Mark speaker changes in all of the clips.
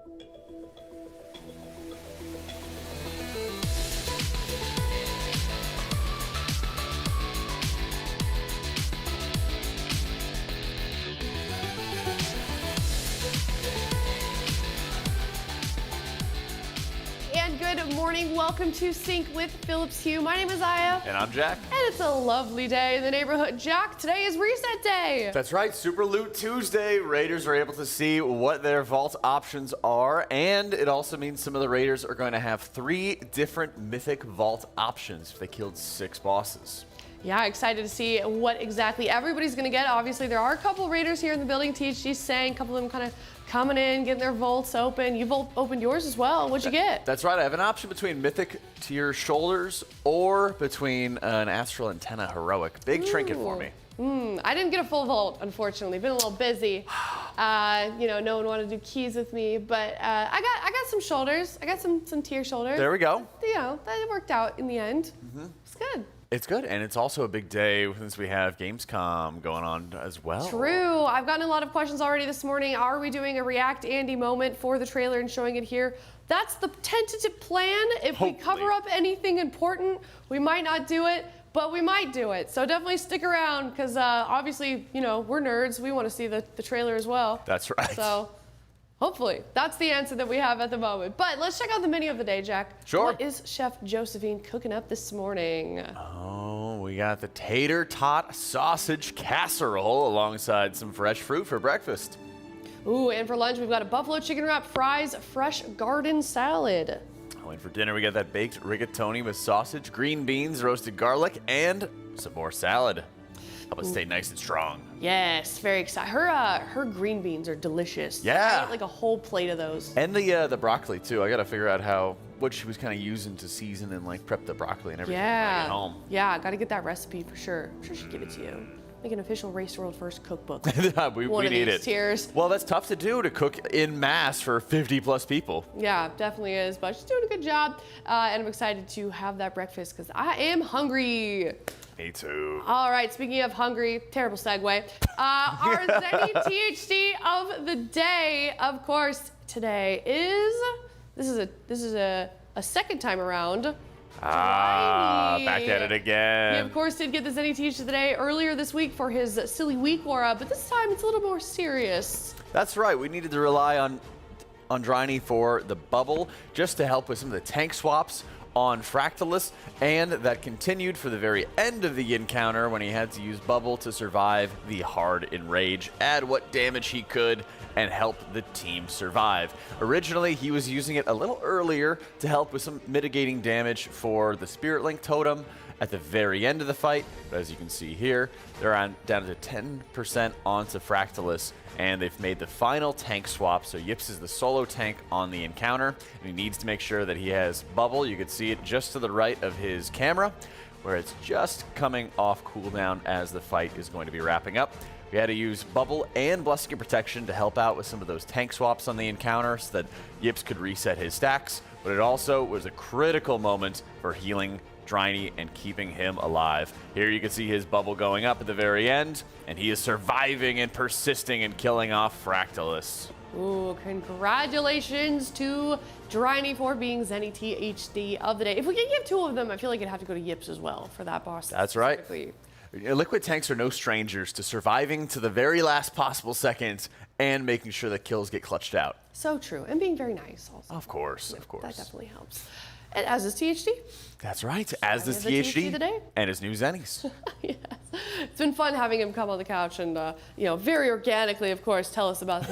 Speaker 1: Good morning. Welcome to Sync with Phillips Hue. My name is Aya.
Speaker 2: And I'm Jack.
Speaker 1: And it's a lovely day in the neighborhood. Jack, today is Reset Day.
Speaker 2: That's right. Super Loot Tuesday. Raiders are able to see what their vault options are. And it also means some of the Raiders are going to have 3 different Mythic Vault options if they killed 6 bosses.
Speaker 1: Yeah, excited to see what exactly everybody's going to get. Obviously, there are a couple Raiders here in the building. THD saying, a couple of them kind of coming in, getting their vaults open. You've opened yours as well. What'd you get?
Speaker 2: That's right. I have an option between Mythic Tier Shoulders or between an Astral Antenna Heroic. Big trinket for me.
Speaker 1: I didn't get a full vault, unfortunately. Been a little busy. You know, no one wanted to do keys with me, but I got some shoulders. I got some tier shoulders.
Speaker 2: There we go.
Speaker 1: You know, that worked out in the end. It's good.
Speaker 2: It's good, and it's also a big day since we have Gamescom going on as well.
Speaker 1: True. I've gotten a lot of questions already this morning. Are we doing a React Andy moment for the trailer and showing it here? That's the tentative plan. If we cover up anything important, we might not do it, but we might do it. So definitely stick around, because obviously, you know, we're nerds. We want to see the trailer as well.
Speaker 2: That's right.
Speaker 1: So hopefully, that's the answer that we have at the moment. But let's check out the menu of the day, Jack.
Speaker 2: Sure.
Speaker 1: What is Chef Josephine cooking up this morning?
Speaker 2: Oh, we got the tater tot sausage casserole alongside some fresh fruit for breakfast.
Speaker 1: Ooh, and for lunch, we've got a buffalo chicken wrap, fries, fresh garden salad.
Speaker 2: Oh, and for dinner, we got that baked rigatoni with sausage, green beans, roasted garlic, and some more salad. Help us stay nice and strong.
Speaker 1: Yes, very excited. Her green beans are delicious.
Speaker 2: Yeah.
Speaker 1: I ate like a whole plate of those.
Speaker 2: And the broccoli too. I gotta figure out what she was kind of using to season and like prep the broccoli and everything when I get home.
Speaker 1: Yeah, gotta get that recipe for sure. I'm sure she'd give it to you. Make an official Race World First cookbook.
Speaker 2: we
Speaker 1: One of
Speaker 2: need
Speaker 1: these
Speaker 2: it.
Speaker 1: Tiers.
Speaker 2: Well, that's tough to do, to cook in mass for 50+ people.
Speaker 1: Yeah, definitely is, but she's doing a good job. And I'm excited to have that breakfast because I am hungry.
Speaker 2: Me too.
Speaker 1: All right, speaking of hungry, terrible segue. Our Zenni THD of the day, of course, today this is a second time around.
Speaker 2: Back at it again.
Speaker 1: He, of course, did get the Zenni THD today earlier this week for his Silly Week aura, but this time it's a little more serious.
Speaker 2: That's right. We needed to rely on Dryny for the bubble just to help with some of the tank swaps on Fractalus, and that continued for the very end of the encounter when he had to use bubble to survive the hard enrage, add what damage he could, and help the team survive. Originally, he was using it a little earlier to help with some mitigating damage for the Spirit Link totem at the very end of the fight, but as you can see here, they're down to 10% onto Fractalus, and they've made the final tank swap. So Yips is the solo tank on the encounter, and he needs to make sure that he has bubble. You can see it just to the right of his camera, where it's just coming off cooldown as the fight is going to be wrapping up. We had to use bubble and Blessing of Protection to help out with some of those tank swaps on the encounter so that Yips could reset his stacks, but it also was a critical moment for healing Dryny and keeping him alive. Here you can see his bubble going up at the very end, and he is surviving and persisting and killing off Fractalus.
Speaker 1: Ooh, congratulations to Dryny for being Zenni THD of the day. If we can give 2 of them, I feel like it'd have to go to Yips as well for that boss.
Speaker 2: That's right. Liquid tanks are no strangers to surviving to the very last possible second and making sure that kills get clutched out.
Speaker 1: So true, and being very nice also.
Speaker 2: Of course, of course.
Speaker 1: That definitely helps. And as is THD.
Speaker 2: That's right, as is THD and his new Zennies.
Speaker 1: Yes. It's been fun having him come on the couch and, you know, very organically, of course, tell us about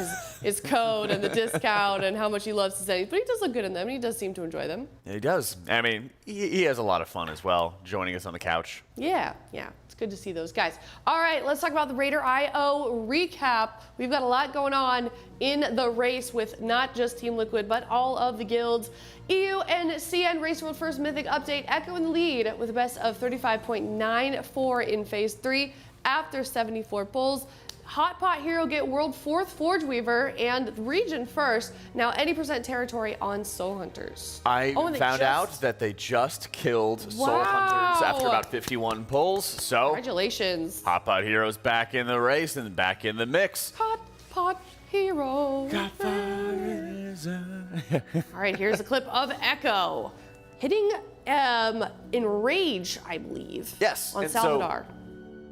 Speaker 1: his code and the discount and how much he loves his Zennies. But he does look good in them, and he does seem to enjoy them.
Speaker 2: Yeah, he does. I mean, he has a lot of fun as well, joining us on the couch.
Speaker 1: Yeah. It's good to see those guys. All right, let's talk about the RaiderIO recap. We've got a lot going on in the race with not just Team Liquid, but all of the guilds. EU and CN Race World First Mythic update, Echo in the lead with a best of 35.94 in Phase 3 after 74 pulls. Hot Pot Hero get World 4th Forge Weaver and Region First. Now any % territory on Soul Hunters.
Speaker 2: I found out that they just killed Soul Hunters after about 51 pulls. So
Speaker 1: congratulations.
Speaker 2: Hot Pot Hero's back in the race and back in the mix.
Speaker 1: Hot Pot Hero.
Speaker 2: Got fire in his eyes.
Speaker 1: All right, here's a clip of Echo hitting Enrage, I believe.
Speaker 2: Yes.
Speaker 1: On
Speaker 2: and
Speaker 1: Salvador.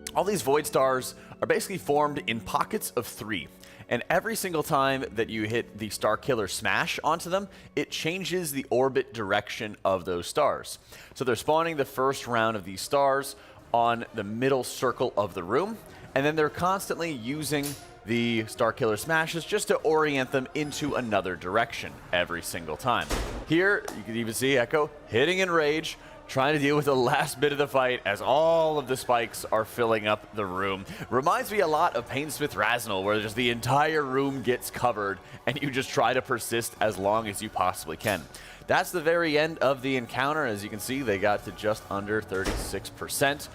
Speaker 2: So all these Void Stars are basically formed in pockets of 3. And every single time that you hit the Star Killer Smash onto them, it changes the orbit direction of those stars. So they're spawning the first round of these stars on the middle circle of the room, and then they're constantly using the Star Killer Smashes just to orient them into another direction every single time. Here, you can even see Echo hitting Enrage, trying to deal with the last bit of the fight as all of the spikes are filling up the room. Reminds me a lot of Painsmith Raznal, where just the entire room gets covered and you just try to persist as long as you possibly can. That's the very end of the encounter. As you can see, they got to just under 36%,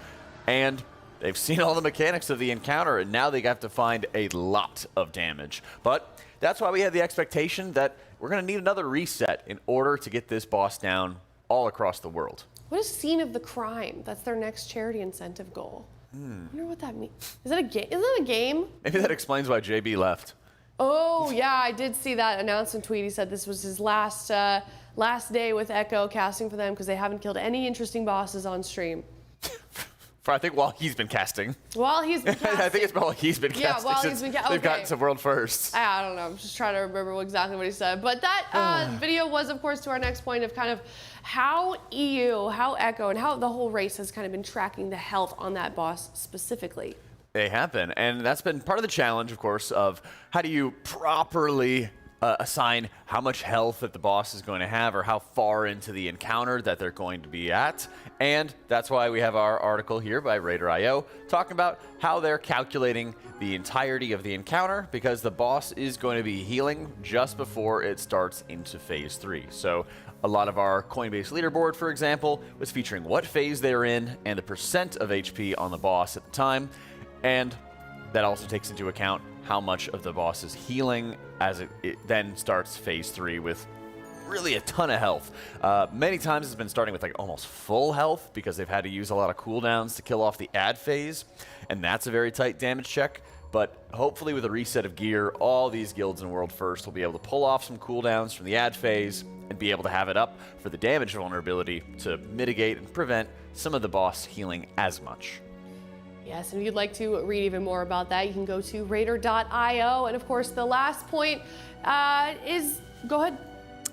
Speaker 2: and they've seen all the mechanics of the encounter, and now they have to find a lot of damage. But that's why we had the expectation that we're going to need another reset in order to get this boss down all across the world.
Speaker 1: What is Scene of the Crime? That's their next charity incentive goal. I wonder what that means. Is that a game? Is that a game?
Speaker 2: Maybe that explains why JB left.
Speaker 1: Oh, yeah, I did see that announcement tweet. He said this was his last day with Echo casting for them because they haven't killed any interesting bosses on stream.
Speaker 2: I think while he's been casting.
Speaker 1: While he's been casting.
Speaker 2: I think it's while he's been casting.
Speaker 1: Yeah, while he's been casting.
Speaker 2: They've gotten to world first.
Speaker 1: I don't know. I'm just trying to remember exactly what he said. But that video was, of course, to our next point of kind of how EU, how Echo, and how the whole race has kind of been tracking the health on that boss specifically.
Speaker 2: They have been. And that's been part of the challenge, of course, of how do you properly assign how much health that the boss is going to have or how far into the encounter that they're going to be at. And that's why we have our article here by RaiderIO talking about how they're calculating the entirety of the encounter, because the boss is going to be healing just before it starts into phase 3. So a lot of our Coinbase leaderboard, for example, was featuring what phase they're in and the percent of HP on the boss at the time. And that also takes into account how much of the boss is healing as it then starts phase 3 with really a ton of health. Many times it's been starting with like almost full health because they've had to use a lot of cooldowns to kill off the ad phase, and that's a very tight damage check. But hopefully with a reset of gear, all these guilds in World First will be able to pull off some cooldowns from the ad phase and be able to have it up for the damage vulnerability to mitigate and prevent some of the boss healing as much.
Speaker 1: Yes, and if you'd like to read even more about that, you can go to Raider.io. And of course, the last point is, go ahead.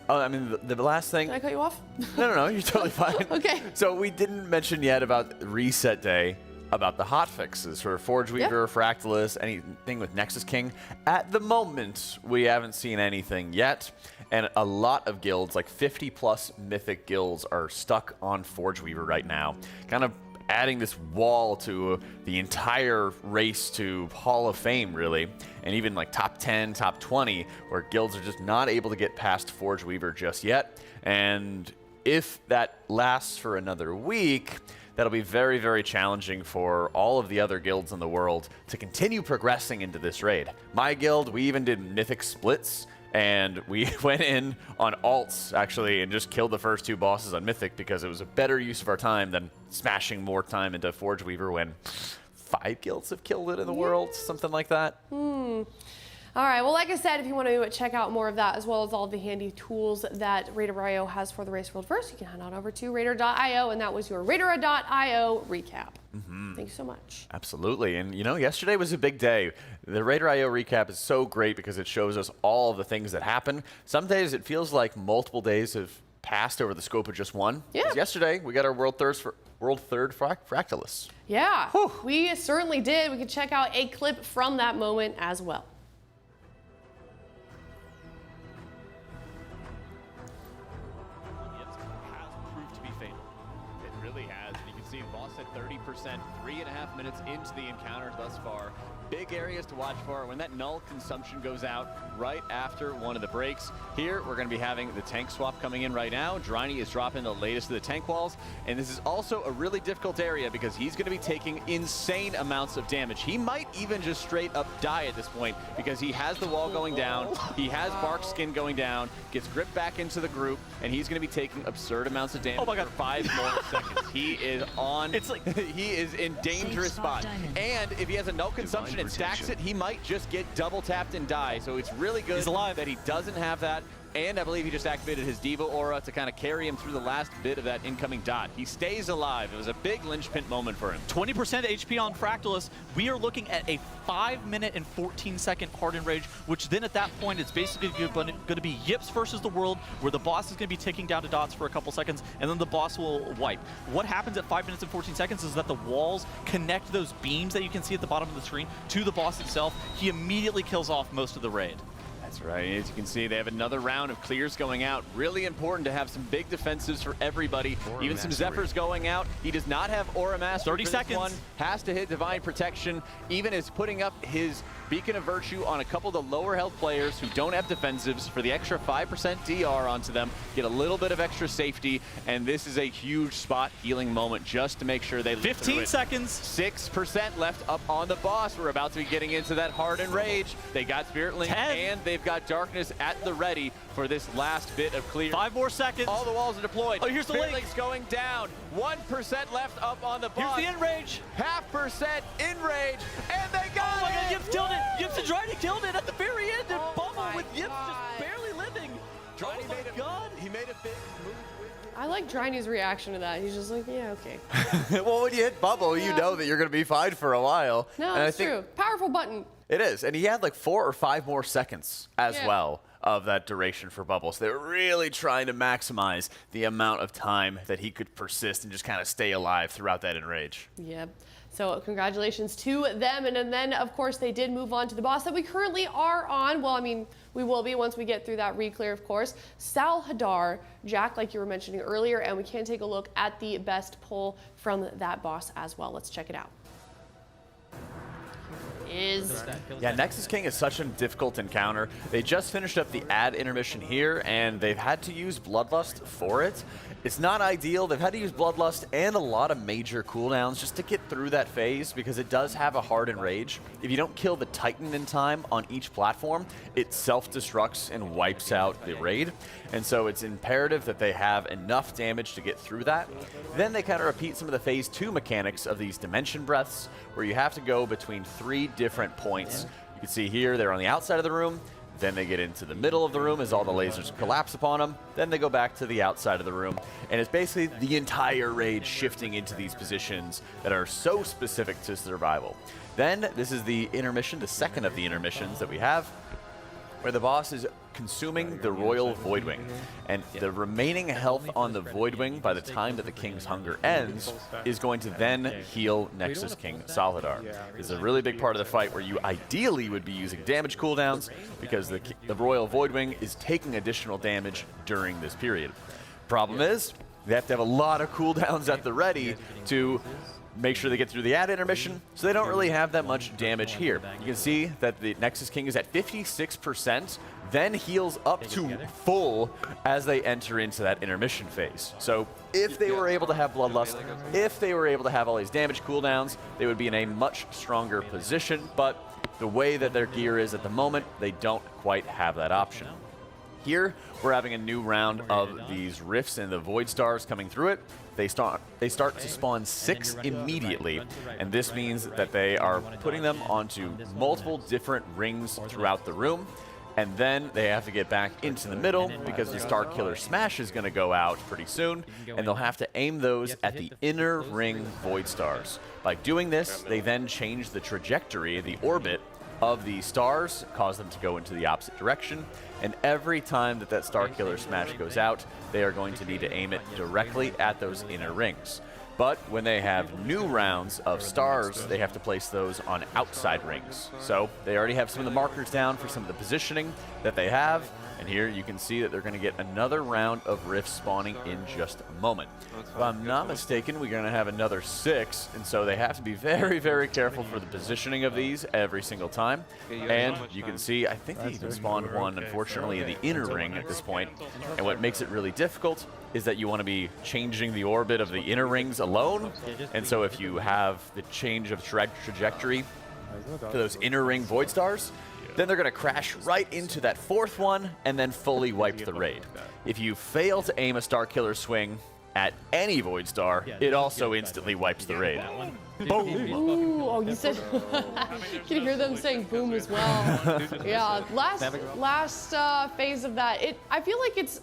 Speaker 2: Oh, I mean, the last thing.
Speaker 1: Did I cut you off?
Speaker 2: No, you're totally fine.
Speaker 1: Okay.
Speaker 2: So we didn't mention yet about Reset Day, about the hotfixes for Forge Weaver, Fractalus, anything with Nexus King. At the moment, we haven't seen anything yet. And a lot of guilds, like 50+ mythic guilds, are stuck on Forge Weaver right now. Kind of adding this wall to the entire race to Hall of Fame, really, and even like top 10, top 20, where guilds are just not able to get past Forge Weaver just yet. And if that lasts for another week, that'll be very, very challenging for all of the other guilds in the world to continue progressing into this raid. My guild, we even did mythic splits, and we went in on alts, actually, and just killed the first 2 bosses on Mythic because it was a better use of our time than smashing more time into Forge Weaver when 5 guilds have killed it in the world, something like that.
Speaker 1: All right, well, like I said, if you want to check out more of that, as well as all the handy tools that RaiderIO has for the Race World First, you can head on over to Raider.io, and that was your Raider.io recap. Thank you so much.
Speaker 2: Absolutely. And, you know, yesterday was a big day. The RaiderIO recap is so great because it shows us all of the things that happen. Some days it feels like multiple days have passed over the scope of just one.
Speaker 1: Yeah.
Speaker 2: 'Cause yesterday, we got our World Third Fractalus.
Speaker 1: Yeah,
Speaker 2: Whew.
Speaker 1: we certainly did. We could check out a clip from that moment as well.
Speaker 3: At 30%, 3.5 minutes into the encounter thus far. Big areas to watch for when that null consumption goes out right after one of the breaks. Here, we're going to be having the tank swap coming in right now. Dryny is dropping the latest of the tank walls, and this is also a really difficult area because he's going to be taking insane amounts of damage. He might even just straight up die at this point because he has the wall going down, he has Bark Skin going down, gets gripped back into the group, and he's going to be taking absurd amounts of damage for 5 more seconds. He is on, he is in dangerous spot. And if he has a null consumption and stacks it, he might just get double tapped and die. So it's really good that he doesn't have that. and I believe he just activated his Diva Aura to kind of carry him through the last bit of that incoming dot. He stays alive. It was a big linchpin moment for him.
Speaker 4: 20% HP on Fractalus. We are looking at a 5-minute and 14-second Hardened Rage, which then at that point it's basically going to be Yips versus the world, where the boss is going to be ticking down to dots for a couple seconds, and then the boss will wipe. What happens at 5 minutes and 14 seconds is that the walls connect those beams that you can see at the bottom of the screen to the boss itself. He immediately kills off most of the raid.
Speaker 3: That's right. As you can see, they have another round of clears going out. Really important to have some big defensives for everybody.
Speaker 2: Aura
Speaker 3: Even some
Speaker 2: Mastery.
Speaker 3: Zephyrs going out. He does not have Aura Mastery.
Speaker 4: 30
Speaker 3: for this
Speaker 4: seconds.
Speaker 3: one. Has to hit Divine Protection. Even is putting up his Beacon of Virtue on a couple of the lower health players who don't have defensives for the extra 5% DR onto them. Get a little bit of extra safety, and this is a huge spot healing moment just to make sure they live
Speaker 4: 15
Speaker 3: through it.
Speaker 4: seconds.
Speaker 3: 6% left up on the boss. We're about to be getting into that Hardened Rage. They got Spirit Link
Speaker 4: 10.
Speaker 3: and they've got Darkness at the ready for this last bit of clear.
Speaker 4: 5 more seconds.
Speaker 3: All the walls are deployed.
Speaker 4: Oh, here's the
Speaker 3: Spirit
Speaker 4: link.
Speaker 3: Link's going down. 1% left up on the boss.
Speaker 4: Here's the Enrage.
Speaker 3: 0.5% Enrage, and they got
Speaker 4: Oh my God,
Speaker 3: it!
Speaker 4: Yips killed it. Yips and Dryny killed it at the very end. And
Speaker 1: Oh
Speaker 4: Bubble
Speaker 1: my
Speaker 4: with Yips
Speaker 1: God.
Speaker 4: just barely living.
Speaker 3: Dryny
Speaker 4: Oh my
Speaker 3: made a-
Speaker 4: God.
Speaker 3: He made a big move with
Speaker 1: I like Dryny's reaction to that. He's just like, yeah, okay.
Speaker 2: Well, when you hit bubble, you
Speaker 1: Yeah.
Speaker 2: know that you're going to be fine for a while.
Speaker 1: No,
Speaker 2: And I
Speaker 1: that's
Speaker 2: think
Speaker 1: true. Powerful button.
Speaker 2: It is, and he had like 4 or 5 more seconds as
Speaker 1: Yeah.
Speaker 2: well of that duration for bubbles. They were really trying to maximize the amount of time that he could persist and just kind of stay alive throughout that enrage.
Speaker 1: Yep. So congratulations to them. And then, of course, they did move on to the boss that we currently are on. Well, I mean, we will be once we get through that re-clear, of course. Sal Hadar, Jack, like you were mentioning earlier, and we can take a look at the best pull from that boss as well. Let's check it out.
Speaker 2: Yeah, Nexus King is such a difficult encounter. They just finished up the ad intermission here, and they've had to use Bloodlust for it. It's not ideal. They've had to use Bloodlust and a lot of major cooldowns just to get through that phase, because it does have a Hardened Rage. If you don't kill the Titan in time on each platform, it self-destructs and wipes out the raid. And so it's imperative that they have enough damage to get through that. Then they kind of repeat some of the phase 2 mechanics of these Dimension Breaths, where you have to go between 3 different points. You can see here they're on the outside of the room. Then they get into the middle of the room as all the lasers collapse upon them. Then they go back to the outside of the room. And it's basically the entire raid shifting into these positions that are so specific to survival. Then this is the intermission, the second of the intermissions that we have, where the boss is consuming the Royal Voidwing. And the remaining health on the Voidwing by the time that the King's Hunger ends is going to then heal Nexus King Salhadar. It's a really big part of the fight where you ideally would be using damage cooldowns, because the Royal Voidwing is taking additional damage during this period. Problem is, they have to have a lot of cooldowns at the ready to make sure they get through the ad intermission, so they don't really have that much damage here. You can see that the Nexus King is at 56%, then heals up to full as they enter into that intermission phase. So if they were able to have Bloodlust, if they were able to have all these damage cooldowns, they would be in a much stronger position, but the way that their gear is at the moment, they don't quite have that option. Here, we're having a new round of these rifts and the Void Stars coming through it. They start to spawn 6 immediately, and this means that they are putting them onto multiple different rings throughout the room, and then they have to get back into the middle because the Star Killer Smash is going to go out pretty soon, and they'll have to aim those at the inner ring Void Stars. By doing this, they then change the trajectory, the orbit of the stars, cause them to go into the opposite direction, and every time that that Star Killer Smash goes out, they are going to need to aim it directly at those inner rings. But when they have new rounds of stars, they have to place those on outside rings. So they already have some of the markers down for some of the positioning that they have, and here you can see that they're going to get another round of rifts spawning in just a moment. If I'm not mistaken, we're going to have another 6, and so they have to be very, very careful for the positioning of these every single time. And you can see, I think they even spawned one, unfortunately, in the inner ring at this point. And what makes it really difficult is that you want to be changing the orbit of the inner rings alone. And so if you have the change of trajectory for those inner ring Void Stars, then they're going to crash right into that 4th one and then fully wipe the raid. If you fail to aim a Star Killer swing at any Void Star, it also instantly wipes the raid. Boom!
Speaker 1: Ooh, oh, you said. Can you hear them saying boom as well? Yeah, last phase of that. I feel like it's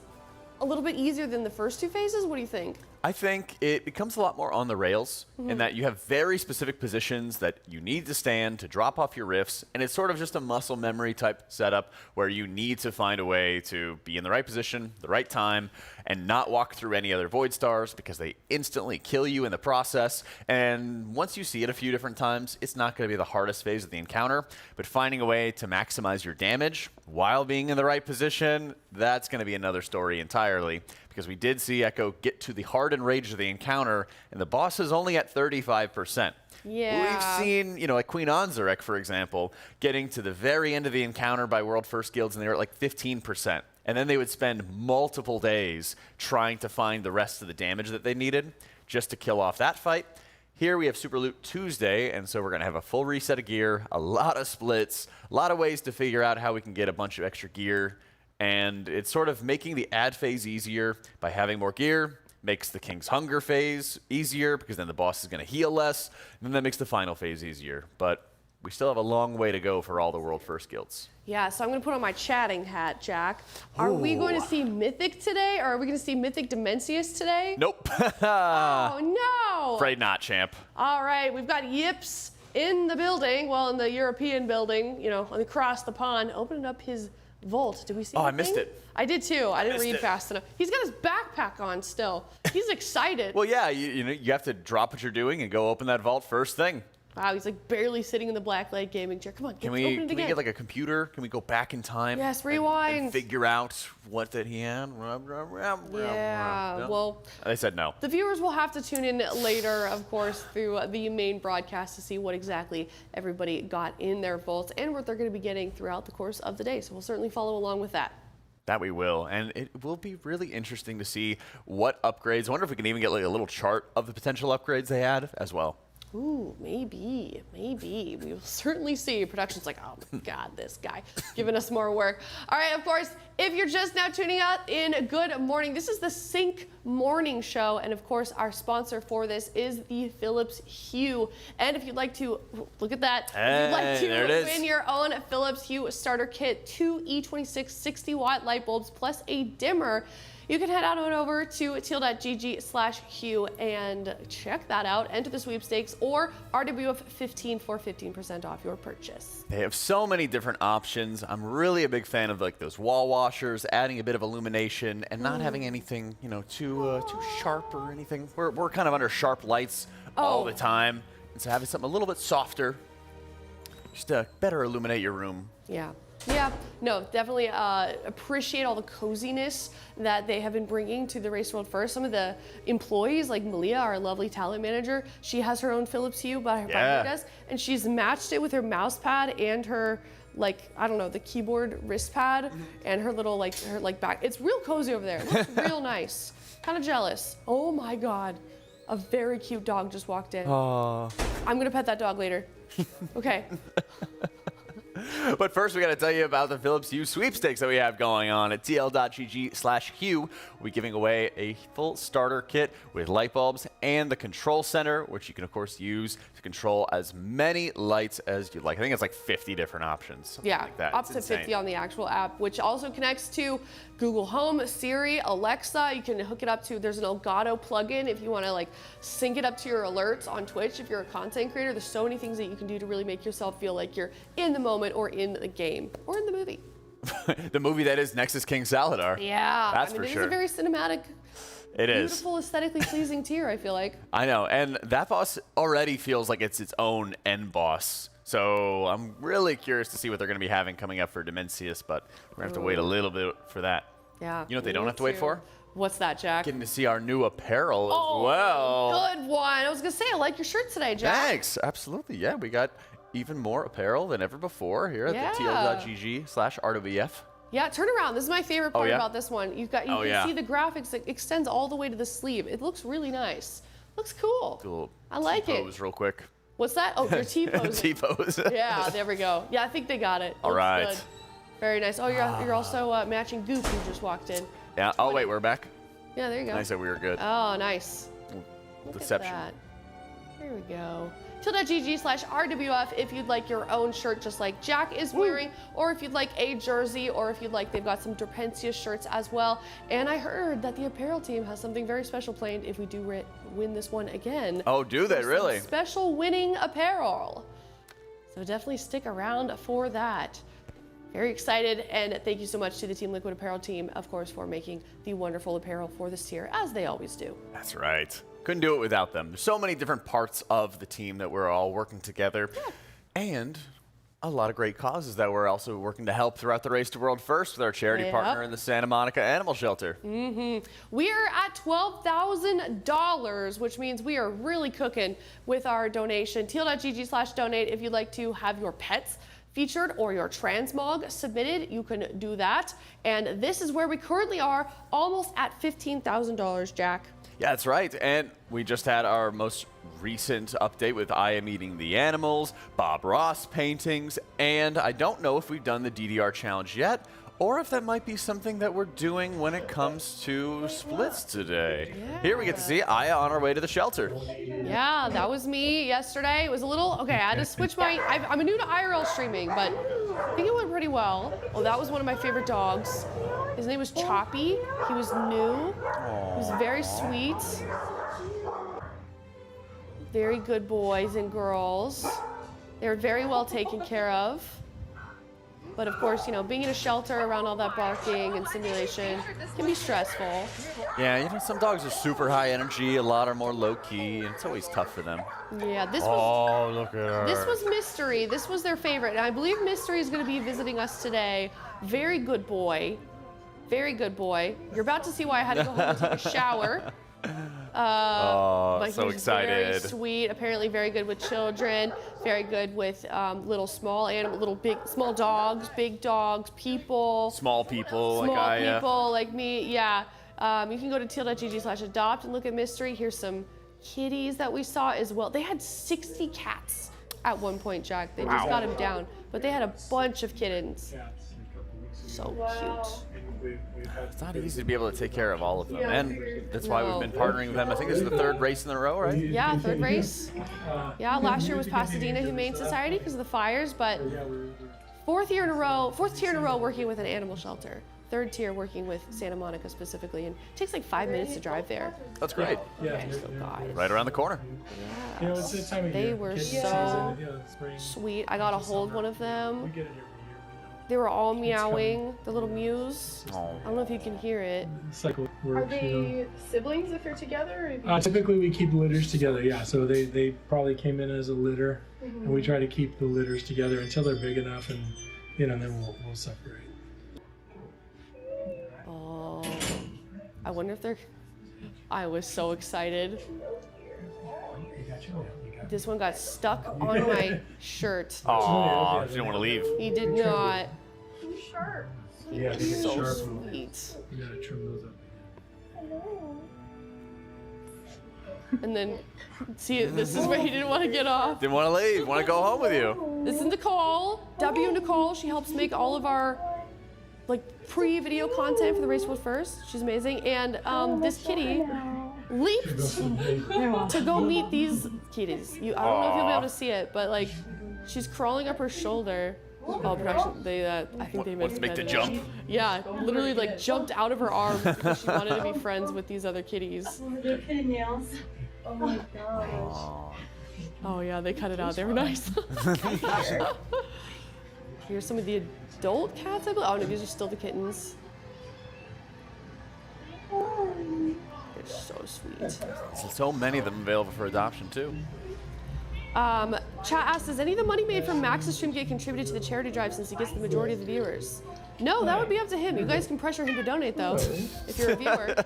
Speaker 1: a little bit easier than the first two phases. What do you think?
Speaker 2: I think it becomes a lot more on the rails in that you have very specific positions that you need to stand to drop off your rifts, and it's sort of just a muscle memory type setup where you need to find a way to be in the right position, the right time, and not walk through any other Void Stars because they instantly kill you in the process. And once you see it a few different times, it's not going to be the hardest phase of the encounter, but finding a way to maximize your damage while being in the right position, that's going to be another story entirely. Because we did see Echo get to the hardened rage of the encounter, and the boss is only at 35%.
Speaker 1: Yeah.
Speaker 2: We've seen, like Queen Anzarek, for example, getting to the very end of the encounter by World First Guilds, and they were at like 15%. And then they would spend multiple days trying to find the rest of the damage that they needed just to kill off that fight. Here we have Super Loot Tuesday, and so we're going to have a full reset of gear, a lot of splits, a lot of ways to figure out how we can get a bunch of extra gear. And it's sort of making the ad phase easier by having more gear, makes the King's Hunger phase easier because then the boss is going to heal less, and then that makes the final phase easier. But we still have a long way to go for all the World First Guilds.
Speaker 1: Yeah, so I'm going to put on my chatting hat, Jack. Are we going to see Mythic today, or are we going to see Mythic Dimensius today?
Speaker 2: Nope.
Speaker 1: Oh, no.
Speaker 2: Afraid not, champ.
Speaker 1: All right, we've got Yips in the building, well, in the European building, across the pond, opening up his vault. Did we see anything?
Speaker 2: I missed it.
Speaker 1: I did too. I didn't read fast enough. He's got his backpack on still. He's excited.
Speaker 2: Well, yeah, you have to drop what you're doing and go open that vault first thing.
Speaker 1: Wow, he's like barely sitting in the Blacklyte gaming chair. Come on,
Speaker 2: Can
Speaker 1: open it
Speaker 2: we
Speaker 1: again.
Speaker 2: get like a computer? Can we go back in time?
Speaker 1: Yes, rewind.
Speaker 2: And figure out what that he had?
Speaker 1: Yeah, well,
Speaker 2: they said no.
Speaker 1: the viewers will have to tune in later, of course, through the main broadcast to see what exactly everybody got in their vaults and what they're going to be getting throughout the course of the day. So we'll certainly follow along with that.
Speaker 2: That we will, and it will be really interesting to see what upgrades. I wonder if we can even get like a little chart of the potential upgrades they had as well.
Speaker 1: Ooh, maybe. We will certainly see. Production's like, oh my God, this guy giving us more work. All right, of course, if you're just now tuning in, good morning. This is the Sync Morning Show, and of course, our sponsor for this is the Philips Hue. And if you'd like to, look at that. If you'd like to win your own Philips Hue starter kit, 2 E26 60-watt light bulbs plus a dimmer, you can head on over to teal.gg/hue and check that out. Enter the sweepstakes or RWF15 for 15% off your purchase.
Speaker 2: They have so many different options. I'm really a big fan of like those wall washers, adding a bit of illumination and not having anything, too sharp or anything. We're kind of under sharp lights all the time, and so having something a little bit softer, just to better illuminate your room.
Speaker 1: Yeah, no, definitely appreciate all the coziness that they have been bringing to the Race World First. Some of the employees, like Malia, our lovely talent manager, she has her own Philips Hue by her desk, and she's matched it with her mouse pad and her, the keyboard wrist pad and her little, back. It's real cozy over there. It looks real nice. Kind of jealous. Oh my God, a very cute dog just walked in. I'm gonna pet that dog later. Okay.
Speaker 2: But first, we got to tell you about the Philips Hue sweepstakes that we have going on at tl.gg/hue. We'll be giving away a full starter kit with light bulbs and the control center, which you can, of course, use to control as many lights as you'd like. I think it's like 50 different options.
Speaker 1: Yeah,
Speaker 2: like that.
Speaker 1: up to 50 on the actual app, which also connects to Google Home, Siri, Alexa. You can hook it up to, there's an Elgato plugin if you want to sync it up to your alerts on Twitch if you're a content creator. There's so many things that you can do to really make yourself feel like you're in the moment or in the game or in the movie.
Speaker 2: The movie that is Nexus King Saladar.
Speaker 1: Yeah,
Speaker 2: that's for sure.
Speaker 1: It is a very cinematic, beautiful, aesthetically pleasing tier, I feel like. I
Speaker 2: know, and that boss already feels like it's its own end boss. So I'm really curious to see what they're going to be having coming up for Dimensius, but we're going to have to wait a little bit for that.
Speaker 1: Yeah.
Speaker 2: You know what they don't have to wait for?
Speaker 1: What's that, Jack?
Speaker 2: Getting to see our new apparel as well.
Speaker 1: Good one. I was going to say, I like your shirt today, Jack.
Speaker 2: Thanks. Absolutely. Yeah, we got even more apparel than ever before here at the tl.gg/RWF.
Speaker 1: Yeah, turn around. This is my favorite part about this one. You can see the graphics that extends all the way to the sleeve. It looks really nice. Looks cool.
Speaker 2: Cool.
Speaker 1: I like it.
Speaker 2: T-pose real quick.
Speaker 1: What's that? Oh, your T-pose.
Speaker 2: T-pose.
Speaker 1: Yeah, there we go. Yeah, I think they got it.
Speaker 2: All right.
Speaker 1: Good. Very nice. Oh, you're also matching Goop who just walked in.
Speaker 2: Yeah. Oh, wait, we're back.
Speaker 1: Yeah, there you go.
Speaker 2: I said we were good.
Speaker 1: Oh, nice. Look
Speaker 2: Deception.
Speaker 1: at that. There we go. Tilde.gg/RWF if you'd like your own shirt just like Jack is wearing, or if you'd like a jersey, or if you'd like, they've got some Derpensia shirts as well. And I heard that the apparel team has something very special planned if we do win this one again.
Speaker 2: Oh, do they really?
Speaker 1: Special winning apparel. So definitely stick around for that. Very excited, and thank you so much to the Team Liquid Apparel team, of course, for making the wonderful apparel for this tier, as they always do.
Speaker 2: That's right. Couldn't do it without them. There's so many different parts of the team that we're all working together. Yeah. And a lot of great causes that we're also working to help throughout the Race to World First with our charity partner in the Santa Monica Animal Shelter.
Speaker 1: We are at $12,000, which means we are really cooking with our donation. Teal.gg/donate if you'd like to have your pets featured or your transmog submitted, you can do that. And this is where we currently are, almost at $15,000, Jack.
Speaker 2: Yeah, that's right. And we just had our most recent update with I Am Eating the Animals, Bob Ross paintings, and I don't know if we've done the DDR challenge yet, or if that might be something that we're doing when it comes to splits today.
Speaker 1: Yeah.
Speaker 2: Here we get to see Aya on our way to the shelter.
Speaker 1: Yeah, that was me yesterday. It was a little, okay, I had to switch I'm new to IRL streaming, but I think it went pretty well. Oh, that was one of my favorite dogs. His name was Choppy. He was new. He was very sweet. Very good boys and girls. They were very well taken care of. But of course, you know, being in a shelter around all that barking and simulation can be stressful.
Speaker 2: Yeah, you know, some dogs are super high energy, a lot are more low key, and it's always tough for them.
Speaker 1: Yeah, this
Speaker 2: look at her.
Speaker 1: This was Mystery. This was their favorite. And I believe Mystery is going to be visiting us today. Very good boy. Very good boy. You're about to see why I had to go home and take a shower. But
Speaker 2: so
Speaker 1: he's
Speaker 2: excited.
Speaker 1: Very sweet. Apparently very good with children. Very good with little small animals, small dogs, big dogs, people.
Speaker 2: Small people
Speaker 1: Small
Speaker 2: like Aya.
Speaker 1: people like me. Yeah. You can go to teal.gg/adopt and look at Mystery. Here's some kitties that we saw as well. They had 60 cats at one point, Jack. They just got him down. But they had a bunch of kittens. So cute.
Speaker 2: It's not easy to be able to take care of all of them, and that's why we've been partnering with them. I think this is the third race in a row, right?
Speaker 1: Yeah, third race. Yeah, last year was Pasadena Humane Society because of the fires, but fourth tier in a row working with an animal shelter. Third tier working with Santa Monica specifically, and it takes like 5 minutes to drive there.
Speaker 2: That's great.
Speaker 1: Okay, so guys.
Speaker 2: Right around the corner.
Speaker 1: Yeah.
Speaker 5: You know, it's the time of
Speaker 1: They
Speaker 5: year.
Speaker 1: were
Speaker 5: Kids
Speaker 1: so
Speaker 5: season, spring,
Speaker 1: sweet. I got to hold one of
Speaker 5: we
Speaker 1: them.
Speaker 5: get it every year.
Speaker 1: They were all meowing, the little mews.
Speaker 2: Oh.
Speaker 1: I don't know if you can hear it.
Speaker 5: Cycle
Speaker 6: Are
Speaker 5: works, you
Speaker 6: they siblings if they're together? Or
Speaker 5: typically we keep litters together, yeah. So they probably came in as a litter, and we try to keep the litters together until they're big enough, and you know, then we'll separate.
Speaker 1: Oh, I wonder if they're. I was so excited.
Speaker 5: You got you.
Speaker 1: This one got stuck on my shirt.
Speaker 2: Oh, she didn't want to leave.
Speaker 1: He did not.
Speaker 6: too sharp.
Speaker 1: He
Speaker 5: Yeah,
Speaker 1: was
Speaker 5: they get
Speaker 1: so
Speaker 5: sharp.
Speaker 1: sweet.
Speaker 5: You gotta trim those up.
Speaker 1: And then, see, this is where he didn't want to get off.
Speaker 2: Didn't want to leave. Want to go home with you.
Speaker 1: This is Nicole. Nicole. She helps make all of our like pre-video content for the Race World First. She's amazing. And this kitty leaped to go meet these kitties. I don't know if you'll be able to see it, but like she's crawling up her shoulder. Oh, production, I think they
Speaker 2: Wants to make the
Speaker 1: that.
Speaker 2: jump.
Speaker 1: Yeah, literally like jumped out of her arms because she wanted to be friends with these other kitties.
Speaker 6: They're kitty nails. Oh my gosh.
Speaker 1: Oh yeah, they cut it out. They were nice. Here's some of the adult cats, I believe. Oh no, these are still the kittens. They're so sweet.
Speaker 2: So many of them available for adoption too.
Speaker 1: Chat asks, does any of the money made from Max's stream get contributed to the charity drive since he gets the majority of the viewers? No, that would be up to him. You guys can pressure him to donate though, if you're a viewer.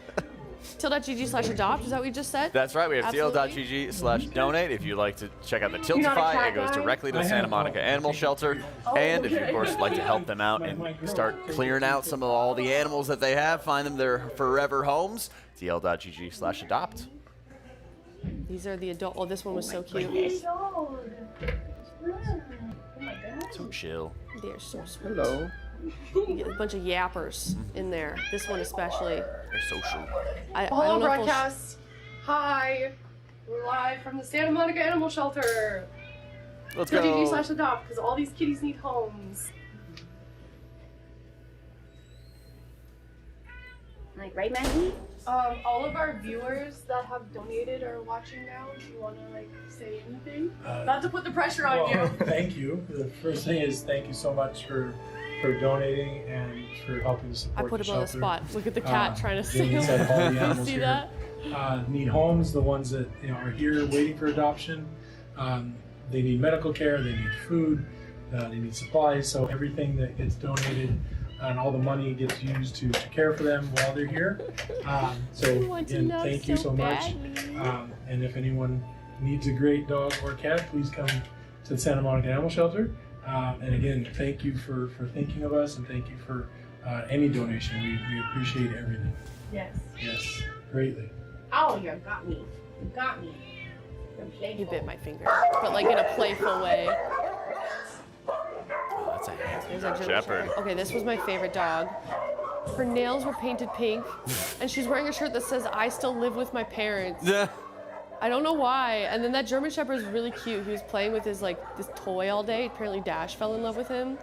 Speaker 1: Till.gg/adopt, is that what you just said?
Speaker 2: That's right. We have
Speaker 1: Absolutely.
Speaker 2: TL.gg/donate. If you'd like to check out the Tiltify, it goes directly to the Santa Monica Animal Shelter. And if you, of course, would like to help them out and start clearing out some of all the animals that they have, find them their forever homes, TL.gg/adopt.
Speaker 1: These are the adult. Oh, this one was so cute.
Speaker 2: So chill.
Speaker 1: They're so sweet.
Speaker 7: Hello.
Speaker 1: You get a bunch of yappers in there. This one especially.
Speaker 2: They're social.
Speaker 1: I
Speaker 7: Hello,
Speaker 1: don't know if we'll
Speaker 7: broadcast. Hi. We're live from the Santa Monica Animal Shelter.
Speaker 2: Let's
Speaker 7: Go.
Speaker 2: go.
Speaker 7: GG/adopt, because all these kitties need homes.
Speaker 6: Like, right, Maggie?
Speaker 7: All of our viewers that have donated are watching now. Do you want to like say anything? Not to put the pressure on you.
Speaker 5: Thank you. The first thing is thank you so much for donating and for helping support
Speaker 1: I put
Speaker 5: the
Speaker 1: him on the
Speaker 5: shelter.
Speaker 1: spot. Look at the cat trying to
Speaker 5: Jamie
Speaker 1: steal.
Speaker 5: said all the
Speaker 1: You
Speaker 5: animals
Speaker 1: see
Speaker 5: here
Speaker 1: that?
Speaker 5: need homes. The ones that are here waiting for adoption, they need medical care, they need food, they need supplies. So everything that gets donated and all the money gets used to care for them while they're here. So
Speaker 1: want to
Speaker 5: again,
Speaker 1: love
Speaker 5: thank you
Speaker 1: so
Speaker 5: so much.
Speaker 1: badly.
Speaker 5: And if anyone needs a great dog or cat, please come to the Santa Monica Animal Shelter. And again, thank you for thinking of us, and thank you for any donation. We appreciate everything.
Speaker 7: Yes.
Speaker 5: Yes, greatly.
Speaker 7: Oh, you got me. You got me.
Speaker 1: He bit my finger, but like in a playful way.
Speaker 2: Oh, that's a
Speaker 1: There's our German
Speaker 2: shepherd.
Speaker 1: Okay, this was my favorite dog. Her nails were painted pink, and she's wearing a shirt that says, "I still live with my parents."
Speaker 2: Yeah.
Speaker 1: I don't know why. And then that German Shepherd is really cute. He was playing with his this toy all day. Apparently Dash fell in love with him.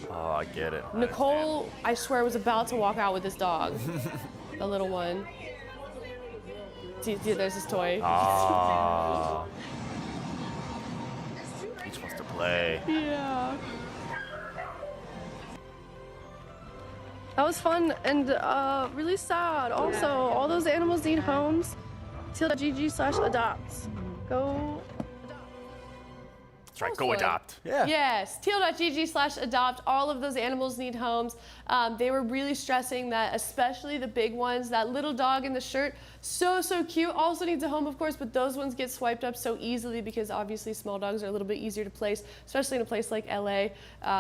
Speaker 2: Oh, I get it.
Speaker 1: Nicole, I swear, was about to walk out with this dog. The little one. See, there's his toy.
Speaker 2: Ah. He just wants to play.
Speaker 1: Yeah. That was fun and really sad. Also, all those animals need homes. Teal.gg/adopt. Go.
Speaker 2: That's right, go adopt. Yeah.
Speaker 1: Yes, teal.gg/adopt. All of those animals need homes. They were really stressing that, especially the big ones. That little dog in the shirt, so cute. Also needs a home, of course, but those ones get swiped up so easily because obviously small dogs are a little bit easier to place, especially in a place like LA.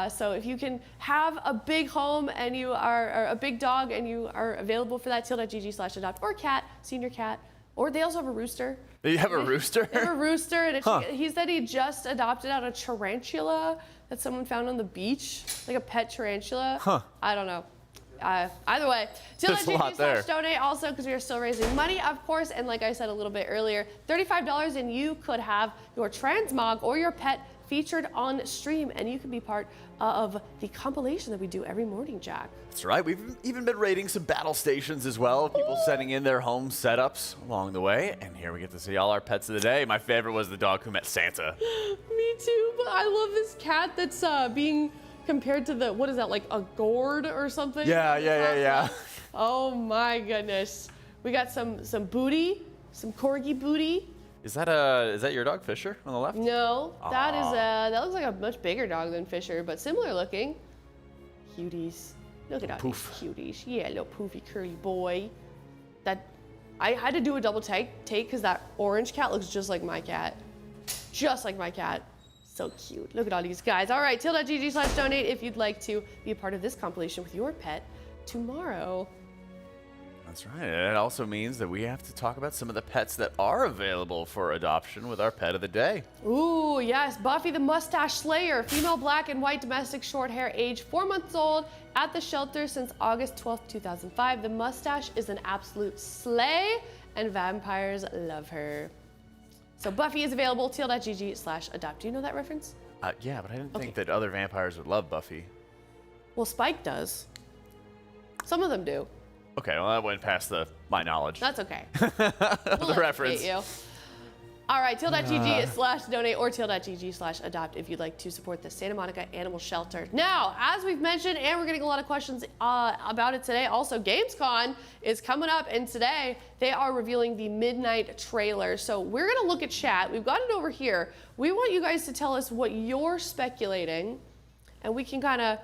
Speaker 1: So if you can have a big home and you are or a big dog and you are available for that, teal.gg/adopt, or cat, senior cat. Or they also have a rooster.
Speaker 2: You have a rooster?
Speaker 1: They have a rooster, and he said he just adopted out a tarantula that someone found on the beach, like a pet tarantula.
Speaker 2: Huh.
Speaker 1: I don't know. Either way,
Speaker 2: There's a lot there.
Speaker 1: donate also because we are still raising money, of course. And like I said a little bit earlier, $35 and you could have your Transmog or your pet featured on stream, and you could be part of the compilation that we do every morning, Jack.
Speaker 2: That's right. We've even been raiding some battle stations as well. People sending in their home setups along the way. And here we get to see all our pets of the day. My favorite was the dog who met Santa.
Speaker 1: Me too, but I love this cat that's being compared to the, what is that, like a gourd or something?
Speaker 2: Yeah.
Speaker 1: Oh my goodness. We got some booty, some corgi booty.
Speaker 2: Is that your dog Fisher on the left?
Speaker 1: No, that looks like a much bigger dog than Fisher, but similar looking. Cuties. Look at all these cuties. Yeah, little poofy curly boy. I had to do a double take because that orange cat looks just like my cat. Just like my cat. So cute. Look at all these guys. All right, teal.gg/donate if you'd like to be a part of this compilation with your pet tomorrow.
Speaker 2: That's right. It also means that we have to talk about some of the pets that are available for adoption with our pet of the day.
Speaker 1: Ooh, yes, Buffy the Mustache Slayer, female black and white domestic short hair, age 4 months old, at the shelter since August 12th, 2005. The mustache is an absolute slay, and vampires love her. So Buffy is available, teal.gg/adopt. Do you know that reference?
Speaker 2: Yeah, but I didn't think that other vampires would love Buffy.
Speaker 1: Well, Spike does. Some of them do.
Speaker 2: Okay, well, that went past my knowledge.
Speaker 1: That's okay.
Speaker 2: The reference.
Speaker 1: You. All right, teal.gg/donate or teal.gg/adopt if you'd like to support the Santa Monica Animal Shelter. Now, as we've mentioned, and we're getting a lot of questions about it today, also Gamescom is coming up, and today they are revealing the midnight trailer. So we're gonna look at chat. We've got it over here. We want you guys to tell us what you're speculating, and we can kind of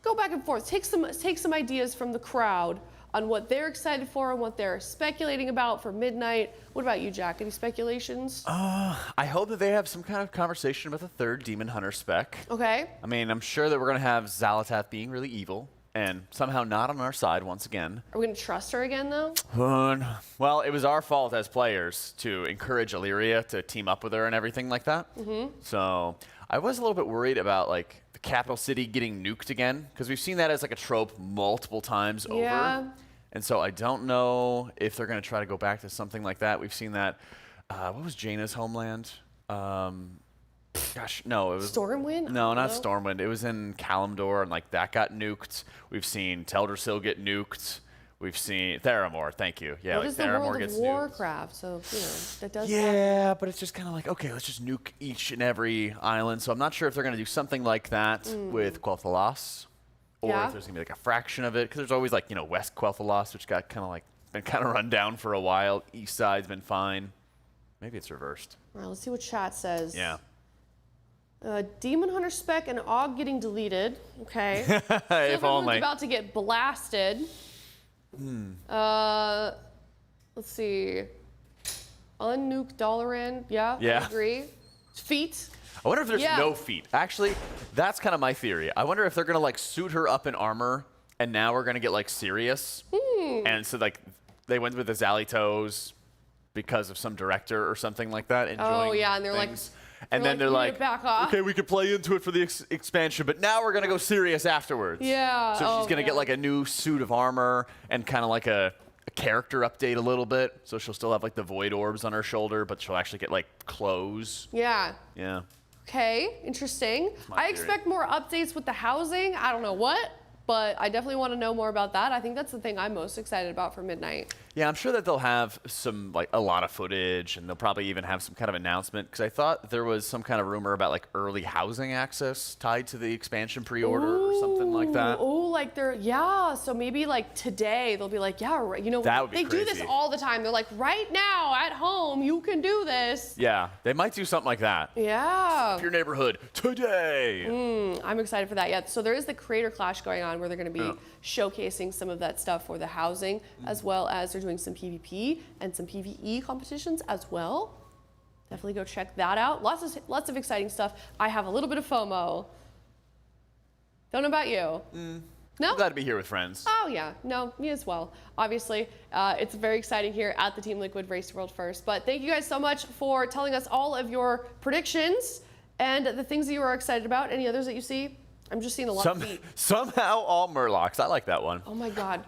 Speaker 1: go back and forth, take some ideas from the crowd on what they're excited for and what they're speculating about for midnight. What about you, Jack? Any speculations?
Speaker 2: I hope that they have some kind of conversation about the third Demon Hunter spec.
Speaker 1: Okay.
Speaker 2: I mean, I'm sure that we're going to have Xalatath being really evil and somehow not on our side once again.
Speaker 1: Are we going to trust her again, though?
Speaker 2: Well, it was our fault as players to encourage Illyria to team up with her and everything like that. Mm-hmm. So I was a little bit worried about, like, the capital city getting nuked again, because we've seen that as like a trope multiple times
Speaker 1: Yeah.
Speaker 2: over. And so I don't know if they're going to try to go back to something like that. We've seen that. What was Jaina's homeland? Gosh, no, it was
Speaker 1: Stormwind?
Speaker 2: No, not Stormwind. It was in Kalimdor, and like that got nuked. We've seen Teldrassil get nuked. We've seen Theramore. Thank you. Yeah,
Speaker 1: What
Speaker 2: like
Speaker 1: is the
Speaker 2: Theramore
Speaker 1: world
Speaker 2: gets
Speaker 1: of
Speaker 2: nuked.
Speaker 1: Warcraft? So that does.
Speaker 2: Yeah, but it's just kind of like, okay, let's just nuke each and every island. So I'm not sure if they're going to do something like that with Quel'Thalas, or
Speaker 1: Yeah.
Speaker 2: if there's going to be like a fraction of it, because there's always like West Quel'Thalas, which got kind of like been kind of run down for a while. East side's been fine. Maybe it's reversed.
Speaker 1: All right, let's see what chat says.
Speaker 2: Yeah.
Speaker 1: Demon Hunter spec and AUG getting deleted. Okay.
Speaker 2: If
Speaker 1: Everyone's
Speaker 2: only.
Speaker 1: about to get blasted. Let's see. Unnuke Dalaran. Yeah,
Speaker 2: Yeah.
Speaker 1: I agree. Feet.
Speaker 2: I wonder if there's
Speaker 1: Yeah.
Speaker 2: no feet. Actually, that's kind of my theory. I wonder if they're going to like suit her up in armor, and now we're going to get like Sirius. And so like they went with the Zally Toes because of some director or something like that. Enjoying
Speaker 1: yeah, and they're like-
Speaker 2: things. And then they're
Speaker 1: "You need
Speaker 2: like,
Speaker 1: to back off."
Speaker 2: okay, we could play into it for the expansion, but now we're going to go serious afterwards.
Speaker 1: Yeah.
Speaker 2: So she's going to get
Speaker 1: man.
Speaker 2: like a new suit of armor and kind of like a character update a little bit. So she'll still have like the void orbs on her shoulder, but she'll actually get like clothes.
Speaker 1: Yeah.
Speaker 2: Yeah.
Speaker 1: Okay, interesting.
Speaker 2: my
Speaker 1: I
Speaker 2: theory.
Speaker 1: expect more updates with the housing. I don't know what, but I definitely want to know more about that. I think that's the thing I'm most excited about for Midnight.
Speaker 2: Yeah, I'm sure that they'll have some, like, a lot of footage, and they'll probably even have some kind of announcement, because I thought there was some kind of rumor about, like, early housing access tied to the expansion pre-order or something like that.
Speaker 1: Oh, like so maybe like today they'll be like, yeah, right,
Speaker 2: That would be
Speaker 1: they do this
Speaker 2: crazy.
Speaker 1: all the time. They're like, right now at home, you can do this.
Speaker 2: Yeah, they might do something like that.
Speaker 1: Yeah.
Speaker 2: Your neighborhood today.
Speaker 1: I'm excited for that. Yeah. So there is the creator clash going on where they're going to be showcasing some of that stuff for the housing, as well as they're doing some PvP and some PvE competitions as well. Definitely go check that out. Lots of exciting stuff. I have a little bit of FOMO. Don't know about you. No?
Speaker 2: I'm glad to be here with friends.
Speaker 1: Oh yeah, no, me as well. Obviously, it's very exciting here at the Team Liquid Race to World First. But thank you guys so much for telling us all of your predictions and the things that you are excited about. Any others that you see? I'm just seeing a lot of feet.
Speaker 2: Somehow all Murlocs. I like that one.
Speaker 1: Oh my God.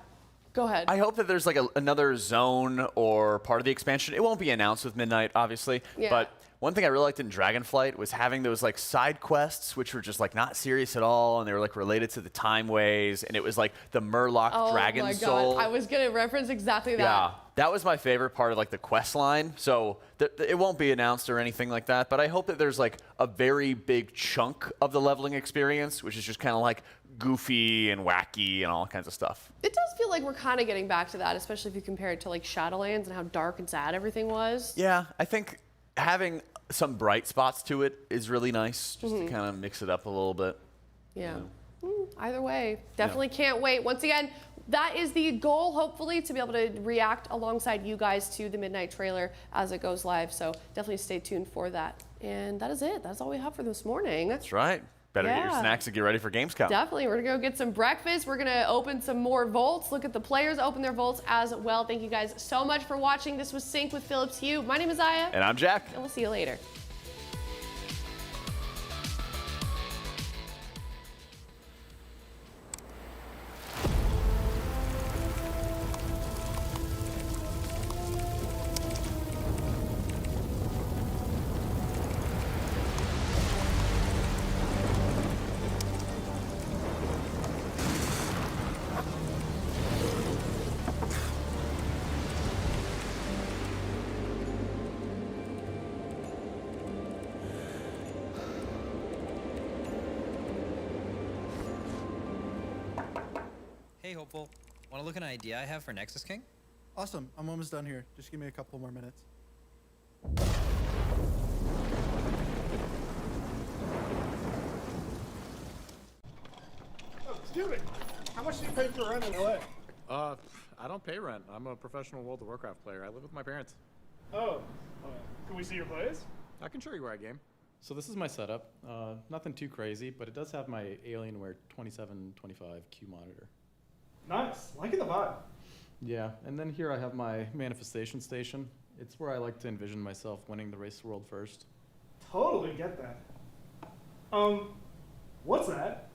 Speaker 1: Go ahead.
Speaker 2: I hope that there's like another zone or part of the expansion. It won't be announced with Midnight, obviously.
Speaker 1: Yeah.
Speaker 2: But one thing I really liked in Dragonflight was having those like side quests, which were just like not serious at all, and they were like related to the time ways, and it was like the Murloc Dragon
Speaker 1: Oh my
Speaker 2: Soul.
Speaker 1: God. I was gonna reference exactly that.
Speaker 2: Yeah, that was my favorite part of like the quest line. So it won't be announced or anything like that, but I hope that there's like a very big chunk of the leveling experience, which is just kind of like goofy and wacky and all kinds of stuff.
Speaker 1: It does feel like we're kind of getting back to that, especially if you compare it to like Shadowlands and how dark and sad everything was.
Speaker 2: Yeah, I think having some bright spots to it is really nice, just to kind of mix it up a little bit.
Speaker 1: Yeah. Either way, definitely can't wait. Once again, that is the goal, hopefully, to be able to react alongside you guys to the Midnight trailer as it goes live. So definitely stay tuned for that. And that is it. That's all we have for this morning.
Speaker 2: That's right. Better get your
Speaker 1: Yeah.
Speaker 2: snacks and get ready for Gamescom.
Speaker 1: Definitely. We're going to go get some breakfast. We're going to open some more vaults, look at the players open their vaults as well. Thank you guys so much for watching. This was Sync with Phillips Hugh. My name is Aya,
Speaker 2: And I'm Jack.
Speaker 1: and we'll see you later.
Speaker 8: Hey, Hopeful. Want to look at an idea I have for Nexus King?
Speaker 9: Awesome. I'm almost done here. Just give me a couple more minutes.
Speaker 10: Oh, excuse me. How much do you pay for rent in LA?
Speaker 11: I don't pay rent. I'm a professional World of Warcraft player. I live with my parents.
Speaker 10: Oh. Can we see your plays?
Speaker 11: I can show you where I game. So this is my setup. Nothing too crazy, but it does have my Alienware 2725Q monitor.
Speaker 10: Nice. Liking the vibe.
Speaker 11: Yeah, and then here I have my manifestation station. It's where I like to envision myself winning the race to world first.
Speaker 10: Totally get that. What's that?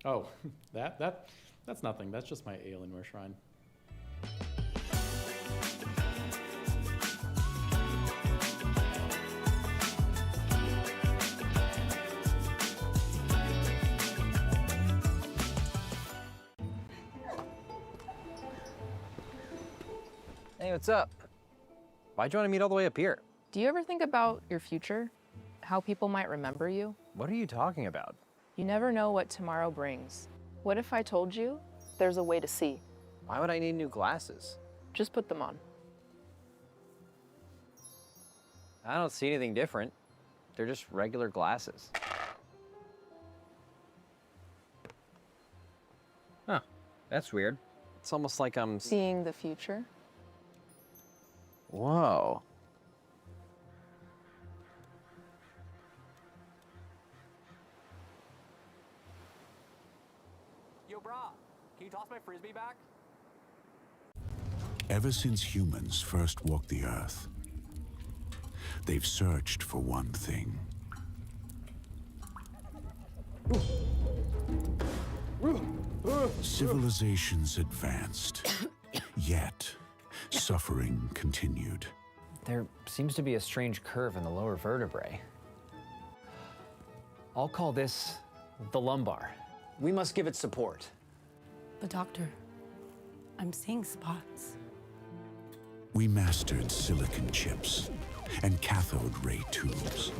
Speaker 11: Oh, that's nothing. That's just my Alienware shrine.
Speaker 12: Hey, what's up? Why'd you want to meet all the way up here?
Speaker 13: Do you ever think about your future? How people might remember you?
Speaker 12: What are you talking about?
Speaker 13: You never know what tomorrow brings. What if I told you there's a way to see?
Speaker 12: Why would I need new glasses?
Speaker 13: Just put them on.
Speaker 12: I don't see anything different. They're just regular glasses. Huh, that's weird. It's almost like I'm
Speaker 13: seeing the future.
Speaker 12: Whoa.
Speaker 14: Yo, brah, can you toss my frisbee back?
Speaker 15: Ever since humans first walked the Earth, they've searched for one thing. Civilizations advanced, yet suffering continued.
Speaker 12: There seems to be a strange curve in the lower vertebrae. I'll call this the lumbar.
Speaker 14: We must give it support.
Speaker 16: But doctor, I'm seeing spots.
Speaker 15: We mastered silicon chips and cathode ray tubes,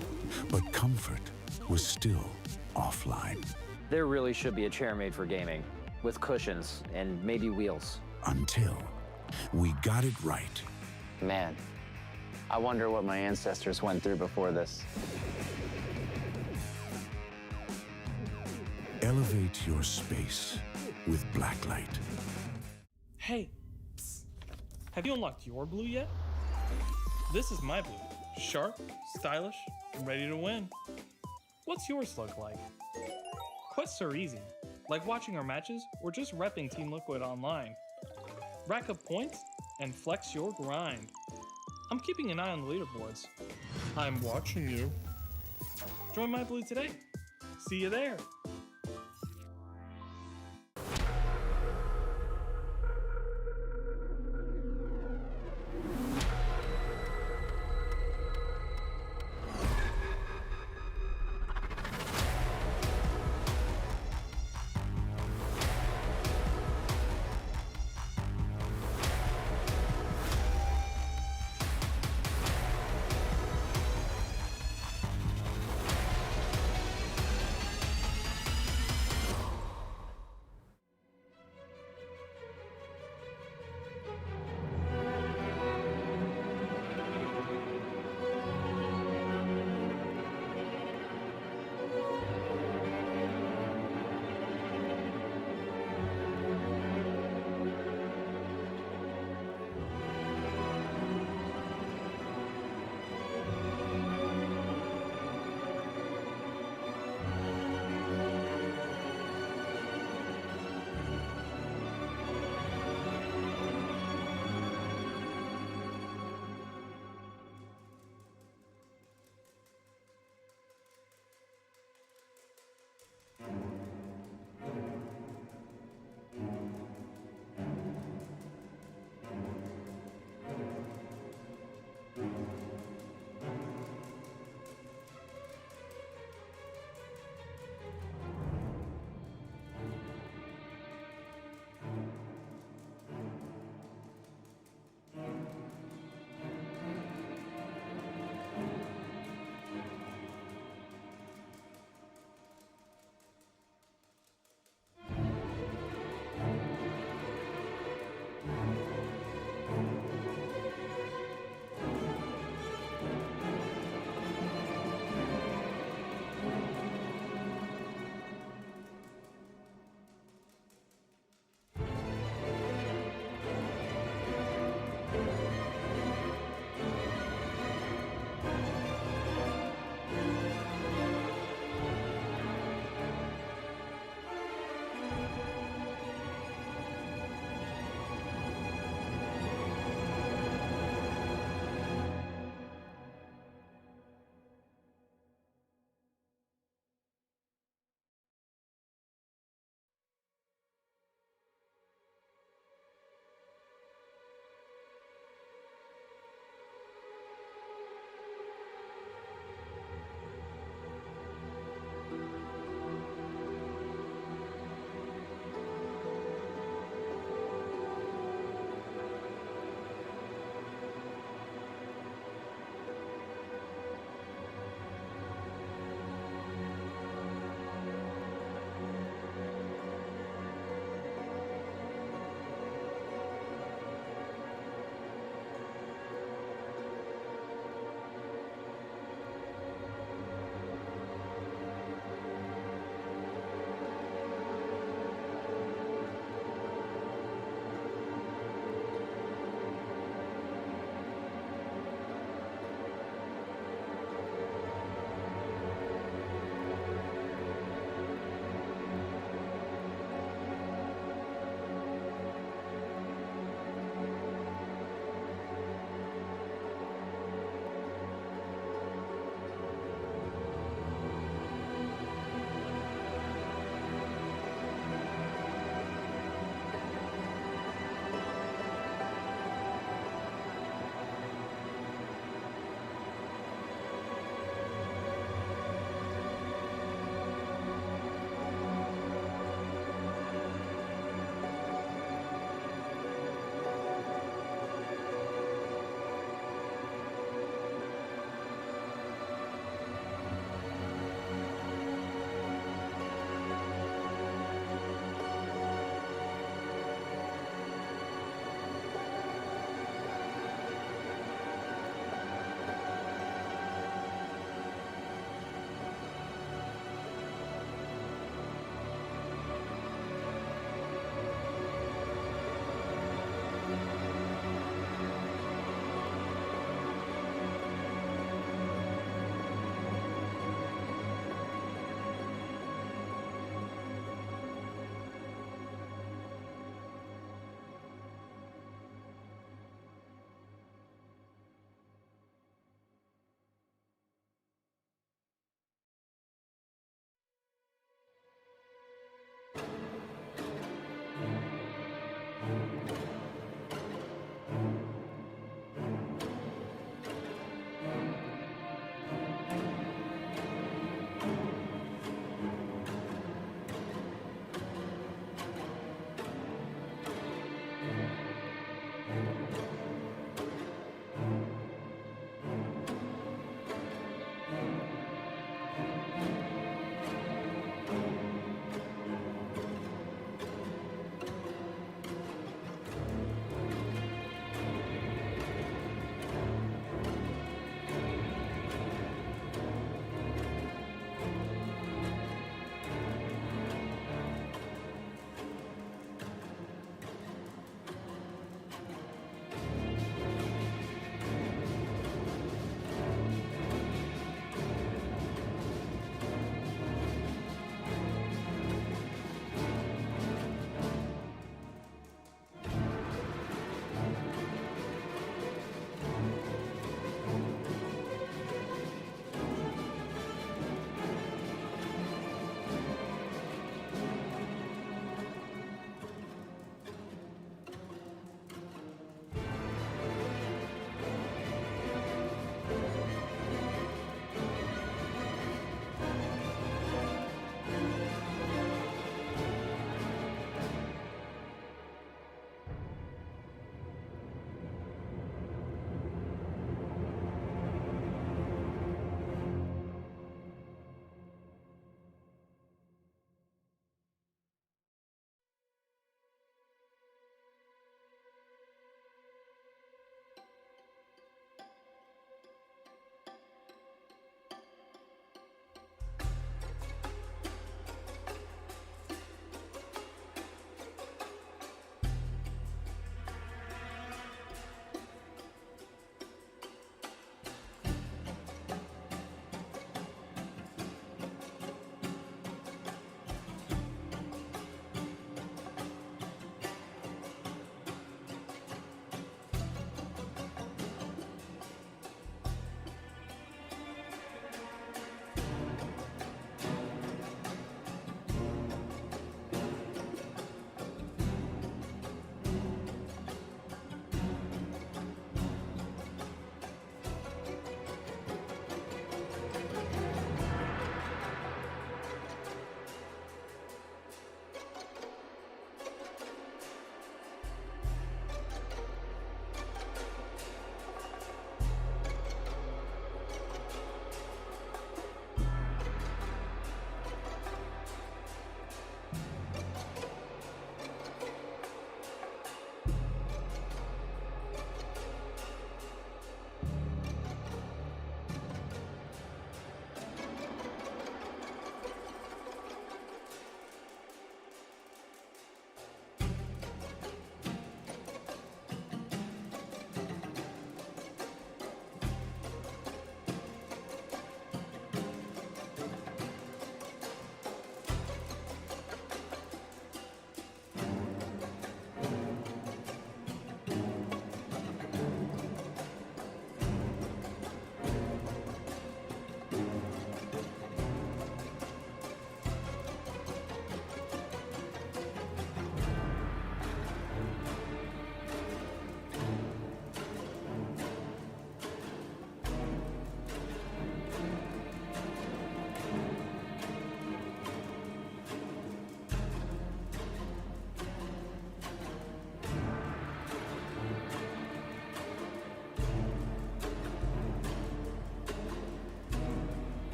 Speaker 15: but comfort was still offline.
Speaker 12: There really should be a chair made for gaming, with cushions and maybe wheels.
Speaker 15: Until we got it right.
Speaker 14: Man, I wonder what my ancestors went through before this.
Speaker 15: Elevate your space with Blacklyte.
Speaker 10: Hey, psst. Have you unlocked your blue yet? This is my blue. Sharp, stylish, and ready to win. What's yours look like? Quests are easy, like watching our matches or just repping Team Liquid online. Rack up points and flex your grind. I'm keeping an eye on the leaderboards. I'm watching you. Join my blue today. See you there.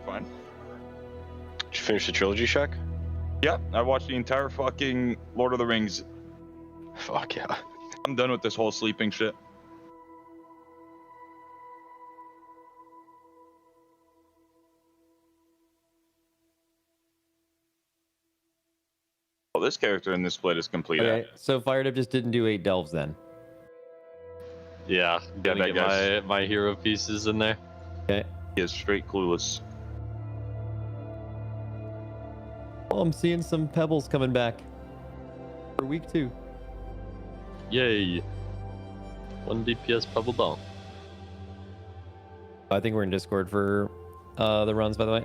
Speaker 17: fine.
Speaker 18: Did you finish the trilogy, Shaq?
Speaker 17: Yeah, I watched the entire fucking Lord of the Rings.
Speaker 18: Fuck yeah.
Speaker 17: I'm done with this whole sleeping shit. Well, this character in this split is complete.
Speaker 19: Okay, so Fired Up just didn't do 8 delves then.
Speaker 20: Yeah, gonna get my hero pieces in there.
Speaker 19: Okay.
Speaker 17: He is straight clueless.
Speaker 19: Oh, I'm seeing some pebbles coming back for week 2.
Speaker 20: Yay. 1 DPS pebble down.
Speaker 19: I think we're in Discord for the runs, by the way.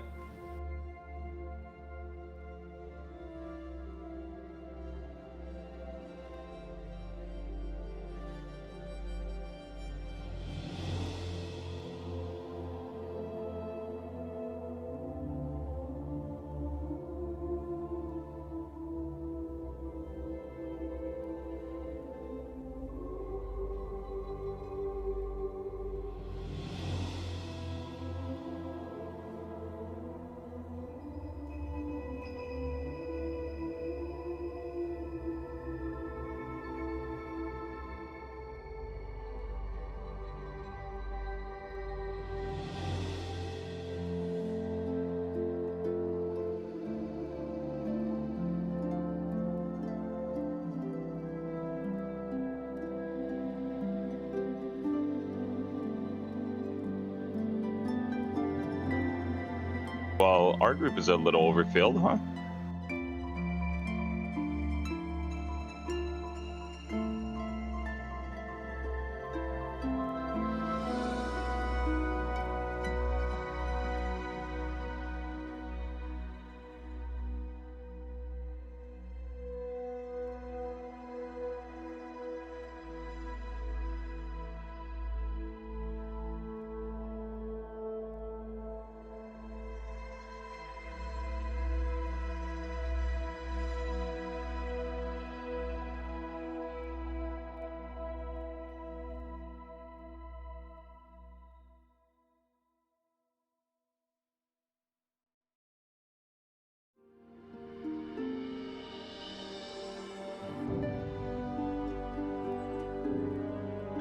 Speaker 17: Well, our group is a little overfilled, huh?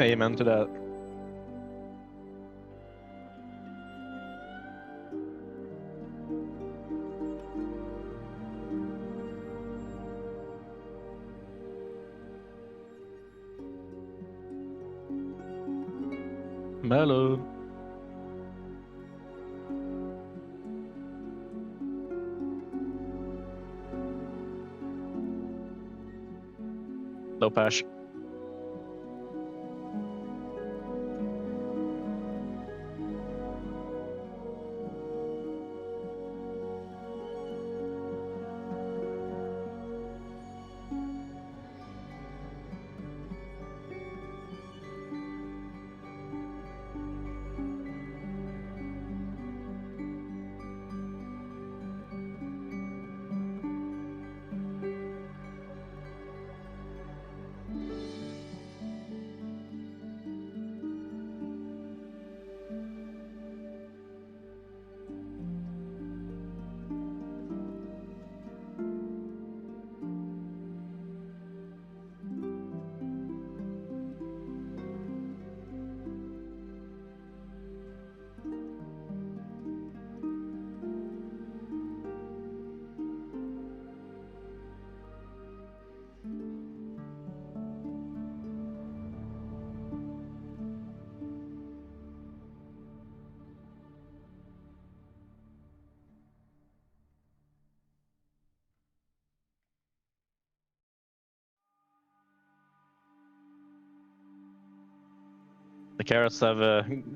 Speaker 21: Amen to that.
Speaker 20: Mellow.
Speaker 21: No pash. The carrots have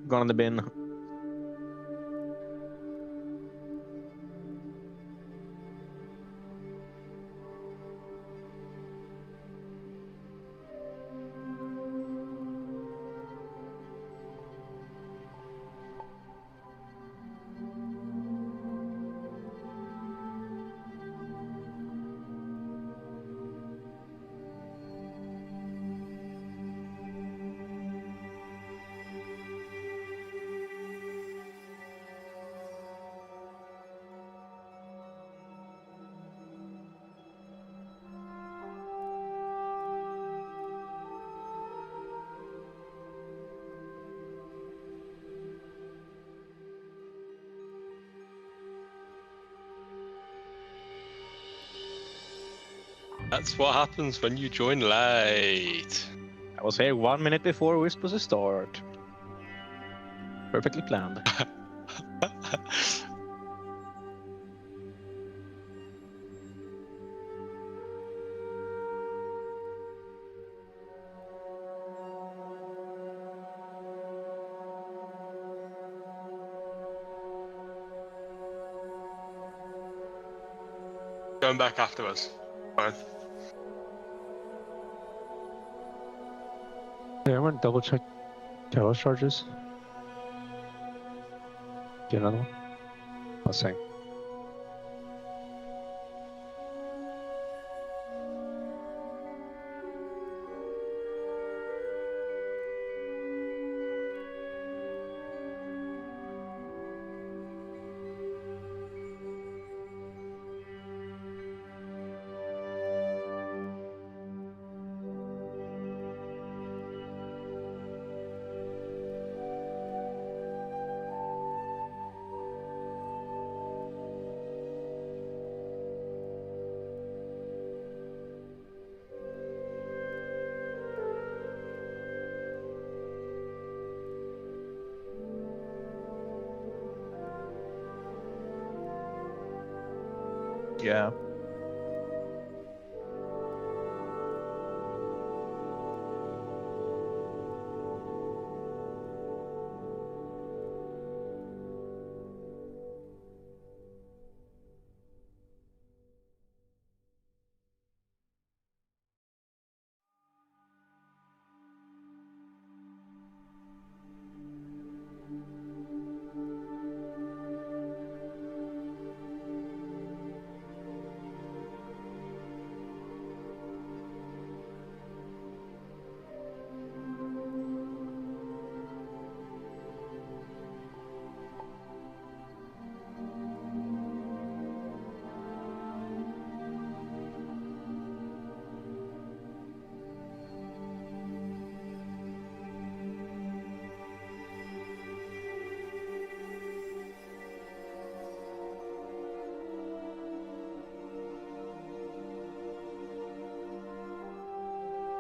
Speaker 21: gone in the bin.
Speaker 20: That's what happens when you join late.
Speaker 21: I was here 1 minute before we're supposed to start. Perfectly planned.
Speaker 20: Going back afterwards. Fine.
Speaker 21: Hey, I want to double check Talos charges. Get another one? I was saying.
Speaker 4: Yeah.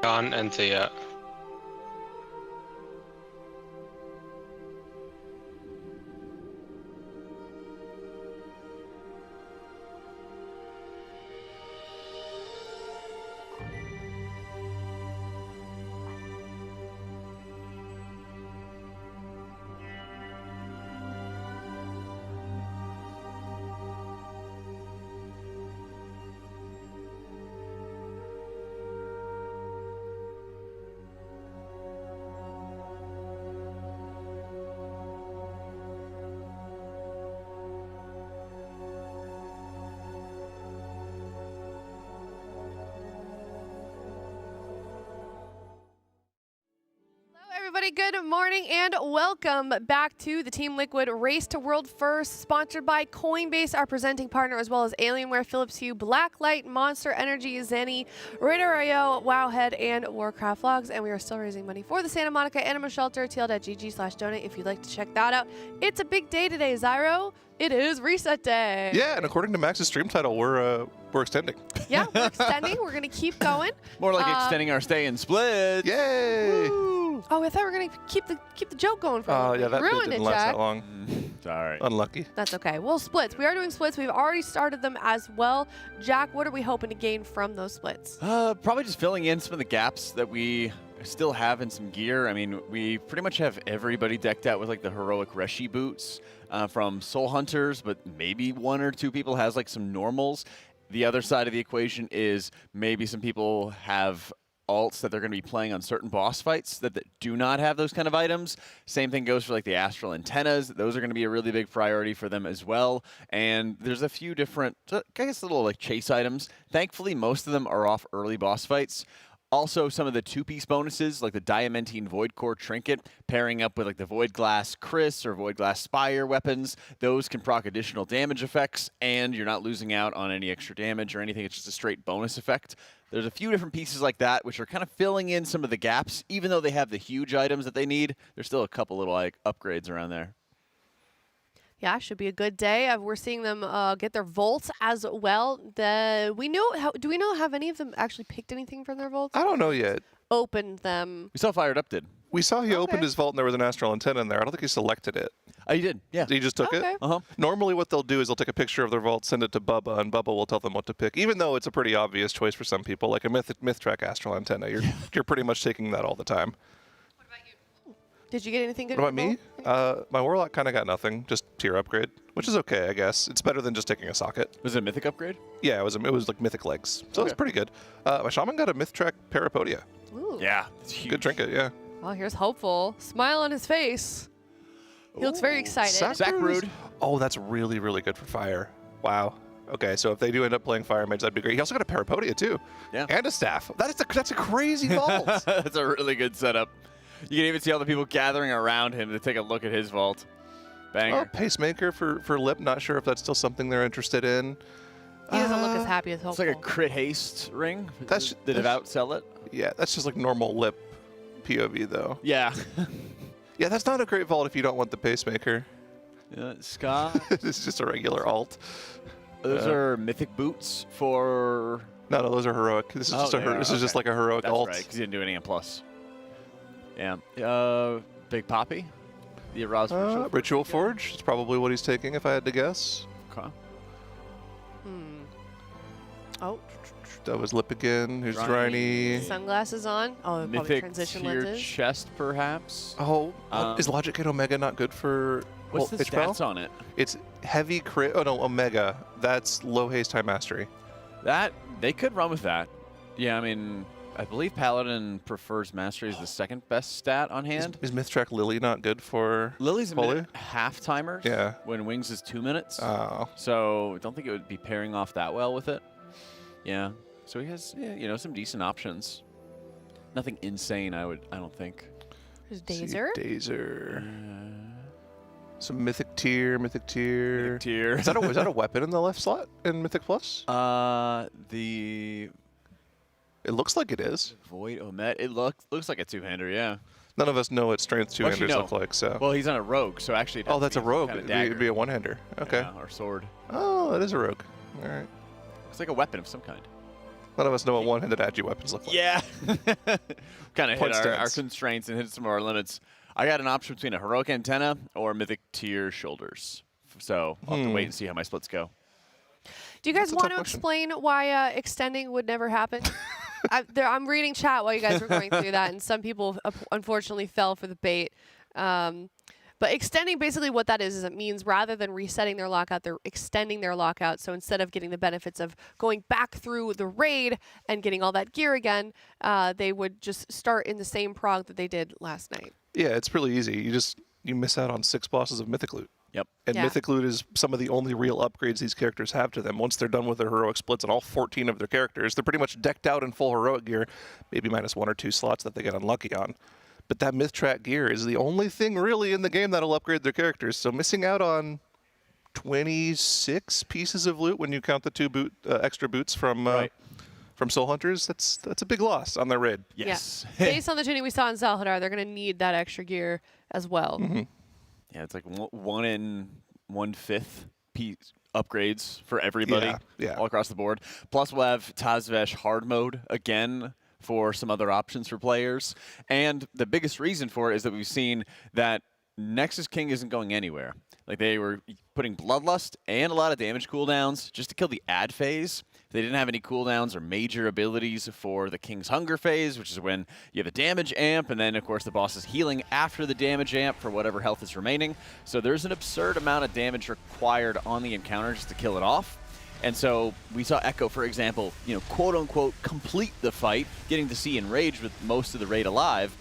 Speaker 20: Can't enter yet.
Speaker 1: Everybody, good morning and welcome back to the Team Liquid Race to World First, sponsored by Coinbase, our presenting partner, as well as Alienware, Philips Hue, Blacklyte, Monster Energy, Zenni, RaiderIO, Wowhead, and Warcraft Logs. And we are still raising money for the Santa Monica Animal Shelter, TL.gg/donate if you'd like to check that out. It's a big day today, Zyro. It is reset day.
Speaker 22: Yeah, and according to Max's stream title, we're extending.
Speaker 1: Yeah, we're extending. We're going to keep going.
Speaker 2: More like extending our stay in Split.
Speaker 22: Yay!
Speaker 1: Woo. Oh, I thought we were going to keep the joke going for a little bit.
Speaker 22: Yeah, that bit
Speaker 1: Ruined
Speaker 22: didn't
Speaker 1: it,
Speaker 22: last
Speaker 1: Jack.
Speaker 22: that long.
Speaker 2: Sorry.
Speaker 22: Unlucky.
Speaker 1: That's okay. Well, splits. We are doing splits. We've already started them as well. Jack, what are we hoping to gain from those splits?
Speaker 2: Probably just filling in some of the gaps that we still have in some gear. I mean, we pretty much have everybody decked out with like the heroic Reshi boots from Soul Hunters, but maybe one or two people has like some normals. The other side of the equation is maybe some people have alts that they're going to be playing on certain boss fights that do not have those kind of items. Same thing goes for like the astral antennas. Those are going to be a really big priority for them as well. And there's a few different, I guess, little like chase items. Thankfully, most of them are off early boss fights. Also, some of the two-piece bonuses, like the Diamantine Void Core Trinket, pairing up with like the Void Glass Chris or Void Glass Spire weapons, those can proc additional damage effects, and you're not losing out on any extra damage or anything. It's just a straight bonus effect. There's a few different pieces like that, which are kind of filling in some of the gaps. Even though they have the huge items that they need, there's still a couple little like upgrades around there.
Speaker 1: Yeah, should be a good day. We're seeing them get their vaults as well. Do we know have any of them actually picked anything from their vaults?
Speaker 22: I don't know yet.
Speaker 1: Opened them.
Speaker 2: We saw Fired Up did.
Speaker 22: We saw he opened his vault and there was an astral antenna in there. I don't think he selected it.
Speaker 2: Oh, he did. Yeah.
Speaker 22: He just took it?
Speaker 2: Uh-huh.
Speaker 22: Normally what they'll do is they'll take a picture of their vault, send it to Bubba, and Bubba will tell them what to pick. Even though it's a pretty obvious choice for some people, like a Mythtrack astral antenna. You're pretty much taking that all the time.
Speaker 1: Did you get anything good?
Speaker 22: What about me? My Warlock kind of got nothing, just tier upgrade, which is okay, I guess. It's better than just taking a socket.
Speaker 2: Was it a Mythic upgrade?
Speaker 22: Yeah, it was like Mythic legs, so it's pretty good. My Shaman got a Mythtrack Parapodia.
Speaker 1: Ooh.
Speaker 2: Yeah, it's huge.
Speaker 22: Good trinket, yeah.
Speaker 1: Well, here's Hopeful. Smile on his face. He looks very excited.
Speaker 22: Sackbrood. Oh, that's really, really good for fire. Wow. Okay, so if they do end up playing Fire Mage, that'd be great. He also got a Parapodia, too.
Speaker 2: Yeah.
Speaker 22: And a staff. That's a crazy vault.
Speaker 2: That's a really good setup. You can even see all the people gathering around him to take a look at his vault. Banger.
Speaker 22: Oh, Pacemaker for Lip. Not sure if that's still something they're interested in.
Speaker 1: He doesn't look as happy as Hopeful.
Speaker 2: It's like a crit haste ring.
Speaker 22: Did
Speaker 2: it outsell it?
Speaker 22: Yeah, that's just like normal Lip POV, though.
Speaker 2: Yeah.
Speaker 22: Yeah, that's not a great vault if you don't want the Pacemaker.
Speaker 2: Yeah, Scott.
Speaker 22: It's just a regular alt.
Speaker 2: Those are mythic boots for...
Speaker 22: No, those are heroic. This is just like a heroic
Speaker 2: That's
Speaker 22: alt.
Speaker 2: Right, because he didn't do any plus. Yeah. Big Poppy. The Erasmus
Speaker 22: Ritual Forge. It's probably what he's taking, if I had to guess.
Speaker 2: Okay.
Speaker 1: Oh.
Speaker 22: That was Lip again. Here's Driny.
Speaker 1: Sunglasses on. Oh, probably
Speaker 2: Mythic
Speaker 1: transition
Speaker 2: tier
Speaker 1: lenses.
Speaker 2: chest, perhaps.
Speaker 22: Oh, is Logic Gate Omega not good for
Speaker 2: What's the
Speaker 22: HPL?
Speaker 2: stats on it?
Speaker 22: It's heavy crit. Oh, no, Omega. That's low haste high mastery.
Speaker 2: They could run with that. Yeah, I mean, I believe Paladin prefers mastery as the second best stat on hand.
Speaker 22: Is Mythtrack Lily not good for
Speaker 2: Lily's a
Speaker 22: Holy?
Speaker 2: minute half timers.
Speaker 22: Yeah.
Speaker 2: When Wings is 2 minutes.
Speaker 22: Oh.
Speaker 2: So I don't think it would be pairing off that well with it. Yeah. So he has, some decent options. Nothing insane, I don't think.
Speaker 1: There's Dazer.
Speaker 22: Dazer. Some Mythic tier.
Speaker 2: Mythic tier.
Speaker 22: Is that a weapon in the left slot in Mythic Plus?
Speaker 2: It
Speaker 22: looks like it is.
Speaker 2: Void Omet. It looks like a two-hander, yeah.
Speaker 22: None of us know what strength two-handers look like, so.
Speaker 2: Well, he's on a rogue, so actually.
Speaker 22: Oh, that's a rogue.
Speaker 2: Kind of
Speaker 22: It'd be a one-hander. Okay.
Speaker 2: Yeah, or sword.
Speaker 22: Oh, it is a rogue. All right.
Speaker 2: Looks like a weapon of some kind.
Speaker 22: None of us know what one-handed agi weapons look like.
Speaker 2: Yeah. Kind of hit our
Speaker 22: stats.
Speaker 2: constraints and hit some of our limits. I got an option between a heroic antenna or mythic tier shoulders. So I'll have to wait and see how my splits go.
Speaker 1: Do you guys want to explain why extending would never happen? I'm reading chat while you guys were going through that, and some people unfortunately fell for the bait. But extending, basically what that is it means rather than resetting their lockout, they're extending their lockout. So instead of getting the benefits of going back through the raid and getting all that gear again, they would just start in the same prog that they did last night.
Speaker 22: Yeah, it's really easy. You miss out on 6 bosses of Mythic Loot.
Speaker 2: Yep.
Speaker 22: And
Speaker 1: Yeah.
Speaker 22: Mythic Loot is some of the only real upgrades these characters have to them. Once they're done with their heroic splits and all 14 of their characters, they're pretty much decked out in full heroic gear, maybe minus 1 or 2 slots that they get unlucky on. But that Mythtrack gear is the only thing really in the game that'll upgrade their characters. So missing out on 26 pieces of loot when you count the 2 extra boots from Soul Hunters, that's a big loss on their raid.
Speaker 2: Yes.
Speaker 1: Yeah. Based on the tuning we saw in Zalhadar, they're going to need that extra gear as well.
Speaker 22: Mm-hmm.
Speaker 2: Yeah, it's like 1 in 1/5 piece upgrades for everybody all across the board. Plus we'll have Tazvesh hard mode again for some other options for players. And the biggest reason for it is that we've seen that Nexus King isn't going anywhere. Like they were putting Bloodlust and a lot of damage cooldowns just to kill the ad phase. They didn't have any cooldowns or major abilities for the King's Hunger phase, which is when you have a damage amp, and then, of course, the boss is healing after the damage amp for whatever health is remaining. So there's an absurd amount of damage required on the encounter just to kill it off. And so we saw Echo, for example, quote-unquote, complete the fight, getting to see Enraged with most of the raid alive,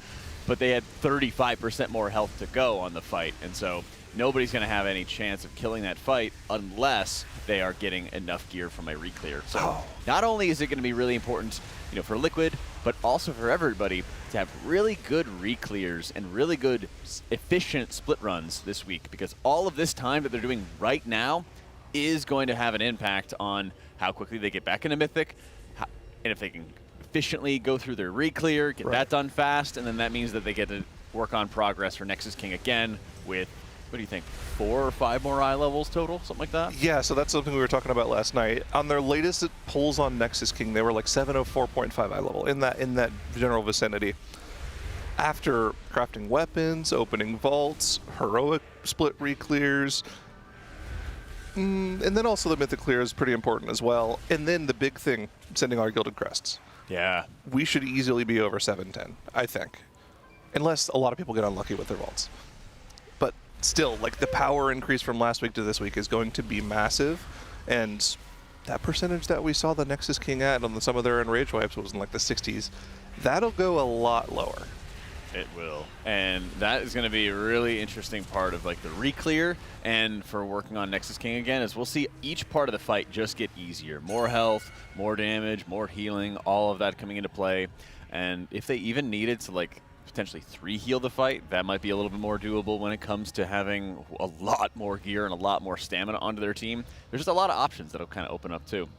Speaker 2: but they had 35% more health to go on the fight. And so nobody's going to have any chance of killing that fight unless they are getting enough gear from a reclear. So not only is it going to be really important, for Liquid, but also for everybody to have really good reclears and really good efficient split runs this week, because all of this time that they're doing right now is going to have an impact on how quickly they get back into Mythic, and if they can efficiently go through their reclear, get that done fast, and then that means that they get to work on progress for Nexus King again with what do you think, 4 or 5 more eye levels total, something like that?
Speaker 22: Yeah, so that's something we were talking about last night. On their latest polls on Nexus King, they were like 704.5 eye level, in that general vicinity. After crafting weapons, opening vaults, heroic split re-clears, and then also the mythic clear is pretty important as well. And then the big thing, sending our gilded crests.
Speaker 2: Yeah.
Speaker 22: We should easily be over 710, I think. Unless a lot of people get unlucky with their vaults. But still, like, the power increase from last week to this week is going to be massive. And that percentage that we saw the Nexus King at on some of their enrage wipes was in like the 60s. That'll go a lot lower.
Speaker 2: It will. And that is going to be a really interesting part of like the re-clear and for working on Nexus King again is we'll see each part of the fight just get easier. More health, more damage, more healing, all of that coming into play. And if they even needed to like potentially 3 heal the fight, that might be a little bit more doable when it comes to having a lot more gear and a lot more stamina onto their team. There's just a lot of options that'll kind of open up too.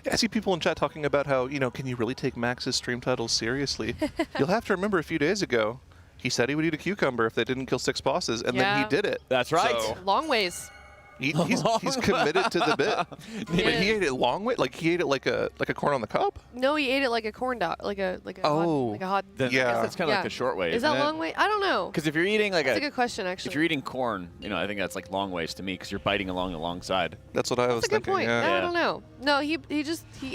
Speaker 22: Yeah, I see people in chat talking about how, you know, can you really take Max's stream titles seriously? You'll have to remember a few days ago, he said he would eat a cucumber if they didn't kill 6 bosses, and then he did it.
Speaker 2: That's right.
Speaker 22: So
Speaker 1: Long ways.
Speaker 22: he's committed to the bit. But he ate it long way, like he ate it like a corn on the cob.
Speaker 1: No, he ate it like a corn dog, like a hot.
Speaker 2: Then I guess that's kind of like the short way.
Speaker 1: Is that long way? I don't know.
Speaker 2: Because if you're eating like
Speaker 1: that's a good question, actually.
Speaker 2: If you're eating corn, you know, I think that's like long ways to me because you're biting along the long side.
Speaker 22: That's what I was thinking.
Speaker 1: That's a good point. I don't know. No, he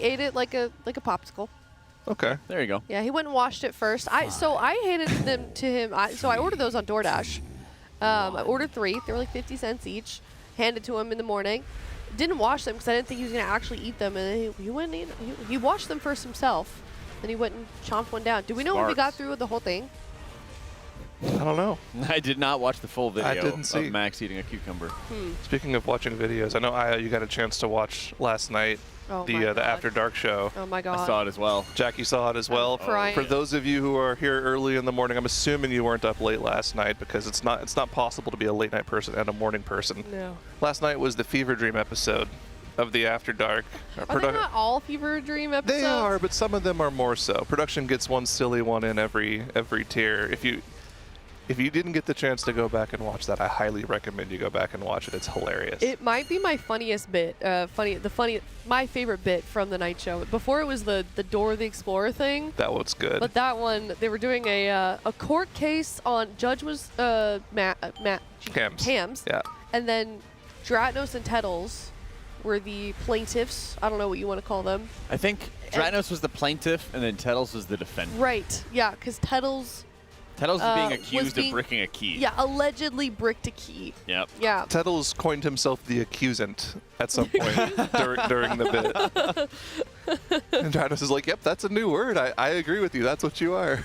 Speaker 1: ate it like a popsicle.
Speaker 22: Okay.
Speaker 2: There you go.
Speaker 1: Yeah, he went and washed it first. So I handed them to him. So I ordered those on DoorDash. I ordered 3. They were like 50 cents each. Handed to him in the morning. Didn't wash them because I didn't think he was going to actually eat them. And then he went and he washed them first himself. Then he went and chomped one down. Do we know if we got through with the whole thing?
Speaker 22: I don't know.
Speaker 2: I did not watch the full video
Speaker 22: of
Speaker 2: Max eating a cucumber.
Speaker 22: Speaking of watching videos, I know you got a chance to watch last night the After Dark show.
Speaker 1: Oh my god.
Speaker 2: I saw it as well.
Speaker 22: Jackie saw it as well.
Speaker 1: crying.
Speaker 22: For those of you who are here early in the morning, I'm assuming you weren't up late last night because it's not possible to be a late night person and a morning person.
Speaker 1: No.
Speaker 22: Last night was the Fever Dream episode of the After Dark.
Speaker 1: Are they not all Fever Dream episodes?
Speaker 22: They are, but some of them are more so. Production gets one silly one in every tier. If you didn't get the chance to go back and watch that, I highly recommend you go back and watch it. It's hilarious.
Speaker 1: It might be my funniest bit. My favorite bit from the night show. Before it was the Dora the Explorer thing.
Speaker 22: That one's good.
Speaker 1: But that one, they were doing a court case on Judge was Cams.
Speaker 22: Yeah.
Speaker 1: And then Dratnos and Tettles were the plaintiffs. I don't know what you want to call them.
Speaker 2: I think Dratnos was the plaintiff and then Tettles was the defendant.
Speaker 1: Right. Yeah, because Tettles
Speaker 2: is being accused of bricking a key.
Speaker 1: Yeah, allegedly bricked a key.
Speaker 2: Yep.
Speaker 1: Yeah.
Speaker 22: Tettles coined himself the accusant at some point during the bit. And Dratnos is like, yep, that's a new word. I agree with you. That's what you are.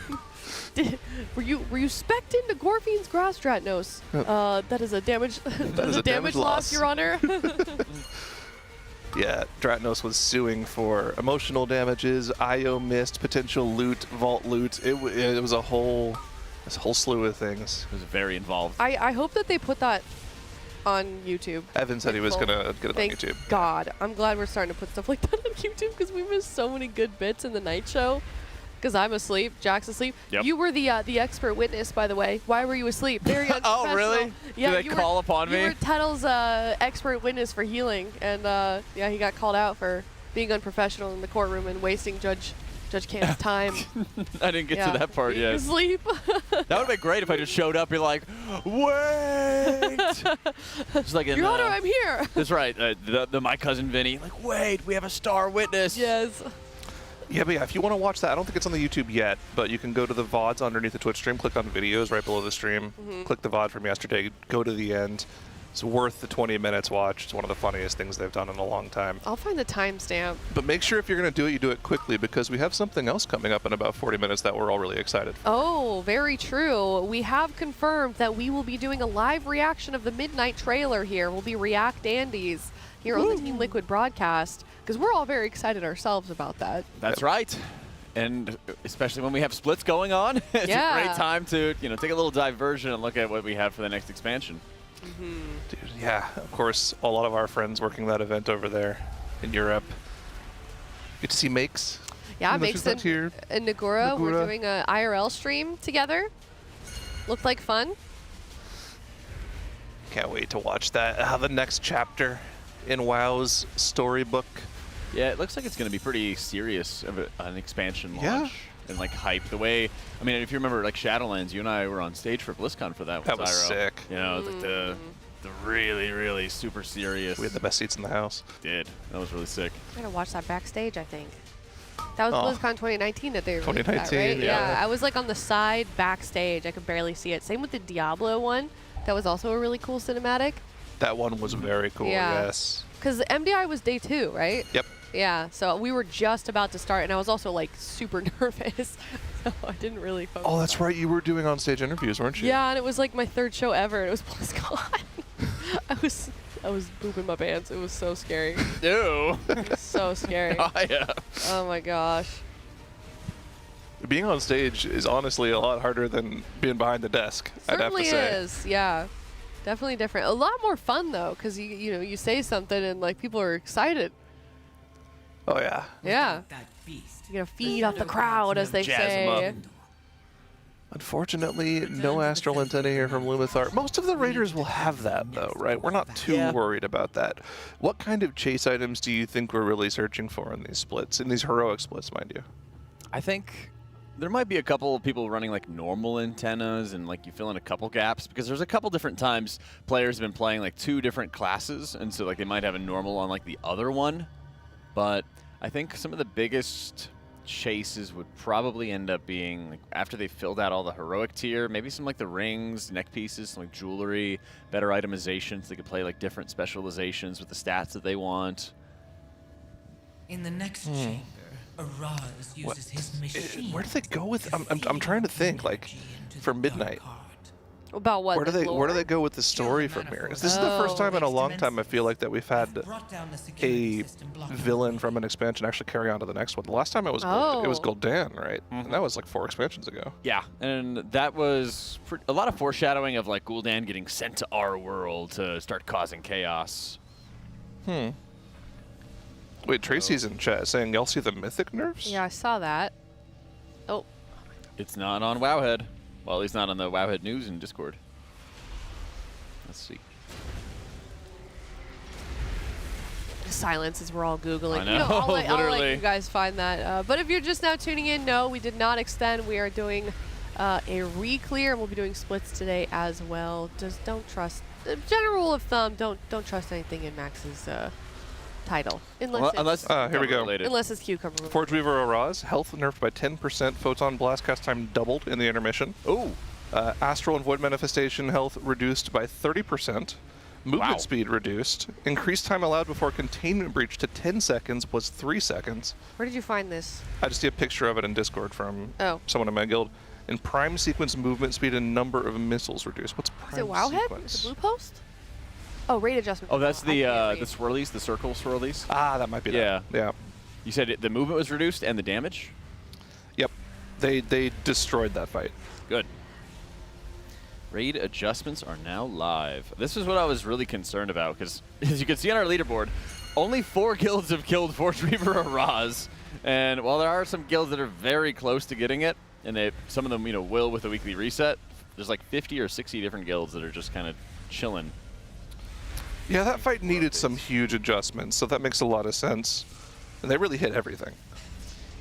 Speaker 1: Were you specced into Gorfine's grass, Dratnos? That is a damage. that is a damage loss, Your Honor.
Speaker 22: Yeah, Dratnos was suing for emotional damages, IO missed, potential loot, vault loot. It was a whole slew of things.
Speaker 2: It was very involved.
Speaker 1: I hope that they put that on YouTube.
Speaker 22: Evan said he was gonna get it on YouTube.
Speaker 1: God, I'm glad we're starting to put stuff like that on YouTube because we missed so many good bits in the night show. Because I'm asleep, Jack's asleep.
Speaker 2: Yep.
Speaker 1: You were the expert witness, by the way. Why were you asleep? Very unprofessional.
Speaker 2: Oh, really?
Speaker 1: Yeah,
Speaker 2: Did they call upon me?
Speaker 1: You were Tettle's expert witness for healing, and yeah, he got called out for being unprofessional in the courtroom and wasting Judge Cam's time.
Speaker 2: I didn't get to that part yet.
Speaker 1: Asleep.
Speaker 2: That would have been great if I just showed up and like, wait. Just like in,
Speaker 1: Your Honor, I'm here.
Speaker 2: That's right. My cousin Vinny, like, wait, we have a star witness.
Speaker 1: Yes.
Speaker 22: Yeah, but yeah, if you want to watch that, I don't think it's on the YouTube yet, but you can go to the VODs underneath the Twitch stream, click on videos right below the stream, click the VOD from yesterday, go to the end. It's worth the 20 minutes watch. It's one of the funniest things they've done in a long time.
Speaker 1: I'll find the timestamp.
Speaker 22: But make sure if you're going to do it, you do it quickly because we have something else coming up in about 40 minutes that we're all really excited for.
Speaker 1: Oh, very true. We have confirmed that we will be doing a live reaction of the Midnight trailer here. We'll be React Andes here on the Team Liquid broadcast because we're all very excited ourselves about that.
Speaker 2: That's right. And especially when we have splits going on, it's a great time to take a little diversion and look at what we have for the next expansion.
Speaker 22: Dude, yeah, of course, a lot of our friends working that event over there in Europe. Get to see Makes.
Speaker 1: Yeah, Makes and Nagura. We're doing an IRL stream together. Looked like fun.
Speaker 22: can't wait to watch that. The next chapter in WoW's storybook.
Speaker 2: Yeah, it looks like it's going to be pretty serious of an expansion launch. And like hype the way, I mean, if you remember like Shadowlands, you and I were on stage for BlizzCon for that. With
Speaker 22: That was
Speaker 2: Zyro.
Speaker 22: sick.
Speaker 2: You know, like the really, really super serious.
Speaker 22: We had the best seats in the house.
Speaker 2: Did. That was really sick.
Speaker 1: I gotta watch that backstage, I think. That was
Speaker 22: Oh.
Speaker 1: BlizzCon 2019 that they released that,
Speaker 22: 2019,
Speaker 1: right?
Speaker 22: yeah.
Speaker 1: I was like on the side backstage. I could barely see it. Same with the Diablo one. That was also a really cool cinematic.
Speaker 22: That one was very cool,
Speaker 1: Yeah.
Speaker 22: yes.
Speaker 1: Because the MDI was day 2, right?
Speaker 22: Yep.
Speaker 1: Yeah, so we were just about to start, and I was also like super nervous, so I didn't really focus.
Speaker 22: Oh, that's right. You were doing on-stage interviews, weren't you?
Speaker 1: Yeah, and it was like my 3rd show ever, and it was BlizzCon. I was pooping my pants. It was so scary.
Speaker 2: Ew.
Speaker 1: It was so scary.
Speaker 22: Oh,
Speaker 2: yeah.
Speaker 1: Oh my gosh.
Speaker 22: Being on stage is honestly a lot harder than being behind the desk,
Speaker 1: Certainly
Speaker 22: I'd have to say.
Speaker 1: is. Yeah, definitely different. A lot more fun though, because you say something and like people are excited.
Speaker 22: Oh, yeah.
Speaker 1: Yeah. You gotta feed off the crowd, as they say.
Speaker 22: Unfortunately, no astral antenna here from Lumathar. Most of the raiders will have that, though, right? We're not too worried about that. What kind of chase items do you think we're really searching for in these splits, in these heroic splits, mind you?
Speaker 2: I think there might be a couple of people running like normal antennas and like you fill in a couple gaps because there's a couple different times players have been playing like 2 different classes, and so like they might have a normal on like the other one. But I think some of the biggest chases would probably end up being like after they filled out all the heroic tier, maybe some like the rings, neck pieces, some like jewelry, better itemizations. They could play like different specializations with the stats that they want.
Speaker 3: In the next chamber, Araz uses his machine.
Speaker 22: Where do they go with? I'm trying to think. Like for Midnight.
Speaker 1: About what?
Speaker 22: Where do they go with the story from here? This is the first time in a long time I feel like that we've had a villain from an expansion actually carry on to the next one. The last time it was Gul'dan, right? And that was like 4 expansions ago.
Speaker 2: Yeah, and that was a lot of foreshadowing of like Gul'dan getting sent to our world to start causing chaos.
Speaker 22: Wait, Tracy's in chat saying y'all see the mythic nerfs?
Speaker 1: Yeah, I saw that. Oh.
Speaker 2: It's not on Wowhead. Well, at least not on the Wowhead news and Discord. Let's see.
Speaker 1: Silence as we're all Googling.
Speaker 2: I know,
Speaker 1: I'll let
Speaker 2: literally.
Speaker 1: you guys find that. But if you're just now tuning in, no, we did not extend. We are doing a re-clear, and we'll be doing splits today as well. Just don't trust. General rule of thumb: don't trust anything in Max's title, unless
Speaker 22: here we go.
Speaker 1: Unless it's cucumber.
Speaker 22: Forge Weaver Araz, health nerfed by 10%, photon blast cast time doubled in the intermission.
Speaker 2: Ooh.
Speaker 22: Astral and Void Manifestation health reduced by 30%. Movement speed reduced. Increased time allowed before containment breach to 10 seconds was 3 seconds.
Speaker 1: Where did you find this?
Speaker 22: I just see a picture of it in Discord from
Speaker 1: Oh.
Speaker 22: someone in my guild. In prime sequence, movement speed and number of missiles reduced. What's prime
Speaker 1: Is it Wowhead?
Speaker 22: sequence?
Speaker 1: Is it Blue Post? Oh, rate adjustment.
Speaker 2: Oh, that's the swirlies, the circle swirlies.
Speaker 22: Ah, that might be that. Yeah.
Speaker 2: You said the movement was reduced and the damage?
Speaker 22: Yep. They destroyed that fight.
Speaker 2: Good. Raid adjustments are now live. This is what I was really concerned about, because as you can see on our leaderboard, only 4 guilds have killed Forge Weaver Araz. And while there are some guilds that are very close to getting it, and some of them will with a weekly reset, there's like 50 or 60 different guilds that are just kind of chilling.
Speaker 22: Yeah, that fight needed some huge adjustments, so that makes a lot of sense. And they really hit everything.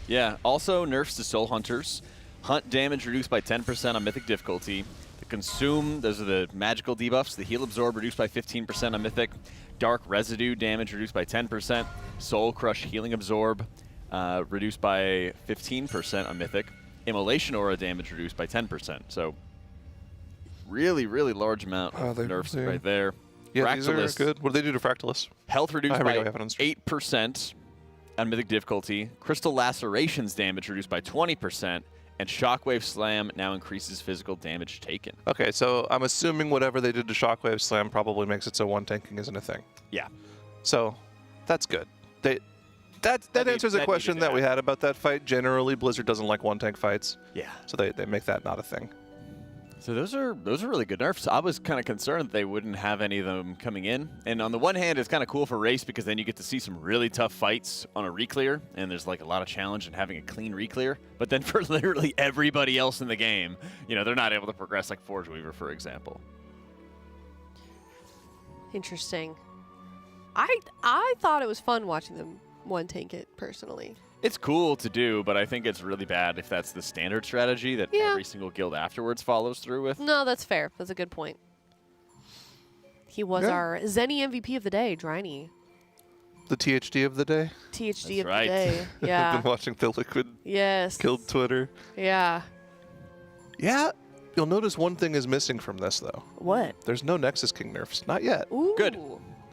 Speaker 2: Yeah, also nerfs to Soul Hunters. Hunt damage reduced by 10% on Mythic difficulty. The Consume, those are the magical debuffs. The Heal Absorb reduced by 15% on Mythic. Dark Residue damage reduced by 10%. Soul Crush Healing Absorb reduced by 15% on Mythic. Immolation Aura damage reduced by 10%. So really, really large amount of nerfs right there.
Speaker 22: Yeah, these are
Speaker 2: Fractalist.
Speaker 22: good. What do they do to Fractalist?
Speaker 2: Health reduced
Speaker 22: Here we
Speaker 2: by
Speaker 22: go, we have it on stream.
Speaker 2: 8% on Mythic difficulty. Crystal Lacerations damage reduced by 20%. And Shockwave Slam now increases physical damage taken.
Speaker 22: Okay, so I'm assuming whatever they did to Shockwave Slam probably makes it so one tanking isn't a thing.
Speaker 2: Yeah.
Speaker 22: So that's good. That answers a question that we had about that fight. Generally, Blizzard doesn't like one tank fights.
Speaker 2: Yeah.
Speaker 22: So they make that not a thing.
Speaker 2: So those are really good nerfs. I was kind of concerned that they wouldn't have any of them coming in. And on the one hand, it's kind of cool for race because then you get to see some really tough fights on a re-clear, and there's like a lot of challenge in having a clean re-clear. But then for literally everybody else in the game, they're not able to progress like Forge Weaver, for example.
Speaker 1: Interesting. I thought it was fun watching them one tank it personally.
Speaker 2: It's cool to do, but I think it's really bad if that's the standard strategy that every single guild afterwards follows through with.
Speaker 1: No, that's fair. That's a good point. He was our Zenni MVP of the day, Driney.
Speaker 22: The THD of the day?
Speaker 1: THD of the day. Yeah.
Speaker 22: I've been watching the Liquid Guild Twitter.
Speaker 1: Yeah.
Speaker 22: Yeah. You'll notice one thing is missing from this, though.
Speaker 1: What?
Speaker 22: There's no Nexus King nerfs. Not yet.
Speaker 1: Ooh.
Speaker 2: Good.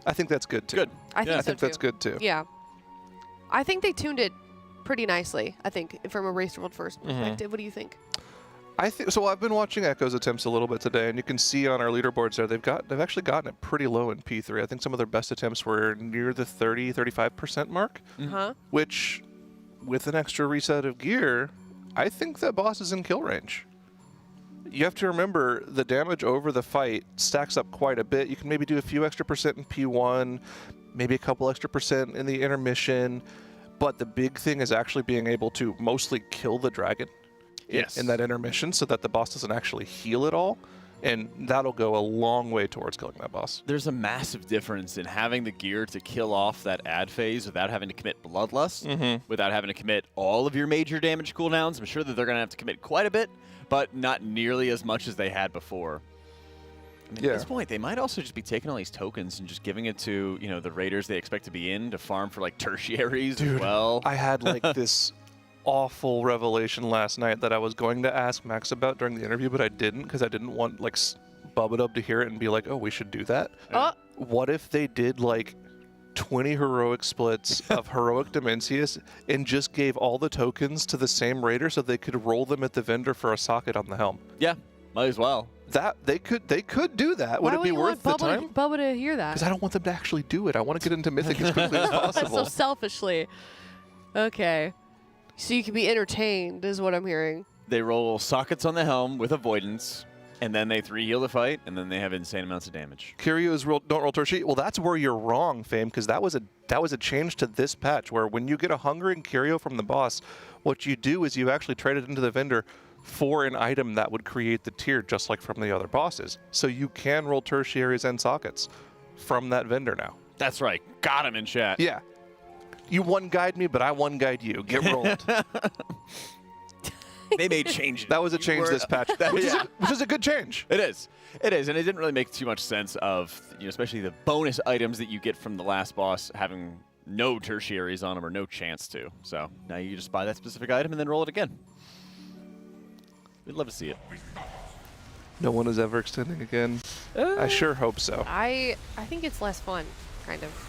Speaker 22: I think that's good, too.
Speaker 2: Good.
Speaker 1: I think,
Speaker 22: I think that's good, too.
Speaker 1: Yeah. I think they tuned it pretty nicely, I think, from a Race World First perspective. What do you think?
Speaker 22: I think so. I've been watching Echo's attempts a little bit today, and you can see on our leaderboards there they've actually gotten it pretty low in P3. I think some of their best attempts were near the 30-35% mark, which, with an extra reset of gear, I think that boss is in kill range. You have to remember the damage over the fight stacks up quite a bit. You can maybe do a few extra percent in P1, maybe a couple extra percent in the intermission, but the big thing is actually being able to mostly kill the dragon in that intermission so that the boss doesn't actually heal at all, and that'll go a long way towards killing that boss.
Speaker 2: There's a massive difference in having the gear to kill off that ad phase without having to commit Bloodlust, without having to commit all of your major damage cooldowns. I'm sure that they're going to have to commit quite a bit, but not nearly as much as they had before. I mean, at this point, they might also just be taking all these tokens and just giving it to, the raiders they expect to be in to farm for, like, tertiaries as well.
Speaker 22: I had, like, this awful revelation last night that I was going to ask Max about during the interview, but I didn't because I didn't want, like, Bubba to hear it and be like, oh, we should do that. What if they did, like, 20 heroic splits of heroic Dimensius and just gave all the tokens to the same raider so they could roll them at the vendor for a socket on the helm?
Speaker 2: Yeah, might as well.
Speaker 22: That they could do that. Would it be worth the time?
Speaker 1: Bubba to hear that?
Speaker 22: Because I don't want them to actually do it. I want to get into Mythic as quickly as possible.
Speaker 1: So selfishly. Okay. So you can be entertained, is what I'm hearing.
Speaker 2: They roll sockets on the helm with avoidance, and then they 3-heal the fight, and then they have insane amounts of damage.
Speaker 22: Curios don't roll tertiary. Well, that's where you're wrong, Fame, because that was a change to this patch where when you get a Hungering Curio from the boss, what you do is you actually trade it into the vendor for an item that would create the tier just like from the other bosses. So you can roll tertiaries and sockets from that vendor now.
Speaker 2: That's right. Got him in chat.
Speaker 22: Yeah. You one-guide me, but I one-guide you. Get rolled.
Speaker 2: They made changes.
Speaker 22: That was a change this patch, which is a good change.
Speaker 2: It is. It is, and it didn't really make too much sense of, especially the bonus items that you get from the last boss having no tertiaries on them or no chance to. So now you just buy that specific item and then roll it again. We'd love to see it.
Speaker 22: No one is ever extending again. I sure hope so.
Speaker 1: I think it's less fun, kind of.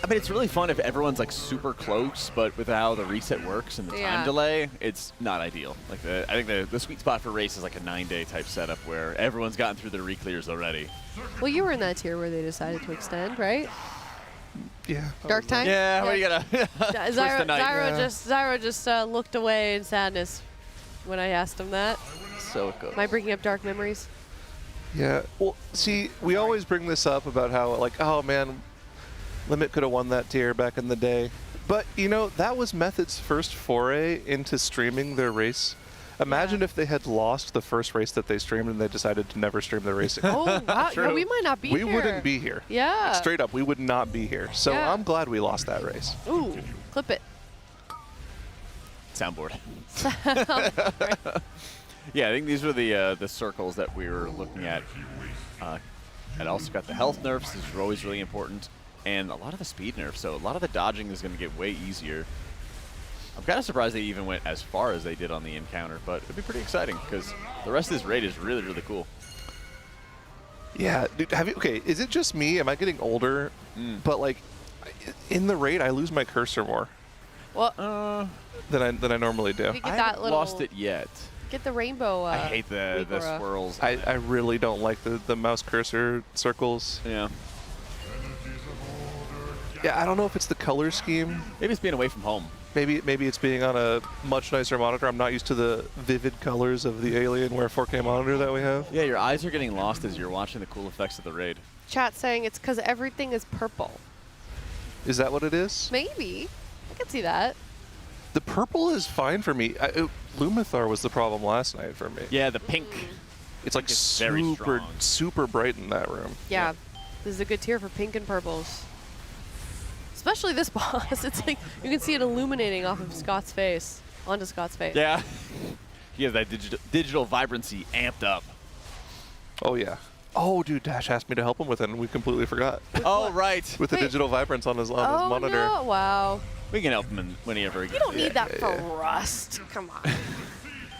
Speaker 2: I mean, it's really fun if everyone's like super close, but with how the reset works and the time delay, it's not ideal. Like I think the sweet spot for race is like a 9-day type setup where everyone's gotten through their re-clears already.
Speaker 1: Well, you were in that tier where they decided to extend, right?
Speaker 22: Yeah.
Speaker 1: Dark time?
Speaker 2: Yeah, what are you gonna
Speaker 1: Zyro just looked away in sadness when I asked him that.
Speaker 2: So good.
Speaker 1: Am I bringing up dark memories?
Speaker 22: Yeah. Well, see, we always bring this up about how, like, oh man, Limit could have won that tier back in the day. But, that was Method's first foray into streaming their race. Imagine if they had lost the first race that they streamed and they decided to never stream their race again.
Speaker 1: Oh, wow. Yeah, we might not be here.
Speaker 22: We wouldn't be here.
Speaker 1: Yeah.
Speaker 22: Straight up, we would not be here. So I'm glad we lost that race.
Speaker 1: Ooh, clip it.
Speaker 2: Soundboard. Yeah, I think these were the circles that we were looking at. And also got the health nerfs. These are always really important. And a lot of the speed nerfs. So a lot of the dodging is going to get way easier. I'm kind of surprised they even went as far as they did on the encounter, but it'd be pretty exciting because the rest of this raid is really, really cool.
Speaker 22: Yeah, dude, okay, is it just me? Am I getting older? But like, in the raid, I lose my cursor more.
Speaker 1: Well,
Speaker 22: than I normally do.
Speaker 1: I haven't
Speaker 2: lost it yet.
Speaker 1: Get the rainbow.
Speaker 2: I hate the swirls.
Speaker 22: I really don't like the mouse cursor circles.
Speaker 2: Yeah.
Speaker 22: Yeah, I don't know if it's the color scheme.
Speaker 2: Maybe it's being away from home.
Speaker 22: Maybe it's being on a much nicer monitor. I'm not used to the vivid colors of the Alienware 4K monitor that we have.
Speaker 2: Yeah, your eyes are getting lost as you're watching the cool effects of the raid.
Speaker 1: Chat saying it's because everything is purple.
Speaker 22: Is that what it is?
Speaker 1: Maybe. I can see that.
Speaker 22: The purple is fine for me. Lumathar was the problem last night for me.
Speaker 2: Yeah, the pink.
Speaker 22: It's like super bright in that room.
Speaker 1: Yeah. This is a good tier for pink and purples. Especially this boss. It's like you can see it illuminating off of Scott's face, onto Scott's face.
Speaker 2: Yeah. He has that digital vibrancy amped up.
Speaker 22: Oh, yeah. Oh, dude, Dash asked me to help him with it, and we completely forgot.
Speaker 2: Oh, right.
Speaker 22: With the digital vibrance on his monitor.
Speaker 1: No. Wow.
Speaker 2: We can help him whenever he
Speaker 1: You don't need that for Rust. Come on.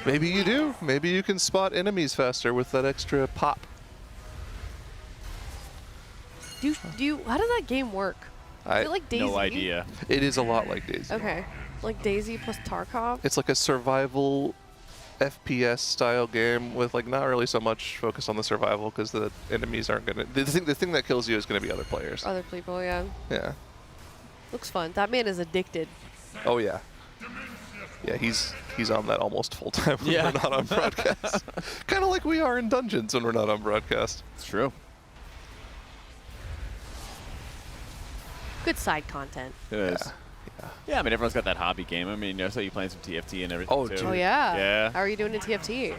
Speaker 22: Maybe you do. Maybe you can spot enemies faster with that extra pop.
Speaker 1: How does that game work? Is it like Daisy?
Speaker 2: No idea.
Speaker 22: It is a lot like Daisy.
Speaker 1: Okay. Like Daisy plus Tarkov?
Speaker 22: It's like a survival FPS style game with like not really so much focus on the survival because the enemies aren't gonna. The thing that kills you is gonna be other players.
Speaker 1: Other people, yeah.
Speaker 22: Yeah.
Speaker 1: Looks fun. That man is addicted.
Speaker 22: Oh yeah. Yeah, he's on that almost full time when we're not on broadcast. Kind of like we are in Dungeons when we're not on broadcast.
Speaker 2: It's true.
Speaker 1: Good side content.
Speaker 2: It is. Yeah, I mean, everyone's got that hobby game. I mean, I saw you playing some TFT and everything,
Speaker 22: Oh,
Speaker 2: too.
Speaker 22: dude.
Speaker 1: Oh, yeah.
Speaker 2: Yeah.
Speaker 1: How are you doing in TFT?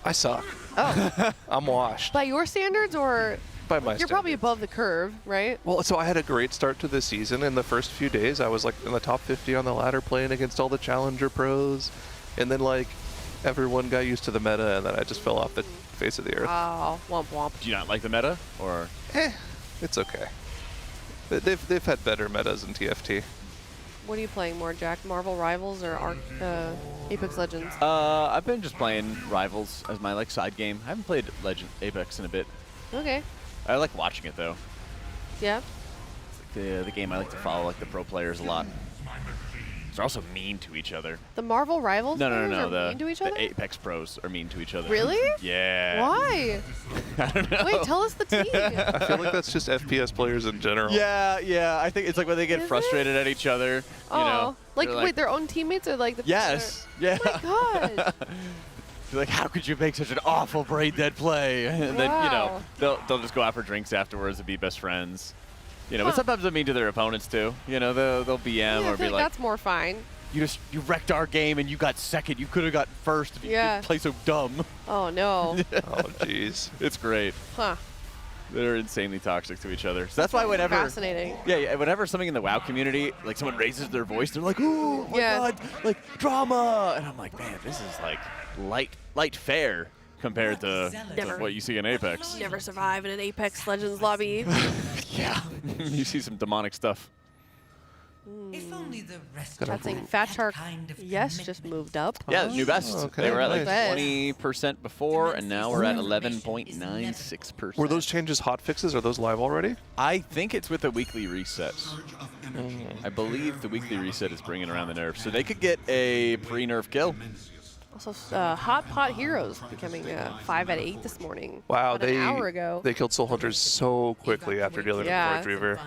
Speaker 22: I suck.
Speaker 1: Oh.
Speaker 22: I'm washed.
Speaker 1: By your standards, or
Speaker 22: By my
Speaker 1: you're probably above the curve, right?
Speaker 22: Well, so I had a great start to this season. In the first few days, I was like in the top 50 on the ladder playing against all the challenger pros. And then like everyone got used to the meta and then I just fell off the face of the earth.
Speaker 1: Oh, womp womp.
Speaker 2: Do you not like the meta, or?
Speaker 22: It's okay. They've had better metas in TFT.
Speaker 1: What are you playing more, Jack? Marvel Rivals or Apex Legends?
Speaker 2: I've been just playing Rivals as my like side game. I haven't played Apex in a bit.
Speaker 1: Okay.
Speaker 2: I like watching it though.
Speaker 1: Yeah.
Speaker 2: It's like the game I like to follow like the pro players a lot. They're also mean to each other.
Speaker 1: The Marvel Rivals
Speaker 2: No.
Speaker 1: players are mean to each other?
Speaker 2: The Apex pros are mean to each other.
Speaker 1: Really?
Speaker 2: Yeah.
Speaker 1: Why?
Speaker 2: I don't know.
Speaker 1: Wait, tell us the team.
Speaker 22: I feel like that's just FPS players in general.
Speaker 2: Yeah. I think it's like when they get frustrated at each other.
Speaker 1: Oh,
Speaker 2: You know,
Speaker 1: like
Speaker 2: they're
Speaker 1: wait, their own teammates or like the
Speaker 2: Yes. Yeah.
Speaker 1: Oh my god.
Speaker 2: You're like, how could you make such an awful brain dead play? And then
Speaker 1: Wow.
Speaker 2: they'll just go out for drinks afterwards and be best friends. But sometimes they're mean to their opponents too. They'll BM
Speaker 1: Yeah, I
Speaker 2: or
Speaker 1: feel
Speaker 2: be
Speaker 1: like that's more fine.
Speaker 2: you wrecked our game and you got second. You could have got first if you didn't play so dumb.
Speaker 1: Oh no.
Speaker 22: Oh jeez.
Speaker 2: It's great.
Speaker 1: Huh.
Speaker 2: They're insanely toxic to each other. So that's why whenever
Speaker 1: Fascinating.
Speaker 2: Yeah, whenever something in the WoW community, like someone raises their voice, they're like, "Oh my god, like drama," and I'm like, "Man, this is like light fare compared to what you see in Apex."
Speaker 1: Never survive in an Apex Legends lobby.
Speaker 2: Yeah, you see some demonic stuff.
Speaker 3: If only the rest
Speaker 1: That's saying Fat Shark. Yes, just moved up.
Speaker 2: Yeah, new best.
Speaker 22: Okay,
Speaker 2: They were at like
Speaker 1: nice.
Speaker 2: 20% before, and now we're at 11.96%.
Speaker 22: Were those changes hot fixes? Are those live already?
Speaker 2: I think it's with the weekly resets. I believe the weekly reset is bringing around the nerfs, so they could get a pre-nerf kill.
Speaker 1: Also, Hot Pot Heroes becoming 5 at 8 this morning.
Speaker 22: Wow,
Speaker 1: about an hour ago.
Speaker 22: they killed Soul Hunters so quickly after dealing with Forge Reaver.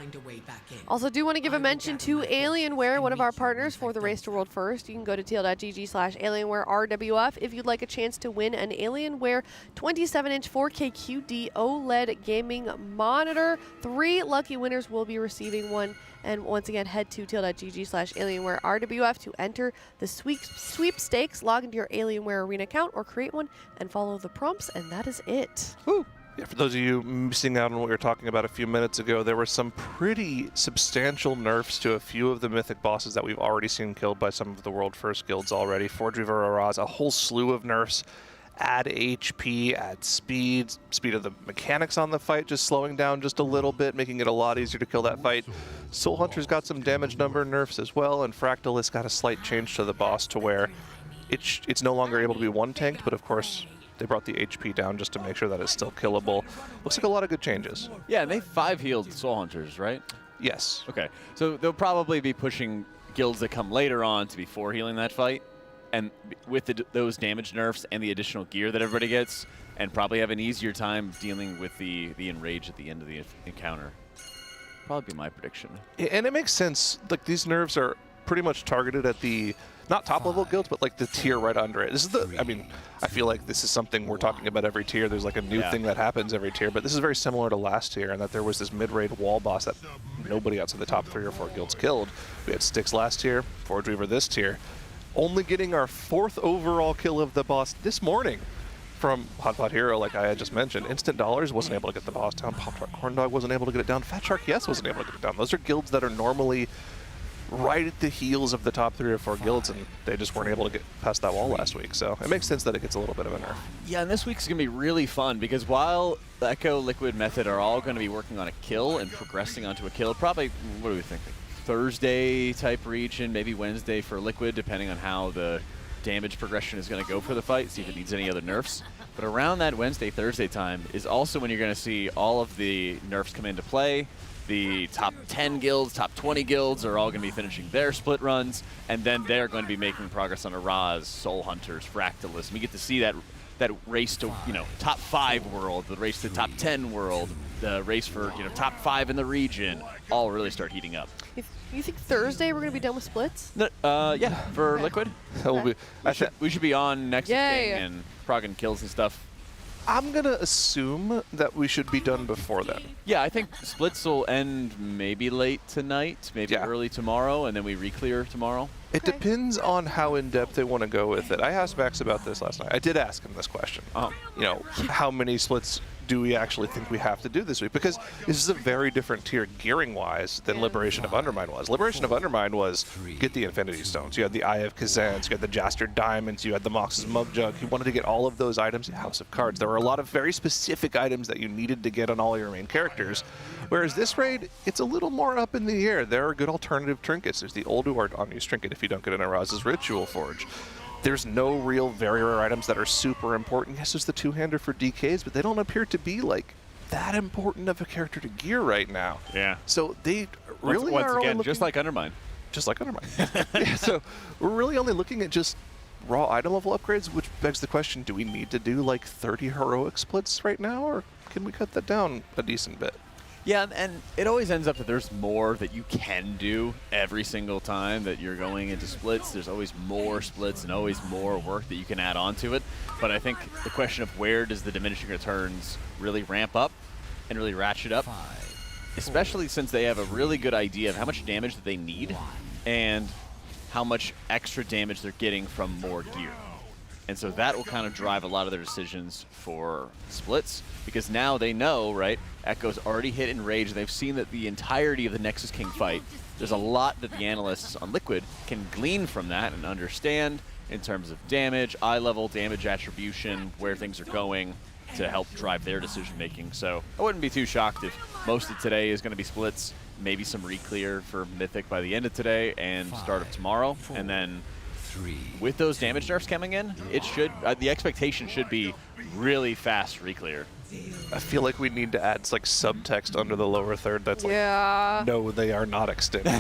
Speaker 1: Also, do want to give a mention to Alienware, one of our partners for the Race to World First. You can go to TL.gg/Alienware RWF if you'd like a chance to win an Alienware 27-inch 4K QD OLED gaming monitor. 3 lucky winners will be receiving one. And once again, head to TL.gg/Alienware RWF to enter the sweepstakes. Log into your Alienware Arena account or create one and follow the prompts, and that is it.
Speaker 22: Woo. Yeah, for those of you missing out on what we were talking about a few minutes ago, there were some pretty substantial nerfs to a few of the mythic bosses that we've already seen killed by some of the World First guilds already. Forge Reaver Araz, a whole slew of nerfs. Add HP, add speed of the mechanics on the fight, just slowing down just a little bit, making it a lot easier to kill that fight. Soul Hunter's got some damage number nerfs as well, and Fractalist got a slight change to the boss to where it's no longer able to be one-tanked, but of course they brought the HP down just to make sure that it's still killable. Looks like a lot of good changes.
Speaker 2: Yeah, and they 5-healed Soul Hunters, right?
Speaker 22: Yes.
Speaker 2: Okay, so they'll probably be pushing guilds that come later on to be 4-healing that fight. And with those damage nerfs and the additional gear that everybody gets, and probably have an easier time dealing with the enrage at the end of the encounter. Probably be my prediction.
Speaker 22: Yeah, and it makes sense. Like, these nerfs are pretty much targeted at the, not top level guilds, but like the tier right under it. This is the, I mean, I feel like this is something we're talking about every tier. There's like a new thing that happens every tier, but this is very similar to last tier in that there was this mid-raid wall boss that nobody outside the top 3 or 4 guilds killed. We had Styx last tier, Forge Reaver this tier. Only getting our 4th overall kill of the boss this morning. from Hot Pot Hero, like I had just mentioned, Instant Dollars wasn't able to get the boss down. Pop Tart Corn Dog wasn't able to get it down. Fat Shark Yes wasn't able to get it down. Those are guilds that are normally right at the heels of the top 3 or 4 guilds, and they just weren't able to get past that wall last week. So it makes sense that it gets a little bit of a nerf.
Speaker 2: Yeah, and this week's going to be really fun because while the Echo, Liquid, Method are all going to be working on a kill and progressing onto a kill, probably, what do we think, Thursday type region, maybe Wednesday for Liquid, depending on how the damage progression is going to go for the fight, see if it needs any other nerfs. But around that Wednesday, Thursday time is also when you're going to see all of the nerfs come into play. The top 10 guilds, top 20 guilds are all going to be finishing their split runs, and then they're going to be making progress on Araz, Soul Hunters, Fractalist. We get to see that race to, top 5 world, the race to top 10 world, the race for, top 5 in the region, all really start heating up.
Speaker 1: You think Thursday we're going to be done with splits?
Speaker 2: No, yeah, for Liquid. We should be on next King and progging kills and stuff.
Speaker 22: I'm going to assume that we should be done before then.
Speaker 2: Yeah, I think splits will end maybe late tonight, maybe early tomorrow, and then we re-clear tomorrow.
Speaker 22: It depends on how in-depth they want to go with it. I asked Max about this last night. I did ask him this question. How many splits do we actually think we have to do this week? Because this is a very different tier gearing-wise than Liberation of Undermine was. Liberation of Undermine was get the Infinity Stones. You had the Eye of Kazans, you had the Jaster Diamonds, you had the Mox's Mug Jug. You wanted to get all of those items, House of Cards. There were a lot of very specific items that you needed to get on all your main characters. Whereas this raid, it's a little more up in the air. There are good alternative trinkets. There's the Ulduar on-use trinket if you don't get an Araz's Ritual Forge. There's no real very rare items that are super important. Yes, there's the two-hander for DKs, but they don't appear to be like that important of a character to gear right now.
Speaker 2: Yeah.
Speaker 22: So they really
Speaker 2: once
Speaker 22: are
Speaker 2: again,
Speaker 22: only
Speaker 2: just like Undermine.
Speaker 22: Just like Undermine. Yeah, so we're really only looking at just raw item level upgrades, which begs the question, do we need to do like 30 heroic splits right now, or can we cut that down a decent bit?
Speaker 2: Yeah, and it always ends up that there's more that you can do every single time that you're going into splits. There's always more splits and always more work that you can add on to it. But I think the question of where does the diminishing returns really ramp up and really ratchet up, especially since they have a really good idea of how much damage that they need and how much extra damage they're getting from more gear. And so that will kind of drive a lot of their decisions for splits, because now they know, right, Echo's already hit Enrage, and they've seen that the entirety of the Nexus King fight, there's a lot that the analysts on Liquid can glean from that and understand in terms of damage, eye level, damage attribution, where things are going to help drive their decision making. So I wouldn't be too shocked if most of today is going to be splits, maybe some re-clear for Mythic by the end of today and start of tomorrow, and then with those damage nerfs coming in, it should the expectation should be really fast re-clear.
Speaker 22: I feel like we need to add like subtext under the lower third that's like, no, they are not extended.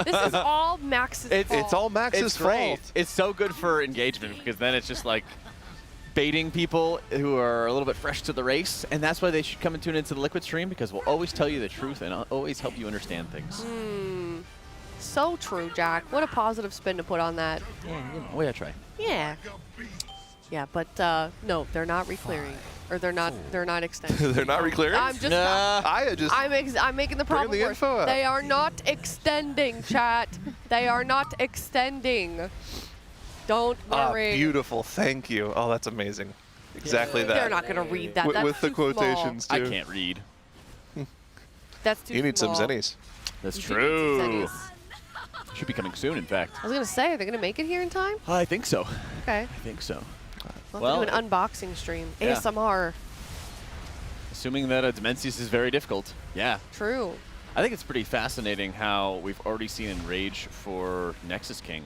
Speaker 1: This is all Max's fault.
Speaker 22: It's all Max's fault.
Speaker 2: It's so good for engagement, because then it's just like baiting people who are a little bit fresh to the race, and that's why they should come and tune into the Liquid stream, because we'll always tell you the truth and always help you understand things.
Speaker 1: So true, Jack. What a positive spin to put on that.
Speaker 2: Yeah, way I try.
Speaker 1: Yeah. Yeah, but no, they're not re-clearing, or they're not extending.
Speaker 22: They're not re-clearing?
Speaker 1: I'm just I'm making the problem
Speaker 22: the
Speaker 1: worse.
Speaker 22: info out.
Speaker 1: They are not extending, chat. They are not extending. Don't worry.
Speaker 22: Beautiful. Thank you. Oh, that's amazing. Exactly that.
Speaker 1: They're not going to read that. That's
Speaker 22: with the
Speaker 1: too
Speaker 22: quotations
Speaker 1: small.
Speaker 22: too.
Speaker 2: I can't read.
Speaker 1: That's too
Speaker 22: You need
Speaker 1: small.
Speaker 22: some Zennies.
Speaker 2: That's
Speaker 1: You
Speaker 2: true.
Speaker 1: need some Zennies.
Speaker 2: Should be coming soon, in fact.
Speaker 1: I was going to say, are they going to make it here in time?
Speaker 2: I think so.
Speaker 1: Okay.
Speaker 2: I think so.
Speaker 1: We'll do an unboxing stream.
Speaker 2: Yeah.
Speaker 1: ASMR.
Speaker 2: Assuming that Dimensius is very difficult. Yeah.
Speaker 1: True.
Speaker 2: I think it's pretty fascinating how we've already seen Enrage for Nexus King.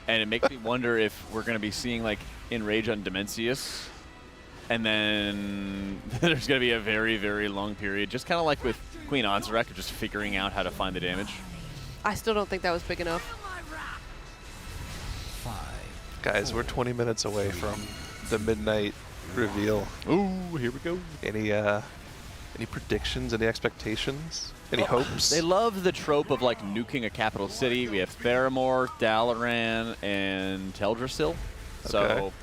Speaker 2: And it makes me wonder if we're going to be seeing like Enrage on Dimensius, and then there's going to be a very, very long period, just kind of like with Queen Anzarak, of just figuring out how to find the damage.
Speaker 1: I still don't think that was big enough.
Speaker 22: Guys, we're 20 minutes away from the midnight reveal.
Speaker 2: Ooh, here we go.
Speaker 22: Any predictions? Any expectations? Any hopes?
Speaker 2: They love the trope of like nuking a capital city. We have Theramore, Dalaran, and Teldrassil. So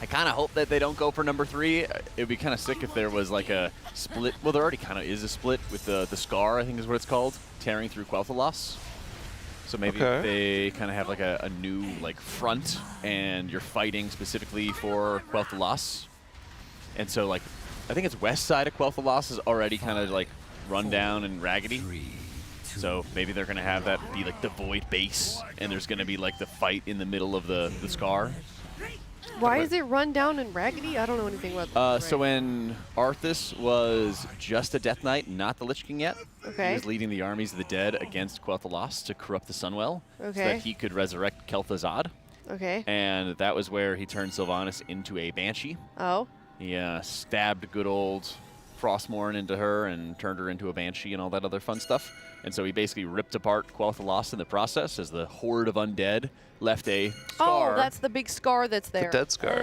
Speaker 2: I kind of hope that they don't go for number 3. It would be kind of sick if there was like a split. Well, there already kind of is a split with the Scar, I think is what it's called, tearing through Quel'Thalas.
Speaker 4: So maybe they kind of have like a new like front, and you're fighting specifically for Quel'Thalas. And so like, I think it's west side of Quel'Thalas is already kind of like run down and raggedy. So maybe they're going to have that be like the void base, and there's going to be like the fight in the middle of the scar.
Speaker 1: Why is it run down and raggedy? I don't know anything about
Speaker 4: So when Arthas was just a Death Knight, not the Lich King yet, he was leading the armies of the dead against Quel'Thalas to corrupt the Sunwell so that he could resurrect Kel'Thuzad. And that was where he turned Sylvanas into a Banshee. He stabbed good old Frostmourne into her and turned her into a Banshee and all that other fun stuff. And so he basically ripped apart Quel'Thalas in the process as the horde of undead left a scar.
Speaker 1: Oh, that's the big scar that's there.
Speaker 22: The dead scar,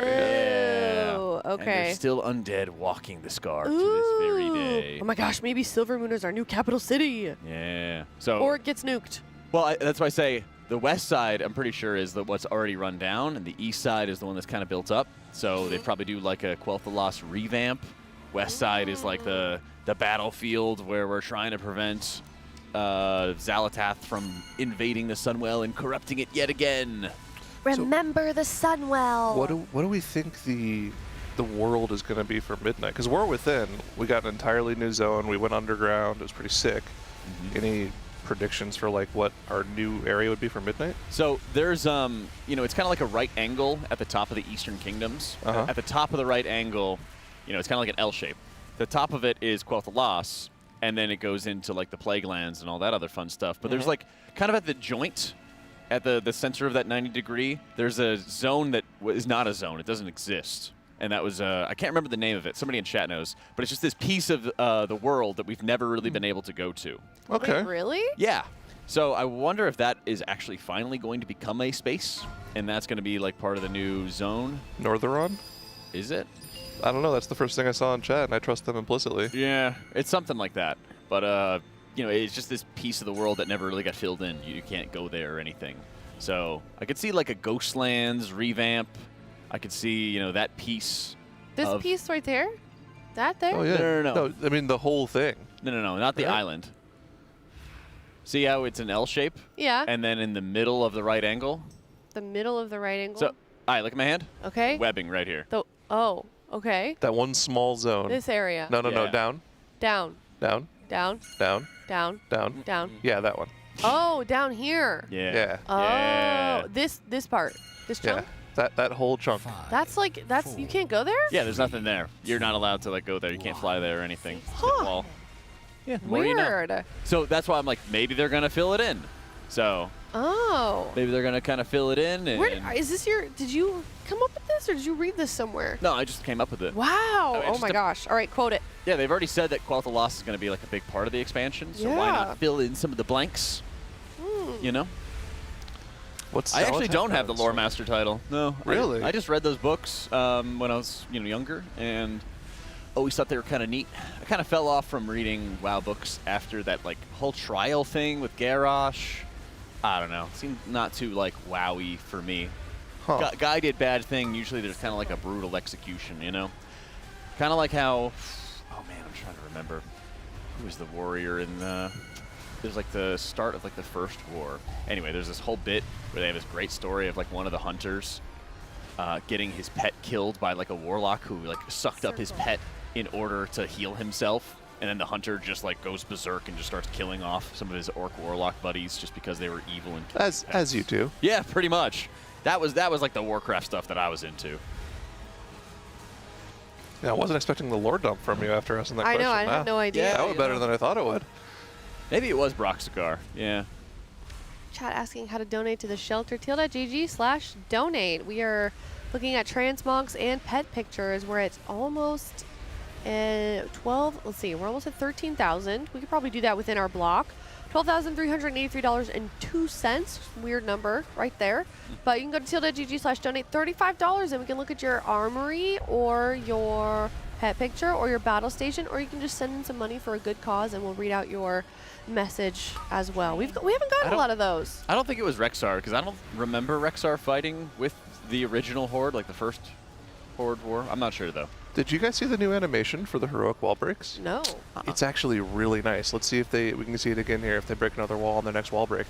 Speaker 1: Oh,
Speaker 4: And
Speaker 1: okay.
Speaker 4: there's still undead walking the scar to this very day.
Speaker 1: Oh my gosh, maybe Silvermoon is our new capital city.
Speaker 4: Yeah. So.
Speaker 1: Or it gets nuked.
Speaker 4: Well, that's why I say the west side, I'm pretty sure, is what's already run down, and the east side is the one that's kind of built up. So they probably do like a Quel'Thalas revamp. West side is like the battlefield where we're trying to prevent Xalatath from invading the Sunwell and corrupting it yet again.
Speaker 1: Remember the Sunwell.
Speaker 22: What do we think the world is going to be for Midnight? Because War Within, we got an entirely new zone. We went underground. It was pretty sick. Any predictions for like what our new area would be for Midnight?
Speaker 4: So there's you know, it's kind of like a right angle at the top of the Eastern Kingdoms. At the top of the right angle, you know, it's kind of like an L shape. The top of it is Quel'Thalas, and then it goes into like the Plague Lands and all that other fun stuff. But there's like kind of at the joint, at the center of that 90 degree, there's a zone that is not a zone. It doesn't exist. And that was, I can't remember the name of it. Somebody in chat knows. But it's just this piece of the world that we've never really been able to go to.
Speaker 1: Wait, really?
Speaker 4: Yeah. So I wonder if that is actually finally going to become a space, and that's going to be like part of the new zone.
Speaker 22: Northeron?
Speaker 4: Is it?
Speaker 22: I don't know. That's the first thing I saw in chat, and I trust them implicitly.
Speaker 4: Yeah, it's something like that. But, you know, it's just this piece of the world that never really got filled in. You can't go there or anything. So I could see like a Ghostlands revamp. I could see, you know, that piece.
Speaker 1: This piece right there? That there?
Speaker 22: Oh, yeah.
Speaker 4: No.
Speaker 22: I mean, the whole thing.
Speaker 4: No, not the island. See how it's an L shape?
Speaker 1: Yeah.
Speaker 4: And then in the middle of the right angle?
Speaker 1: The middle of the right angle?
Speaker 4: So, all right, look at my hand.
Speaker 1: Okay.
Speaker 4: Webbing right here.
Speaker 1: Oh, okay.
Speaker 22: That one small zone.
Speaker 1: This area.
Speaker 22: No, down.
Speaker 1: Down.
Speaker 22: Down.
Speaker 1: Down.
Speaker 22: Down.
Speaker 1: Down.
Speaker 22: Down.
Speaker 1: Down.
Speaker 22: Yeah, that one.
Speaker 1: Oh, down here.
Speaker 22: Yeah.
Speaker 1: Oh, this part. This chunk?
Speaker 22: That whole chunk.
Speaker 1: That's you can't go there?
Speaker 4: Yeah, there's nothing there. You're not allowed to like go there. You can't fly there or anything.
Speaker 1: Huh.
Speaker 4: Wall. Yeah, the more you know.
Speaker 1: Weird.
Speaker 4: So that's why I'm like, maybe they're gonna fill it in. So.
Speaker 1: Oh.
Speaker 4: Maybe they're gonna kind of fill it in. And
Speaker 1: Where is this did you come up with this or did you read this somewhere?
Speaker 4: No, I just came up with it.
Speaker 1: Wow. Oh my gosh. All right, quote it.
Speaker 4: Yeah, they've already said that Quel'Thalas is gonna be like a big part of the expansion. So why not fill in some of the blanks? You know? I actually don't have the Lore Master title. No.
Speaker 22: Really?
Speaker 4: I just read those books when I was, you know, younger, and always thought they were kind of neat. I kind of fell off from reading WoW books after that like whole trial thing with Garrosh. I don't know. It seemed not too like WoW-y for me. Guy did bad thing. Usually there's kind of like a brutal execution, you know? Kind of like how, oh man, I'm trying to remember. Who was the warrior in the... There's like the start of like the first war. Anyway, there's this whole bit where they have this great story of like one of the hunters getting his pet killed by like a warlock who like sucked up his pet in order to heal himself. And then the hunter just like goes berserk and just starts killing off some of his orc warlock buddies just because they were evil and
Speaker 22: as you do.
Speaker 4: Yeah, pretty much. That was like the Warcraft stuff that I was into.
Speaker 22: Yeah, I wasn't expecting the lore dump from you after asking that question.
Speaker 1: I know, I had no idea.
Speaker 22: Yeah, that was better than I thought it would.
Speaker 4: Maybe it was Broxikar. Yeah.
Speaker 1: Chat asking how to donate to the shelter. Teal.gg/donate. We are looking at transmogs and pet pictures where it's almost 12. Let's see. We're almost at 13,000. We could probably do that within our block. $12,383.02. Weird number right there. But you can go to teal.gg/donate. $35 and we can look at your armory or your pet picture or your battle station, or you can just send in some money for a good cause and we'll read out your message as well. We haven't gotten a lot of those.
Speaker 4: I don't think it was Rexar, because I don't remember Rexar fighting with the original Horde, like the first Horde war. I'm not sure, though.
Speaker 22: Did you guys see the new animation for the heroic wall breaks?
Speaker 1: No.
Speaker 22: It's actually really nice. Let's see if we can see it again here if they break another wall on their next wall break.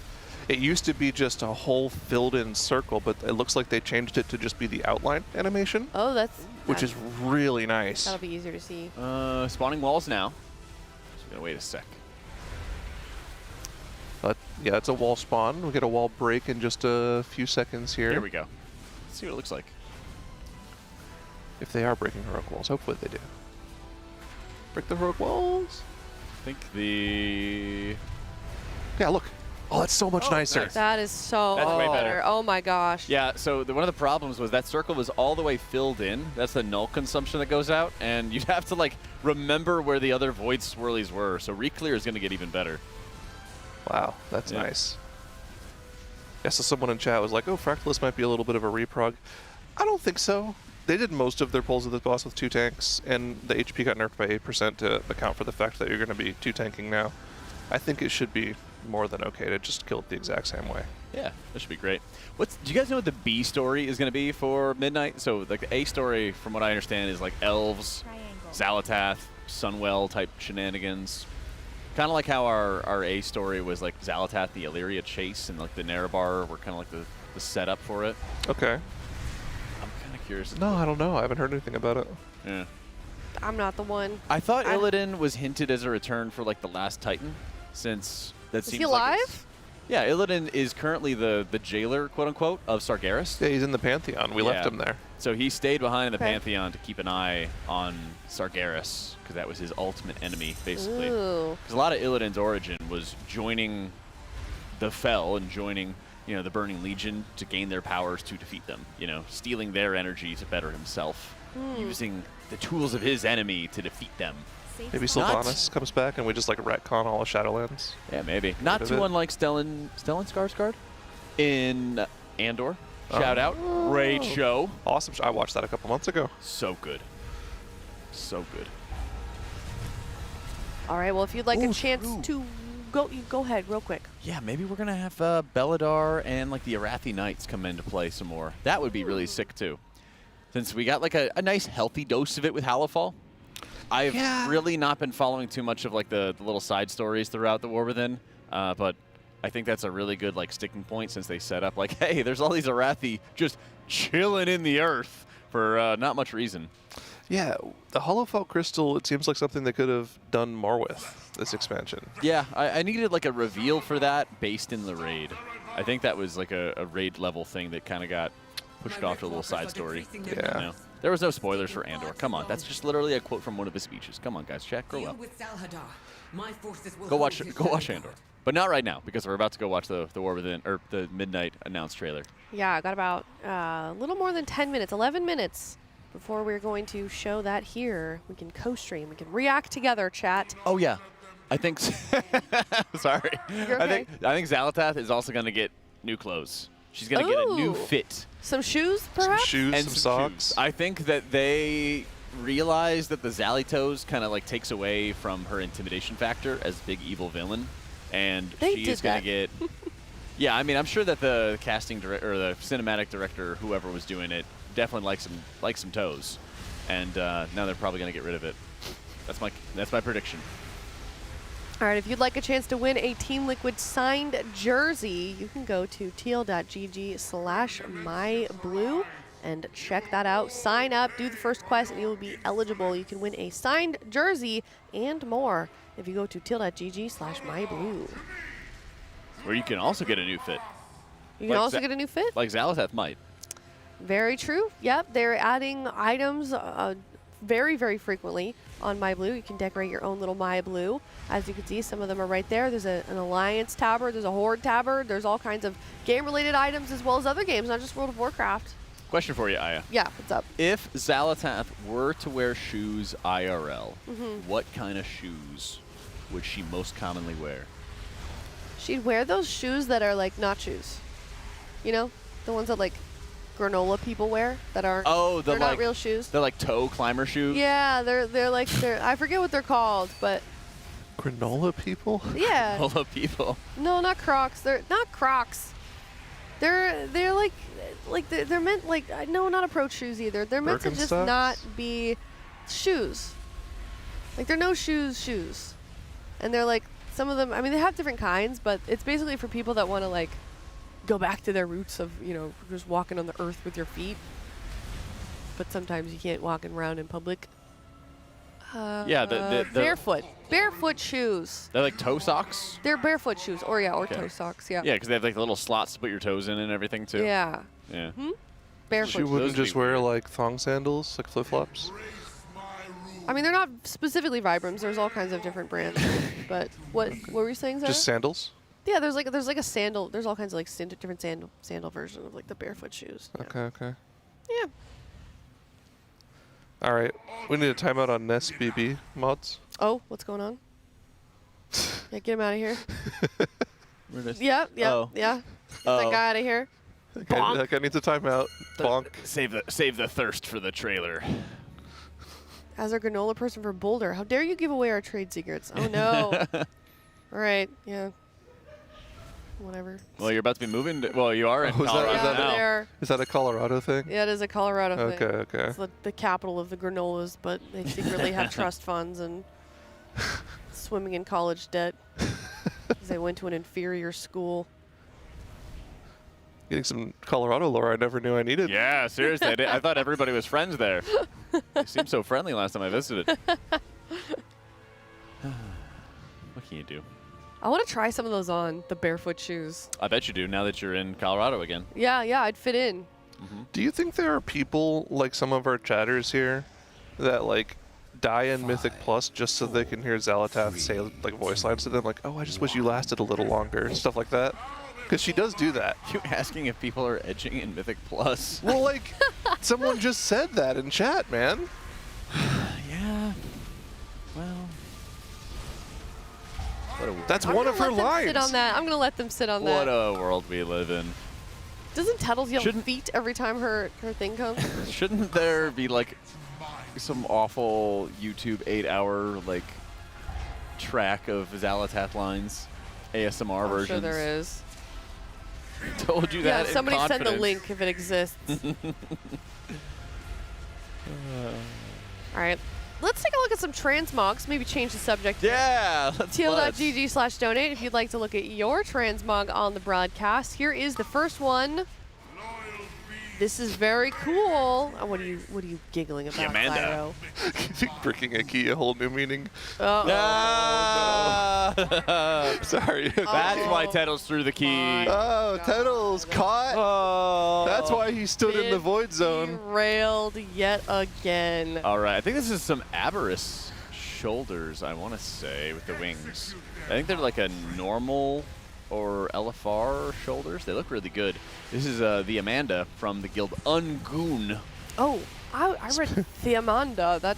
Speaker 22: It used to be just a whole filled-in circle, but it looks like they changed it to just be the outline animation.
Speaker 1: Oh, that's
Speaker 22: which is really nice.
Speaker 1: That'll be easier to see.
Speaker 4: Spawning walls now. So we're gonna wait a sec.
Speaker 22: Yeah, it's a wall spawn. We get a wall break in just a few seconds here.
Speaker 4: Here we go. Let's see what it looks like.
Speaker 22: If they are breaking heroic walls, hopefully they do. Break the heroic walls.
Speaker 4: I think the...
Speaker 22: Yeah, look. Oh, that's so much nicer.
Speaker 4: Nice.
Speaker 1: That is so
Speaker 4: That's way better.
Speaker 1: Oh my gosh.
Speaker 4: Yeah, so one of the problems was that circle was all the way filled in. That's the null consumption that goes out, and you'd have to like remember where the other void swirlies were. So reclear is going to get even better.
Speaker 22: Wow, that's nice. Yeah, so someone in chat was like, oh, Fractalist might be a little bit of a reprog. I don't think so. They did most of their pulls of the boss with 2 tanks, and the HP got nerfed by 8% to account for the fact that you're going to be 2 tanking now. I think it should be more than okay to just kill it the exact same way.
Speaker 4: Yeah, that should be great. Do you guys know what the B story is going to be for Midnight? So like the A story, from what I understand, is like elves, Xalatath, Sunwell type shenanigans. Kind of like how our A story was like Xalatath, the Illyria chase, and like the Nerebar were kind of like the setup for it.
Speaker 22: Okay.
Speaker 4: I'm kind of curious.
Speaker 22: No, I don't know. I haven't heard anything about it.
Speaker 4: Yeah.
Speaker 1: I'm not the one.
Speaker 4: I thought Illidan was hinted as a return for like the last Titan, since that seems
Speaker 1: he
Speaker 4: like
Speaker 1: alive?
Speaker 4: Yeah, Illidan is currently the jailer, quote unquote, of Sargeras.
Speaker 22: Yeah, he's in the Pantheon. We left him there.
Speaker 4: So he stayed behind in the Pantheon to keep an eye on Sargeras, because that was his ultimate enemy, basically. Because a lot of Illidan's origin was joining the Fel and joining, the Burning Legion to gain their powers to defeat them. Stealing their energy to better himself, using the tools of his enemy to defeat them.
Speaker 22: Maybe Sylvanas comes back and we just like retcon all of Shadowlands.
Speaker 4: Yeah, maybe. Not too unlike Stellan Skarsgård in Andor. Shout out. Great show.
Speaker 22: Awesome. I watched that a couple months ago.
Speaker 4: So good. So good.
Speaker 1: All right, well, if you'd like a chance to go ahead real quick.
Speaker 4: Yeah, maybe we're going to have Belladar and like the Arathi Knights come into play some more. That would be really sick too. Since we got like a nice healthy dose of it with Halifal. I've really not been following too much of like the little side stories throughout the War Within, but I think that's a really good like sticking point, since they set up like, hey, there's all these Arathi just chilling in the earth for not much reason.
Speaker 22: Yeah, the Holofell Crystal, it seems like something they could have done more with this expansion.
Speaker 4: Yeah, I needed like a reveal for that based in the raid. I think that was like a raid level thing that kind of got pushed off to a little side story.
Speaker 22: Yeah.
Speaker 4: There was no spoilers for Andor. Come on, that's just literally a quote from one of his speeches. Come on, guys, chat, grow up. Go watch Andor, but not right now, because we're about to go watch the War Within, or the Midnight announced trailer.
Speaker 1: Yeah, I got about a little more than 10 minutes, 11 minutes before we're going to show that here. We can co-stream, we can react together, chat.
Speaker 4: Oh yeah, I think. Sorry,
Speaker 1: You're okay.
Speaker 4: I think Xalatath is also going to get new clothes. She's going to get a new fit.
Speaker 1: Some shoes, perhaps?
Speaker 22: Some shoes,
Speaker 4: and
Speaker 22: some socks.
Speaker 4: Shoes. I think that they realize that the Xalitos kind of like takes away from her intimidation factor as big evil villain, and she is going to get. Yeah, I mean, I'm sure that the casting director or the cinematic director, whoever was doing it, definitely likes some toes, and now they're probably going to get rid of it. That's my prediction.
Speaker 1: All right, if you'd like a chance to win a Team Liquid signed jersey, you can go to tl.gg/myblue and check that out. Sign up, do the first quest, and you will be eligible. You can win a signed jersey and more if you go to tl.gg/myblue.
Speaker 4: Or you can also get a new fit.
Speaker 1: You can also get a new fit?
Speaker 4: Like Xalatath might.
Speaker 1: Very true. Yep, they're adding items very, very frequently on MyBlue. You can decorate your own little MyBlue. As you can see, some of them are right there. There's an Alliance tabard, there's a Horde tabard, there's all kinds of game-related items as well as other games, not just World of Warcraft.
Speaker 4: Question for you, Aya.
Speaker 1: Yeah, what's up?
Speaker 4: If Xalatath were to wear shoes IRL, what kind of shoes would she most commonly wear?
Speaker 1: She'd wear those shoes that are like not shoes. You know? The ones that like granola people wear that aren't they're not real shoes.
Speaker 4: They're like toe climber shoes?
Speaker 1: Yeah, they're like I forget what they're called, but
Speaker 22: granola people?
Speaker 1: Yeah.
Speaker 4: Granola people.
Speaker 1: No, not Crocs. They're not Crocs. They're like they're meant like no, not approach shoes either. They're meant to just not be shoes. Like they're no shoes. And they're like some of them, I mean, they have different kinds, but it's basically for people that want to like go back to their roots of, you know, just walking on the earth with your feet. But sometimes you can't walk around in public.
Speaker 4: Yeah, the
Speaker 1: barefoot shoes.
Speaker 4: They're like toe socks?
Speaker 1: They're barefoot shoes, or toe socks, yeah.
Speaker 4: Yeah, because they have like the little slots to put your toes in and everything too.
Speaker 1: Yeah.
Speaker 4: Yeah.
Speaker 1: Barefoot.
Speaker 22: She wouldn't just wear like thong sandals, like flip-flops?
Speaker 1: I mean, they're not specifically Vibrams. There's all kinds of different brands. But what were you saying, Zara?
Speaker 22: Just sandals?
Speaker 1: Yeah, there's like a sandal. There's all kinds of like different sandal version of like the barefoot shoes. Yeah.
Speaker 22: Okay.
Speaker 1: Yeah.
Speaker 22: All right, we need a timeout on Nest BB mods.
Speaker 1: Oh, what's going on? Yeah, get him out of here.
Speaker 4: Yeah.
Speaker 1: Get that guy out of here.
Speaker 22: That guy needs a timeout. Bonk.
Speaker 4: Save the thirst for the trailer.
Speaker 1: As our granola person for Boulder, how dare you give away our trade secrets? Oh no. All right, yeah. Whatever.
Speaker 4: Well, you're about to be moving. Well, you are in Colorado now.
Speaker 22: Is that a Colorado thing?
Speaker 1: Yeah, it is a Colorado thing.
Speaker 22: Okay.
Speaker 1: It's the capital of the granolas, but they secretly have trust funds and swimming in college debt because they went to an inferior school.
Speaker 22: Getting some Colorado lore I never knew I needed.
Speaker 4: Yeah, seriously. I thought everybody was friends there. They seemed so friendly last time I visited. What can you do?
Speaker 1: I want to try some of those on, the barefoot shoes.
Speaker 4: I bet you do now that you're in Colorado again.
Speaker 1: Yeah, I'd fit in.
Speaker 22: Do you think there are people like some of our chatters here that like die in Mythic Plus just so they can hear Zalatath say like voice lines to them like, oh, I just wish you lasted a little longer and stuff like that? Because she does do that.
Speaker 4: You asking if people are edging in Mythic Plus?
Speaker 22: Well, like, someone just said that in chat, man.
Speaker 4: Yeah. Well.
Speaker 22: That's one of her lines.
Speaker 1: Sit on that. I'm gonna let them sit on that.
Speaker 4: What a world we live in.
Speaker 1: Doesn't Tettles yell feet every time her thing comes?
Speaker 4: Shouldn't there be like some awful YouTube 8-hour like track of Zalatath lines, ASMR versions?
Speaker 1: I'm sure there is.
Speaker 4: Told you that.
Speaker 1: Yeah, somebody
Speaker 4: in
Speaker 1: send the link if it exists. All right. Let's take a look at some transmogs, maybe change the subject.
Speaker 4: Yeah,
Speaker 1: TL.gg/donate if you'd like to look at your transmog on the broadcast. Here is the first one. This is very cool. What are you giggling about,
Speaker 22: Amanda. Bricking a key a whole new meaning.
Speaker 1: Uh-oh.
Speaker 22: No. Sorry.
Speaker 4: That's why Tettles threw the key.
Speaker 22: Oh, Tettles caught.
Speaker 4: Oh.
Speaker 22: That's why he stood in the void zone.
Speaker 1: Railed yet again.
Speaker 4: All right, I think this is some Aberrus shoulders, I want to say, with the wings. I think they're like a normal or LFR shoulders. They look really good. This is the Amanda from the guild Ungoon.
Speaker 1: Oh, I read the Amanda.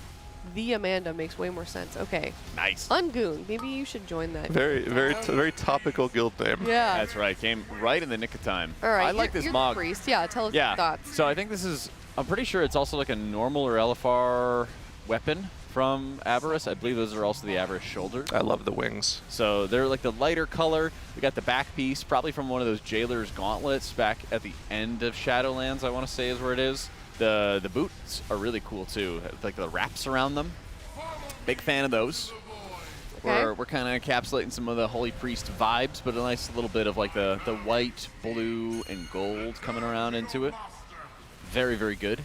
Speaker 1: The Amanda makes way more sense. Okay.
Speaker 4: Nice.
Speaker 1: Ungoon. Maybe you should join that.
Speaker 22: Very topical guild name.
Speaker 1: Yeah.
Speaker 4: That's right. Came right in the nick of time.
Speaker 1: All right.
Speaker 4: I like this
Speaker 1: you're
Speaker 4: mog.
Speaker 1: The priest. Yeah. Tell us your thoughts.
Speaker 4: So I think this is. I'm pretty sure it's also like a normal or LFR weapon from Aberrus. I believe those are also the Aberrus shoulders.
Speaker 22: I love the wings.
Speaker 4: So they're like the lighter color. We got the back piece, probably from one of those Jailer's gauntlets back at the end of Shadowlands, I want to say is where it is. The boots are really cool too, like the wraps around them. Big fan of those.
Speaker 1: Okay.
Speaker 4: We're kind of encapsulating some of the Holy Priest vibes, but a nice little bit of like the white, blue, and gold coming around into it. Very, very good.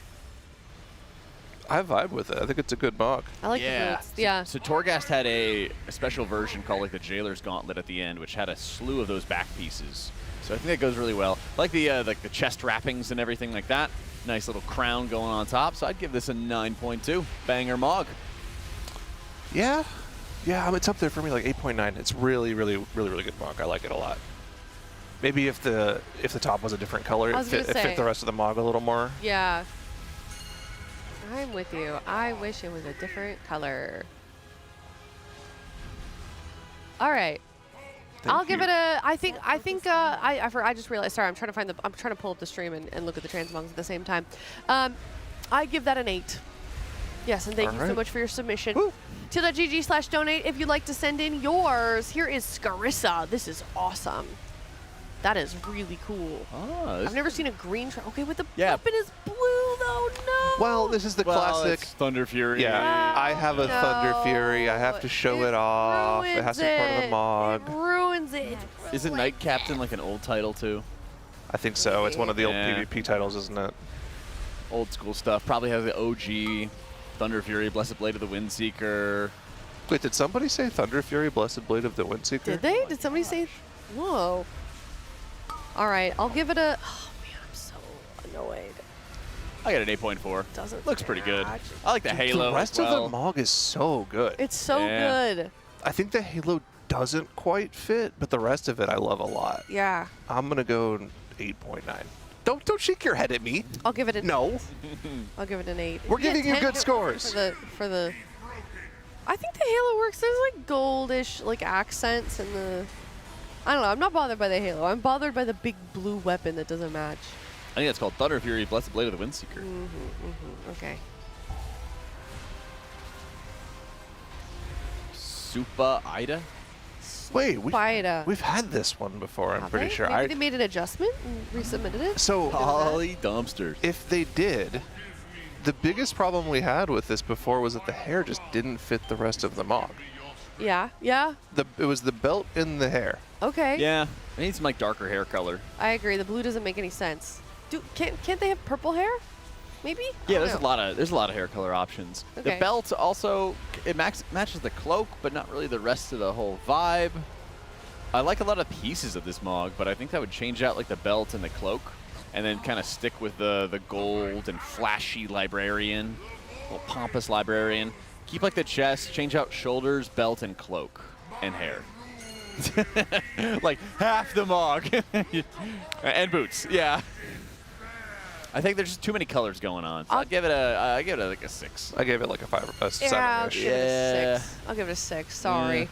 Speaker 22: I vibe with it. I think it's a good mog.
Speaker 1: I like the boots. Yeah.
Speaker 4: So Torghast had a special version called like the Jailer's Gauntlet at the end, which had a slew of those back pieces. So I think that goes really well. Like the chest wrappings and everything like that. Nice little crown going on top. So I'd give this a 9.2. Banger mog.
Speaker 22: Yeah. Yeah, it's up there for me, like 8.9. It's really, really, really, really good mog. I like it a lot. Maybe if the top was a different color, it fit the rest of the mog a little more.
Speaker 1: Yeah. I'm with you. I wish it was a different color. All right. I'll give it a. I just realized. Sorry, I'm trying to pull up the stream and look at the transmogs at the same time. I give that an 8. Yes, and thank you so much for your submission. TL.gg/donate if you'd like to send in yours. Here is Scarissa. This is awesome. That is really cool.
Speaker 4: Oh,
Speaker 1: I've never seen a green. Okay, but the weapon is blue Oh no!
Speaker 22: Well, this is the classic
Speaker 4: Thunder Fury.
Speaker 22: Yeah, I have a Thunder Fury. I have to show it off. It has to be part of the mod.
Speaker 1: It ruins it.
Speaker 4: Isn't Knight Captain like an old title too?
Speaker 22: I think so. It's one of the old PvP titles, isn't it?
Speaker 4: Old school stuff. Probably has the OG Thunder Fury, Blessed Blade of the Windseeker.
Speaker 22: Wait, did somebody say Thunder Fury, Blessed Blade of the Windseeker?
Speaker 1: Did they? Did somebody say? Whoa. All right, I'll give it a. Oh man, I'm so annoyed.
Speaker 4: I got an 8.4.
Speaker 1: Doesn't
Speaker 4: looks pretty good. I like the Halo.
Speaker 22: The rest
Speaker 4: as well.
Speaker 22: of the Mog is so good.
Speaker 1: It's so good.
Speaker 22: I think the Halo doesn't quite fit, but the rest of it I love a lot.
Speaker 1: Yeah.
Speaker 22: I'm gonna go 8.9. Don't shake your head at me.
Speaker 1: I'll give it a.
Speaker 22: No.
Speaker 1: I'll give it an 8.
Speaker 22: We're giving you good scores.
Speaker 1: For the. I think the Halo works. There's like goldish like accents and the. I don't know. I'm not bothered by the Halo. I'm bothered by the big blue weapon that doesn't match.
Speaker 4: I think it's called Thunder Fury, Blessed Blade of the Windseeker.
Speaker 1: Okay.
Speaker 4: Supa Ida?
Speaker 22: Wait,
Speaker 1: Ida.
Speaker 22: we've had this one before, I'm pretty sure.
Speaker 1: Maybe they made an adjustment and resubmitted it?
Speaker 22: So,
Speaker 4: Holly dumpsters.
Speaker 22: If they did, the biggest problem we had with this before was that the hair just didn't fit the rest of the Mog.
Speaker 1: Yeah, yeah.
Speaker 22: It was the belt and the hair.
Speaker 1: Okay.
Speaker 4: Yeah, I need some like darker hair color.
Speaker 1: I agree. The blue doesn't make any sense. Can't they have purple hair? Maybe?
Speaker 4: Yeah, there's a lot of hair color options.
Speaker 1: Okay.
Speaker 4: The belt also matches the cloak, but not really the rest of the whole vibe. I like a lot of pieces of this Mog, but I think that would change out like the belt and the cloak, and then kind of stick with the gold and flashy librarian, little pompous librarian. Keep like the chest, change out shoulders, belt, and cloak, and hair. Like half the Mog. And boots, yeah. I think there's just too many colors going on. So I'd give it like a 6.
Speaker 22: I gave it like a 5 or a 7-ish.
Speaker 1: I'll give it a 6. I'll give it a 6. Sorry.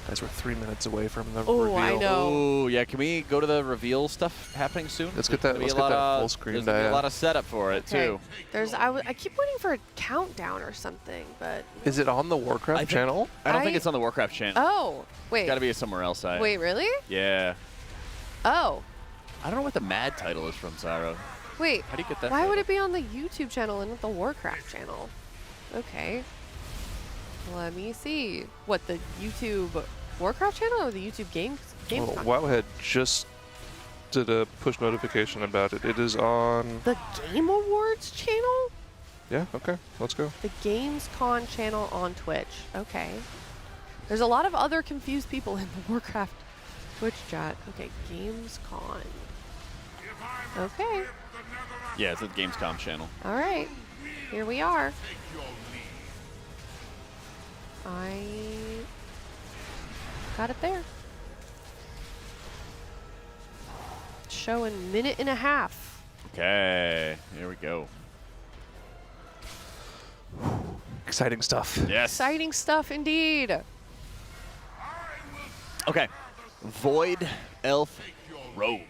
Speaker 22: Guys, we're 3 minutes away from the
Speaker 1: Oh,
Speaker 22: reveal.
Speaker 1: I know.
Speaker 4: Oh, yeah. Can we go to the reveal stuff happening soon?
Speaker 22: Let's get that. Let's get that full screen.
Speaker 4: There's gonna be a lot of setup for it too.
Speaker 1: I keep waiting for a countdown or something, but.
Speaker 22: Is it on the Warcraft channel?
Speaker 4: I don't think it's on the Warcraft channel.
Speaker 1: Oh, wait.
Speaker 4: It's got to be somewhere else.
Speaker 1: Wait, really?
Speaker 4: Yeah.
Speaker 1: Oh.
Speaker 4: I don't know what the Mad title is from, Saro.
Speaker 1: Wait.
Speaker 4: How do you get that?
Speaker 1: Why would it be on the YouTube channel and not the Warcraft channel? Okay. Let me see. What, the YouTube Warcraft channel or the YouTube Games?
Speaker 22: Well, Wowhead just did a push notification about it. It is on
Speaker 1: the Game Awards channel?
Speaker 22: Yeah, okay. Let's go.
Speaker 1: The Gamescom channel on Twitch. Okay. There's a lot of other confused people in the Warcraft Twitch chat. Okay, Gamescom. Okay.
Speaker 4: Yeah, it's the Gamescom channel.
Speaker 1: All right. Here we are. I got it there. Showing minute and a half.
Speaker 4: Okay, here we go.
Speaker 22: Exciting stuff.
Speaker 4: Yes.
Speaker 1: Exciting stuff indeed.
Speaker 4: Okay. Void Elf Rogue.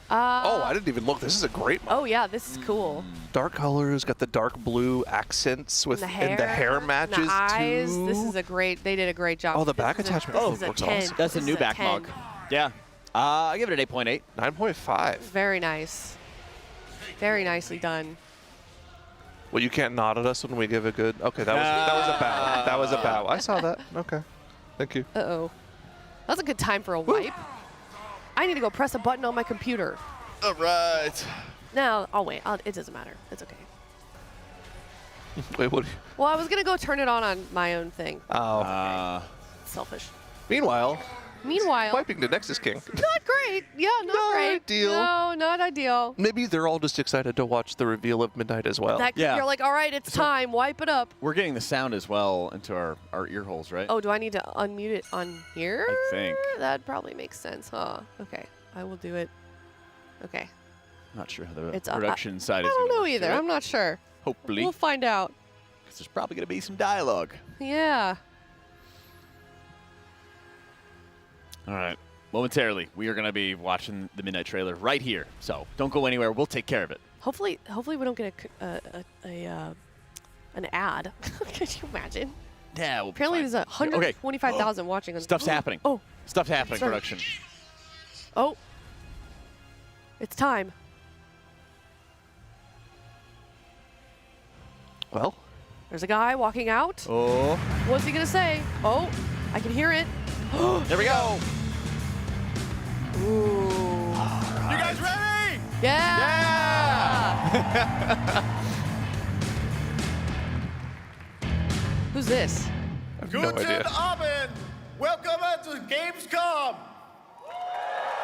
Speaker 22: Oh, I didn't even look. This is a great Mog.
Speaker 1: Oh yeah, this is cool.
Speaker 22: Dark colors, got the dark blue accents with and the hair matches
Speaker 1: and the eyes.
Speaker 22: too.
Speaker 1: This is a great. They did a great job.
Speaker 22: Oh, the back attachment looks awesome.
Speaker 4: That's a new back
Speaker 1: 10.
Speaker 4: Mog. Yeah. I give it an 8.8.
Speaker 22: 9.5.
Speaker 1: Very nice. Very nicely done.
Speaker 22: Well, you can't nod at us when we give a good. Okay, that was a bow. That was a bow. I saw that. Okay, thank you.
Speaker 1: Uh-oh. That's a good time for a wipe. I need to go press a button on my computer.
Speaker 4: All right.
Speaker 1: No, I'll wait. It doesn't matter. It's okay.
Speaker 22: Wait, what?
Speaker 1: Well, I was going to go turn it on my own thing.
Speaker 22: Oh.
Speaker 1: Selfish.
Speaker 22: Meanwhile, wiping the Nexus King.
Speaker 1: Not great. Yeah, not great.
Speaker 22: Ideal.
Speaker 1: No, not ideal.
Speaker 22: Maybe they're all just excited to watch the reveal of Midnight as well.
Speaker 1: You're like, all right, it's time. Wipe it up.
Speaker 4: We're getting the sound as well into our ear holes, right?
Speaker 1: Oh, do I need to unmute it on here?
Speaker 4: I think.
Speaker 1: That probably makes sense, huh? Okay, I will do it. Okay.
Speaker 4: Not sure how the
Speaker 1: It's
Speaker 4: production side is.
Speaker 1: I don't
Speaker 4: gonna
Speaker 1: know
Speaker 4: work
Speaker 1: either.
Speaker 4: to it.
Speaker 1: I'm not sure.
Speaker 4: Hopefully.
Speaker 1: We'll find out.
Speaker 4: 'Cause there's probably going to be some dialogue.
Speaker 1: Yeah.
Speaker 4: All right. Momentarily, we are going to be watching the Midnight trailer right here. So don't go anywhere. We'll take care of it.
Speaker 1: Hopefully we don't get an ad. Could you imagine?
Speaker 4: Yeah. We'll
Speaker 1: Apparently there's 125,000 watching. On
Speaker 4: Stuff's happening.
Speaker 1: Oh.
Speaker 4: Stuff's happening,
Speaker 1: Sorry.
Speaker 4: production.
Speaker 1: Oh. It's time.
Speaker 22: Well.
Speaker 1: There's a guy walking out.
Speaker 2: Oh.
Speaker 1: What's he gonna say? Oh, I can hear it.
Speaker 2: There we go.
Speaker 1: Ooh.
Speaker 2: You guys ready?
Speaker 1: Yeah. Who's this?
Speaker 22: No idea.
Speaker 5: Abend. Welcome to Gamescom.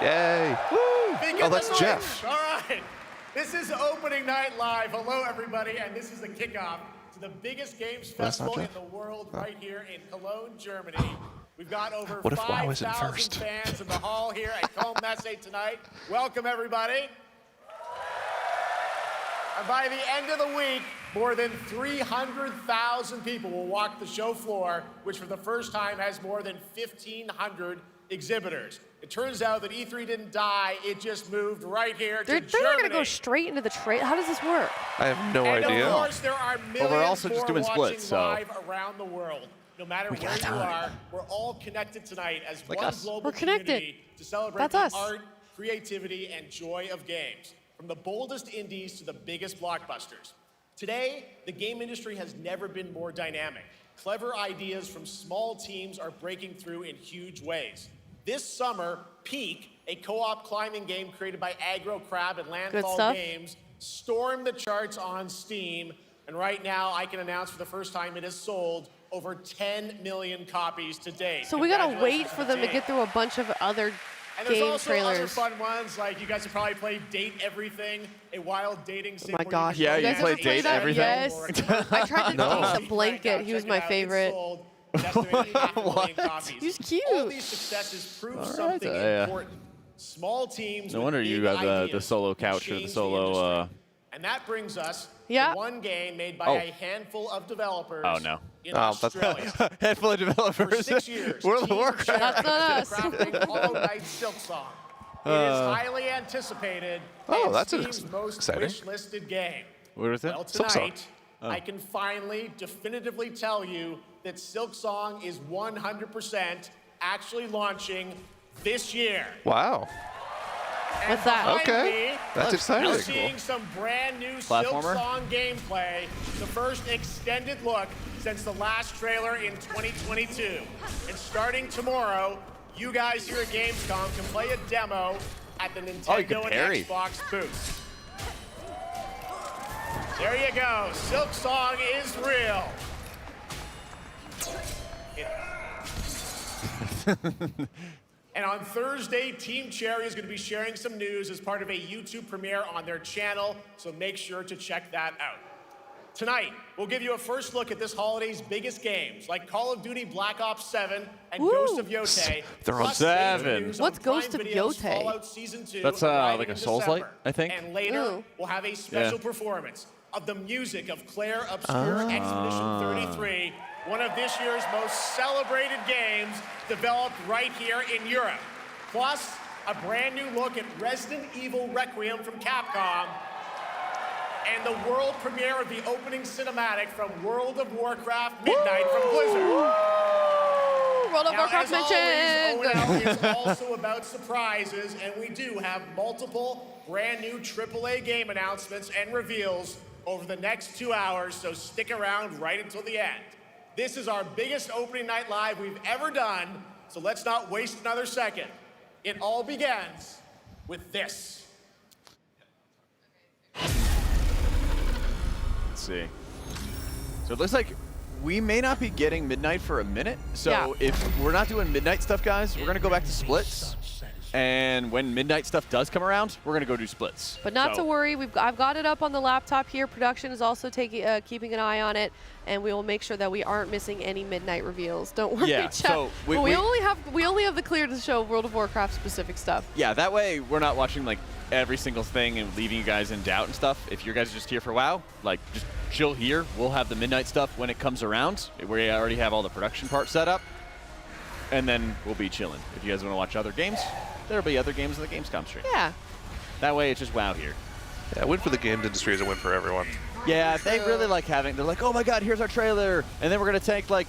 Speaker 22: Yay. Woo. Oh, that's Jeff.
Speaker 5: All right. This is opening night live. Hello, everybody, and this is the kickoff to the biggest games festival in the world right here in Cologne, Germany. We've got over 5,000 fans in the hall here at Cologne Messe tonight. Welcome, everybody. And by the end of the week, more than 300,000 people will walk the show floor, which for the first time has more than 1,500 exhibitors. It turns out that E3 didn't die, it just moved right here to Germany.
Speaker 1: They're not going to go straight into the trade. How does this work?
Speaker 22: I have no idea.
Speaker 5: Of course, there are millions
Speaker 4: we're also just doing
Speaker 5: watching
Speaker 4: splits, so.
Speaker 5: live around the world. No matter where you are, we're all connected tonight as
Speaker 4: Like
Speaker 5: one
Speaker 4: us.
Speaker 5: global
Speaker 1: We're connected.
Speaker 5: community to celebrate
Speaker 1: That's
Speaker 5: the
Speaker 1: us.
Speaker 5: art, creativity, and joy of games. From the boldest indies to the biggest blockbusters. Today, the game industry has never been more dynamic. Clever ideas from small teams are breaking through in huge ways. This summer, Peak, a co-op climbing game created by Aggro Crab and Landfall Games, stormed the charts on Steam, and right now I can announce for the first time it has sold over 10 million copies to date.
Speaker 1: So we gotta wait for them to get through a bunch of other
Speaker 5: And there's
Speaker 1: game
Speaker 5: also
Speaker 1: trailers.
Speaker 5: other fun ones, like you guys have probably played Date Everything, a wild dating sim.
Speaker 1: Oh my gosh.
Speaker 2: Yeah, you
Speaker 1: guys
Speaker 2: play
Speaker 1: ever play
Speaker 2: Date
Speaker 1: that?
Speaker 2: Everything?
Speaker 1: Yes. I tried to date the blanket. He was my favorite. He's cute.
Speaker 5: All these successes prove something important. Small teams.
Speaker 4: No wonder you got the solo couch or the solo.
Speaker 5: And that brings us
Speaker 1: to
Speaker 5: one game made by a handful of developers.
Speaker 4: Oh no.
Speaker 5: In Australia.
Speaker 4: Handful of developers.
Speaker 5: For 6 years,
Speaker 4: World of
Speaker 5: Team
Speaker 4: Warcraft.
Speaker 5: Cherry
Speaker 1: That's not
Speaker 5: has
Speaker 1: us.
Speaker 5: been crafting Hollow Knight Silk Song. It is highly anticipated. and
Speaker 22: that's
Speaker 5: Steam's most
Speaker 22: exciting.
Speaker 5: wish-listed game.
Speaker 4: What was it?
Speaker 5: Well,
Speaker 22: Silk Song.
Speaker 5: tonight, I can finally definitively tell you that Silk Song is 100% actually launching this year.
Speaker 22: Wow.
Speaker 1: What's that?
Speaker 5: Behind
Speaker 22: Okay.
Speaker 5: me,
Speaker 22: That's exciting.
Speaker 5: You're seeing some brand new Silk
Speaker 4: Platformer?
Speaker 5: Song gameplay, the first extended look since the last trailer in 2022. And starting tomorrow, you guys here at Gamescom can play a demo at the
Speaker 4: you can
Speaker 5: Nintendo and
Speaker 4: parry.
Speaker 5: Xbox booths. There you go. Silk Song is real. And on Thursday, Team Cherry is going to be sharing some news as part of a YouTube premiere on their channel, so make sure to check that out. Tonight, we'll give you a first look at this holiday's biggest games, like Call of Duty Black Ops 7 and
Speaker 1: Woo.
Speaker 5: Ghost of Yote.
Speaker 22: They're on
Speaker 5: plus
Speaker 4: 7.
Speaker 5: major news on
Speaker 1: What's
Speaker 5: Prime
Speaker 1: Ghost of
Speaker 5: Video's
Speaker 1: Yote?
Speaker 5: Fallout Season 2
Speaker 4: That's
Speaker 5: arriving
Speaker 4: like a
Speaker 5: in
Speaker 4: Souls-like,
Speaker 5: December.
Speaker 4: I think.
Speaker 5: And later,
Speaker 1: Ooh.
Speaker 5: we'll have a special performance of the music of Claire Obscure Expedition 33, one of this year's most celebrated games developed right here in Europe. Plus, a brand new look at Resident Evil Requiem from Capcom, and the world premiere of the opening cinematic from World of Warcraft Midnight from Blizzard.
Speaker 1: World of
Speaker 5: Now,
Speaker 1: Warcraft
Speaker 5: as
Speaker 1: mentioned.
Speaker 5: always, O&L is also about surprises, and we do have multiple brand new AAA game announcements and reveals over the next 2 hours, so stick around right until the end. This is our biggest opening night live we've ever done, so let's not waste another second. It all begins with this.
Speaker 4: Let's see. So it looks like we may not be getting Midnight for a minute. So if we're not doing Midnight stuff, guys, we're going to go back to splits. And when Midnight stuff does come around, we're going to go do splits.
Speaker 1: But not to worry, I've got it up on the laptop here. Production is also keeping an eye on it, and we will make sure that we aren't missing any Midnight reveals. Don't worry,
Speaker 4: Yeah,
Speaker 1: chat.
Speaker 4: so we
Speaker 1: only have the clear to show World of Warcraft specific stuff.
Speaker 4: Yeah, that way we're not watching like every single thing and leaving you guys in doubt and stuff. If you guys are just here for WoW, like just chill here. We'll have the Midnight stuff when it comes around. We already have all the production parts set up, and then we'll be chilling. If you guys want to watch other games, there'll be other games in the Gamescom stream.
Speaker 1: Yeah.
Speaker 4: That way it's just WoW here.
Speaker 22: Yeah, a win for the games industry is a win for everyone.
Speaker 4: Yeah, they really like having, they're like, oh my god, here's our trailer, and then we're going to take like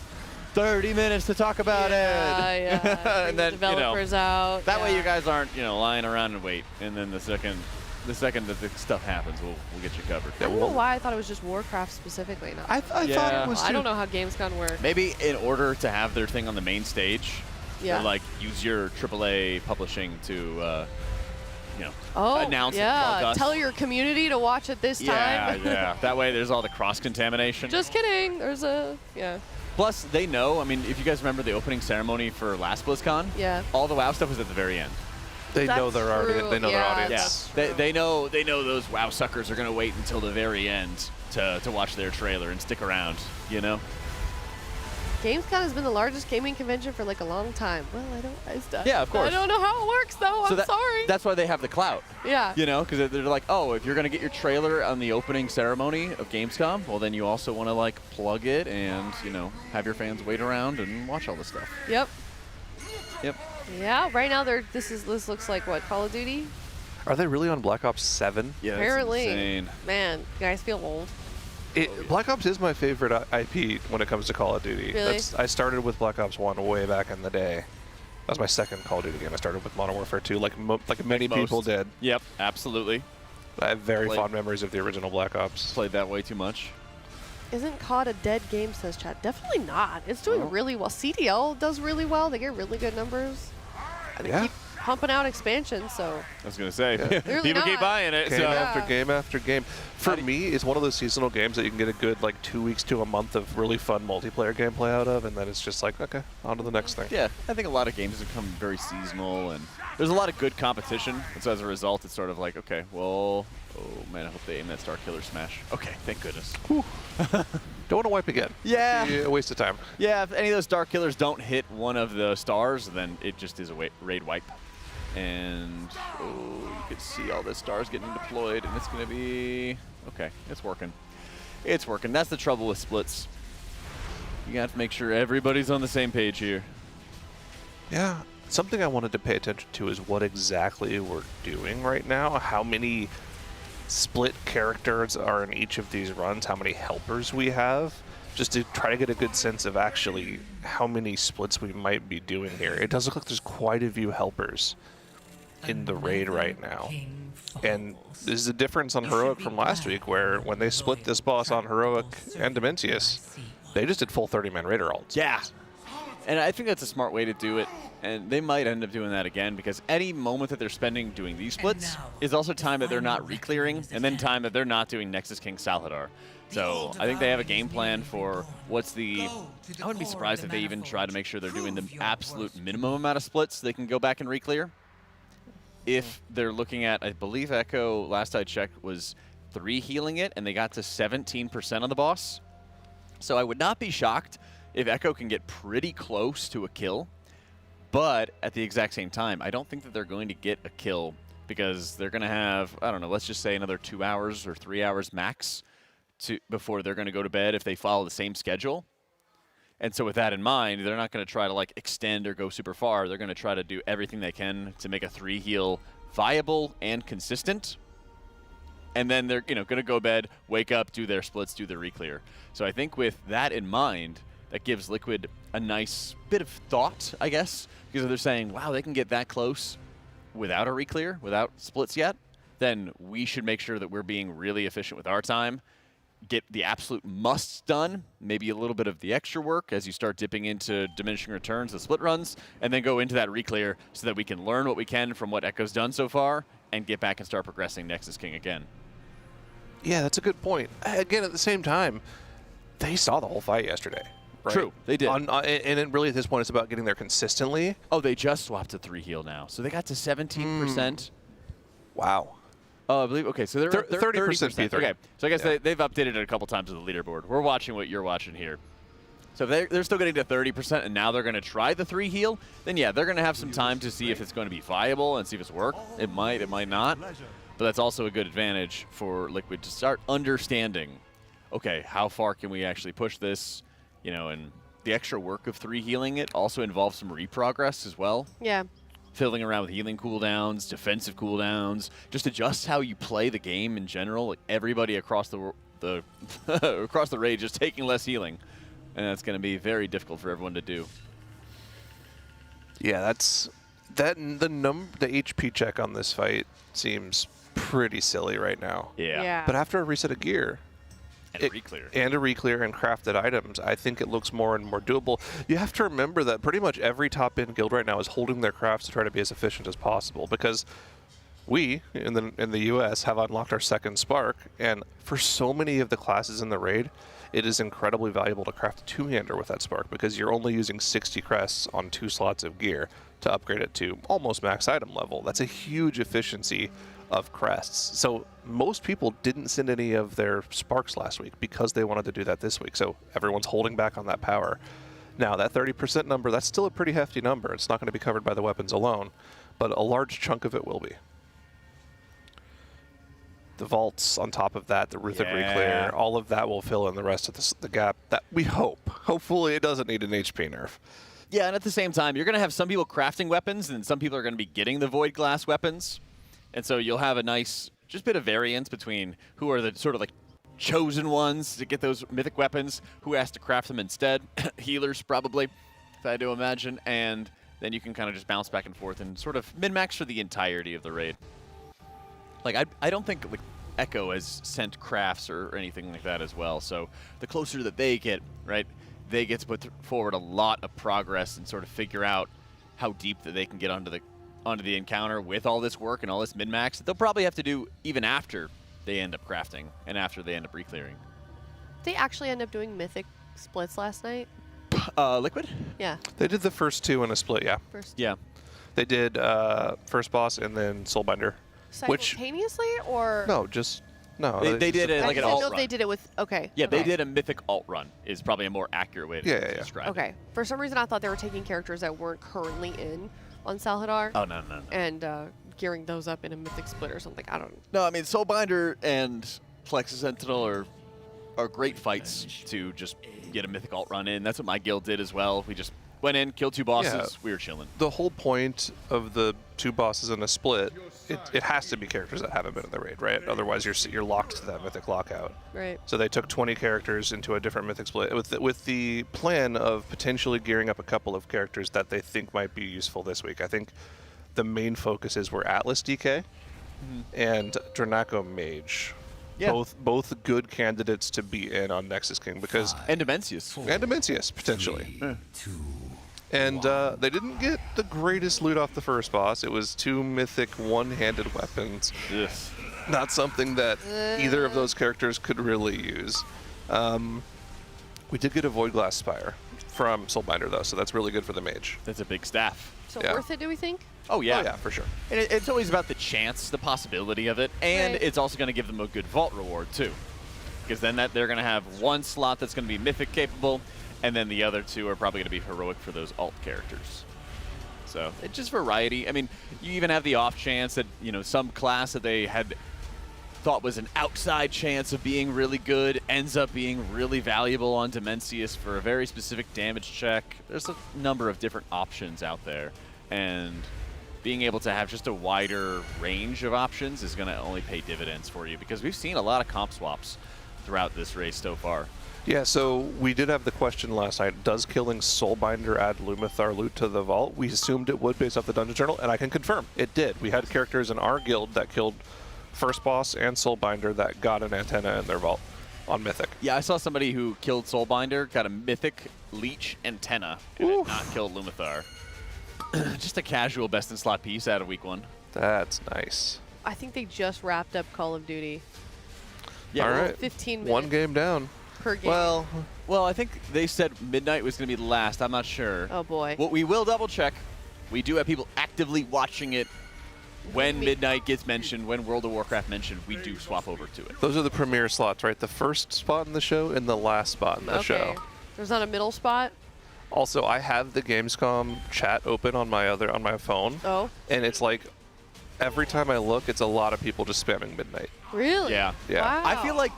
Speaker 4: 30 minutes to talk about it.
Speaker 1: Yeah,
Speaker 4: and then,
Speaker 1: developers out.
Speaker 4: That way you guys aren't, lying around and wait. And then the second the second that the stuff happens, we'll get you covered.
Speaker 1: I don't know why I thought it was just Warcraft specifically. Not
Speaker 22: I thought it was.
Speaker 1: I don't know how Gamescom works.
Speaker 4: Maybe in order to have their thing on the main stage,
Speaker 1: Yeah.
Speaker 4: or like use your AAA publishing to, announce it, plug us.
Speaker 1: Tell your community to watch it this time.
Speaker 4: Yeah. That way, there's all the cross-contamination.
Speaker 1: Just kidding. There's a
Speaker 4: Plus, they know. I mean, if you guys remember the opening ceremony for last BlizzCon, all the WoW stuff was at the very end.
Speaker 22: They know their audience. They know their audience.
Speaker 4: Yeah, they know those WoW suckers are gonna wait until the very end to watch their trailer and stick around. You know.
Speaker 1: Gamescom has been the largest gaming convention for like a long time. Well,
Speaker 4: Yeah, of course.
Speaker 1: I don't know how it works though. I'm sorry.
Speaker 4: That's why they have the clout.
Speaker 1: Yeah.
Speaker 4: You know, because they're like, oh, if you're gonna get your trailer on the opening ceremony of Gamescom, well, then you also want to like plug it and have your fans wait around and watch all the stuff.
Speaker 1: Yep.
Speaker 4: Yep.
Speaker 1: Yeah. Right now, this looks like what, Call of Duty?
Speaker 22: Are they really on Black Ops 7?
Speaker 4: Yeah.
Speaker 1: Apparently.
Speaker 4: That's insane.
Speaker 1: Man, you guys feel old.
Speaker 22: Black Ops is my favorite IP when it comes to Call of Duty.
Speaker 1: Really?
Speaker 22: I started with Black Ops 1 way back in the day. That was my second Call of Duty game. I started with Modern Warfare 2, like many people did.
Speaker 4: Yep, absolutely.
Speaker 22: I have very fond memories of the original Black Ops.
Speaker 4: Played that way too much.
Speaker 1: Isn't COD a dead game, says chat? Definitely not. It's doing really well. CDL does really well. They get really good numbers. And they keep pumping out expansions, so.
Speaker 4: I was going to say,
Speaker 1: Really
Speaker 4: people keep
Speaker 1: not.
Speaker 4: buying it.
Speaker 22: Game
Speaker 4: so.
Speaker 22: after game after game. For me, it's one of those seasonal games that you can get a good 2 weeks to a month of really fun multiplayer gameplay out of, and then it's just like, okay, on to the next thing.
Speaker 4: Yeah, I think a lot of games have become very seasonal, and there's a lot of good competition. And so as a result, it's sort of like, okay, well, oh man, I hope they aim that Star Killer smash. Okay, thank goodness.
Speaker 22: Don't want to wipe again.
Speaker 4: Yeah.
Speaker 22: That'd be a waste of time.
Speaker 4: Yeah, if any of those Star Killers don't hit one of the stars, then it just is a raid wipe. And you could see all the stars getting deployed, and it's going to be okay. It's working. It's working. That's the trouble with splits. You have to make sure everybody's on the same page here.
Speaker 22: Yeah. Something I wanted to pay attention to is what exactly we're doing right now. How many split characters are in each of these runs? How many helpers we have? Just to try to get a good sense of actually how many splits we might be doing here. It does look like there's quite a few helpers in the raid right now. And there's a difference on Heroic from last week, where when they split this boss on Heroic and Dimensius, they just did full 30-man Raider ults.
Speaker 4: Yeah. And I think that's a smart way to do it. And they might end up doing that again, because any moment that they're spending doing these splits is also time that they're not re-clearing, and then time that they're not doing Nexus King Salhadar. So I think they have a game plan for what's the... I wouldn't be surprised if they even try to make sure they're doing the absolute minimum amount of splits so they can go back and re-clear. If they're looking at, I believe Echo, last I checked, was 3 healing it, and they got to 17% on the boss. So I would not be shocked if Echo can get pretty close to a kill. But at the exact same time, I don't think that they're going to get a kill, because they're going to have, I don't know, let's just say another 2 hours or 3 hours max before they're going to go to bed if they follow the same schedule. And so with that in mind, they're not going to try to extend or go super far. They're going to try to do everything they can to make a 3 heal viable and consistent. And then they're going to go to bed, wake up, do their splits, do their re-clear. So I think with that in mind, that gives Liquid a nice bit of thought, I guess, because if they're saying, wow, they can get that close without a re-clear, without splits yet, then we should make sure that we're being really efficient with our time, get the absolute musts done, maybe a little bit of the extra work as you start dipping into diminishing returns, the split runs, and then go into that re-clear so that we can learn what we can from what Echo's done so far and get back and start progressing Nexus King again.
Speaker 22: Yeah, that's a good point. Again, at the same time, they saw the whole fight yesterday. Right?
Speaker 4: True, they did.
Speaker 22: And it really, at this point, it's about getting there consistently.
Speaker 4: Oh, they just swapped to 3 heal now. So they got to 17%.
Speaker 22: Wow.
Speaker 4: Oh, I believe, okay, so they're
Speaker 22: 30% P30.
Speaker 4: Okay, so I guess they've updated it a couple times with the leaderboard. We're watching what you're watching here. So if they're still getting to 30%, and now they're going to try the 3 heal, then yeah, they're going to have some time to see if it's going to be viable and see if it's work. It might not. But that's also a good advantage for Liquid to start understanding, okay, how far can we actually push this? You know, and the extra work of 3 healing it also involves some reprogress as well.
Speaker 1: Yeah.
Speaker 4: Fiddling around with healing cooldowns, defensive cooldowns, just adjust how you play the game in general. Like everybody across the across the raid just taking less healing, and that's going to be very difficult for everyone to do.
Speaker 22: Yeah, the HP check on this fight seems pretty silly right now.
Speaker 4: Yeah.
Speaker 22: But after a reset of gear,
Speaker 4: and a reclear.
Speaker 22: And a reclear and crafted items, I think it looks more and more doable. You have to remember that pretty much every top-end guild right now is holding their crafts to try to be as efficient as possible, because we, in the US, have unlocked our second spark, and for so many of the classes in the raid, it is incredibly valuable to craft a two-hander with that spark, because you're only using 60 crests on 2 slots of gear to upgrade it to almost max item level. That's a huge efficiency of crests. So most people didn't send any of their sparks last week because they wanted to do that this week. So everyone's holding back on that power. Now that 30% number, that's still a pretty hefty number. It's not going to be covered by the weapons alone, but a large chunk of it will be. The vaults on top of that, the Ruthic Reclear, all of that will fill in the rest of the gap that we hope. Hopefully it doesn't need an HP nerf.
Speaker 4: Yeah, and at the same time, you're going to have some people crafting weapons, and some people are going to be getting the Void Glass weapons. And so you'll have a nice just bit of variance between who are the sort of like chosen ones to get those mythic weapons, who has to craft them instead. Healers, probably, if I had to imagine. And then you can kind of just bounce back and forth and sort of min-max for the entirety of the raid. Like, I don't think like Echo has sent crafts or anything like that as well. So the closer that they get, right, they get to put forward a lot of progress and sort of figure out how deep that they can get onto the encounter with all this work and all this min-max that they'll probably have to do even after they end up crafting and after they end up reclearing.
Speaker 1: They actually end up doing mythic splits last night?
Speaker 4: Liquid?
Speaker 1: Yeah.
Speaker 22: They did the first 2 in a split, yeah.
Speaker 4: Yeah.
Speaker 22: They did first boss and then Soulbinder.
Speaker 1: Simultaneously, or?
Speaker 22: No, just... No.
Speaker 4: They did it like an alt run.
Speaker 1: I know they did it with... Okay.
Speaker 4: Yeah,
Speaker 1: okay.
Speaker 4: they did a mythic alt run is probably a more accurate way to describe it.
Speaker 1: Okay. For some reason, I thought they were taking characters that weren't currently in on Salhadar.
Speaker 4: Oh, no.
Speaker 1: And gearing those up in a mythic split or something. I don't know.
Speaker 4: No, I mean, Soulbinder and Plexus Sentinel are great fights to just get a mythic alt run in. That's what my guild did as well. We just went in, killed 2 bosses,
Speaker 22: Yeah.
Speaker 4: we were chilling.
Speaker 22: The whole point of the 2 bosses in a split, it has to be characters that haven't been in the raid, right? Otherwise, you're locked to that mythic lockout.
Speaker 1: Right.
Speaker 22: So they took 20 characters into a different mythic split with the plan of potentially gearing up a couple of characters that they think might be useful this week. I think the main focuses were Atlas DK and Dranaco Mage.
Speaker 4: Yeah.
Speaker 22: Both good candidates to be in on Nexus King because
Speaker 4: and Dimensius.
Speaker 22: And Dimensius potentially. And they didn't get the greatest loot off the first boss. It was 2 mythic one-handed weapons.
Speaker 4: Yes.
Speaker 22: Not something that either of those characters could really use. We did get a Void Glass Spire from Soulbinder, though, so that's really good for the mage.
Speaker 4: That's a big staff.
Speaker 1: So worth it, do we think?
Speaker 4: Oh, yeah.
Speaker 22: Oh, yeah, for sure.
Speaker 4: And it's always about the chance, the possibility of it, and
Speaker 1: Right.
Speaker 4: it's also going to give them a good vault reward, too. Because then they're going to have 1 slot that's going to be mythic capable, and then the other 2 are probably going to be heroic for those alt characters. So it's just variety. I mean, you even have the off chance that, you know, some class that they had thought was an outside chance of being really good ends up being really valuable on Dimensius for a very specific damage check. There's a number of different options out there, and being able to have just a wider range of options is going to only pay dividends for you, because we've seen a lot of comp swaps throughout this race so far.
Speaker 22: Yeah, so we did have the question last night, does killing Soulbinder add Lumathar loot to the vault? We assumed it would based off the Dungeon Journal, and I can confirm it did. We had characters in our guild that killed First Boss and Soulbinder that got an antenna in their vault on Mythic.
Speaker 4: Yeah, I saw somebody who killed Soulbinder, got a Mythic Leech antenna, and did not kill Lumathar. Just a casual best-in-slot piece out of week 1.
Speaker 22: That's nice.
Speaker 1: I think they just wrapped up Call of Duty.
Speaker 4: Yeah,
Speaker 22: all right.
Speaker 1: 15 minutes.
Speaker 22: 1 game down.
Speaker 1: Per game.
Speaker 4: Well, I think they said midnight was going to be the last. I'm not sure.
Speaker 1: Oh, boy.
Speaker 4: What we will double-check. We do have people actively watching it. When midnight gets mentioned, when World of Warcraft mentioned, we do swap over to it.
Speaker 22: Those are the premier slots, right? The first spot in the show and the last spot in the show.
Speaker 1: There's not a middle spot?
Speaker 22: Also, I have the Gamescom chat open on my phone.
Speaker 1: Oh.
Speaker 22: And it's like every time I look, it's a lot of people just spamming midnight.
Speaker 1: Really?
Speaker 22: Yeah.
Speaker 1: Wow.
Speaker 4: I feel like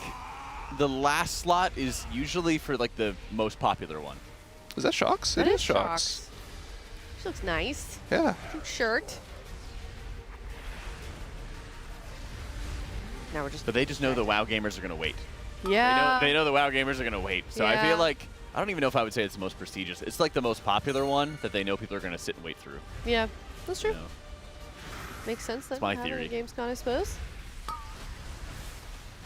Speaker 4: the last slot is usually for like the most popular one.
Speaker 22: Is that Shocks?
Speaker 1: That
Speaker 22: It
Speaker 1: is
Speaker 22: is Shocks.
Speaker 1: She looks nice.
Speaker 22: Yeah.
Speaker 1: Cute shirt. Now we're just.
Speaker 4: But they just know the WoW gamers are going to wait.
Speaker 1: Yeah.
Speaker 4: They know the WoW gamers are going to wait. So I
Speaker 1: Yeah.
Speaker 4: feel like, I don't even know if I would say it's the most prestigious. It's like the most popular one that they know people are going to sit and wait through.
Speaker 1: Yeah, that's true.
Speaker 4: You know?
Speaker 1: Makes sense then.
Speaker 4: It's my
Speaker 1: to have it
Speaker 4: theory.
Speaker 1: at Gamescom, I suppose.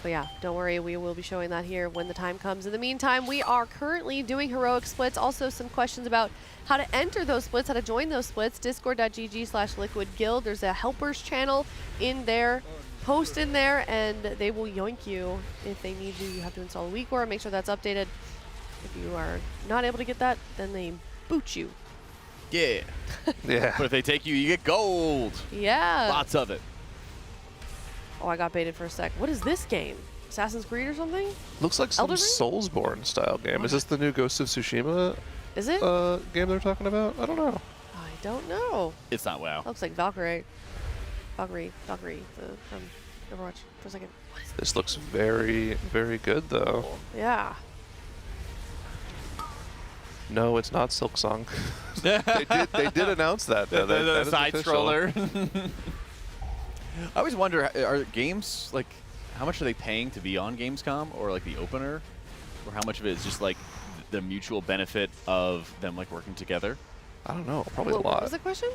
Speaker 1: But yeah, don't worry, we will be showing that here when the time comes. In the meantime, we are currently doing heroic splits. Also some questions about how to enter those splits, how to join those splits. Discord.gg/liquidguild. There's a helpers channel in there. Post in there and they will yoink you if they need you. You have to install a WeakWare, make sure that's updated. If you are not able to get that, then they boot you.
Speaker 4: Yeah.
Speaker 22: Yeah.
Speaker 4: But if they take you, you get gold.
Speaker 1: Yeah.
Speaker 4: Lots of it.
Speaker 1: Oh, I got baited for a sec. What is this game? Assassin's Creed or something?
Speaker 22: Looks like some
Speaker 1: Elden Ring?
Speaker 22: Soulsborne style game. Is this the new Ghost of Tsushima
Speaker 1: Is it?
Speaker 22: game they're talking about? I don't know.
Speaker 1: I don't know.
Speaker 4: It's not WoW.
Speaker 1: Looks like Valkyrie, from Overwatch for a second. What is
Speaker 22: This looks very, very good though.
Speaker 1: Yeah.
Speaker 22: No, it's not Silksong. they did announce that. Though. That
Speaker 4: The
Speaker 22: is
Speaker 4: side
Speaker 22: official.
Speaker 4: scroller. I always wonder, are games, like, how much are they paying to be on Gamescom or, like, the opener? Or how much of it is just, like, the mutual benefit of them, like, working together?
Speaker 22: I don't know. Probably a lot.
Speaker 1: What was the question?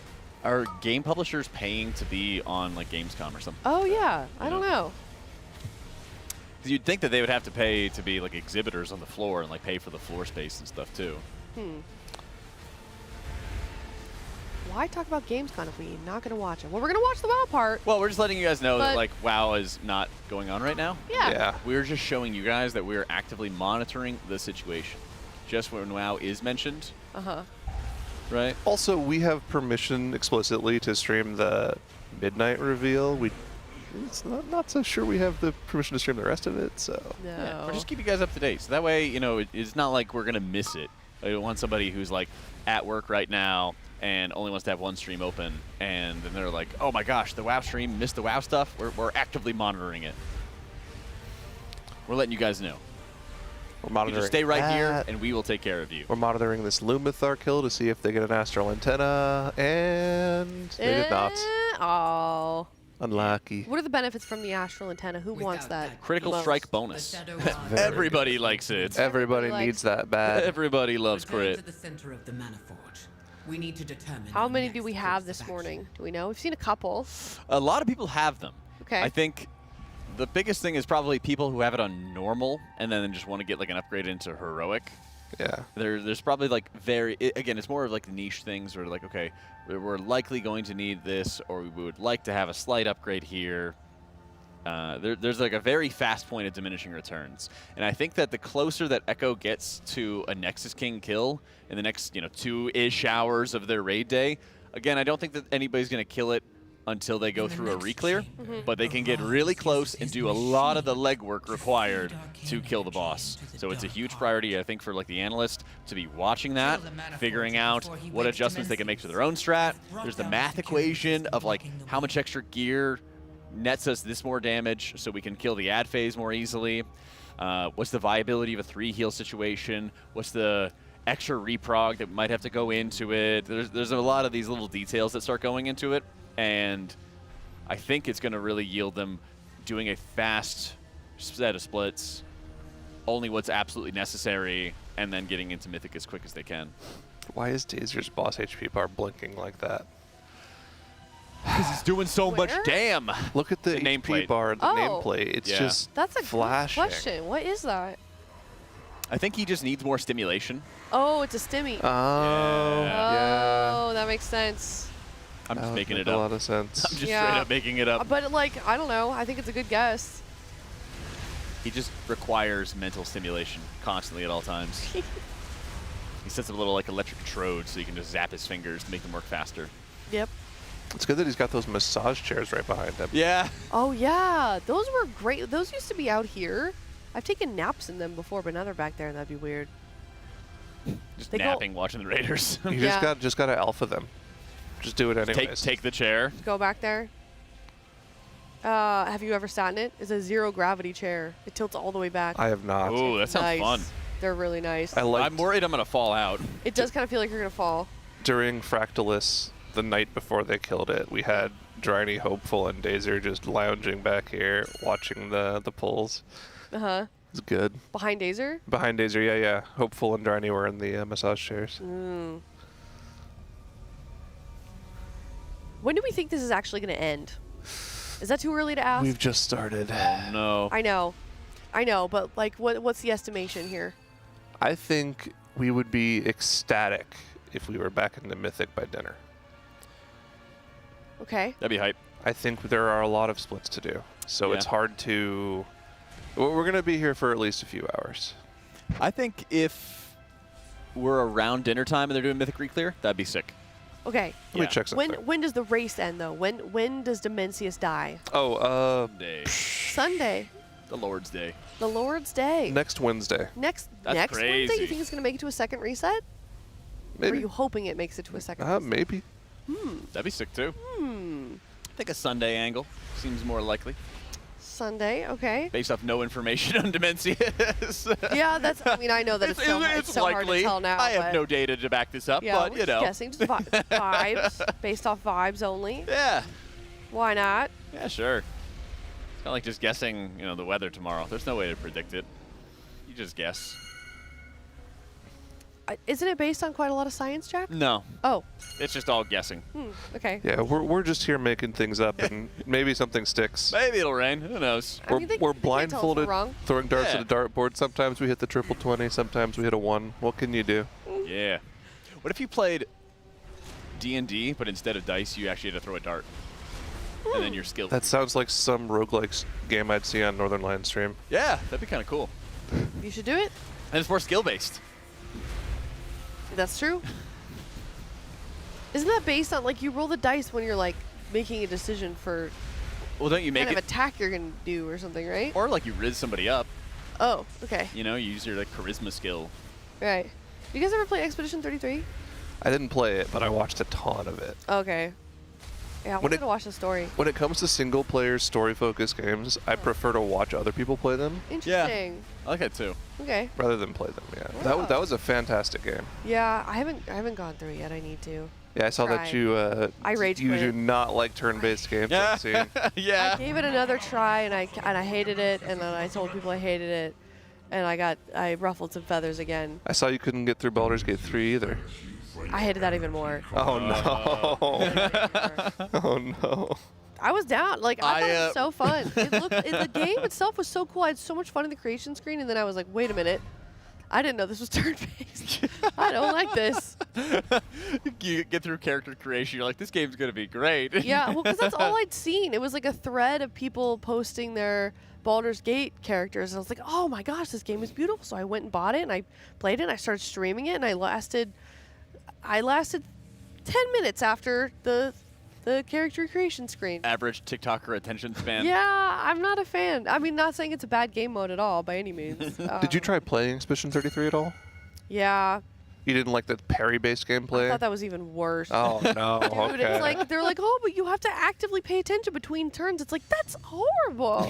Speaker 4: Are game publishers paying to be on, like, Gamescom or something?
Speaker 1: Oh, yeah. I don't know.
Speaker 4: 'Cause you'd think that they would have to pay to be, like, exhibitors on the floor and, like, pay for the floor space and stuff, too.
Speaker 1: Why talk about Gamescom if we're not going to watch it? Well, we're going to watch the WoW part.
Speaker 4: Well, we're just letting you guys know that,
Speaker 1: But-
Speaker 4: like, WoW is not going on right now.
Speaker 1: Yeah.
Speaker 4: We're just showing you guys that we're actively monitoring the situation. Just when WoW is mentioned,
Speaker 1: Uh-huh.
Speaker 4: right?
Speaker 22: Also, we have permission explicitly to stream the midnight reveal. It's not so sure we have the permission to stream the rest of it. So
Speaker 1: No.
Speaker 4: Yeah, or just keep you guys up to date. So that way, you know, it's not like we're going to miss it. I don't want somebody who's, like, at work right now and only wants to have one stream open, and then they're like, oh my gosh, the WoW stream, missed the WoW stuff. We're actively monitoring it. We're letting you guys know.
Speaker 22: we're
Speaker 4: You
Speaker 22: monitoring.
Speaker 4: just stay right here,
Speaker 22: that.
Speaker 4: and we will take care of you.
Speaker 22: We're monitoring this Lumithar kill to see if they get an astral antenna, and they did not.
Speaker 1: Oh.
Speaker 22: Unlucky.
Speaker 1: What are the benefits from the astral antenna? Who wants that?
Speaker 4: Critical
Speaker 1: most?
Speaker 4: strike bonus. Everybody likes it.
Speaker 22: Everybody
Speaker 1: likes
Speaker 22: needs that bad.
Speaker 4: Everybody loves
Speaker 3: Return
Speaker 4: crit.
Speaker 3: to the center of the Manaforge. We need to determine
Speaker 1: How
Speaker 3: our
Speaker 1: many
Speaker 3: next
Speaker 1: do we
Speaker 3: course
Speaker 1: have
Speaker 3: of
Speaker 1: this
Speaker 3: action.
Speaker 1: morning? Do we know? We've seen a couple.
Speaker 4: A lot of people have them.
Speaker 1: Okay.
Speaker 4: I think the biggest thing is probably people who have it on normal and then just want to get like an upgrade into heroic.
Speaker 22: Yeah.
Speaker 4: There's probably like again, it's more of like niche things where like, okay, we're likely going to need this, or we would like to have a slight upgrade here. There's like a very fast point of diminishing returns. And I think that the closer that Echo gets to a Nexus King kill in the next, 2-ish hours of their raid day, again, I don't think that anybody's going to kill it until they go through a reclear, but they can get really close and do a lot of the legwork required to kill the boss. So it's a huge priority, I think, for like the analyst to be watching that, figuring out what adjustments they can make to their own strat. There's the math equation of like how much extra gear nets us this more damage so we can kill the ad phase more easily. What's the viability of a 3-heal situation? What's the extra reprog that might have to go into it? There's a lot of these little details that start going into it. And I think it's going to really yield them doing a fast set of splits, only what's absolutely necessary, and then getting into Mythic as quick as they can.
Speaker 22: Why is Dazer's boss HP bar blinking like that?
Speaker 4: Because he's doing so much damn.
Speaker 22: Look at the
Speaker 4: nameplate
Speaker 22: HP bar, the nameplate. It's
Speaker 4: Yeah.
Speaker 22: just
Speaker 1: That's a
Speaker 22: flashing.
Speaker 1: good question. What is that?
Speaker 4: I think he just needs more stimulation.
Speaker 1: Oh, it's a stimmy.
Speaker 22: Oh, yeah.
Speaker 1: Oh, that makes sense.
Speaker 4: I'm just
Speaker 22: That would
Speaker 4: making
Speaker 22: make
Speaker 4: it up.
Speaker 22: a lot of sense.
Speaker 4: I'm just
Speaker 1: Yeah.
Speaker 4: straight up making it up.
Speaker 1: But like, I don't know. I think it's a good guess.
Speaker 4: He just requires mental stimulation constantly at all times. He sets up a little like electric trode so you can just zap his fingers to make them work faster.
Speaker 1: Yep.
Speaker 22: It's good that he's got those massage chairs right behind him.
Speaker 4: Yeah.
Speaker 1: Oh yeah, those were great. Those used to be out here. I've taken naps in them before, but now they're back there, and that'd be weird.
Speaker 4: Just
Speaker 1: They go-
Speaker 4: napping, watching the Raiders.
Speaker 22: You
Speaker 1: Yeah.
Speaker 22: just gotta alpha them. Just do it anyways.
Speaker 4: Take the chair.
Speaker 1: Go back there. Have you ever sat in it? It's a 0 gravity chair. It tilts all the way back.
Speaker 22: I have not.
Speaker 4: Ooh, that sounds
Speaker 1: Nice.
Speaker 4: fun.
Speaker 1: They're really nice.
Speaker 4: I'm worried I'm gonna fall out.
Speaker 1: It does kind of feel like you're gonna fall.
Speaker 22: During Fractalus, the night before they killed it, we had Dryny, Hopeful, and Dazer just lounging back here, watching the pulls.
Speaker 1: Uh-huh.
Speaker 22: It's good.
Speaker 1: Behind Dazer?
Speaker 22: Behind Dazer, yeah. Hopeful and Dryny were in the massage chairs.
Speaker 1: Mm. When do we think this is actually going to end? Is that too early to ask?
Speaker 22: We've just started.
Speaker 4: Oh, no.
Speaker 1: I know, but like, what's the estimation here?
Speaker 22: I think we would be ecstatic if we were back in the Mythic by dinner.
Speaker 1: Okay.
Speaker 4: That'd be hype.
Speaker 22: I think there are a lot of splits to do, so
Speaker 4: Yeah.
Speaker 22: it's hard to... We're going to be here for at least a few hours.
Speaker 4: I think if we're around dinner time and they're doing Mythic Reclear, that'd be sick.
Speaker 1: Okay.
Speaker 22: Let me check something.
Speaker 1: When does the race end though? When does Dimensius die?
Speaker 22: Oh,
Speaker 1: Sunday.
Speaker 4: The Lord's Day.
Speaker 1: The Lord's Day.
Speaker 22: next Wednesday.
Speaker 1: Next
Speaker 4: That's
Speaker 1: Wednesday? You
Speaker 4: crazy.
Speaker 1: think it's gonna make it to a second reset?
Speaker 22: Maybe.
Speaker 1: Or are you hoping it makes it to a second reset?
Speaker 22: Maybe.
Speaker 4: That'd be sick too.
Speaker 1: Hmm.
Speaker 4: I think a Sunday angle seems more likely,
Speaker 1: Sunday, okay.
Speaker 4: based off no information on Dimensius.
Speaker 1: Yeah, that's. I mean, I know that it's so hard to
Speaker 4: likely.
Speaker 1: tell now.
Speaker 4: I have
Speaker 1: but
Speaker 4: no data to back this up,
Speaker 1: yeah,
Speaker 4: but
Speaker 1: we're
Speaker 4: you
Speaker 1: just
Speaker 4: know.
Speaker 1: guessing, just vibes, based off vibes only.
Speaker 4: Yeah.
Speaker 1: Why not?
Speaker 4: Yeah, sure. It's kind of like just guessing, you know, the weather tomorrow. There's no way to predict it. You just guess.
Speaker 1: Isn't it based on quite a lot of science, Jack?
Speaker 4: No.
Speaker 1: Oh.
Speaker 4: It's just all guessing.
Speaker 1: Okay.
Speaker 22: Yeah, we're just here making things up, and maybe something sticks.
Speaker 4: Maybe it'll rain. Who knows?
Speaker 1: I mean, they
Speaker 22: We're
Speaker 1: can't tell us we're
Speaker 22: blindfolded,
Speaker 1: wrong.
Speaker 22: throwing darts
Speaker 4: Yeah.
Speaker 22: at a dartboard. Sometimes we hit the triple 20, sometimes we hit a 1. What can you do?
Speaker 4: Yeah. What if you played D&D, but instead of dice, you actually had to throw a dart? And then you're skilled.
Speaker 22: That sounds like some roguelike game I'd see on Northern Lion stream.
Speaker 4: Yeah, that'd be kind of cool.
Speaker 1: You should do it.
Speaker 4: And it's more skill-based.
Speaker 1: That's true. Isn't that based on, like, you roll the dice when you're, like, making a decision for
Speaker 4: Well, don't you make
Speaker 1: kind
Speaker 4: it...
Speaker 1: of attack you're going to do or something, right?
Speaker 4: Or, like, you riz somebody up.
Speaker 1: Oh, okay.
Speaker 4: You know, you use your, like, charisma skill.
Speaker 1: Right. You guys ever play Expedition 33?
Speaker 22: I didn't play it, but I watched a ton of it.
Speaker 1: Okay. Yeah, I wanted to watch the story.
Speaker 22: When it comes to single-player, story-focused games, I prefer to watch other people play them
Speaker 1: Interesting.
Speaker 4: I like that, too.
Speaker 1: Okay.
Speaker 22: rather than play them. Yeah, that was a fantastic game.
Speaker 1: Yeah, I haven't gone through it yet. I need to.
Speaker 22: Yeah, I saw
Speaker 1: Try.
Speaker 22: that you
Speaker 1: I rage
Speaker 22: you
Speaker 1: quit.
Speaker 22: do not like turn-based games. I've seen.
Speaker 1: I gave it another try and I hated it, and then I told people I hated it, and I ruffled some feathers again.
Speaker 22: I saw you couldn't get through Baldur's Gate 3 either.
Speaker 1: I hated that even more.
Speaker 22: Oh no! Oh no!
Speaker 1: I was down. Like, I thought it was so fun. The game itself was so cool. I had so much fun in the creation screen, and then I was like, wait a minute. I didn't know this was turn-based. I don't like this.
Speaker 4: You get through character creation, you're like, this game's going to be great.
Speaker 1: Yeah, well, because that's all I'd seen. It was like a thread of people posting their Baldur's Gate characters. And I was like, oh my gosh, this game is beautiful. So I went and bought it, and I played it, and I started streaming it, and I lasted 10 minutes after the character creation screen.
Speaker 4: Average TikToker attention span.
Speaker 1: Yeah, I'm not a fan. I mean, not saying it's a bad game mode at all by any means.
Speaker 22: Did you try playing Expedition 33 at all?
Speaker 1: Yeah.
Speaker 22: You didn't like the parry-based gameplay?
Speaker 1: I thought that was even worse.
Speaker 22: Oh no!
Speaker 1: Dude,
Speaker 22: Okay.
Speaker 1: it's like they're like, oh, but you have to actively pay attention between turns. It's like, that's horrible.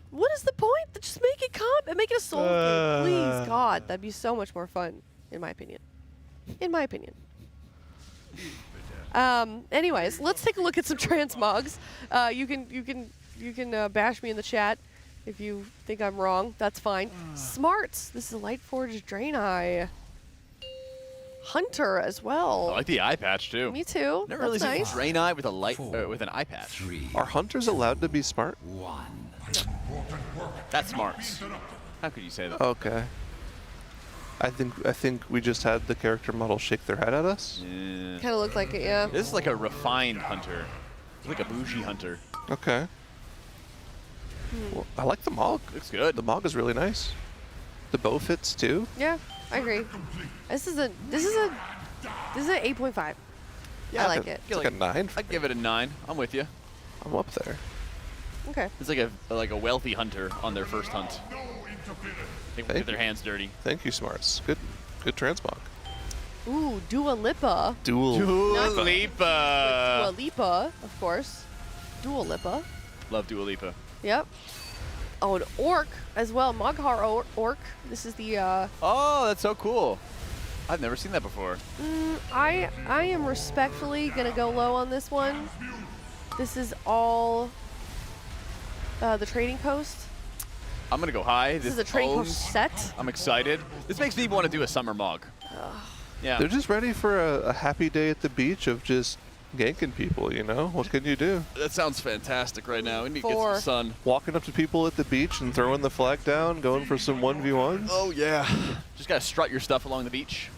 Speaker 1: What is the point? Just make it make it a soul game, please, God. That'd be so much more fun, in my opinion. In my opinion. Anyways, let's take a look at some transmogs. You can bash me in the chat if you think I'm wrong. That's fine. Smarts. This is Lightforge Draenei. Hunter as well.
Speaker 4: I like the eye patch too.
Speaker 1: Me too.
Speaker 4: Never really
Speaker 1: That's
Speaker 4: seen Draenei with a with an eye patch.
Speaker 22: Are hunters allowed to be smart?
Speaker 4: That's smarts. How could you say that?
Speaker 22: Okay. I think we just had the character model shake their head at us.
Speaker 4: Yeah.
Speaker 1: Kind of looked like it, yeah.
Speaker 4: This is like a refined hunter. It's like a bougie hunter.
Speaker 22: Okay. Well, I like the Mog.
Speaker 4: Looks good.
Speaker 22: The Mog is really nice. The bow fits too.
Speaker 1: Yeah, I agree. This is a 8.5.
Speaker 22: Yeah,
Speaker 1: I like it.
Speaker 22: It's like a 9.
Speaker 4: I'd give it a 9. I'm with you.
Speaker 22: I'm up there.
Speaker 1: Okay.
Speaker 4: It's like a wealthy hunter on their first hunt. They won't get their hands dirty.
Speaker 22: Thank you, Smarts. Good transmog.
Speaker 1: Ooh, Dua Lipa.
Speaker 22: Dua
Speaker 4: Lipa.
Speaker 1: Dua Lipa, of course. Dua Lipa.
Speaker 4: Love Dua Lipa.
Speaker 1: Yep. Oh, an orc as well. Moghar orc. This is the.
Speaker 4: Oh, that's so cool. I've never seen that before.
Speaker 1: I am respectfully gonna go low on this one. This is all the trading post.
Speaker 4: I'm gonna go high.
Speaker 1: This is a trading post set.
Speaker 4: I'm excited. This makes me want to do a summer mog. Yeah.
Speaker 22: They're just ready for a happy day at the beach of just ganking people, you know? What can you do?
Speaker 4: That sounds fantastic right now. We need to get
Speaker 1: 4.
Speaker 4: some sun.
Speaker 22: Walking up to people at the beach and throwing the flag down, going for some 1v1s?
Speaker 4: Oh, yeah. Just got to strut your stuff along the beach.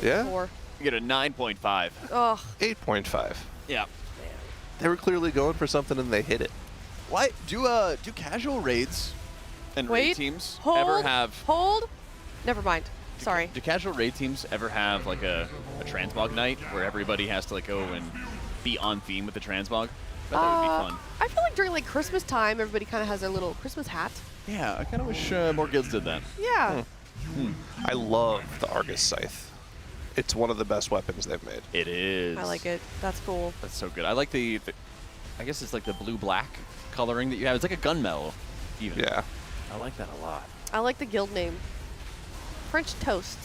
Speaker 22: Yeah?
Speaker 1: 4.
Speaker 4: You get a 9.5.
Speaker 1: Ugh.
Speaker 22: 8.5.
Speaker 4: Yeah.
Speaker 22: They were clearly going for something and they hit it.
Speaker 4: Why do casual raids and raid teams ever have...
Speaker 1: Hold? Never mind. Sorry.
Speaker 4: Do casual raid teams ever have like a transmog night where everybody has to like go and be on theme with the transmog? I thought that would be fun.
Speaker 1: I feel like during like Christmas time, everybody kind of has their little Christmas hat.
Speaker 4: Yeah, I kind of wish more guilds did that.
Speaker 1: Yeah.
Speaker 22: I love the Argus Scythe. It's one of the best weapons they've made.
Speaker 4: It is.
Speaker 1: I like it. That's cool.
Speaker 4: That's so good. I like the I guess it's like the blue-black coloring that you have. It's like a gunmetal, even.
Speaker 22: Yeah.
Speaker 4: I like that a lot.
Speaker 1: I like the guild name. French toast.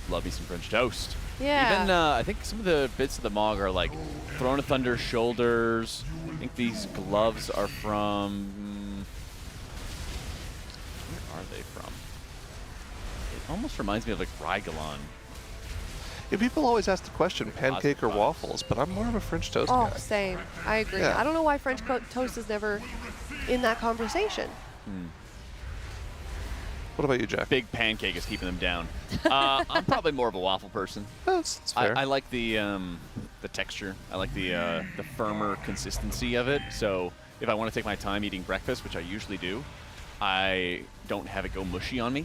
Speaker 4: Love me some French toast.
Speaker 1: Yeah.
Speaker 4: Even, I think some of the bits of the Mog are like Throne of Thunder shoulders. I think these gloves are from... Where are they from? It almost reminds me of like Rygalon.
Speaker 22: Yeah, people always ask the question, pancake or waffles, but I'm more of a French toast
Speaker 1: Oh,
Speaker 22: guy.
Speaker 1: same. I agree.
Speaker 22: Yeah.
Speaker 1: I don't know why French toast is never in that conversation.
Speaker 22: What about you, Jack?
Speaker 4: Big pancake is keeping them down. I'm probably more of a waffle person.
Speaker 22: That's fair.
Speaker 4: I like the texture. I like the firmer consistency of it. So if I want to take my time eating breakfast, which I usually do, I don't have it go mushy on me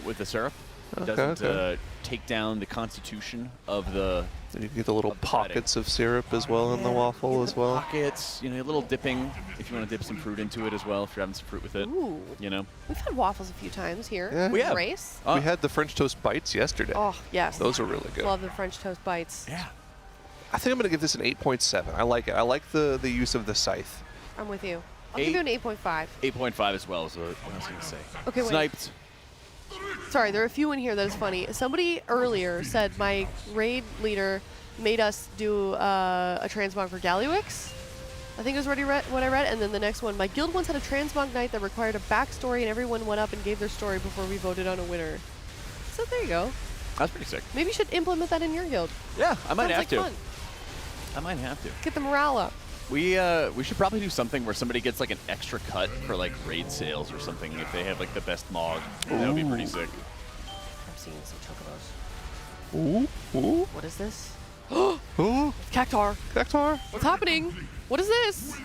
Speaker 4: with the syrup. It doesn't take down the constitution of the...
Speaker 22: You get the little pockets of syrup as well in the waffle as well.
Speaker 4: Pockets, you know, a little dipping if you want to dip some fruit into it as well, if you're having some fruit with it.
Speaker 1: Ooh.
Speaker 4: You know?
Speaker 1: We've had waffles a few times here.
Speaker 22: Yeah.
Speaker 4: We have.
Speaker 1: Race.
Speaker 22: We had the French toast bites yesterday.
Speaker 1: Oh, yes.
Speaker 22: Those are really good.
Speaker 1: Love the French toast bites.
Speaker 4: Yeah.
Speaker 22: I think I'm going to give this an 8.7. I like it. I like the use of the scythe.
Speaker 1: I'm with you. I'll give you an 8.5.
Speaker 4: 8.5 as well is what I was going to say.
Speaker 1: Okay, wait.
Speaker 4: Sniped.
Speaker 1: Sorry, there are a few in here that is funny. Somebody earlier said my raid leader made us do a transmog for Galliwix. I think it was what I read. And then the next one, my guild once had a transmog night that required a backstory and everyone went up and gave their story before we voted on a winner. So there you go.
Speaker 4: That's pretty sick.
Speaker 1: Maybe you should implement that in your guild.
Speaker 4: Yeah, I might
Speaker 1: Sounds
Speaker 4: have
Speaker 1: like
Speaker 4: to.
Speaker 1: Fun.
Speaker 4: I might have to.
Speaker 1: Get the morale up.
Speaker 4: We should probably do something where somebody gets like an extra cut for like raid sales or something if they have like the best Mog. That would be pretty sick.
Speaker 1: I'm seeing some chocobos.
Speaker 22: Ooh.
Speaker 1: What is this?
Speaker 22: Ooh.
Speaker 1: It's Cactar.
Speaker 22: Cactar.
Speaker 1: What's happening? What is this?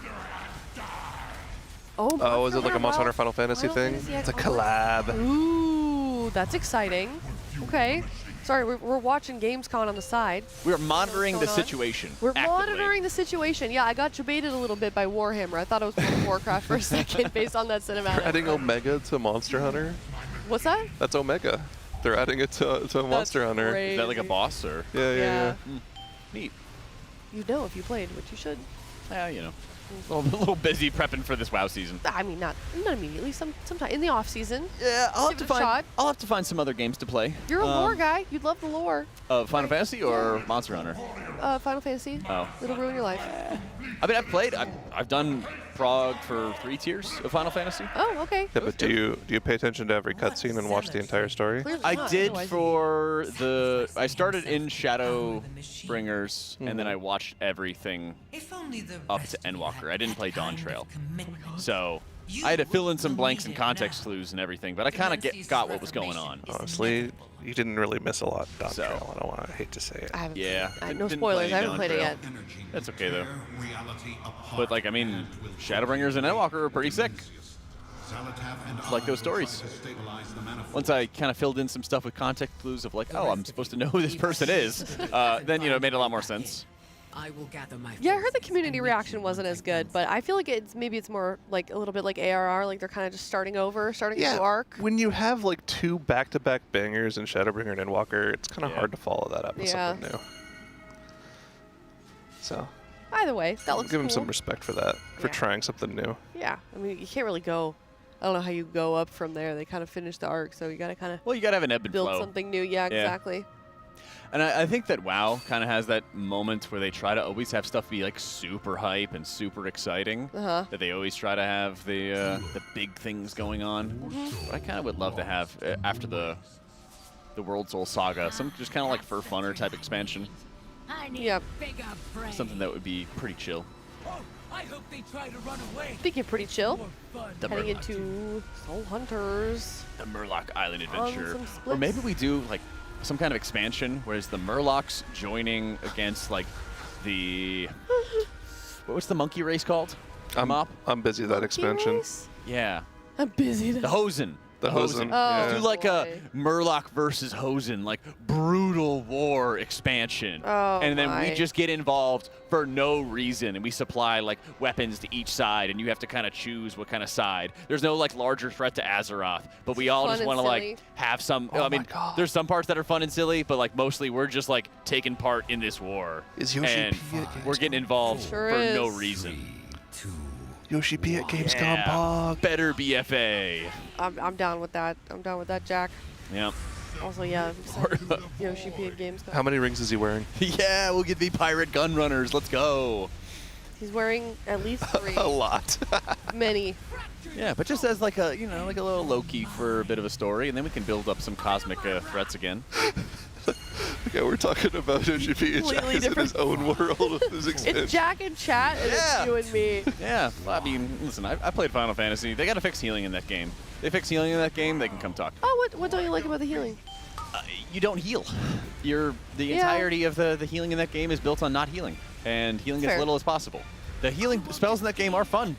Speaker 22: Oh, is it like a Monster Hunter Final Fantasy thing? It's a collab.
Speaker 1: Ooh, that's exciting. Okay. Sorry, we're watching Gamescom on the side.
Speaker 4: We're monitoring the
Speaker 1: What's going on?
Speaker 4: situation.
Speaker 1: We're
Speaker 4: actively.
Speaker 1: monitoring the situation. Yeah, I got debated a little bit by Warhammer. I thought it was World of Warcraft for a second based on that cinematic.
Speaker 22: They're adding Omega to Monster Hunter.
Speaker 1: What's that?
Speaker 22: That's Omega. They're adding it to Monster Hunter.
Speaker 1: crazy.
Speaker 4: Is that like a boss or?
Speaker 22: Yeah.
Speaker 4: Neat.
Speaker 1: You'd know if you played, which you should.
Speaker 4: Yeah, you know. A little busy prepping for this WoW season.
Speaker 1: I mean, not immediately. Sometime in the off season.
Speaker 4: Yeah, I'll have
Speaker 1: Give
Speaker 4: to
Speaker 1: it a
Speaker 4: find.
Speaker 1: shot.
Speaker 4: I'll have to find some other games to play.
Speaker 1: You're a lore guy. You'd love the lore.
Speaker 4: Final Fantasy or Monster Hunter?
Speaker 1: Final Fantasy.
Speaker 4: Oh.
Speaker 1: It'll ruin your life.
Speaker 4: I mean, I've played. I've done Frog for 3 tiers of Final Fantasy.
Speaker 1: Oh, okay.
Speaker 22: Yeah, but do you pay attention to every cutscene and watch the entire story?
Speaker 1: Clearly
Speaker 4: I
Speaker 1: not,
Speaker 4: did
Speaker 1: otherwise-
Speaker 4: for the. I started in Shadowbringers, and then I watched everything up to Endwalker. I didn't play Dawn Trail, so I had to fill in some blanks and context clues and everything. But I kind of got what was going on.
Speaker 22: Honestly, you didn't really miss a lot, Dawn Trail. I hate to say it.
Speaker 1: I haven't.
Speaker 4: Yeah.
Speaker 1: No
Speaker 4: didn't
Speaker 1: spoilers.
Speaker 4: play
Speaker 1: I haven't
Speaker 4: Dawn
Speaker 1: played it
Speaker 4: Trail.
Speaker 1: yet.
Speaker 4: That's okay though. But like, I mean, Shadowbringers and Endwalker are pretty sick. Like those stories. Once I kind of filled in some stuff with context clues of like, oh, I'm supposed to know who this person is, then it made a lot more sense.
Speaker 6: I will gather my
Speaker 1: Yeah, I heard the community reaction wasn't as good, but I feel like maybe it's more like a little bit like ARR, like they're kind of just starting over, starting a new arc.
Speaker 22: When you have like 2 back-to-back bangers in Shadowbringer and Endwalker, it's kind of hard to follow that up with something new. So
Speaker 1: Either way, that looks
Speaker 22: give him
Speaker 1: cool.
Speaker 22: some respect for that, for trying something new.
Speaker 1: Yeah, I mean, you can't really go. I don't know how you go up from there. They kind of finish the arc, so you got to kind of.
Speaker 4: Well, you got to have an ebb and
Speaker 1: build
Speaker 4: flow.
Speaker 1: something new. Yeah, exactly.
Speaker 4: And I think that WoW kind of has that moment where they try to always have stuff be like super hype and super exciting. That they always try to have the big things going on. But I kind of would love to have after the World Soul Saga, some just kind of like for funner type expansion.
Speaker 1: Yep.
Speaker 4: Something that would be pretty chill.
Speaker 3: I hope they try to run away.
Speaker 1: Speaking of pretty chill,
Speaker 4: The
Speaker 1: heading
Speaker 4: Murloc.
Speaker 1: into Soul Hunters.
Speaker 4: The Murloc Island
Speaker 1: On
Speaker 4: Adventure.
Speaker 1: some
Speaker 4: Or
Speaker 1: splits.
Speaker 4: maybe we do like some kind of expansion where it's the Murlocs joining against like the what's the monkey race called?
Speaker 22: I'm busy with that expansion.
Speaker 4: Yeah.
Speaker 1: I'm busy.
Speaker 4: The Hosen.
Speaker 22: The Hosen.
Speaker 1: Oh,
Speaker 4: Do like a Murloc versus Hosen, like brutal war expansion.
Speaker 1: Oh,
Speaker 4: and then
Speaker 1: my.
Speaker 4: we just get involved for no reason, and we supply like weapons to each side, and you have to kind of choose what kind of side. There's no like larger threat to Azeroth, but we all
Speaker 1: Fun
Speaker 4: just
Speaker 1: and
Speaker 4: want to
Speaker 1: silly.
Speaker 4: like have some.
Speaker 22: Oh
Speaker 4: I mean,
Speaker 22: my God.
Speaker 4: there's some parts that are fun and silly, but like mostly we're just like taking part in this war.
Speaker 22: Is Yoshi
Speaker 4: and
Speaker 22: P at
Speaker 4: we're getting involved
Speaker 1: Sure
Speaker 4: for
Speaker 1: is.
Speaker 4: no reason.
Speaker 22: Yoshi P at Gamescom,
Speaker 4: Yeah,
Speaker 22: Pog.
Speaker 4: better BFA.
Speaker 1: I'm down with that. I'm down with that, Jack.
Speaker 4: Yeah.
Speaker 1: Also, yeah, I'm excited. Yoshi P at Gamescom.
Speaker 22: How many rings is he wearing?
Speaker 4: Yeah, we'll get the pirate gun runners. Let's go.
Speaker 1: He's wearing at least 3.
Speaker 22: A lot.
Speaker 1: Many.
Speaker 4: Yeah, but just as like a, you know, like a little Loki for a bit of a story, and then we can build up some cosmic threats again.
Speaker 22: Okay, we're talking about Yoshi P. and Jack
Speaker 1: Completely
Speaker 22: is in his own world of his expansion.
Speaker 1: It's Jack in chat, and
Speaker 4: Yeah.
Speaker 1: it's you and me.
Speaker 4: Yeah, well, I mean, listen, I played Final Fantasy. They got to fix healing in that game. They fix healing in that game, they can come talk.
Speaker 1: Oh, what don't you like about the healing?
Speaker 4: You don't heal. The
Speaker 1: Yeah.
Speaker 4: entirety of the healing in that game is built on not healing, and healing
Speaker 1: Fair.
Speaker 4: as little as possible. The healing spells in that game are fun,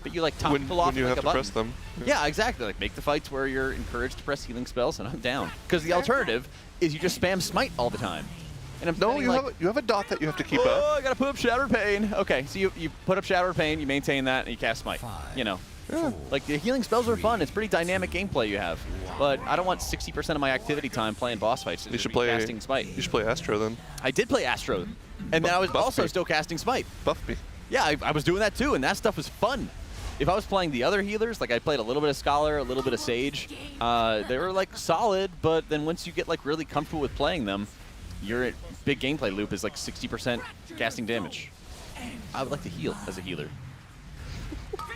Speaker 4: but you like top
Speaker 22: when
Speaker 4: people off
Speaker 22: you
Speaker 4: with,
Speaker 22: have
Speaker 4: like,
Speaker 22: to
Speaker 4: a
Speaker 22: press
Speaker 4: button.
Speaker 22: them.
Speaker 4: Yeah, exactly. Like make the fights where you're encouraged to press healing spells, and I'm down. Because the alternative is you just spam smite all the time. And I'm
Speaker 22: No,
Speaker 4: spending, like,
Speaker 22: you have a dot that you have to keep
Speaker 4: oh,
Speaker 22: up.
Speaker 4: I gotta put up Shattered Pain. Okay, so you put up Shattered Pain, you maintain that, and you cast Smite. You know, like the healing spells are fun. It's pretty dynamic gameplay you have, but I don't want 60% of my activity time playing boss fights.
Speaker 22: You should
Speaker 4: be
Speaker 22: play
Speaker 4: casting Smite.
Speaker 22: You should play Astro then.
Speaker 4: I did play Astro, and then I was
Speaker 22: Buff
Speaker 4: also
Speaker 22: me.
Speaker 4: still casting Smite.
Speaker 22: Buff me.
Speaker 4: Yeah, I was doing that too, and that stuff was fun. If I was playing the other healers, like I played a little bit of Scholar, a little bit of Sage, they were like solid, but then once you get like really comfortable with playing them, your big gameplay loop is like 60% casting damage. I would like to heal as a healer.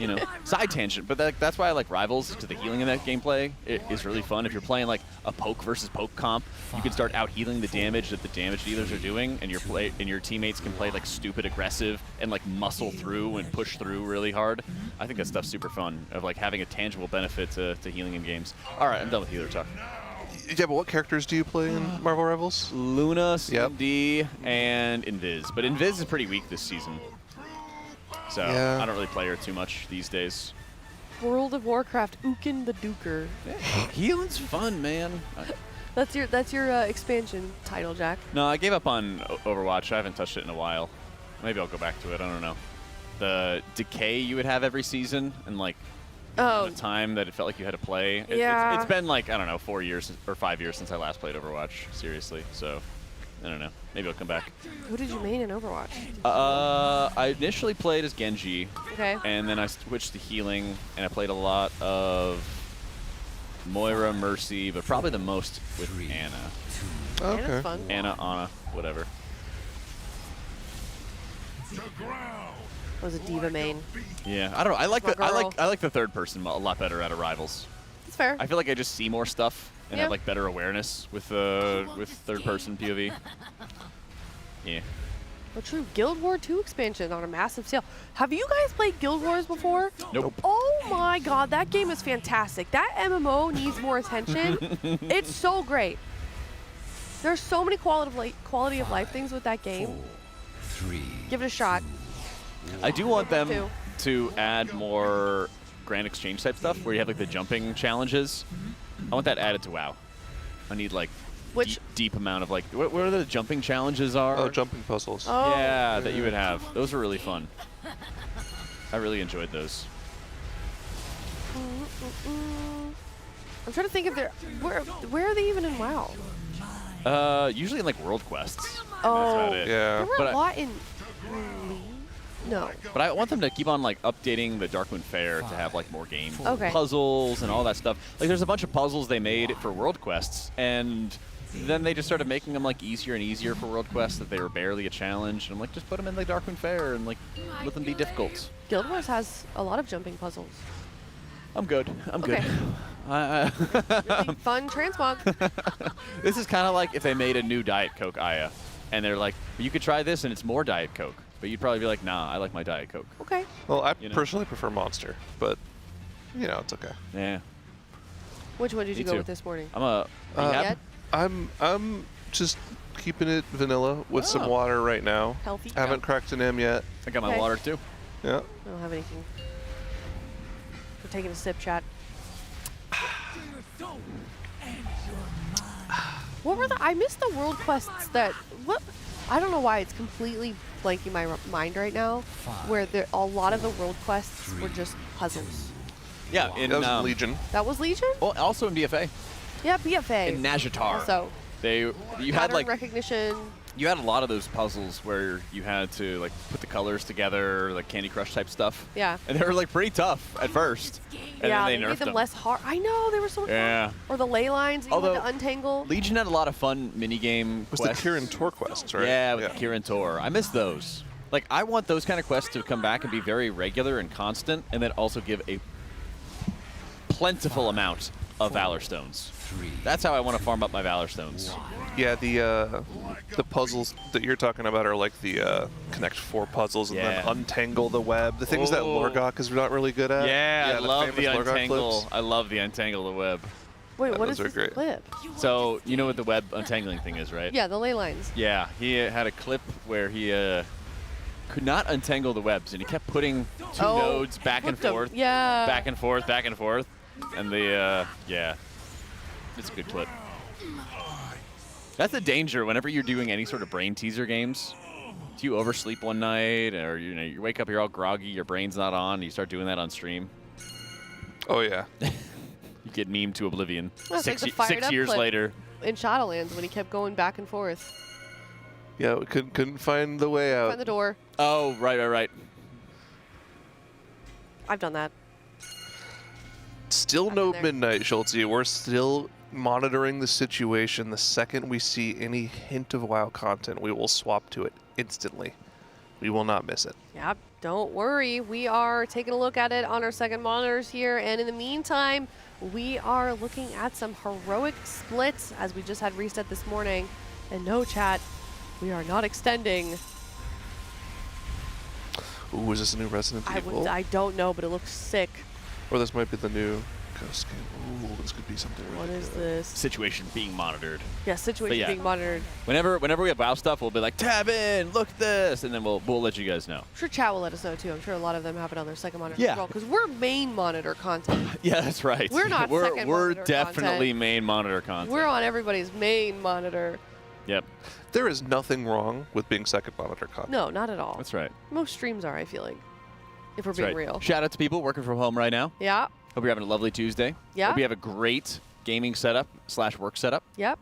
Speaker 4: You know, side tangent, but that's why I like Rivals, because the healing in that gameplay is really fun. If you're playing like a poke versus poke comp, you can start out healing the damage that the damage dealers are doing, and your teammates can play like stupid aggressive and like muscle through and push through really hard. I think that stuff's super fun, of like having a tangible benefit to healing in games. All right, I'm done with healer talk.
Speaker 22: Yeah, but what characters do you play in Marvel Rivals?
Speaker 4: Luna, CD, and Invis. But Invis is pretty weak this season. So
Speaker 22: Yeah.
Speaker 4: I don't really play her too much these days.
Speaker 1: World of Warcraft, Ukin the Duker.
Speaker 4: Healing's fun, man.
Speaker 1: That's your expansion title, Jack.
Speaker 4: No, I gave up on Overwatch. I haven't touched it in a while. Maybe I'll go back to it. I don't know. The decay you would have every season, and like the time that it felt like you had to play.
Speaker 1: Yeah.
Speaker 4: It's been like, I don't know, 4 years or 5 years since I last played Overwatch, seriously. So, I don't know. Maybe I'll come back.
Speaker 1: Who did you main in Overwatch?
Speaker 4: I initially played as Genji.
Speaker 1: Okay.
Speaker 4: And then I switched to healing, and I played a lot of Moira, Mercy, but probably the most with Anna.
Speaker 22: Okay.
Speaker 1: Anna's fun.
Speaker 4: Anna, whatever.
Speaker 1: Was a diva main.
Speaker 4: Yeah, I don't know. I like
Speaker 1: My
Speaker 4: the
Speaker 1: girl.
Speaker 4: I like the third person a lot better out of Rivals.
Speaker 1: That's fair.
Speaker 4: I feel like I just see more stuff and
Speaker 1: Yeah.
Speaker 4: have like better awareness with third person POV. Yeah.
Speaker 1: Well, true. Guild War 2 expansion on a massive sale. Have you guys played Guild Wars before?
Speaker 4: Nope.
Speaker 1: Oh my god, that game is fantastic. That MMO needs more attention. It's so great. There's so many quality of life things with that game. Give it a shot.
Speaker 4: I do want them
Speaker 1: Two.
Speaker 4: to add more Grand Exchange type stuff where you have like the jumping challenges. I want that added to WoW. I need like deep amount of like what are the jumping challenges are?
Speaker 22: Oh, jumping puzzles.
Speaker 1: Oh.
Speaker 4: Yeah, that you would have. Those were really fun. I really enjoyed those.
Speaker 1: I'm trying to think if they're where are they even in WoW?
Speaker 4: Usually in like world quests.
Speaker 1: Oh,
Speaker 4: That's about it.
Speaker 1: there were
Speaker 4: But
Speaker 1: a
Speaker 4: I-
Speaker 1: lot in. No.
Speaker 4: But I want them to keep on like updating the Darkmoon Fair to have like more game
Speaker 1: Okay.
Speaker 4: puzzles and all that stuff. Like there's a bunch of puzzles they made for world quests, and then they just started making them like easier and easier for world quests that they were barely a challenge. And I'm like, just put them in the Darkmoon Fair and like let them be difficult.
Speaker 1: Guild Wars has a lot of jumping puzzles.
Speaker 4: I'm good. I'm good.
Speaker 1: Fun transmog.
Speaker 4: This is kind of like if they made a new Diet Coke Aya, and they're like, you could try this and it's more Diet Coke. But you'd probably be like, nah, I like my Diet Coke.
Speaker 1: Okay.
Speaker 22: Well, I personally prefer Monster, but you know, it's okay.
Speaker 4: Yeah.
Speaker 1: Which one did you go with this morning?
Speaker 22: I'm just keeping it vanilla with some water right now.
Speaker 1: Healthy.
Speaker 22: I haven't cracked an M yet.
Speaker 4: I got my water too.
Speaker 22: Yeah.
Speaker 1: I don't have anything. We're taking a sip, chat. What were I missed the world quests that, I don't know why it's completely blanking my mind right now, where a lot of the world quests were just puzzles.
Speaker 4: Yeah,
Speaker 22: that was Legion.
Speaker 1: That was Legion?
Speaker 4: Well, also in BFA.
Speaker 1: Yeah, BFA.
Speaker 4: In Najatar.
Speaker 1: Also.
Speaker 4: You had
Speaker 1: Pattern
Speaker 4: like
Speaker 1: recognition.
Speaker 4: You had a lot of those puzzles where you had to like put the colors together, like Candy Crush type stuff.
Speaker 1: Yeah.
Speaker 4: And they were like pretty tough at first. And
Speaker 1: Yeah,
Speaker 4: then
Speaker 1: they
Speaker 4: they
Speaker 1: made
Speaker 4: nerfed
Speaker 1: them less hard. I know, they were so
Speaker 4: Yeah.
Speaker 1: fun. Or the ley lines that you had to untangle.
Speaker 4: Legion had a lot of fun minigame
Speaker 22: was
Speaker 4: quests.
Speaker 22: the Kirin Tor quests, right?
Speaker 4: Yeah, with the Kirin Tor. I miss those. Like, I want those kind of quests to come back and be very regular and constant, and then also give a plentiful amount of Valor Stones. That's how I want to farm up my Valor Stones.
Speaker 22: Yeah, the puzzles that you're talking about are like the connect 4 puzzles and then untangle the web. The things that Lorgok is not really good at.
Speaker 4: Yeah, I love the
Speaker 22: famous Lorgok
Speaker 4: untangle.
Speaker 22: clips.
Speaker 4: I love the untangle the web.
Speaker 1: Wait, what is
Speaker 22: those are
Speaker 1: this
Speaker 22: great.
Speaker 1: clip?
Speaker 4: So, you know what the web untangling thing is, right?
Speaker 1: Yeah, the ley lines.
Speaker 4: Yeah, he had a clip where he could not untangle the webs, and he kept putting two nodes back and forth, back and forth, back and forth, and yeah, it's a good clip. That's the danger whenever you're doing any sort of brain teaser games. Do you oversleep one night, or you wake up, you're all groggy, your brain's not on, and you start doing that on stream?
Speaker 22: Oh yeah.
Speaker 4: You get memed to oblivion.
Speaker 1: Well, it's like the fired
Speaker 4: 6
Speaker 1: up
Speaker 4: years
Speaker 1: clip
Speaker 4: later.
Speaker 1: In Shadowlands when he kept going back and forth.
Speaker 22: Yeah, we couldn't find the way out.
Speaker 1: Find the door.
Speaker 4: Oh, right.
Speaker 1: I've done that.
Speaker 22: Still no midnight, Schultze. We're still monitoring the situation. The second we see any hint of WoW content, we will swap to it instantly. We will not miss it.
Speaker 1: Yep, don't worry. We are taking a look at it on our second monitors here. And in the meantime, we are looking at some heroic splits as we just had reset this morning. And no, chat, we are not extending.
Speaker 22: Ooh, is this a new Resident Evil?
Speaker 1: I don't know, but it looks sick.
Speaker 22: Or this might be the new Ghost game. Ooh, this could be something really
Speaker 1: What is
Speaker 22: good.
Speaker 1: this?
Speaker 4: Situation being monitored.
Speaker 1: Yeah, situation being monitored.
Speaker 4: Whenever we have WoW stuff, we'll be like, tab in, look at this, and then we'll let you guys know.
Speaker 1: I'm sure chat will let us know too. I'm sure a lot of them have it on their second monitor
Speaker 4: Yeah.
Speaker 1: as well, because we're main monitor content.
Speaker 4: Yeah, that's right.
Speaker 1: We're not second
Speaker 4: We're
Speaker 1: monitor
Speaker 4: definitely
Speaker 1: content.
Speaker 4: main monitor content.
Speaker 1: We're on everybody's main monitor.
Speaker 4: Yep.
Speaker 22: There is nothing wrong with being second monitor content.
Speaker 1: No, not at all.
Speaker 4: That's right.
Speaker 1: Most streams are, I feel like, if we're
Speaker 4: That's
Speaker 1: being
Speaker 4: right.
Speaker 1: real.
Speaker 4: Shout out to people working from home right now.
Speaker 1: Yeah.
Speaker 4: Hope you're having a lovely Tuesday.
Speaker 1: Yeah.
Speaker 4: Hope you have a great gaming setup / work setup.
Speaker 1: Yep.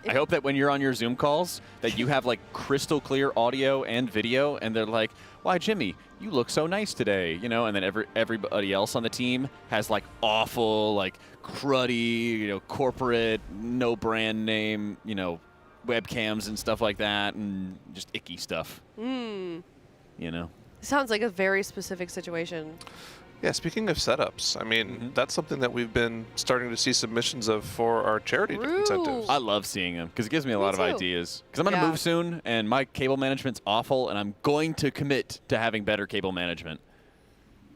Speaker 4: I hope that when you're on your Zoom calls that you have like crystal clear audio and video, and they're like, "Why, Jimmy, you look so nice today," and then everybody else on the team has like awful, like cruddy, corporate, no brand name, webcams and stuff like that, and just icky stuff.
Speaker 1: Sounds like a very specific situation.
Speaker 22: Yeah, speaking of setups, I mean, that's something that we've been starting to see submissions of for our charity incentives.
Speaker 4: I love seeing them because it gives me a lot of
Speaker 1: too.
Speaker 4: ideas. Because I'm going to move soon, and my cable management's awful, and I'm going to commit to having better cable management.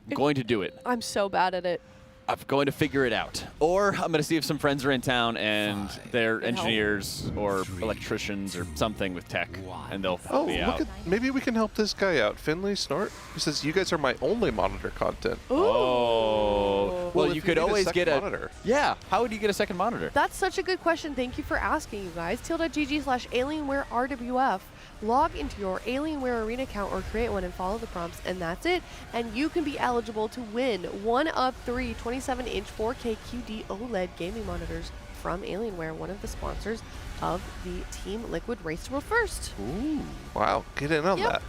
Speaker 4: I'm going to do it.
Speaker 1: I'm so bad at it.
Speaker 4: I'm going to figure it out. Or I'm going to see if some friends are in town and they're engineers or electricians or something with tech, and they'll help me out.
Speaker 22: Maybe we can help this guy out. Finley Snort, he says, you guys are my only monitor content.
Speaker 4: Oh. Well, you could always get a
Speaker 22: monitor.
Speaker 4: Yeah. How would you get a second monitor?
Speaker 1: That's such a good question. Thank you for asking, you guys. Teal.gg/Alienware RWF. Log into your Alienware Arena account or create one and follow the prompts, and that's it. And you can be eligible to win one of 3 27-inch 4K QD OLED gaming monitors from Alienware, one of the sponsors of the Team Liquid Race to World First.
Speaker 22: Ooh. Wow, get in on that.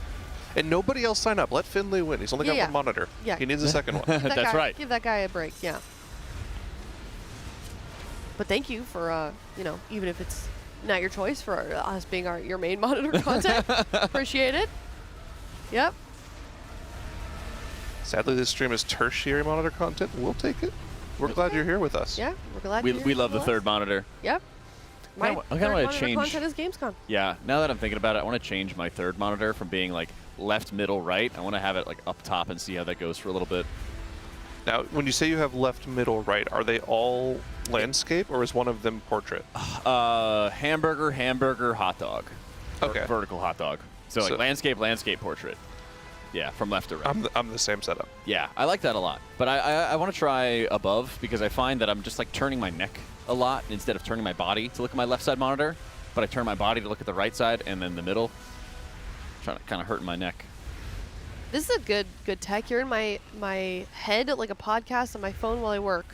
Speaker 22: And nobody else sign up. Let Finley win. He's only got one monitor.
Speaker 1: Yeah.
Speaker 22: He needs a second one.
Speaker 4: That's right.
Speaker 1: Give that guy a break, yeah. But thank you for, even if it's not your choice, for us being your main monitor content. Appreciate it. Yep.
Speaker 22: Sadly, this stream is tertiary monitor content. We'll take it. We're glad you're here with us.
Speaker 1: Yeah, we're glad
Speaker 4: We
Speaker 1: you're here
Speaker 4: love
Speaker 1: with
Speaker 4: the
Speaker 1: us.
Speaker 4: third monitor.
Speaker 1: Yep. My
Speaker 4: I
Speaker 1: third
Speaker 4: kind of want
Speaker 1: monitor
Speaker 4: to change.
Speaker 1: content is Gamescom.
Speaker 4: Yeah, now that I'm thinking about it, I want to change my third monitor from being like left, middle, right. I want to have it like up top and see how that goes for a little bit.
Speaker 22: Now, when you say you have left, middle, right, are they all landscape or is one of them portrait?
Speaker 4: Hamburger, hot dog.
Speaker 22: Okay.
Speaker 4: Vertical hot dog. So like landscape, portrait. Yeah, from left to right.
Speaker 22: I'm the same setup.
Speaker 4: Yeah, I like that a lot. But I want to try above because I find that I'm just like turning my neck a lot instead of turning my body to look at my left side monitor. But I turn my body to look at the right side and then the middle. Trying to kind of hurt my neck.
Speaker 1: This is a good tech. You're in my head like a podcast on my phone while I work.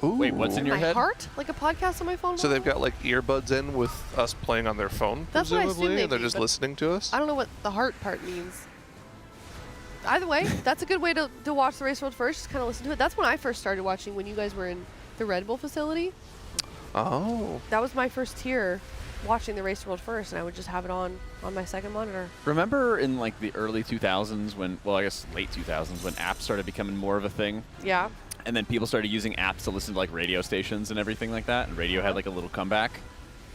Speaker 22: Ooh.
Speaker 4: Wait, what's in your
Speaker 1: my
Speaker 4: head?
Speaker 1: heart like a podcast on my phone.
Speaker 22: So
Speaker 1: while I
Speaker 22: they've got like earbuds in with us playing on their phone,
Speaker 1: That's what I assume
Speaker 22: presumably,
Speaker 1: they
Speaker 22: and they're
Speaker 1: do,
Speaker 22: just
Speaker 1: but
Speaker 22: listening to us?
Speaker 1: I don't know what the heart part means. Either way, that's a good way to watch the Race World first. Just kind of listen to it. That's when I first started watching, when you guys were in the Red Bull facility.
Speaker 22: Oh.
Speaker 1: That was my first tier, watching the Race World first, and I would just have it on my second monitor.
Speaker 4: Remember in like the early 2000s when, well, I guess late 2000s when apps started becoming more of a thing?
Speaker 1: Yeah.
Speaker 4: And then people started using apps to listen to like radio stations and everything like that. And radio had like a little comeback.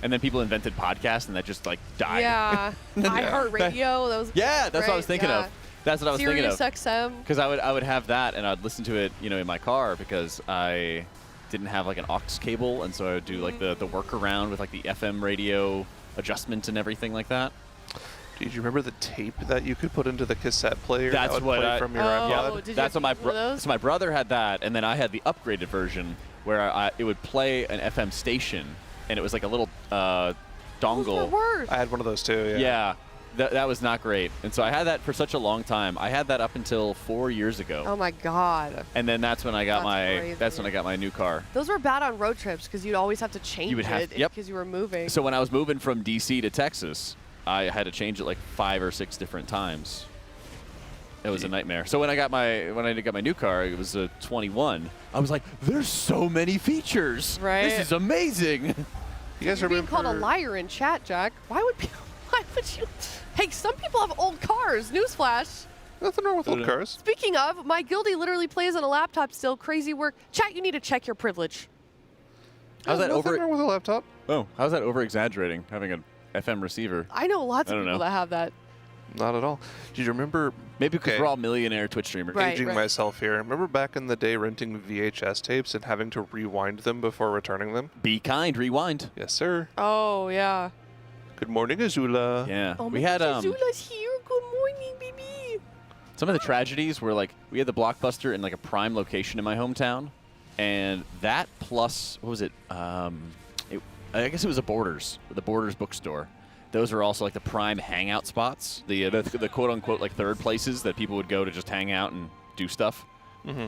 Speaker 4: And then people invented podcasts and that just like died.
Speaker 1: Yeah. iHeartRadio. That was
Speaker 4: Yeah, that's what I was thinking of. That's what I was thinking of.
Speaker 1: Sirius XM.
Speaker 4: Because I would have that and I'd listen to it, you know, in my car because I didn't have like an aux cable, and so I would do like the workaround with like the FM radio adjustment and everything like that.
Speaker 22: Do you remember the tape that you could put into the cassette player?
Speaker 4: That's
Speaker 22: that would
Speaker 4: what
Speaker 22: play from your iPod?
Speaker 1: Did
Speaker 4: That's
Speaker 1: you
Speaker 4: what
Speaker 1: have
Speaker 4: so my brother had that, and then I had the upgraded version where it would play an FM station, and it was like a little dongle.
Speaker 22: I had one of those too. Yeah.
Speaker 4: Yeah. That was not great. And so I had that for such a long time. I had that up until 4 years ago.
Speaker 1: Oh my God.
Speaker 4: And then that's when I got
Speaker 1: That's
Speaker 4: my new car.
Speaker 1: Those were bad on road trips because you'd always have to change it because you were moving.
Speaker 4: So when I was moving from DC to Texas, I had to change it like 5 or 6 different times. It was a nightmare. So when I got my new car, it was a 21. I was like, there's so many features.
Speaker 1: Right.
Speaker 4: This is amazing.
Speaker 22: You guys
Speaker 1: You're being called a liar in chat, Jack. Why would you? Hey, some people have old cars. Newsflash.
Speaker 22: Nothing wrong with old cars.
Speaker 1: Speaking of, my guildie literally plays on a laptop still. Crazy work. Chat, you need to check your privilege.
Speaker 4: How's that
Speaker 22: Nothing wrong with a laptop.
Speaker 4: Oh, how's that over exaggerating? Having an FM receiver.
Speaker 1: I know lots
Speaker 4: I
Speaker 1: of
Speaker 4: don't
Speaker 1: people
Speaker 4: know.
Speaker 1: that have that.
Speaker 22: Not at all. Did you remember?
Speaker 4: Maybe because we're all millionaire Twitch streamers.
Speaker 1: Right,
Speaker 22: Aging
Speaker 1: right.
Speaker 22: myself here. Remember back in the day renting VHS tapes and having to rewind them before returning them?
Speaker 4: Be kind, rewind.
Speaker 22: Yes, sir.
Speaker 1: Oh, yeah.
Speaker 22: Good morning, Azula.
Speaker 4: Yeah.
Speaker 1: Oh,
Speaker 4: we
Speaker 1: my
Speaker 4: had
Speaker 1: Zula's here. Good morning, baby.
Speaker 4: some of the tragedies were like we had the Blockbuster in like a prime location in my hometown, and that plus what was it? I guess it was the Borders bookstore. Those were also like the prime hangout spots, the quote unquote like third places that people would go to just hang out and do stuff.
Speaker 22: Mm-hmm.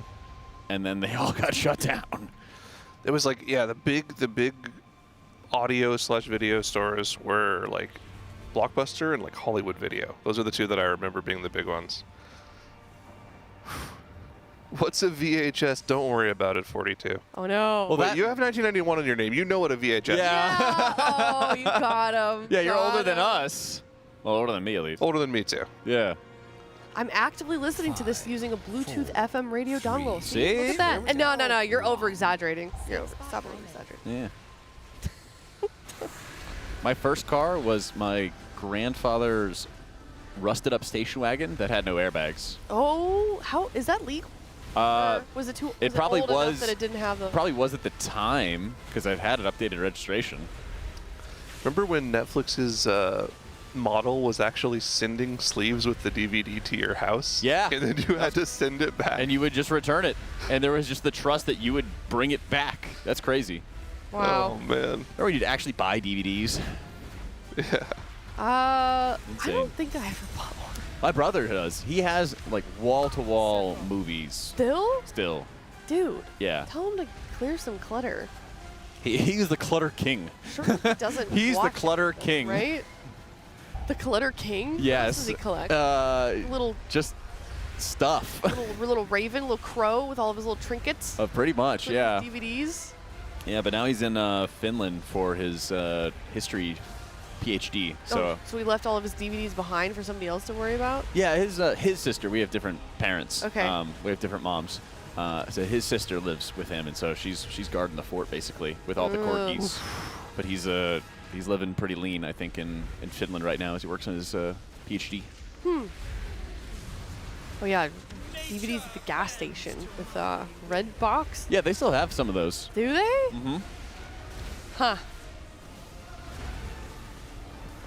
Speaker 4: And then they all got shut down.
Speaker 22: It was like, yeah, the big audio/video stores were like Blockbuster and like Hollywood Video. Those are the two that I remember being the big ones. What's a VHS? Don't worry about it, 42.
Speaker 1: Oh, no.
Speaker 22: Well, wait, you have 1991 in your name. You know what a VHS is.
Speaker 1: Oh, you got him.
Speaker 4: Yeah, you're
Speaker 1: Got
Speaker 4: older than
Speaker 1: him.
Speaker 4: us. Well, older than me at least.
Speaker 22: Older than me too.
Speaker 4: Yeah.
Speaker 1: I'm actively listening to this using a Bluetooth FM radio dongle.
Speaker 4: See?
Speaker 1: Look at that. And no, you're over-exaggerating. Stop over-exaggerating.
Speaker 4: Yeah. My first car was my grandfather's rusted up station wagon that had no airbags.
Speaker 1: Oh, how is that legal? Or was it too?
Speaker 4: It probably
Speaker 1: old enough
Speaker 4: was.
Speaker 1: that it didn't have the.
Speaker 4: Probably was at the time because I've had an updated registration.
Speaker 22: Remember when Netflix's model was actually sending sleeves with the DVD to your house?
Speaker 4: Yeah.
Speaker 22: And then you had to send it back.
Speaker 4: And you would just return it. And there was just the trust that you would bring it back. That's crazy.
Speaker 1: Wow.
Speaker 22: Oh, man.
Speaker 4: Remember when you'd actually buy DVDs?
Speaker 22: Yeah.
Speaker 1: I
Speaker 4: Insane.
Speaker 1: don't think I ever bought one.
Speaker 4: My brother does. He has like wall-to-wall movies.
Speaker 1: Still? Dude.
Speaker 4: Yeah.
Speaker 1: Tell him to clear some clutter.
Speaker 4: He's the clutter king.
Speaker 1: Sure he doesn't
Speaker 4: He's the
Speaker 1: watch
Speaker 4: clutter
Speaker 1: people,
Speaker 4: king.
Speaker 1: Right? The clutter king?
Speaker 4: Yes.
Speaker 1: What else does he collect? Little
Speaker 4: just stuff.
Speaker 1: little raven, little crow with all of his little trinkets.
Speaker 4: Pretty much,
Speaker 1: Little
Speaker 4: yeah.
Speaker 1: DVDs.
Speaker 4: Yeah, but now he's in Finland for his history PhD. So
Speaker 1: So he left all of his DVDs behind for somebody else to worry about?
Speaker 4: yeah, his sister. We have different parents.
Speaker 1: Okay.
Speaker 4: We have different moms. So his sister lives with him, and so she's guarding the fort basically with all the corgis. but he's living pretty lean, I think, in Finland right now as he works on his PhD.
Speaker 1: Oh yeah, DVDs at the gas station with red box.
Speaker 4: Yeah, they still have some of those.
Speaker 1: Do they?
Speaker 4: Mm-hmm.
Speaker 1: Huh.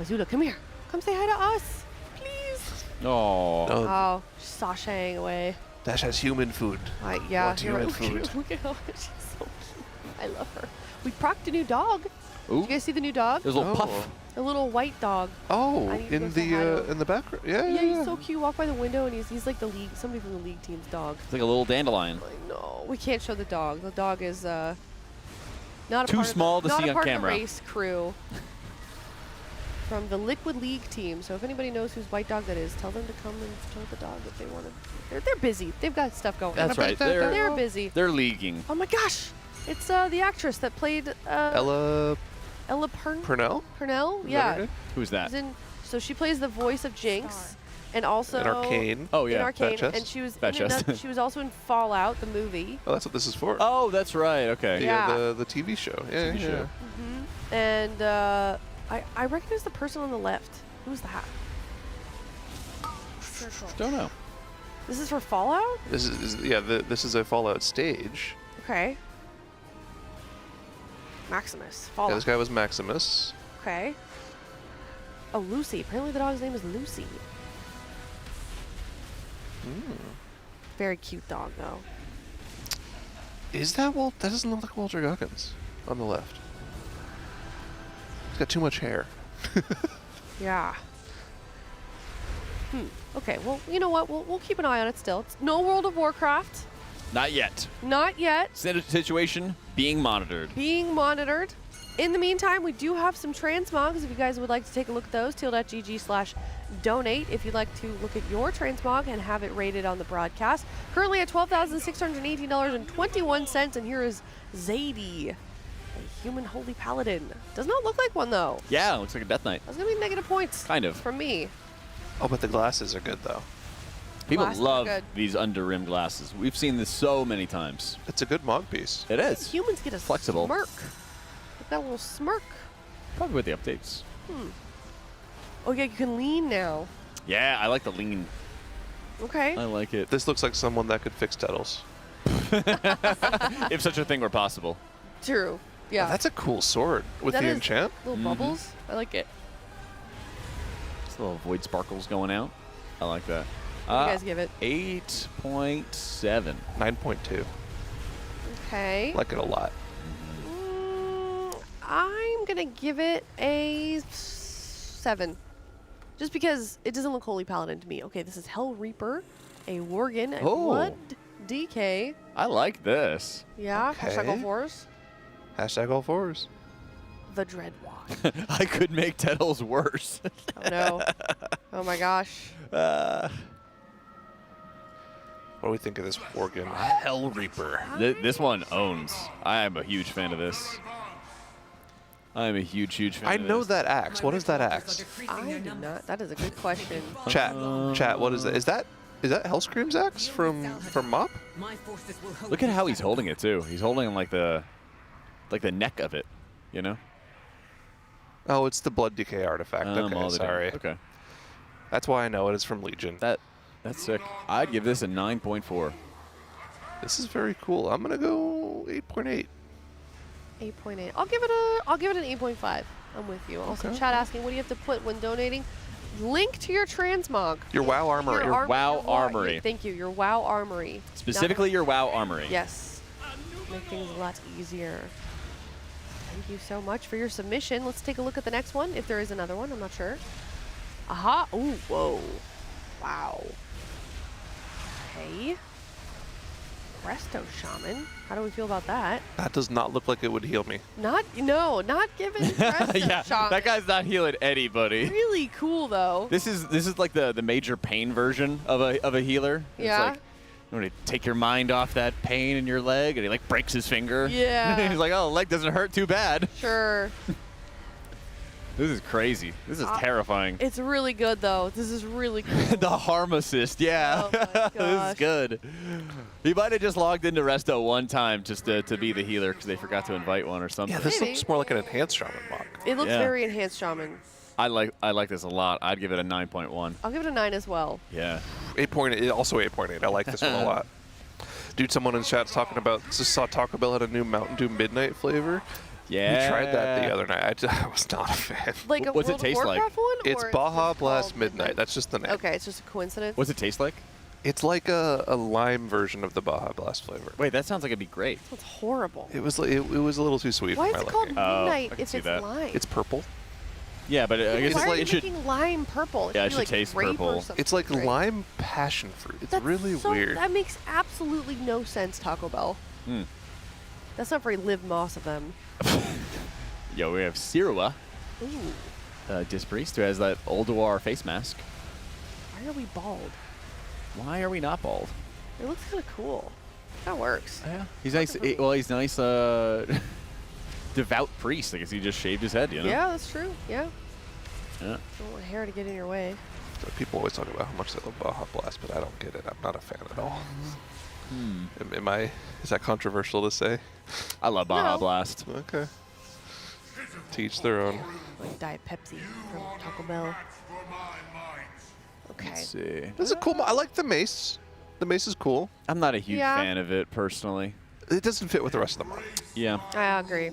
Speaker 1: Bazula, come here. Come say hi to us, please.
Speaker 4: Oh,
Speaker 1: she's sashaying away.
Speaker 22: Dash has human food.
Speaker 1: Yeah,
Speaker 22: Want
Speaker 1: you're right.
Speaker 22: human food.
Speaker 1: Look at how she's so cute. I love her. We procked a new dog.
Speaker 4: Ooh.
Speaker 1: Did you guys see the new dog?
Speaker 4: There's a little puff.
Speaker 1: A little white dog.
Speaker 22: Oh,
Speaker 1: I need to
Speaker 22: in
Speaker 1: go say hi to
Speaker 22: the
Speaker 1: him.
Speaker 22: in the background. Yeah,
Speaker 1: Yeah, he's so cute. Walk by the window and he's like the league, somebody from the league team's dog.
Speaker 4: It's like a little dandelion.
Speaker 1: I know. We can't show the dog. The dog is not a
Speaker 4: Too
Speaker 1: part
Speaker 4: small
Speaker 1: of the,
Speaker 4: to
Speaker 1: not
Speaker 4: see
Speaker 1: a
Speaker 4: on
Speaker 1: part
Speaker 4: camera.
Speaker 1: Of the race crew from the Liquid League team. So if anybody knows whose white dog that is, tell them to come and show the dog if they want to. They're busy. They've got stuff going.
Speaker 4: That's right.
Speaker 1: They're busy.
Speaker 4: They're leaguing.
Speaker 1: Oh my gosh! It's the actress that played
Speaker 22: Ella
Speaker 1: Purnell. Purnell?
Speaker 22: Is that
Speaker 1: Yeah.
Speaker 22: her name?
Speaker 4: Who's that?
Speaker 1: So she plays the voice of Jinx, and also
Speaker 22: In Arcane.
Speaker 4: Oh, yeah.
Speaker 1: in Arcane,
Speaker 22: Bat Chest.
Speaker 1: and she was
Speaker 4: Bat
Speaker 1: in
Speaker 4: Chest.
Speaker 1: she was also in Fallout, the movie.
Speaker 22: Oh, that's what this is for.
Speaker 4: Oh, that's right. Okay.
Speaker 1: Yeah.
Speaker 22: The TV show. Yeah,
Speaker 4: TV show.
Speaker 1: And I recognize the person on the left. Who's that?
Speaker 4: Don't know.
Speaker 1: This is for Fallout?
Speaker 22: This this is a Fallout stage.
Speaker 1: Okay. Maximus.
Speaker 22: Yeah,
Speaker 1: Fallout.
Speaker 22: this guy was Maximus.
Speaker 1: Okay. Oh, Lucy. Apparently the dog's name is Lucy. Very cute dog, though.
Speaker 22: Is that Walt? That doesn't look like Walter Goggins on the left. He's got too much hair.
Speaker 1: Yeah. Okay, well, you know what? We'll keep an eye on it still. It's no World of Warcraft.
Speaker 4: Not yet.
Speaker 1: Not yet.
Speaker 4: Situation being monitored.
Speaker 1: Being monitored. In the meantime, we do have some transmogs. If you guys would like to take a look at those, teal.gg/donate if you'd like to look at your transmog and have it rated on the broadcast. Currently at $12,618.21, and here is Zadie, a human holy paladin. Does not look like one, though.
Speaker 4: Yeah, looks like a Death Knight.
Speaker 1: That's going to be negative points.
Speaker 4: Kind of.
Speaker 1: From me.
Speaker 22: Oh, but the glasses are good, though.
Speaker 4: People
Speaker 1: Glasses are
Speaker 4: love
Speaker 1: good.
Speaker 4: these under-rimmed glasses. We've seen this so many times.
Speaker 22: It's a good mog piece.
Speaker 4: It is.
Speaker 1: Humans get a
Speaker 4: Flexible.
Speaker 1: smirk. Look at that little smirk.
Speaker 4: Probably with the updates.
Speaker 1: Oh, yeah, you can lean now.
Speaker 4: Yeah, I like the lean.
Speaker 1: Okay.
Speaker 4: I like it.
Speaker 22: This looks like someone that could fix Tettles.
Speaker 4: If such a thing were possible.
Speaker 1: True. Yeah.
Speaker 22: Oh, that's a cool sword with
Speaker 1: That
Speaker 22: the
Speaker 1: is
Speaker 22: enchant.
Speaker 1: Little bubbles. I like it.
Speaker 4: Just little void sparkles going out. I like that.
Speaker 1: What do you guys give it?
Speaker 4: 8.7.
Speaker 22: 9.2.
Speaker 1: Okay.
Speaker 22: Like it a lot.
Speaker 1: I'm going to give it a 7. Just because it doesn't look Holy Paladin to me. Okay, this is Hell Reaper, a Worgen, a
Speaker 4: Oh.
Speaker 1: Blood DK.
Speaker 4: I like this.
Speaker 1: Yeah,
Speaker 22: Okay.
Speaker 1: hashtag all fours.
Speaker 22: Hashtag all fours.
Speaker 1: The Dreadwatch.
Speaker 4: I could make Tettles worse.
Speaker 1: Oh no. Oh my gosh.
Speaker 22: What do we think of this Worgen Hell Reaper?
Speaker 4: This one owns. I am a huge fan of this. I am a huge fan
Speaker 22: I
Speaker 4: of
Speaker 22: know
Speaker 4: this.
Speaker 22: that axe. What is that axe?
Speaker 1: I do not. That is a good question.
Speaker 22: Chat, what is that? Is that Hellscream's axe from Mop?
Speaker 4: Look at how he's holding it too. He's holding like the neck of it, you know?
Speaker 22: Oh, it's the Blood Decay artifact. Okay,
Speaker 4: all the
Speaker 22: sorry.
Speaker 4: Okay.
Speaker 22: That's why I know it is from Legion.
Speaker 4: That's sick. I'd give this a 9.4.
Speaker 22: This is very cool. I'm gonna go 8.8.
Speaker 1: 8.8. I'll give it an 8.5. I'm with you. Also, chat asking, what do you have to put when donating? Link to your transmog.
Speaker 22: Your WoW Armory.
Speaker 4: Your WoW Armory.
Speaker 1: Thank you. Your WoW Armory.
Speaker 4: Specifically your WoW Armory.
Speaker 1: Yes. Make things a lot easier. Thank you so much for your submission. Let's take a look at the next one, if there is another one. I'm not sure. Aha. Ooh, whoa. Wow. Okay. Presto Shaman. How do we feel about that?
Speaker 22: That does not look like it would heal me.
Speaker 1: Not given Presto
Speaker 4: Yeah,
Speaker 1: Shaman.
Speaker 4: that guy's not healing anybody.
Speaker 1: Really cool though.
Speaker 4: This is like the major pain version of a healer.
Speaker 1: Yeah.
Speaker 4: It's like, you want to take your mind off that pain in your leg, and he like breaks his finger.
Speaker 1: Yeah.
Speaker 4: He's like, oh, the leg doesn't hurt too bad.
Speaker 1: Sure.
Speaker 4: This is crazy. This is terrifying.
Speaker 1: It's really good though. This is really cool.
Speaker 4: The harm assist, yeah.
Speaker 1: Oh my
Speaker 4: This is good. He might have just logged into Resto one time just to be the healer because they forgot to invite one or something.
Speaker 22: Yeah, this looks more like an enhanced shaman mod.
Speaker 1: It looks very enhanced shaman.
Speaker 4: I like this a lot. I'd give it a 9.1.
Speaker 1: I'll give it a 9 as well.
Speaker 4: Yeah.
Speaker 22: 8.8, also 8.8. I like this one a lot. Dude, someone in chat's talking about, just saw Taco Bell had a new Mountain Dew Midnight flavor.
Speaker 4: Yeah.
Speaker 22: We tried that the other night. I was not a fan.
Speaker 1: Like a
Speaker 4: What's it
Speaker 1: World of
Speaker 4: taste like?
Speaker 1: Warcraft one?
Speaker 22: It's
Speaker 1: or
Speaker 22: Baja
Speaker 1: just
Speaker 22: Blast
Speaker 1: called
Speaker 22: Midnight. That's just the name.
Speaker 1: Okay, it's just a coincidence.
Speaker 4: What's it taste like?
Speaker 22: It's like a lime version of the Baja Blast flavor.
Speaker 4: Wait, that sounds like it'd be great.
Speaker 1: That's horrible.
Speaker 22: It was it was a little too sweet
Speaker 1: Why
Speaker 22: for
Speaker 1: is
Speaker 22: my
Speaker 1: it called
Speaker 22: liking.
Speaker 1: Midnight
Speaker 4: I can
Speaker 1: if
Speaker 4: see
Speaker 1: it's
Speaker 4: that.
Speaker 1: lime?
Speaker 22: It's purple.
Speaker 4: Yeah, but I guess
Speaker 1: Why are you
Speaker 4: it should.
Speaker 1: making lime purple?
Speaker 4: Yeah, it
Speaker 1: should be
Speaker 4: should
Speaker 1: like
Speaker 4: taste
Speaker 1: grape
Speaker 4: purple.
Speaker 1: Or something.
Speaker 22: It's like
Speaker 1: Right.
Speaker 22: lime passion fruit. It's
Speaker 1: That's
Speaker 22: really
Speaker 1: so,
Speaker 22: weird.
Speaker 1: That makes absolutely no sense, Taco Bell.
Speaker 4: Hmm.
Speaker 1: That's not very Liv Moss of them.
Speaker 4: Yo, we have Sirua,
Speaker 1: Ooh,
Speaker 4: Dispriest, who has that Ulduar face mask.
Speaker 1: why are we bald?
Speaker 4: Why are we not bald?
Speaker 1: It looks kind of cool. That works.
Speaker 4: Yeah. He's nice. Well, he's nice. Devout priest. I guess he just shaved his head. You know.
Speaker 1: Yeah, that's true. Yeah.
Speaker 4: Yeah.
Speaker 1: Don't want hair to get in your way.
Speaker 22: People always talk about how much they love Baja Blast, but I don't get it. I'm not a fan at all. Am I? Is that controversial to say?
Speaker 4: I love Baja
Speaker 1: No.
Speaker 4: Blast.
Speaker 22: Okay. To each their own.
Speaker 1: Like Diet Pepsi from Taco Bell. Okay.
Speaker 4: Let's see.
Speaker 22: This is a cool. I like the mace. The mace is cool.
Speaker 4: I'm not a huge
Speaker 1: Yeah.
Speaker 4: fan of it personally.
Speaker 22: It doesn't fit with the rest of the mod.
Speaker 4: Yeah.
Speaker 1: I agree.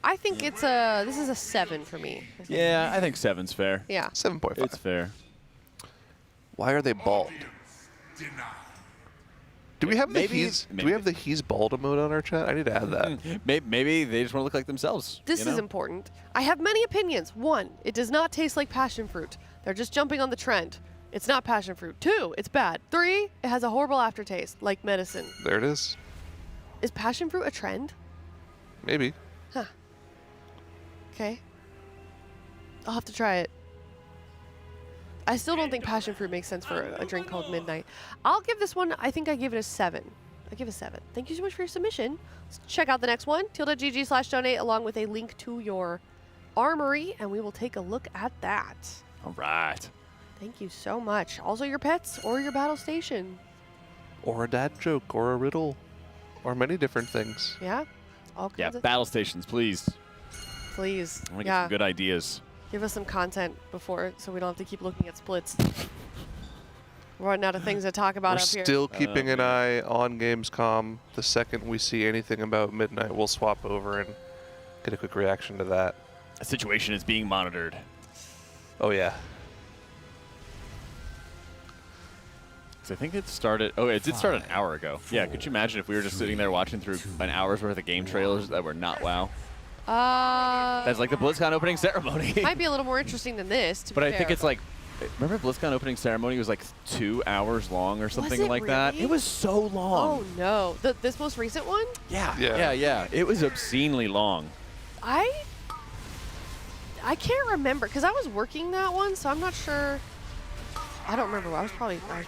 Speaker 1: I think this is a 7 for me.
Speaker 4: Yeah, I think 7's fair.
Speaker 1: Yeah.
Speaker 22: 7.5.
Speaker 4: It's fair.
Speaker 22: Why are they bald? Do we have
Speaker 4: Maybe-
Speaker 22: do we have the he's bald emote on our chat? I need to add that.
Speaker 4: Maybe they just want to look like themselves.
Speaker 1: This
Speaker 4: you know?
Speaker 1: is important. I have many opinions. 1, it does not taste like passion fruit. They're just jumping on the trend. It's not passion fruit. 2, it's bad. 3, it has a horrible aftertaste, like medicine.
Speaker 22: There it is.
Speaker 1: Is passion fruit a trend?
Speaker 22: Maybe.
Speaker 1: Huh. Okay. I'll have to try it. I still don't think passion fruit makes sense for a drink called Midnight. I'll give this one, I think I give it a 7. I give it a 7. Thank you so much for your submission. Let's check out the next one, teal.gg/donate, along with a link to your armory, and we will take a look at that.
Speaker 4: All right.
Speaker 1: Thank you so much. Also your pets or your battle station.
Speaker 22: Or a dad joke, or a riddle, or many different things.
Speaker 1: Yeah? All kinds
Speaker 4: Yeah,
Speaker 1: of
Speaker 4: battle stations, please.
Speaker 1: Please.
Speaker 4: I want to get
Speaker 1: Yeah.
Speaker 4: some good ideas.
Speaker 1: Give us some content before, so we don't have to keep looking at splits. We're running out of things to talk about
Speaker 22: We're
Speaker 1: up here.
Speaker 22: still keeping an eye on Gamescom. The second we see anything about Midnight, we'll swap over and get a quick reaction to that.
Speaker 4: The situation is being monitored.
Speaker 22: Oh, yeah.
Speaker 4: So I think it started. Oh, it did start an hour ago. Yeah, could you imagine if we were just sitting there watching through an hour's worth of game trailers that were not WoW? That's like the BlizzCon opening ceremony.
Speaker 1: Might be a little more interesting than this, to
Speaker 4: But
Speaker 1: be
Speaker 4: I think
Speaker 1: fair.
Speaker 4: it's like, remember BlizzCon opening ceremony was like 2 hours long or something
Speaker 1: it
Speaker 4: like that?
Speaker 1: really?
Speaker 4: It was so long.
Speaker 1: Oh no, this most recent one?
Speaker 4: Yeah. It was obscenely long.
Speaker 1: I can't remember because I was working that one, so I'm not sure. I don't remember. I was probably I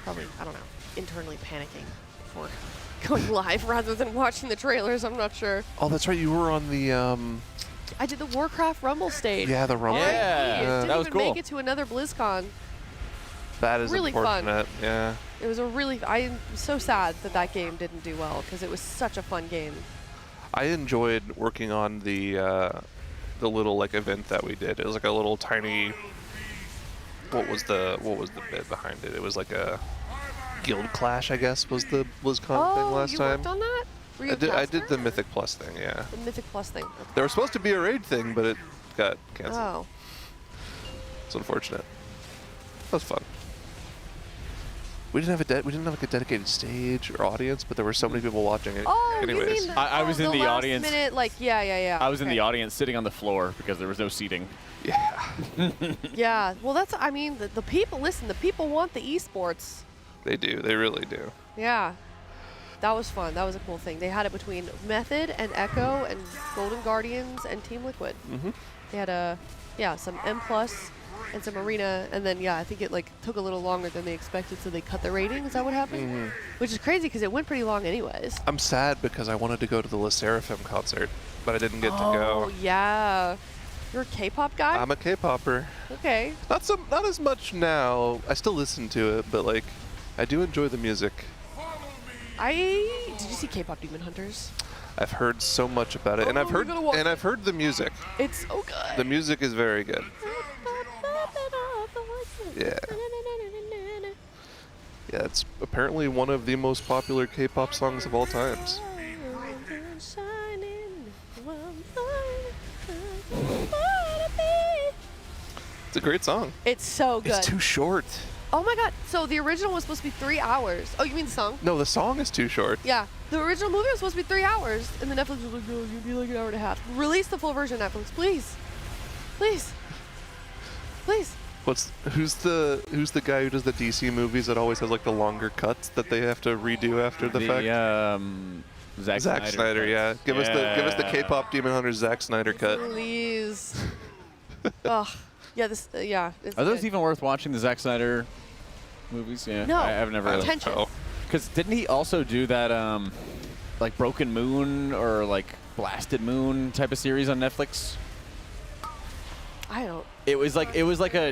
Speaker 1: don't know, internally panicking before going live rather than watching the trailers. I'm not sure.
Speaker 22: Oh, that's right. You were on the.
Speaker 1: I did the Warcraft Rumble stage.
Speaker 22: Yeah, the Rumble.
Speaker 1: Didn't
Speaker 22: that was
Speaker 1: even
Speaker 22: cool.
Speaker 1: make it to another BlizzCon.
Speaker 22: That is
Speaker 1: really fun.
Speaker 22: unfortunate. Yeah.
Speaker 1: It was I'm so sad that game didn't do well because it was such a fun game.
Speaker 22: I enjoyed working on the little like event that we did. It was like a little tiny. What was the bit behind it? It was like a guild clash, I guess, was the BlizzCon thing last
Speaker 1: you
Speaker 22: time.
Speaker 1: worked on that? Were you
Speaker 22: I
Speaker 1: a
Speaker 22: did
Speaker 1: caster?
Speaker 22: the Mythic Plus thing, yeah.
Speaker 1: The Mythic Plus thing.
Speaker 22: There was supposed to be a raid thing, but it got canceled.
Speaker 1: Oh.
Speaker 22: It's unfortunate. That was fun. We didn't have like a dedicated stage or audience, but there were so many people watching it.
Speaker 1: Oh,
Speaker 22: anyways.
Speaker 1: you mean
Speaker 4: I was in the
Speaker 1: last
Speaker 4: audience.
Speaker 1: Minute, like, yeah.
Speaker 4: I was in
Speaker 1: okay.
Speaker 4: the audience sitting on the floor because there was no seating.
Speaker 22: Yeah.
Speaker 1: Yeah, well, I mean, the people, listen, the people want the esports.
Speaker 22: They do. They really do.
Speaker 1: Yeah. That was fun. That was a cool thing. They had it between Method and Echo and Golden Guardians and Team Liquid.
Speaker 22: Mm-hmm.
Speaker 1: They had some M+ and some Arena, and then, I think it, took a little longer than they expected, so they cut the rating. Is that what happened?
Speaker 22: Mm-hmm.
Speaker 1: Which is crazy, because it went pretty long anyways.
Speaker 22: I'm sad because I wanted to go to the Le Seraphim concert, but I didn't get to go.
Speaker 1: Oh, yeah. You're a K-pop guy?
Speaker 22: I'm a K-popper.
Speaker 1: Okay.
Speaker 22: Not as much now. I still listen to it, but like, I do enjoy the music.
Speaker 1: Did you see K-pop Demon Hunters?
Speaker 22: I've heard so much about it, and I've heard the music.
Speaker 1: It's so good.
Speaker 22: The music is very good. Yeah. Yeah, it's apparently one of the most popular K-pop songs of all times. It's a great song.
Speaker 1: It's so good.
Speaker 22: It's too short.
Speaker 1: Oh my god. So the original was supposed to be 3 hours. Oh, you mean the song?
Speaker 22: No, the song is too short.
Speaker 1: Yeah. The original movie was supposed to be 3 hours, and the Netflix was like, no, you'd be like an hour and a half. Release the full version, Netflix, please. Please. Please.
Speaker 22: Who's the guy who does the DC movies that always has like the longer cuts that they have to redo after the fact? Zack Snyder, yeah. Give us the K-pop Demon Hunters Zack Snyder cut.
Speaker 1: Please. Ugh. Yeah, it's
Speaker 4: Are those
Speaker 1: good.
Speaker 4: even worth watching, the Zack Snyder movies? Yeah.
Speaker 1: No.
Speaker 4: I've never really.
Speaker 1: Pretentious.
Speaker 4: Because didn't he also do that, like Broken Moon or like Blasted Moon type of series on Netflix?
Speaker 1: I don't.
Speaker 4: It was like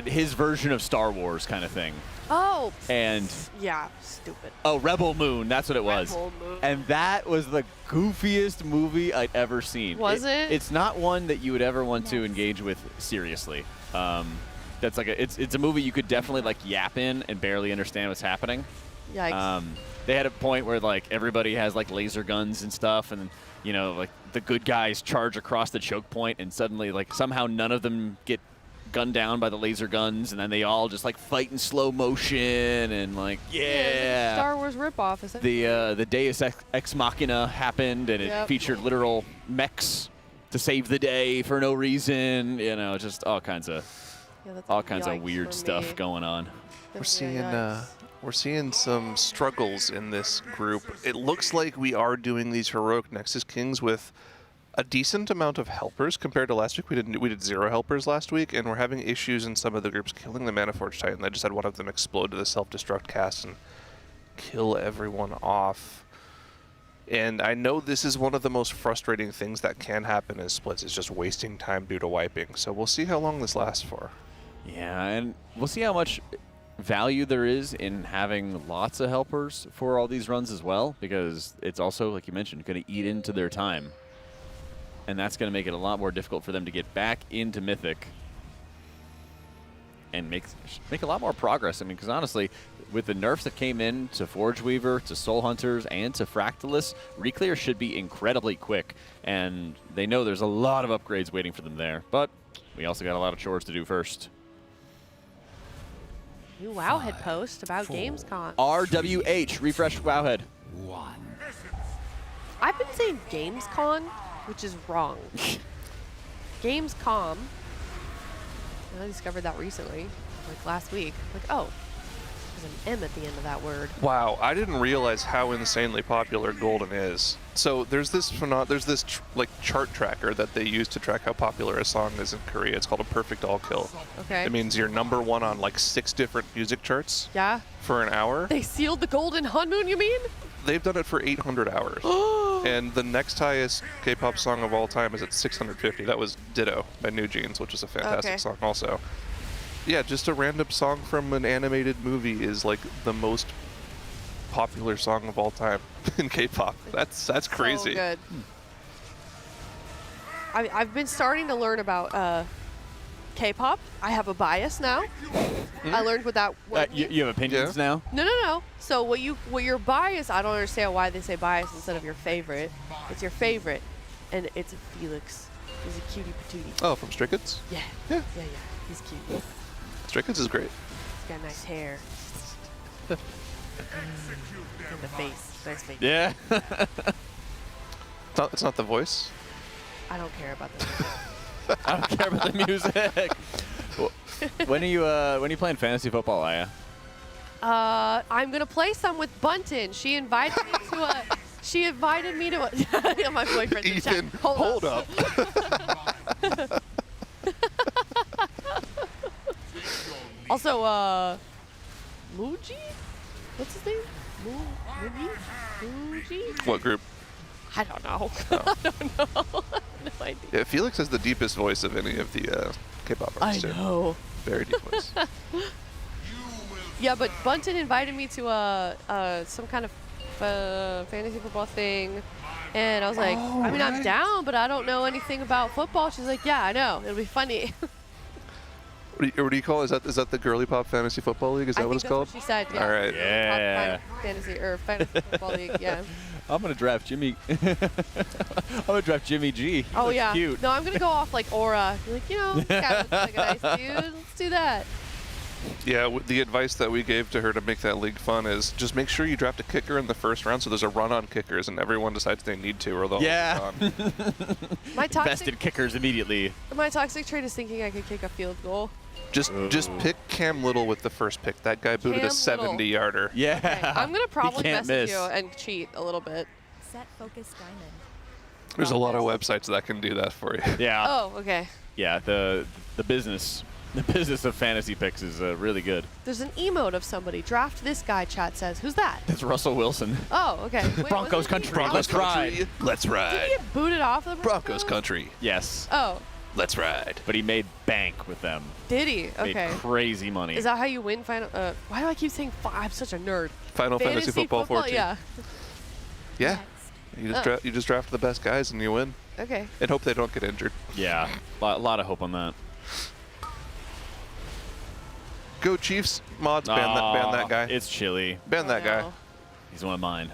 Speaker 4: his version of Star Wars kind of thing.
Speaker 1: Oh.
Speaker 4: And
Speaker 1: yeah, stupid.
Speaker 4: oh, Rebel Moon, that's what it was.
Speaker 1: Rebel Moon.
Speaker 4: And that was the goofiest movie I'd ever seen.
Speaker 1: Was it?
Speaker 4: It's not one that you would ever want to engage with seriously. That's like it's a movie you could definitely like yap in and barely understand what's happening.
Speaker 1: Yikes.
Speaker 4: They had a point where like everybody has like laser guns and stuff, and you know like the good guys charge across the choke point, and suddenly like somehow none of them get gunned down by the laser guns, and then they all just like fight in slow motion and like yeah.
Speaker 1: Star Wars ripoff, essentially.
Speaker 4: The Deus Ex Machina happened, and it featured literal mechs to save the day for no reason. You know, just all kinds of weird stuff going on.
Speaker 22: We're seeing some struggles in this group. It looks like we are doing these heroic Nexus Kings with a decent amount of helpers compared to last week. We did 0 helpers last week, and we're having issues in some of the groups killing the Manaforge Titan. I just had one of them explode to the self-destruct cast and kill everyone off. And I know this is one of the most frustrating things that can happen in splits, is just wasting time due to wiping. So we'll see how long this lasts for.
Speaker 4: Yeah, and we'll see how much value there is in having lots of helpers for all these runs as well, because it's also, like you mentioned, going to eat into their time. And that's going to make it a lot more difficult for them to get back into Mythic and make a lot more progress. I mean, because honestly, with the nerfs that came in to Forge Weaver, to Soul Hunters, and to Fractalus, Reclear should be incredibly quick. And they know there's a lot of upgrades waiting for them there. But we also got a lot of chores to do first.
Speaker 1: New Wowhead post about Gamescom.
Speaker 4: RWH, refresh Wowhead.
Speaker 1: I've been saying Gamescom, which is wrong. Gamescom. I discovered that recently, like last week. Like, oh, there's an M at the end of that word.
Speaker 22: Wow, I didn't realize how insanely popular Golden is. So there's this like chart tracker that they use to track how popular a song is in Korea. It's called a perfect all kill.
Speaker 1: Okay.
Speaker 22: It means you're #1 on like 6 different music charts.
Speaker 1: Yeah.
Speaker 22: For an hour.
Speaker 1: They sealed the Golden Honmoon, you mean?
Speaker 22: They've done it for 800 hours. And the next highest K-pop song of all time is at 650. That was Ditto by New Jeans, which is a fantastic song also. Yeah, just a random song from an animated movie is like the most popular song of all time in K-pop. That's crazy.
Speaker 1: So good. I've been starting to learn about K-pop. I have a bias now. I learned what that word means.
Speaker 4: You have opinions now?
Speaker 1: No. So what your bias, I don't understand why they say bias instead of your favorite. It's your favorite, and it's Felix. He's a cutie patootie.
Speaker 22: Oh, from Stray Kids?
Speaker 1: Yeah. He's cute.
Speaker 22: Stray Kids is great.
Speaker 1: He's got nice hair. And the face. Nice face.
Speaker 4: Yeah.
Speaker 22: It's not the voice.
Speaker 1: I don't care about that.
Speaker 4: I don't care about the music. When are you playing fantasy football, Aya?
Speaker 1: I'm gonna play some with Bunton. She invited me to a. She invited me to a. Yeah, my boyfriend's in chat.
Speaker 22: Ethan, hold up.
Speaker 1: Also, Muji? What's his name? Muji?
Speaker 22: What group?
Speaker 1: I don't know.
Speaker 22: Oh.
Speaker 1: I don't know. No idea.
Speaker 22: Yeah, Felix has the deepest voice of any of the K-pop artists.
Speaker 1: I know.
Speaker 22: Very deep voice.
Speaker 1: Yeah, but Bunton invited me to some kind of fantasy football thing, and I was like, I mean, I'm down, but I don't know anything about football. She's like, yeah, I know. It'll be funny.
Speaker 22: What do you call it? Is that the Girly Pop Fantasy Football League? Is that what it's called?
Speaker 1: She said, yeah.
Speaker 22: All right.
Speaker 4: Yeah.
Speaker 1: Fantasy football league, yeah.
Speaker 4: I'm gonna draft Jimmy. I'm gonna draft Jimmy G. He
Speaker 1: Oh
Speaker 4: looks
Speaker 1: yeah.
Speaker 4: Cute.
Speaker 1: No, I'm gonna go off like aura. You're like, this guy looks like a nice dude. Let's do that.
Speaker 22: Yeah, the advice that we gave to her to make that league fun is just make sure you draft a kicker in the first round so there's a run on kickers and everyone decides they need to or they'll
Speaker 4: Yeah.
Speaker 1: My toxic
Speaker 4: Invested kickers immediately.
Speaker 1: My toxic trait is thinking I could kick a field goal.
Speaker 22: Just pick Cam Little with the first pick. That guy booted
Speaker 1: Cam
Speaker 22: a 70-yarder.
Speaker 4: Yeah.
Speaker 1: Okay, I'm gonna probably
Speaker 22: can't
Speaker 1: message
Speaker 22: miss.
Speaker 1: you and cheat a little bit.
Speaker 6: Set focus diamond.
Speaker 22: There's a lot of websites that can do that for you.
Speaker 4: Yeah.
Speaker 1: Oh, okay.
Speaker 4: Yeah. The business of fantasy picks is really good.
Speaker 1: There's an emote of somebody. Draft this guy, chat says. Who's that?
Speaker 4: That's Russell Wilson.
Speaker 1: Oh, okay. Wait,
Speaker 4: Broncos
Speaker 1: was it
Speaker 4: country.
Speaker 1: Broncos
Speaker 4: Let's
Speaker 1: country?
Speaker 4: ride.
Speaker 22: Let's
Speaker 1: Did
Speaker 22: ride.
Speaker 1: he get booted off the
Speaker 22: Broncos country.
Speaker 4: Yes.
Speaker 1: Oh,
Speaker 22: Let's ride.
Speaker 4: But he made bank with them.
Speaker 1: did he? Okay.
Speaker 4: Made crazy money.
Speaker 1: Is that how you win final? Why do I keep saying I'm such a nerd.
Speaker 22: Final Fantasy Football 14.
Speaker 1: Yeah.
Speaker 22: Yeah. You just draft the best guys and you win.
Speaker 1: Okay.
Speaker 22: And hope they don't get injured.
Speaker 4: Yeah. A lot of hope on that.
Speaker 22: Go Chiefs. Mods, ban that guy.
Speaker 4: It's chilly.
Speaker 22: Ban that guy.
Speaker 4: He's one of mine.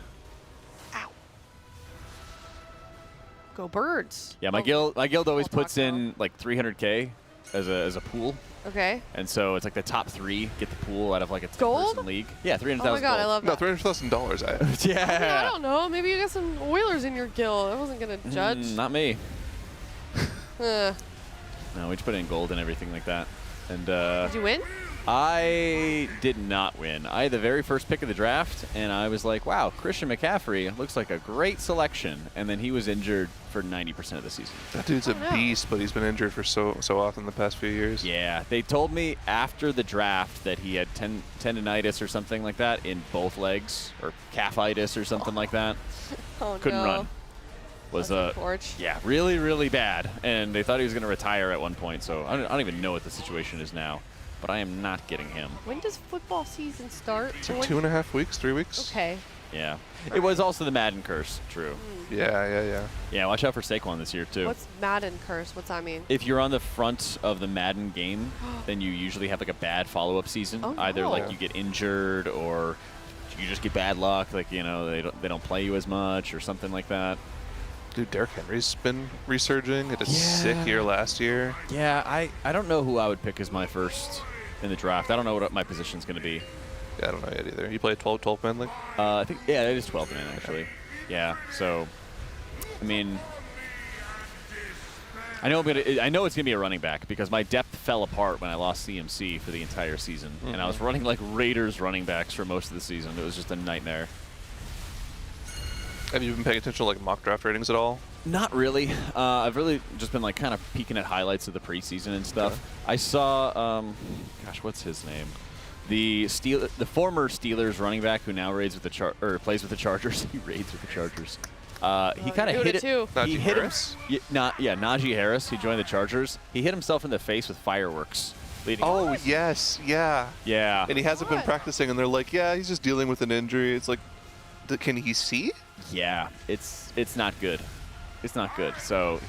Speaker 1: Go Birds.
Speaker 4: Yeah, my guild always puts in like 300K as a pool.
Speaker 1: Okay.
Speaker 4: And so it's like the top 3 get the pool out of like a
Speaker 1: Gold?
Speaker 4: 10-person league. Yeah, 300,000
Speaker 1: Oh my god,
Speaker 4: gold.
Speaker 1: I love
Speaker 22: No,
Speaker 1: that.
Speaker 22: $300,000.
Speaker 4: Yeah.
Speaker 1: I don't know. Maybe you got some Oilers in your guild. I wasn't gonna judge.
Speaker 4: Not me.
Speaker 1: Uh,
Speaker 4: No, we just put in gold and everything like that. And
Speaker 1: did you win?
Speaker 4: I did not win. I had the very first pick of the draft, and I was like, wow, Christian McCaffrey looks like a great selection. And then he was injured for 90% of the season.
Speaker 22: That dude's a beast, but he's been injured for so often the past few years.
Speaker 4: Yeah, they told me after the draft that he had tendonitis or something like that in both legs, or calfitis or something like that.
Speaker 1: Oh,
Speaker 4: Couldn't
Speaker 1: no.
Speaker 4: run. Was yeah, really, really bad. And they thought he was going to retire at one point, so I don't even know what the situation is now. But I am not getting him.
Speaker 1: When does football season start?
Speaker 22: It's like 2.5 weeks, 3 weeks.
Speaker 1: Okay.
Speaker 4: Yeah. It was also the Madden curse, true.
Speaker 22: Yeah.
Speaker 4: Yeah, watch out for Saquon this year, too.
Speaker 1: What's Madden curse? What's that mean?
Speaker 4: If you're on the front of the Madden game, then you usually have like a bad follow-up season.
Speaker 1: Oh,
Speaker 4: Either
Speaker 1: no.
Speaker 4: like you get injured or you just get bad luck, like, you know, they don't play you as much or something like that.
Speaker 22: Dude, Derrick Henry's been resurging. Had a sick year last year.
Speaker 4: Yeah, I don't know who I would pick as my first in the draft. I don't know what my position's going to be.
Speaker 22: Yeah, I don't know yet either. You play 12-man league?
Speaker 4: I think, yeah, it is 12-man actually. Yeah, so, I mean, I know it's gonna be a running back because my depth fell apart when I lost CMC for the entire season, and I was running like Raiders running backs for most of the season. It was just a nightmare.
Speaker 22: Have you been paying attention to like mock draft ratings at all?
Speaker 4: Not really. I've really just been like kind of peeking at highlights of the preseason and stuff. Okay. I saw, gosh, what's his name? The former Steelers running back who now plays with the Chargers. He raids with the Chargers. He kind of hit it.
Speaker 22: Najee Harris?
Speaker 4: Najee Harris. He joined the Chargers. He hit himself in the face with fireworks.
Speaker 22: Oh, yes, yeah.
Speaker 4: Yeah.
Speaker 22: And he hasn't been practicing, and they're like, yeah, he's just dealing with an injury. It's like, can he see?
Speaker 4: Yeah, it's not good. It's not good. So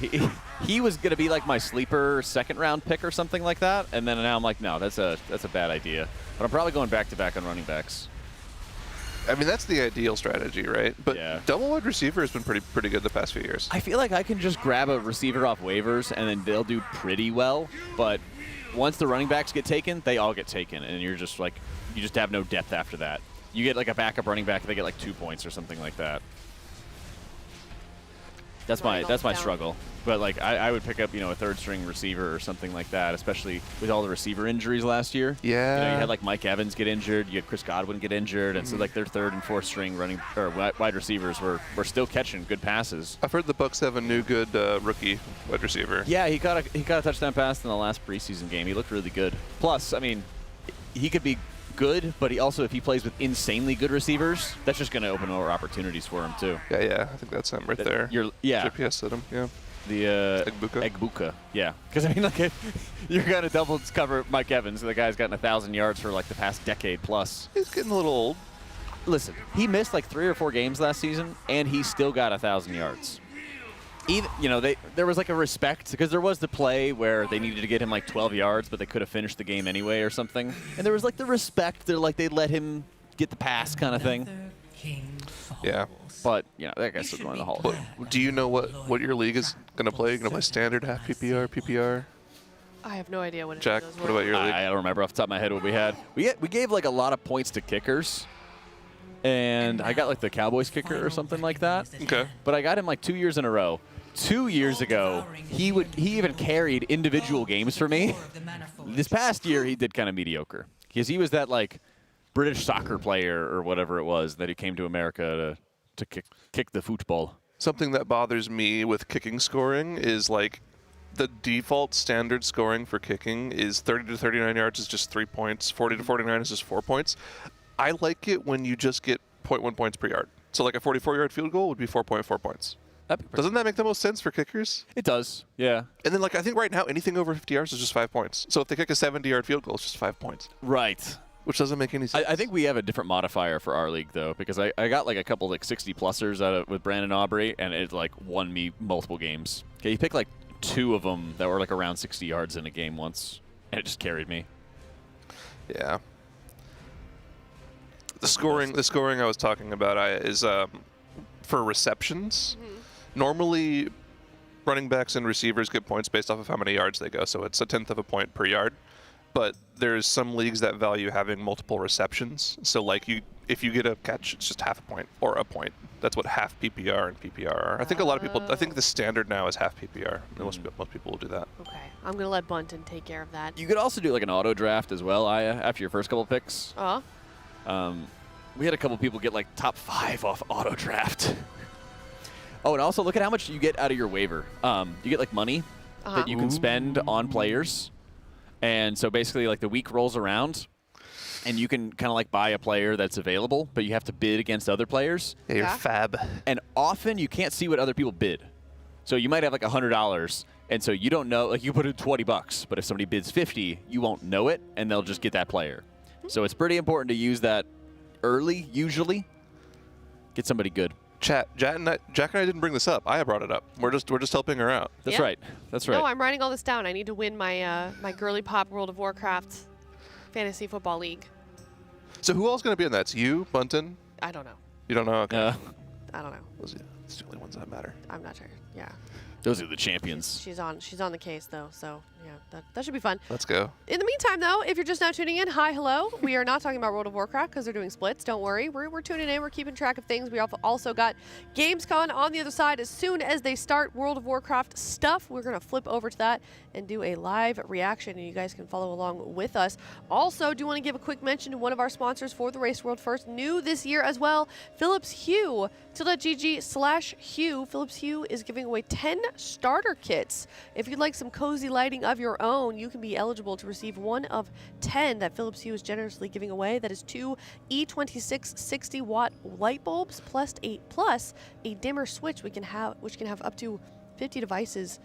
Speaker 4: he was gonna be like my sleeper second-round pick or something like that, and then now I'm like, no, that's a bad idea. But I'm probably going back-to-back on running backs.
Speaker 22: I mean, that's the ideal strategy, right? But double wide receiver has been pretty good the past few years.
Speaker 4: I feel like I can just grab a receiver off waivers, and then they'll do pretty well. But once the running backs get taken, they all get taken, and you're just like, you just have no depth after that. You get like a backup running back, they get like 2 points or something like that. That's my struggle. But like I would pick up, you know, a third-string receiver or something like that, especially with all the receiver injuries last year.
Speaker 22: Yeah.
Speaker 4: You know, you had like Mike Evans get injured, you had Chris Godwin get injured, and so like their third and fourth string wide receivers were still catching good passes.
Speaker 22: I've heard the Bucs have a new good rookie wide receiver.
Speaker 4: Yeah, he caught a touchdown pass in the last preseason game. He looked really good. Plus, I mean, he could be good, but he also, if he plays with insanely good receivers, that's just going to open more opportunities for him too.
Speaker 22: Yeah, I think that's him right there. GPS at him, yeah.
Speaker 4: The
Speaker 22: Egbuka.
Speaker 4: Egbuka, yeah. Because I mean, like, you're going to double cover Mike Evans. The guy's gotten 1,000 yards for like the past decade plus.
Speaker 22: He's getting a little old.
Speaker 4: Listen, he missed like 3 or 4 games last season, and he still got 1,000 yards. Even, you know, there was like a respect, because there was the play where they needed to get him like 12 yards, but they could have finished the game anyway or something. And there was like the respect. They're like, they let him get the pass kind of thing.
Speaker 22: Yeah.
Speaker 4: But, you know, that guy's still going to the Hall.
Speaker 22: But do you know what your league is going to play? You're going to play standard, half PPR, PPR?
Speaker 1: I have no idea what it
Speaker 22: Jack,
Speaker 1: is.
Speaker 22: what about your league?
Speaker 4: I don't remember off the top of my head what we had. We gave like a lot of points to kickers. And I got like the Cowboys kicker or something like that.
Speaker 22: Okay.
Speaker 4: But I got him like 2 years in a row. 2 years ago, he even carried individual games for me. This past year, he did kind of mediocre. Because he was that like British soccer player or whatever it was that he came to America to kick the football.
Speaker 22: Something that bothers me with kicking scoring is like the default standard scoring for kicking is 30 to 39 yards is just 3 points, 40 to 49 is just 4 points. I like it when you just get 0.1 points per yard. So like a 44-yard field goal would be 4.4 points. Doesn't that make the most sense for kickers?
Speaker 4: It does, yeah.
Speaker 22: And then like I think right now anything over 50 yards is just 5 points. So if they kick a 70-yard field goal, it's just 5 points.
Speaker 4: Right.
Speaker 22: Which doesn't make any sense.
Speaker 4: I think we have a different modifier for our league, though, because I got like a couple like 60-plussers with Brandon Aubrey, and it like won me multiple games. Okay, he picked like 2 of them that were like around 60 yards in a game once, and it just carried me.
Speaker 22: Yeah. The scoring I was talking about is for receptions. Normally, running backs and receivers get points based off of how many yards they go, so it's 1/10 of a point per yard. But there's some leagues that value having multiple receptions. So like if you get a catch, it's just half a point or a point. That's what half PPR and PPR are. I think a lot of people. I think the standard now is half PPR. Most people will do that.
Speaker 1: Okay, I'm gonna let Bunton take care of that.
Speaker 4: You could also do like an auto draft as well, Aya, after your first couple picks. We had a couple people get like top 5 off auto draft. Oh, and also look at how much you get out of your waiver. You get like money that you can spend on players. And so basically like the week rolls around and you can kind of like buy a player that's available, but you have to bid against other players.
Speaker 22: Yeah, you're fab.
Speaker 4: And often you can't see what other people bid. So you might have like $100 and so you don't know, like you put in $20, but if somebody bids 50, you won't know it and they'll just get that player. So it's pretty important to use that early, usually. Get somebody good.
Speaker 22: Jack and I didn't bring this up. I brought it up. We're just helping her out.
Speaker 4: That's right. That's right.
Speaker 1: No, I'm writing all this down. I need to win my my girly pop World of Warcraft fantasy football league.
Speaker 22: So who else is going to be in that? It's you, Bunton?
Speaker 1: I don't know.
Speaker 22: You don't know? Okay.
Speaker 1: I don't know.
Speaker 22: Those are the only ones that matter.
Speaker 1: I'm not sure. Yeah.
Speaker 4: Those are the champions.
Speaker 1: She's on the case though, so yeah, that should be fun.
Speaker 22: Let's go.
Speaker 1: In the meantime, though, if you're just now tuning in, hi, hello. We are not talking about World of Warcraft because they're doing splits. Don't worry, we're tuning in. We're keeping track of things. We also got Gamescom on the other side. As soon as they start World of Warcraft stuff, we're gonna flip over to that and do a live reaction, and you guys can follow along with us. Also, do want to give a quick mention to one of our sponsors for the Race World First, new this year as well, Philips Hue. Tilda.gg/Hue. Philips Hue is giving away 10 starter kits. If you'd like some cozy lighting of your own, you can be eligible to receive one of 10 that Philips Hue is generously giving away. That is 2 E26 60-watt light bulbs plus a dimmer switch which can have up to 50 devices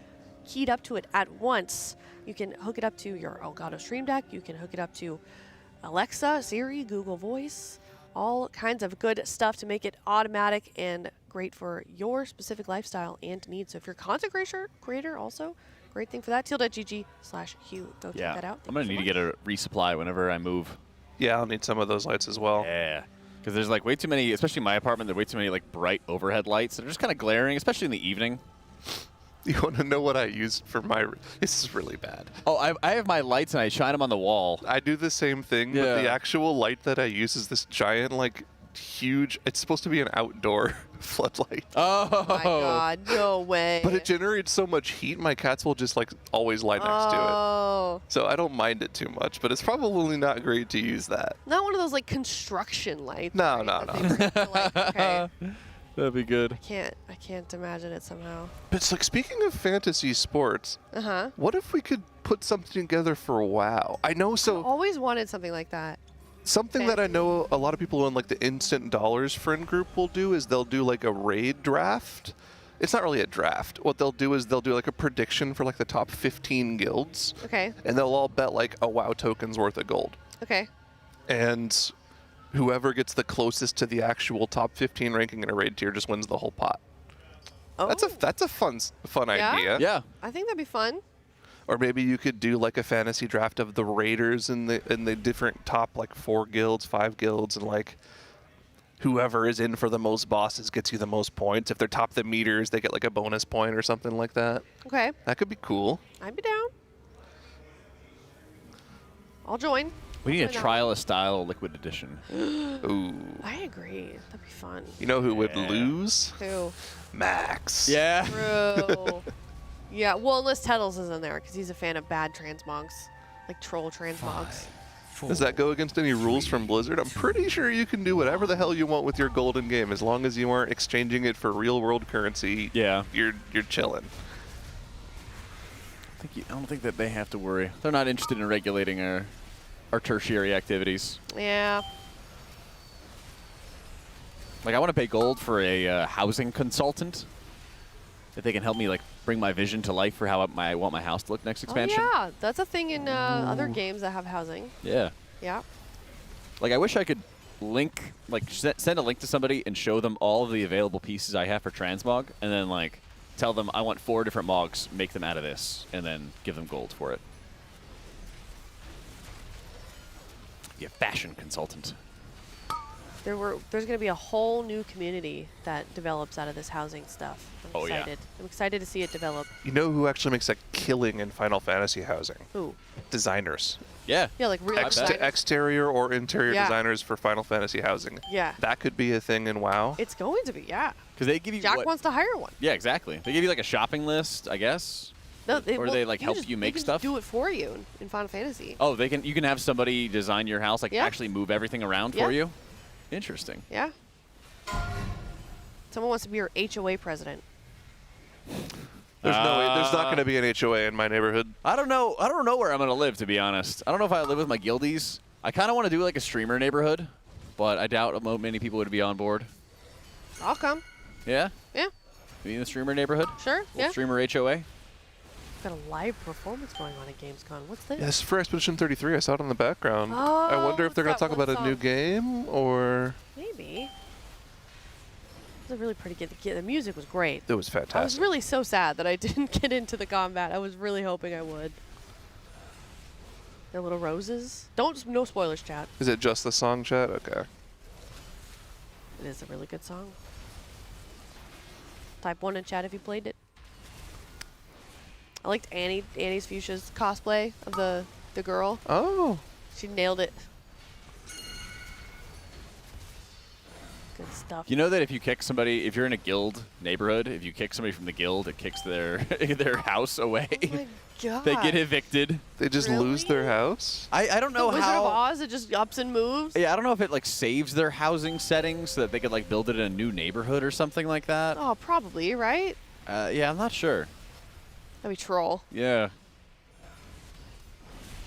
Speaker 1: keyed up to it at once. You can hook it up to your Elgato Stream Deck. You can hook it up to Alexa, Siri, Google Voice. All kinds of good stuff to make it automatic and great for your specific lifestyle and needs. So if you're a content creator also, great thing for that. Tilda.gg/Hue. Go check that out.
Speaker 4: I'm going to need to get a resupply whenever I move.
Speaker 22: Yeah, I'll need some of those lights as well.
Speaker 4: Yeah. Because there's like way too many, especially in my apartment, there are way too many like bright overhead lights. They're just kind of glaring, especially in the evening.
Speaker 22: You want to know what I use for my... This is really bad.
Speaker 4: Oh, I have my lights and I shine them on the wall.
Speaker 22: I do the same thing, but the actual light that I use is this giant, like, huge... It's supposed to be an outdoor floodlight.
Speaker 4: Oh.
Speaker 1: My God, no way.
Speaker 22: But it generates so much heat, my cats will just, like, always lie next to it. So I don't mind it too much, but it's probably not great to use that.
Speaker 1: Not one of those, like, construction lights.
Speaker 22: No,
Speaker 1: right?
Speaker 22: no.
Speaker 1: Okay.
Speaker 4: That'd be good.
Speaker 1: I can't imagine it somehow.
Speaker 22: But it's like, speaking of fantasy sports,
Speaker 1: Uh-huh.
Speaker 22: what if we could put something together for WoW? I know, so...
Speaker 1: I've always wanted something like that.
Speaker 22: Something that I know a lot of people in like the Instant Dollars friend group will do is they'll do like a raid draft. It's not really a draft. What they'll do is they'll do like a prediction for like the top 15 guilds.
Speaker 1: Okay.
Speaker 22: And they'll all bet like a WoW token's worth of gold.
Speaker 1: Okay.
Speaker 22: And whoever gets the closest to the actual top 15 ranking in a raid tier just wins the whole pot.
Speaker 1: Oh.
Speaker 22: That's a fun idea.
Speaker 4: Yeah.
Speaker 1: I think that'd be fun.
Speaker 22: Or maybe you could do like a fantasy draft of the raiders in the different top like 4 guilds, 5 guilds, and like whoever is in for the most bosses gets you the most points. If they're top the meters, they get like a bonus point or something like that.
Speaker 1: Okay.
Speaker 22: That could be cool.
Speaker 1: I'd be down. I'll join.
Speaker 4: We need a trial of style liquid edition.
Speaker 22: Ooh.
Speaker 1: I agree. That'd be fun.
Speaker 22: You know who would lose?
Speaker 1: Who?
Speaker 22: Max.
Speaker 4: Yeah.
Speaker 1: True. Yeah, well, unless Tettles is in there, because he's a fan of bad transmogs. Like troll transmogs.
Speaker 22: Does that go against any rules from Blizzard? I'm pretty sure you can do whatever the hell you want with your golden game, as long as you aren't exchanging it for real world currency.
Speaker 4: Yeah.
Speaker 22: You're chilling.
Speaker 4: I don't think that they have to worry. They're not interested in regulating our tertiary activities.
Speaker 1: Yeah.
Speaker 4: Like, I want to pay gold for a housing consultant. If they can help me, like, bring my vision to life for how I want my house to look next expansion.
Speaker 1: Oh, yeah. That's a thing in other games that have housing.
Speaker 4: Yeah.
Speaker 1: Yeah.
Speaker 4: Like, I wish I could link, like, send a link to somebody and show them all of the available pieces I have for Transmog, and then, like, tell them I want 4 different Mogs, make them out of this, and then give them gold for it. Be a fashion consultant.
Speaker 1: There's going to be a whole new community that develops out of this housing stuff. I'm excited. I'm excited to see it develop.
Speaker 22: You know who actually makes a killing in Final Fantasy housing?
Speaker 1: Who?
Speaker 22: Designers.
Speaker 4: Yeah.
Speaker 1: Yeah, like real
Speaker 22: Exterior or interior
Speaker 1: Yeah.
Speaker 22: designers for Final Fantasy housing.
Speaker 1: Yeah.
Speaker 22: That could be a thing in WoW.
Speaker 1: It's going to be, yeah.
Speaker 4: Because they give you
Speaker 1: Jack wants to hire one.
Speaker 4: Yeah, exactly. They give you, like, a shopping list, I guess.
Speaker 1: No,
Speaker 4: or they, like, help you make stuff.
Speaker 1: They can do it for you in Final Fantasy.
Speaker 4: Oh, you can have somebody design your house, like,
Speaker 1: Yeah.
Speaker 4: actually move everything around
Speaker 1: Yeah.
Speaker 4: for you? Interesting.
Speaker 1: Yeah. Someone wants to be your HOA president.
Speaker 22: There's no way. There's not going to be an HOA in my neighborhood.
Speaker 4: I don't know where I'm going to live, to be honest. I don't know if I live with my guildies. I kind of want to do, like, a streamer neighborhood, but I doubt many people would be on board.
Speaker 1: I'll come.
Speaker 4: Yeah?
Speaker 1: Yeah.
Speaker 4: Be in the streamer neighborhood?
Speaker 1: Sure, yeah.
Speaker 4: Streamer HOA?
Speaker 1: Got a live performance going on at Gamescom. What's this?
Speaker 22: Yes, for Expedition 33. I saw it in the background.
Speaker 1: Oh,
Speaker 22: I wonder if they're going to talk about a new
Speaker 1: song?
Speaker 22: game or...
Speaker 1: Maybe. It was a really pretty good. The music was great.
Speaker 22: It was fantastic.
Speaker 1: I was really so sad that I didn't get into the combat. I was really hoping I would. The little roses. No spoilers, chat.
Speaker 22: Is it just the song, chat? Okay.
Speaker 1: It is a really good song. Type 1 in chat if you played it. I liked Annie's Fuchsia's cosplay of the girl.
Speaker 22: Oh.
Speaker 1: She nailed it. Good stuff.
Speaker 4: You know that if you kick somebody, if you're in a guild neighborhood, if you kick somebody from the guild, it kicks their their house away.
Speaker 1: Oh my god.
Speaker 4: They get evicted.
Speaker 22: They just lose their house?
Speaker 4: I don't know
Speaker 1: the
Speaker 4: how.
Speaker 1: Wizard of Oz, it just ups and moves.
Speaker 4: Yeah, I don't know if it like saves their housing settings so that they could like build it in a new neighborhood or something like that.
Speaker 1: Oh, probably, right?
Speaker 4: Yeah, I'm not sure.
Speaker 1: That'd be troll.
Speaker 4: Yeah.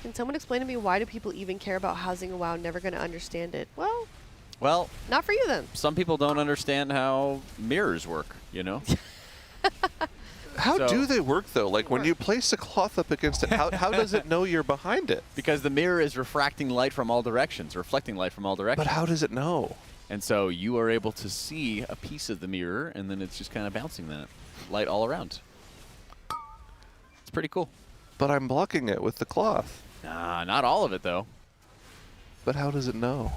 Speaker 1: Can someone explain to me why do people even care about housing in WoW? Never going to understand it.
Speaker 4: Well,
Speaker 1: not for you then.
Speaker 4: Some people don't understand how mirrors work, you know?
Speaker 22: How do they work, though? Like, when you place a cloth up against it, how does it know you're behind it?
Speaker 4: Because the mirror is refracting light from all directions, reflecting light from all directions.
Speaker 22: But how does it know?
Speaker 4: And so you are able to see a piece of the mirror, and then it's just kind of bouncing that light all around. It's pretty cool.
Speaker 22: But I'm blocking it with the cloth.
Speaker 4: Nah, not all of it, though.
Speaker 22: But how does it know?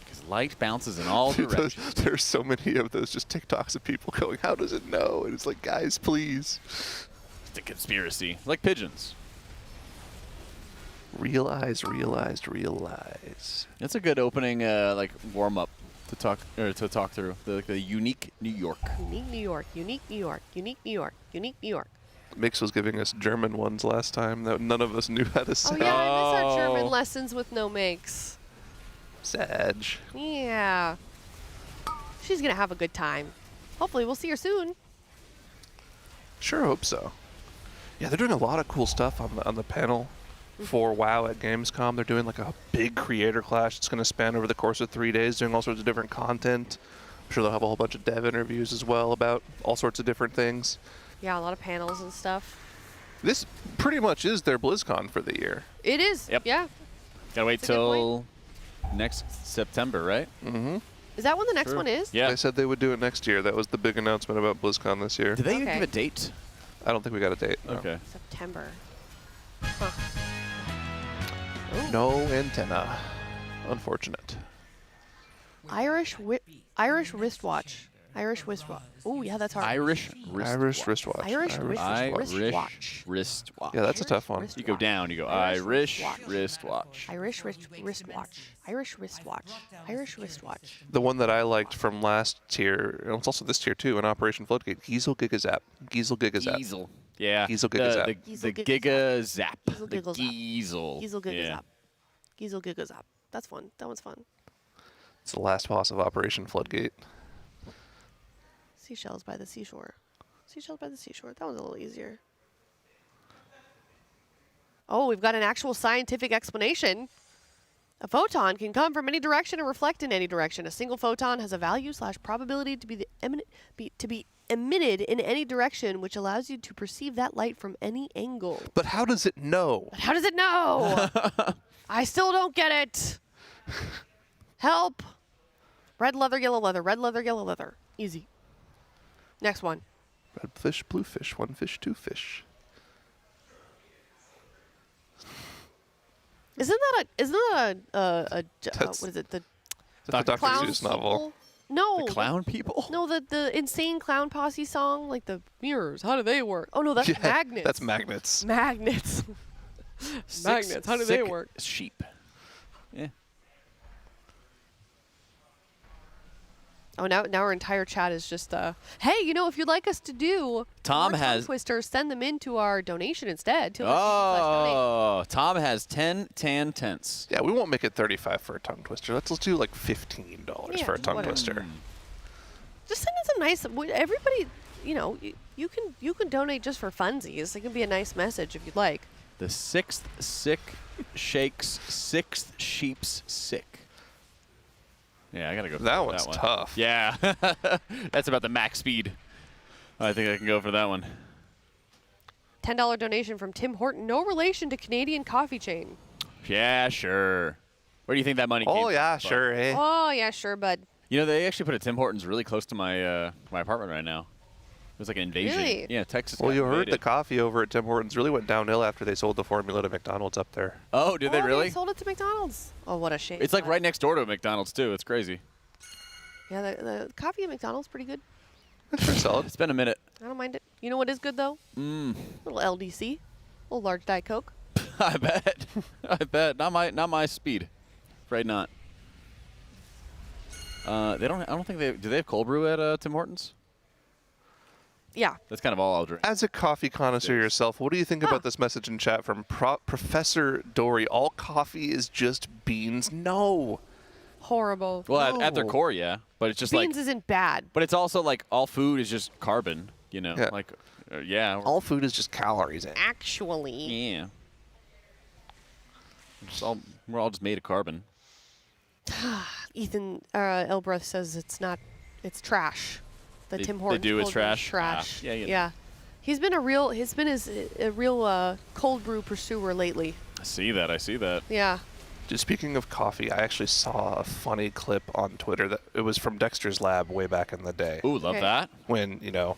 Speaker 4: Because light bounces in all directions.
Speaker 22: There's so many of those just TikToks of people going, how does it know? And it's like, guys, please.
Speaker 4: It's a conspiracy. Like pigeons.
Speaker 22: Realize, realized, realize.
Speaker 4: It's a good opening, like, warm-up to talk through. The unique New York.
Speaker 1: Unique New York, unique New York, unique New York, unique New York.
Speaker 22: Mix was giving us German ones last time that none of us knew how to say.
Speaker 1: Oh yeah, I miss our German lessons with no makes.
Speaker 22: Sag.
Speaker 1: Yeah. She's gonna have a good time. Hopefully we'll see her soon.
Speaker 22: Sure hope so. Yeah, they're doing a lot of cool stuff on the panel. for WoW at Gamescom. They're doing like a big creator clash. It's going to span over the course of 3 days, doing all sorts of different content. I'm sure they'll have a whole bunch of dev interviews as well about all sorts of different things.
Speaker 1: Yeah, a lot of panels and stuff.
Speaker 22: This pretty much is their BlizzCon for the year.
Speaker 1: It is.
Speaker 4: Yep.
Speaker 1: Yeah.
Speaker 4: Gotta wait till next September, right?
Speaker 22: Mm-hmm.
Speaker 1: Is that when the next one is?
Speaker 4: Yeah.
Speaker 22: They said they would do it next year. That was the big announcement about BlizzCon this year.
Speaker 4: Did they even give a date?
Speaker 22: I don't think we got a date. No.
Speaker 4: Okay.
Speaker 1: September. Huh.
Speaker 22: No antenna. Unfortunate.
Speaker 1: Irish wristwatch. Irish wristwatch. Oh, yeah, that's hard.
Speaker 4: Irish
Speaker 22: wristwatch.
Speaker 1: Irish wristwatch.
Speaker 4: wristwatch.
Speaker 22: Yeah, that's a tough one.
Speaker 4: You go down, you go Irish wristwatch.
Speaker 1: Irish wristwatch. Irish wristwatch. Irish wristwatch.
Speaker 22: The one that I liked from last tier, and it's also this tier too, in Operation Floodgate, Giesel Gigazap.
Speaker 4: Giesel. Yeah.
Speaker 22: Giesel Gigazap.
Speaker 4: The Gigazap.
Speaker 1: Giesel
Speaker 4: The
Speaker 1: Gigazap.
Speaker 4: Giesel.
Speaker 1: Giesel Gigazap.
Speaker 4: Yeah.
Speaker 1: Giesel Gigazap. That's fun. That one's fun.
Speaker 22: It's the last boss of Operation Floodgate.
Speaker 1: Seashells by the seashore. Seashells by the seashore. That one's a little easier. Oh, we've got an actual scientific explanation. A photon can come from any direction and reflect in any direction. A single photon has a value/probability to be emitted in any direction, which allows you to perceive that light from any angle.
Speaker 22: But how does it know?
Speaker 1: But how does it know? I still don't get it. Help. Red leather, yellow leather. Red leather, yellow leather. Easy. Next one.
Speaker 22: Red fish, blue fish, one fish, two fish.
Speaker 1: Isn't that a what is it?
Speaker 22: That's a Dr.
Speaker 1: Clown
Speaker 22: Seuss novel.
Speaker 1: No.
Speaker 4: The clown people?
Speaker 1: No, the insane clown posse song, like the mirrors. How do they work? Oh no, that's
Speaker 22: Yeah,
Speaker 1: magnets.
Speaker 22: That's magnets.
Speaker 1: Magnets. Magnets. How do they work?
Speaker 4: Sheep. Yeah.
Speaker 1: Oh, now our entire chat is just, hey, you know, if you'd like us to do
Speaker 4: Tom
Speaker 1: more
Speaker 4: has
Speaker 1: tongue twisters, send them into our donation instead.
Speaker 4: Oh, Tom has 10 tan tents.
Speaker 22: Yeah, we won't make it 35 for a tongue twister. Let's do like $15
Speaker 1: Yeah,
Speaker 22: for a tongue
Speaker 1: whatever.
Speaker 22: twister.
Speaker 1: Just send in some nice. Everybody, you know, you can donate just for funsies. It can be a nice message if you'd like.
Speaker 4: The sixth sick shakes sixth sheep's sick. Yeah, I gotta go for
Speaker 22: That one's
Speaker 4: one.
Speaker 22: tough.
Speaker 4: Yeah, that's about the max speed. I think I can go for that one.
Speaker 1: $10 donation from Tim Horton. No relation to Canadian coffee chain.
Speaker 4: Yeah, sure. Where do you think that money came from?
Speaker 22: Oh yeah,
Speaker 4: bud?
Speaker 22: sure. Eh?
Speaker 1: Oh yeah, sure, bud.
Speaker 4: You know, they actually put a Tim Hortons really close to my my apartment right now. It was like an invasion.
Speaker 1: Really?
Speaker 4: Yeah, Texas.
Speaker 22: Well,
Speaker 4: got
Speaker 22: you heard
Speaker 4: invaded.
Speaker 22: the coffee over at Tim Hortons really went downhill after they sold the formula to McDonald's up there.
Speaker 4: Oh, did they really?
Speaker 1: They sold it to McDonald's. Oh, what a shame.
Speaker 4: It's like right next door to a McDonald's too. It's crazy.
Speaker 1: Yeah, the coffee at McDonald's pretty good.
Speaker 22: That's pretty solid.
Speaker 4: It's been a minute.
Speaker 1: I don't mind it. You know what is good though? Little LDC, little large Diet Coke.
Speaker 4: I bet. I bet. Not my speed. Afraid not. They don't. I don't think they. Do they have cold brew at Tim Hortons?
Speaker 1: Yeah.
Speaker 4: That's kind of all I'll drink.
Speaker 22: As a coffee connoisseur yourself, what do you think about this message in chat from Professor Dory? All coffee is just beans. No.
Speaker 1: Horrible.
Speaker 4: Well, at their core, yeah. But it's just like.
Speaker 1: Beans isn't bad.
Speaker 4: But it's also like all food is just carbon. You know,
Speaker 22: Yeah.
Speaker 4: like yeah.
Speaker 22: All food is just calories.
Speaker 1: Actually.
Speaker 4: Yeah. We're all just made of carbon.
Speaker 1: Ethan Elbreth says it's not. It's trash. The Tim Hortons.
Speaker 4: They do. It's
Speaker 1: cold brew is
Speaker 4: trash.
Speaker 1: Trash.
Speaker 4: Ah, yeah.
Speaker 1: Yeah. He's been a real cold brew pursuer lately.
Speaker 4: I see that. I see that.
Speaker 1: Yeah.
Speaker 22: Just speaking of coffee, I actually saw a funny clip on Twitter that it was from Dexter's lab way back in the day.
Speaker 4: Ooh, love that.
Speaker 22: When, you know,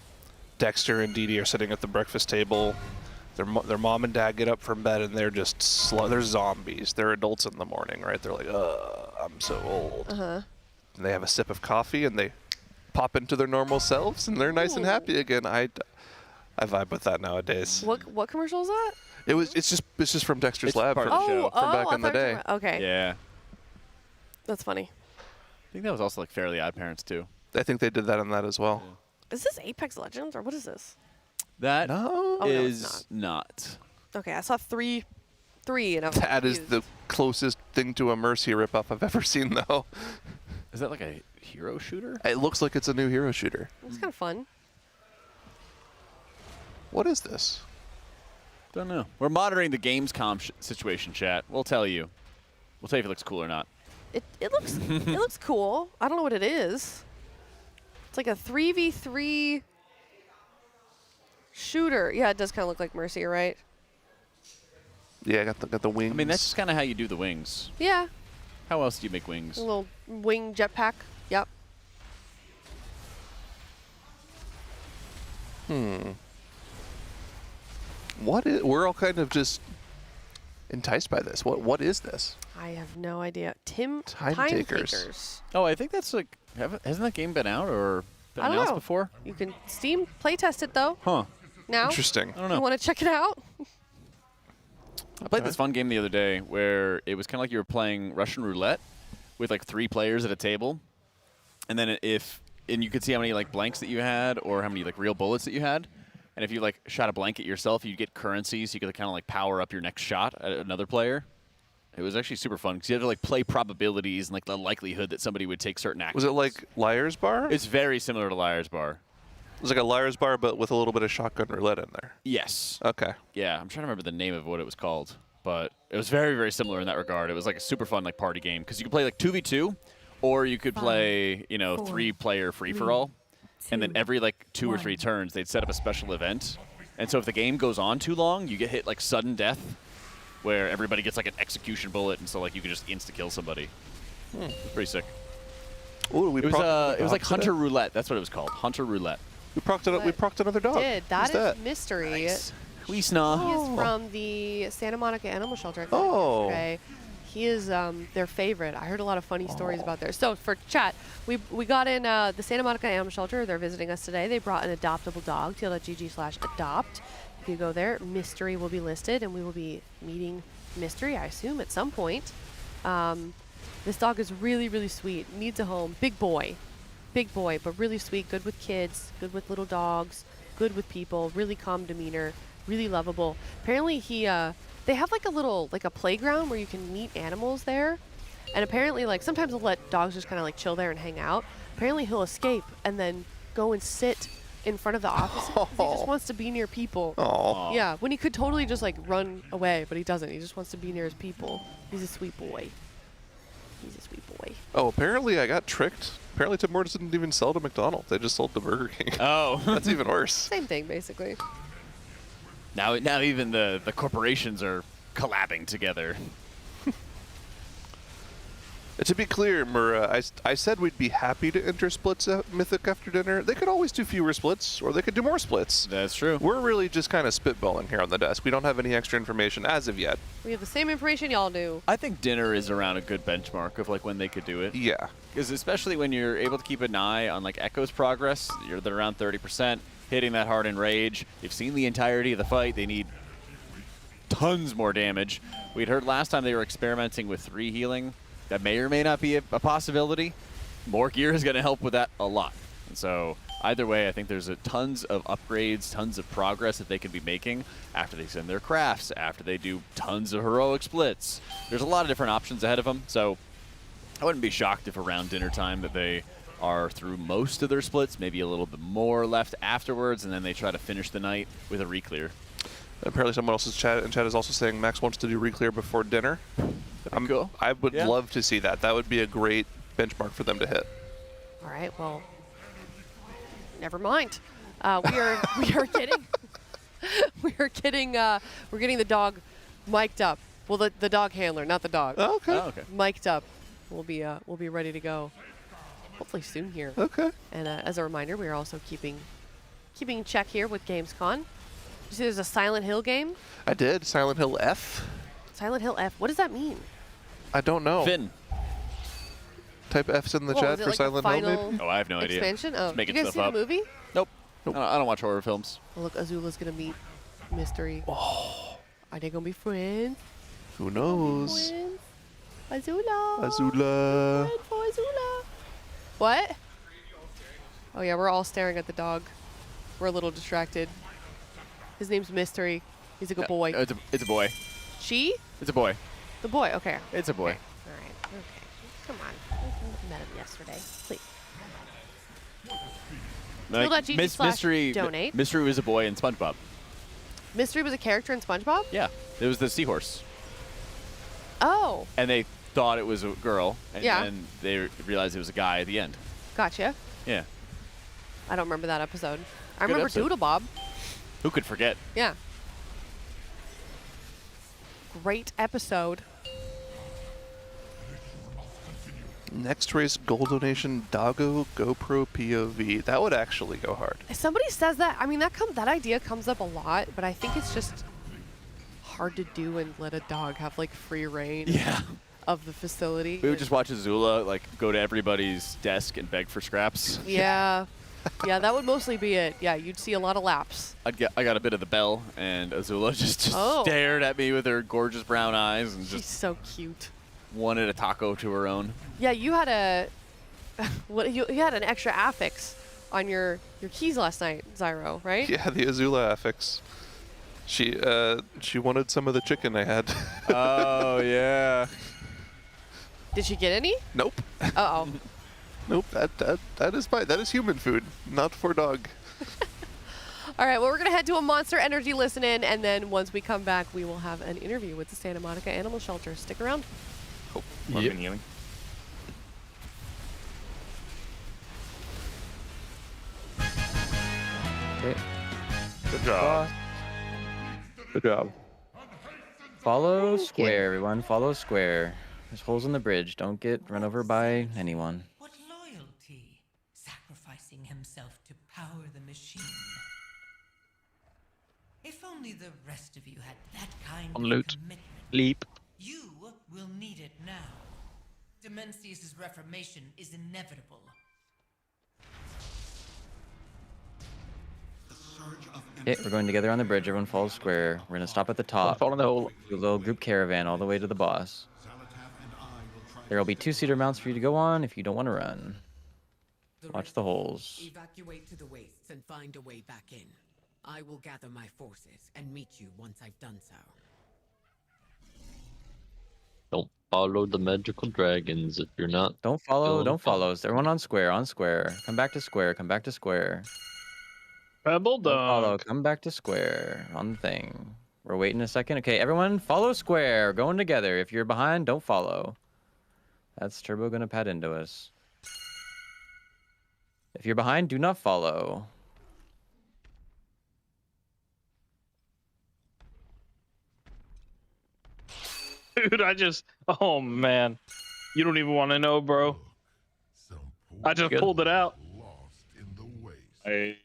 Speaker 22: Dexter and Dee Dee are sitting at the breakfast table. Their mom and dad get up from bed and they're just they're zombies. They're adults in the morning, right? They're like, I'm so old.
Speaker 1: Uh-huh.
Speaker 22: And they have a sip of coffee and they pop into their normal selves and they're nice and happy again. I vibe with that nowadays.
Speaker 1: What commercial is that?
Speaker 22: It's just from Dexter's lab
Speaker 4: part
Speaker 22: from,
Speaker 4: of the show.
Speaker 22: from back
Speaker 1: I
Speaker 22: in the
Speaker 1: thought you were
Speaker 22: day.
Speaker 1: talking about- Okay.
Speaker 4: Yeah.
Speaker 1: That's funny.
Speaker 4: I think that was also like Fairly Odd Parents too.
Speaker 22: I think they did that in that as well.
Speaker 1: Is this Apex Legends or what is this?
Speaker 4: That
Speaker 22: No.
Speaker 4: is not.
Speaker 1: Okay, I saw three, and I was
Speaker 22: That is
Speaker 1: confused.
Speaker 22: the closest thing to a Mercy ripoff I've ever seen, though.
Speaker 4: Is that like a hero shooter?
Speaker 22: It looks like it's a new hero shooter.
Speaker 1: It's kind of fun.
Speaker 22: What is this?
Speaker 4: Don't know. We're monitoring the Gamescom situation, chat. We'll tell you. We'll tell you if it looks cool or not.
Speaker 1: It looks it looks cool. I don't know what it is. It's like a 3v3 shooter. Yeah, it does kind of look like Mercy, right?
Speaker 22: Yeah, got the wings.
Speaker 4: I mean, that's just kind of how you do the wings.
Speaker 1: Yeah.
Speaker 4: How else do you make wings?
Speaker 1: A little wing jetpack. Yep.
Speaker 22: We're all kind of just enticed by this. What is this?
Speaker 1: I have no idea. Time
Speaker 22: Takers.
Speaker 1: Takers.
Speaker 4: Oh, I think that's like, hasn't that game been out or been
Speaker 1: I don't
Speaker 4: announced
Speaker 1: know.
Speaker 4: before?
Speaker 1: You can Steam playtest it though.
Speaker 4: Huh.
Speaker 1: Now.
Speaker 22: Interesting.
Speaker 4: I don't know.
Speaker 1: You want to check it out?
Speaker 4: I played this fun game the other day where it was kind of like you were playing Russian roulette with like 3 players at a table, and then and you could see how many like blanks that you had or how many like real bullets that you had, and if you like shot a blank at yourself, you'd get currency, so you could kind of like power up your next shot at another player. It was actually super fun because you had to like play probabilities and like the likelihood that somebody would take certain actions.
Speaker 22: Was it like Liar's Bar?
Speaker 4: It's very similar to Liar's Bar.
Speaker 22: It was like a Liar's Bar, but with a little bit of shotgun roulette in there.
Speaker 4: Yes.
Speaker 22: Okay.
Speaker 4: Yeah, I'm trying to remember the name of what it was called, but it was very, very similar in that regard. It was like a super fun like party game because you could play like 2v2, or you could play 3-player free-for-all, and then every like 2 or 3 turns they'd set up a special event, and so if the game goes on too long, you get hit like sudden death, where everybody gets like an execution bullet, and so like you could just insta-kill somebody. It's pretty sick.
Speaker 22: Ooh,
Speaker 4: It was like Hunter Roulette. That's what it was called. Hunter Roulette.
Speaker 22: We procced another dog.
Speaker 1: That
Speaker 22: Who's
Speaker 1: is Mystery.
Speaker 4: Nice.
Speaker 1: He is from the Santa Monica Animal Shelter. I think yesterday. He is their favorite. I heard a lot of funny stories about there. So for chat, we got in the Santa Monica Animal Shelter. They're visiting us today. They brought an adoptable dog, TL.gg/adopt. If you go there, Mystery will be listed, and we will be meeting Mystery, I assume, at some point. This dog is really, really sweet. Needs a home. Big boy, but really sweet. Good with kids. Good with little dogs. Good with people. Really calm demeanor. Really lovable. Apparently, they have like a playground where you can meet animals there, and apparently, like sometimes they'll let dogs just kind of like chill there and hang out. Apparently, he'll escape and then go and sit in front of the office. He just wants to be near people.
Speaker 22: Aww.
Speaker 1: Yeah, when he could totally just like run away, but he doesn't. He just wants to be near his people. He's a sweet boy. He's a sweet boy.
Speaker 22: Oh, apparently I got tricked. Apparently Tim Hortons didn't even sell to McDonald's. They just sold to Burger King.
Speaker 4: Oh.
Speaker 22: That's even worse.
Speaker 1: Same thing, basically.
Speaker 4: Now even the corporations are collabing together.
Speaker 22: To be clear, Mura, I said we'd be happy to enter splits at Mythic after dinner. They could always do fewer splits, or they could do more splits.
Speaker 4: That's true.
Speaker 22: We're really just kind of spitballing here on the desk. We don't have any extra information as of yet.
Speaker 1: We have the same information y'all do.
Speaker 4: I think dinner is around a good benchmark of like when they could do it.
Speaker 22: Yeah.
Speaker 4: Because especially when you're able to keep an eye on like Echo's progress, you're at around 30%, hitting that hard in rage. You've seen the entirety of the fight. They need tons more damage. We'd heard last time they were experimenting with 3 healing. That may or may not be a possibility. More gear is going to help with that a lot. And so either way, I think there's tons of upgrades, tons of progress that they can be making after they send their crafts, after they do tons of heroic splits. There's a lot of different options ahead of them. So I wouldn't be shocked if around dinner time that they are through most of their splits, maybe a little bit more left afterwards, and then they try to finish the night with a reclear.
Speaker 22: Apparently someone else's chat is also saying Max wants to do reclear before dinner.
Speaker 4: Cool.
Speaker 22: I would love to see that. That would be a great benchmark for them to hit.
Speaker 1: All right, well, never mind. We are getting we're getting the dog mic'd up. Well, the dog handler, not the dog.
Speaker 22: Oh, okay.
Speaker 4: Oh, okay.
Speaker 1: Mic'd up. We'll be ready to go. Hopefully soon here.
Speaker 22: Okay.
Speaker 1: And as a reminder, we are also keeping check here with Gamescom. You see, there's a Silent Hill game.
Speaker 22: I did. Silent Hill F.
Speaker 1: Silent Hill F. What does that mean?
Speaker 22: I don't know.
Speaker 4: Finn.
Speaker 22: Type F's in the
Speaker 1: Whoa,
Speaker 22: chat
Speaker 1: is it
Speaker 22: for
Speaker 1: like
Speaker 22: Silent
Speaker 1: a
Speaker 22: Hill,
Speaker 1: final
Speaker 22: maybe?
Speaker 4: Oh, I have no idea.
Speaker 1: expansion? Oh,
Speaker 4: Just making
Speaker 1: you guys
Speaker 4: stuff
Speaker 1: see
Speaker 4: up.
Speaker 1: the movie?
Speaker 4: Nope. I don't watch horror films.
Speaker 1: Oh, look, Azula's gonna meet Mystery.
Speaker 22: Oh.
Speaker 1: Are they gonna be friends?
Speaker 22: Who knows?
Speaker 1: Friends? Azula.
Speaker 22: Azula.
Speaker 1: Friend for Azula. What? Oh yeah, we're all staring at the dog. We're a little distracted. His name's Mystery. He's a good boy.
Speaker 4: It's a boy.
Speaker 1: She?
Speaker 4: It's a boy.
Speaker 1: The boy. Okay.
Speaker 4: It's a boy.
Speaker 1: Okay. All right. Okay. Come on. I met him yesterday. Please.
Speaker 4: Like,
Speaker 1: Mystery
Speaker 4: Mystery was a boy in SpongeBob.
Speaker 1: Mystery was a character in SpongeBob?
Speaker 4: Yeah, it was the seahorse.
Speaker 1: Oh,
Speaker 4: And they thought it was a girl, and
Speaker 1: Yeah.
Speaker 4: then they realized it was a guy at the end.
Speaker 1: gotcha.
Speaker 4: Yeah.
Speaker 1: I don't remember that episode. I
Speaker 4: Good
Speaker 1: remember
Speaker 4: episode.
Speaker 1: Doodle Bob.
Speaker 4: Who could forget?
Speaker 1: Yeah. Great episode.
Speaker 22: Next race, gold donation, Doggo GoPro POV. That would actually go hard.
Speaker 1: Somebody says that. I mean, that idea comes up a lot, but I think it's just hard to do and let a dog have like free reign of the facility.
Speaker 4: We would just watch Azula like go to everybody's desk and beg for scraps.
Speaker 1: Yeah. Yeah, that would mostly be it. Yeah, you'd see a lot of laps.
Speaker 4: I got a bit of the bell, and Azula just
Speaker 1: Oh.
Speaker 4: stared at me with her gorgeous brown eyes and
Speaker 1: She's
Speaker 4: just
Speaker 1: so cute.
Speaker 4: wanted a taco to her own.
Speaker 1: Yeah, you had a you had an extra affix on your keys last night, Zyro, right?
Speaker 22: Yeah, the Azula affix. She wanted some of the chicken I had.
Speaker 4: Oh yeah.
Speaker 1: Did she get any?
Speaker 22: Nope.
Speaker 1: Uh-oh.
Speaker 22: Nope. That is human food, not for dog.
Speaker 1: All right, well, we're going to head to a Monster Energy listen-in, and then once we come back, we will have an interview with the Santa Monica Animal Shelter. Stick around.
Speaker 22: Oh,
Speaker 17: Yep. Healing.
Speaker 19: Okay.
Speaker 17: Good job.
Speaker 21: Good job.
Speaker 12: Follow square, everyone. Follow square. There's holes in the bridge. Don't get run over by anyone.
Speaker 3: What loyalty, sacrificing himself to power the machine. If only the rest of you had that kind
Speaker 21: On
Speaker 3: of
Speaker 21: loot.
Speaker 3: commitment.
Speaker 21: Leap.
Speaker 3: You will need it now. Demencius' reformation is inevitable.
Speaker 12: Okay, we're going together on the bridge. Everyone follow square. We're gonna stop at the top.
Speaker 21: Fall in the hole.
Speaker 12: Do a little group caravan all the way to the boss. There will be 2-seater mounts for you to go on if you don't want to run. Watch the holes.
Speaker 7: Evacuate to the wastes and find a way back in. I will gather my forces and meet you once I've done so.
Speaker 8: Don't follow the magical dragons if you're not.
Speaker 12: Don't follow.
Speaker 8: feeling
Speaker 12: Don't
Speaker 8: fun.
Speaker 12: follow. Everyone on square. On square. Come back to square. Come back to square.
Speaker 21: Pebble
Speaker 12: Don't follow.
Speaker 21: dog.
Speaker 12: Come back to square. On the thing. We're waiting a second. Okay, everyone follow square. Going together. If you're behind, don't follow. That's Turbo gonna pad into us. If you're behind, do not follow.
Speaker 21: Dude, oh man. You don't even want to know, bro. I just pulled it out.
Speaker 17: Hey,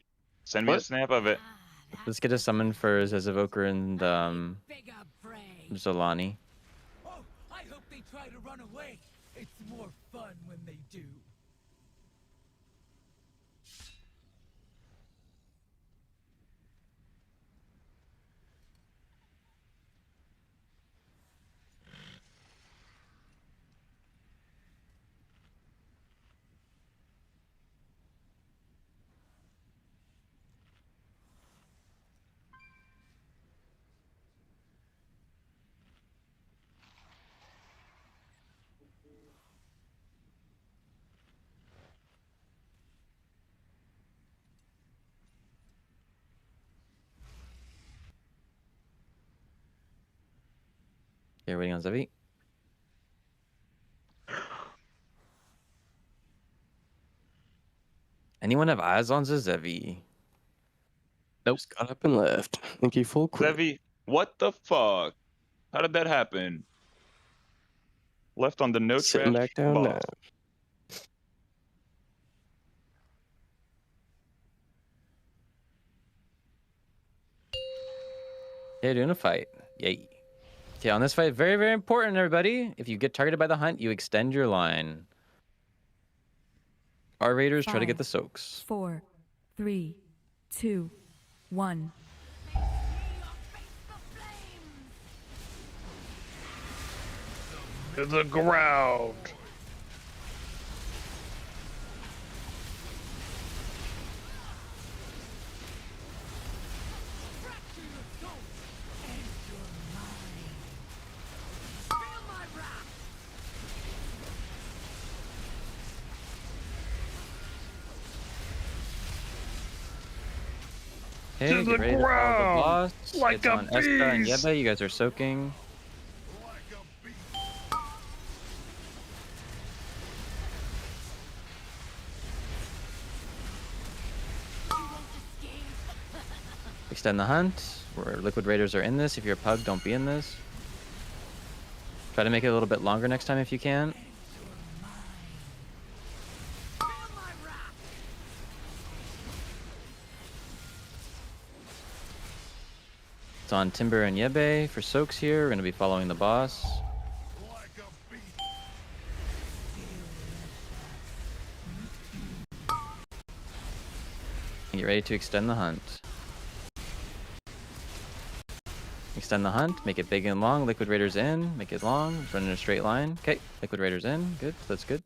Speaker 17: send me a snap of it.
Speaker 12: Let's get a summon for Zezevoker and Zolani.
Speaker 7: I hope they try to run away. It's more fun when they do.
Speaker 12: You're waiting on Zevi. Anyone have eyes on Zevi?
Speaker 21: Nope.
Speaker 19: Just got up and left. Thank you, full quick.
Speaker 17: Zevi, what the fuck? How did that happen? Left on the no
Speaker 19: Sitting
Speaker 17: trash
Speaker 19: back down
Speaker 17: box.
Speaker 19: now.
Speaker 12: Yeah, doing a fight. Yay. Okay, on this fight, very, very important, everybody. If you get targeted by the hunt, you extend your line. Our raiders try to get the soaks.
Speaker 6: 4, 3, 2, 1.
Speaker 21: To the ground.
Speaker 12: Okay,
Speaker 21: To
Speaker 12: get
Speaker 21: the
Speaker 12: ready to follow the
Speaker 21: ground,
Speaker 12: boss.
Speaker 21: like
Speaker 12: It's
Speaker 21: a
Speaker 12: on Estra and
Speaker 21: beast.
Speaker 12: Yebe. You guys are soaking. Extend the hunt. Where Liquid Raiders are in this. If you're a pug, don't be in this. Try to make it a little bit longer next time if you can. It's on Timber and Yebe for soaks here. We're going to be following the boss. Get ready to extend the hunt. Extend the hunt, make it big and long. Liquid Raiders in, make it long. Run in a straight line. Okay, Liquid Raiders in. Good, that's good.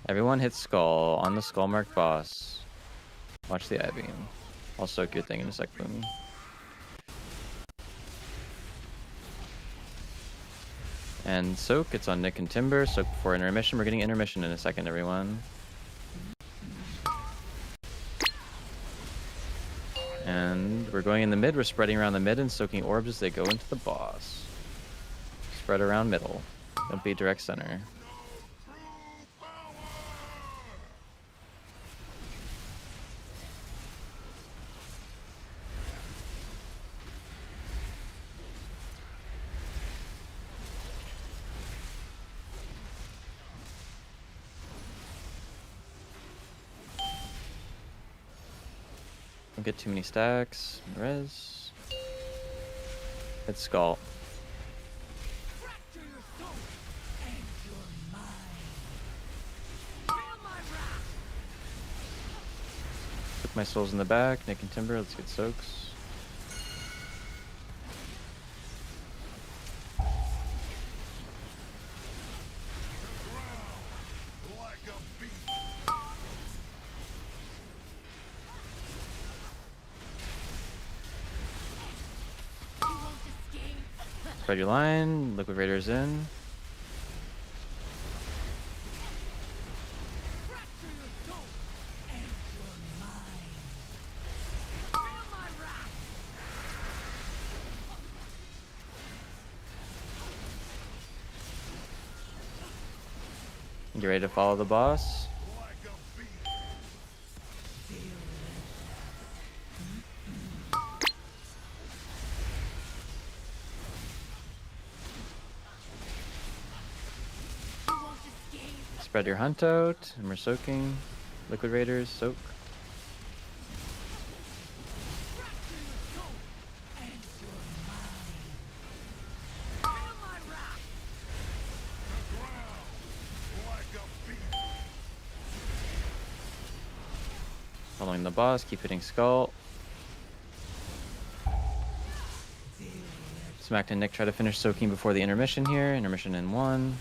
Speaker 12: Everyone hit skull on the skull mark boss. Watch the eye beam. I'll soak your thing in a sec, Boom. And soak, it's on Nick and Timber. Soak before intermission. We're getting intermission in a second, everyone. And we're going in the mid. We're spreading around the mid and soaking orbs as they go into the boss. Spread around middle. Don't be direct center. Don't get too many stacks. Res. Hit skull. Put my souls in the back. Nick and Timber. Let's get soaks. Spread your line. Liquid Raiders in. Get ready to follow the boss. Spread your hunt out, and we're soaking. Liquid Raiders, soak. Following the boss, keep hitting skull. Smacked and Nick try to finish soaking before the intermission here. Intermission in 1.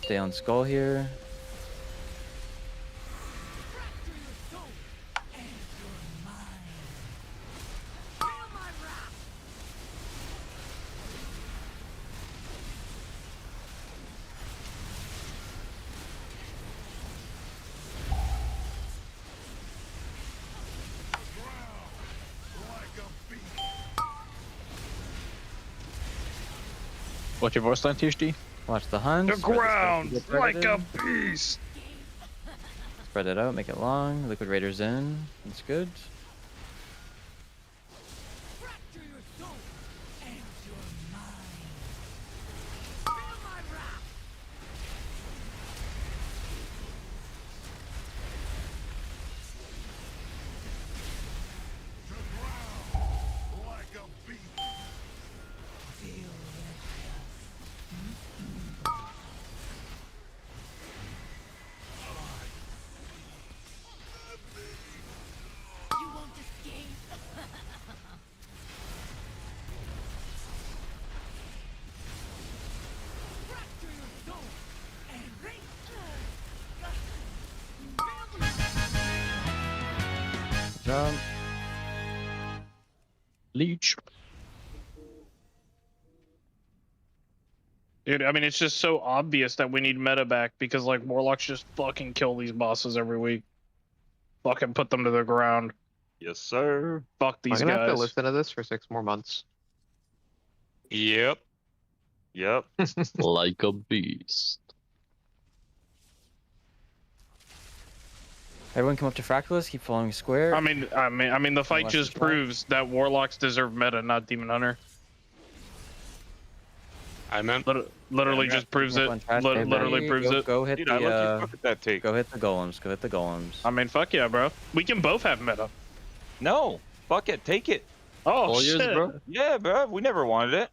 Speaker 12: Stay on skull here.
Speaker 4: What's your voice line, THD?
Speaker 12: Watch the hunt.
Speaker 21: The ground, like a beast.
Speaker 12: Spread it out, make it long. Liquid Raiders in. That's good. job.
Speaker 8: Leech.
Speaker 21: Dude, I mean, it's just so obvious that we need meta back because, like, Warlocks just fucking kill these bosses every week. Fucking put them to the ground.
Speaker 17: Yes, sir.
Speaker 21: Fuck these
Speaker 9: I'm gonna
Speaker 21: guys.
Speaker 9: have to listen to this for 6 more months.
Speaker 17: Yep. Yep.
Speaker 8: Like a beast.
Speaker 12: Everyone come up to Fractalus, keep following square.
Speaker 21: I mean, the fight
Speaker 12: Watch
Speaker 21: just
Speaker 12: the flag.
Speaker 21: proves that Warlocks deserve meta, not Demon Hunter.
Speaker 20: I meant.
Speaker 21: Literally
Speaker 12: Yeah,
Speaker 21: just proves it.
Speaker 12: Up on trash,
Speaker 21: Literally
Speaker 12: everybody.
Speaker 21: proves it.
Speaker 12: Go hit
Speaker 17: Dude, I
Speaker 12: the.
Speaker 17: love you. Fuck with that take.
Speaker 12: Go hit the golems. Go hit the golems.
Speaker 21: I mean, fuck yeah, bro. We can both have meta.
Speaker 17: No. Fuck it. Take it.
Speaker 21: Oh,
Speaker 8: All
Speaker 21: shit.
Speaker 8: yours, bro.
Speaker 17: Yeah, bro. We never wanted it.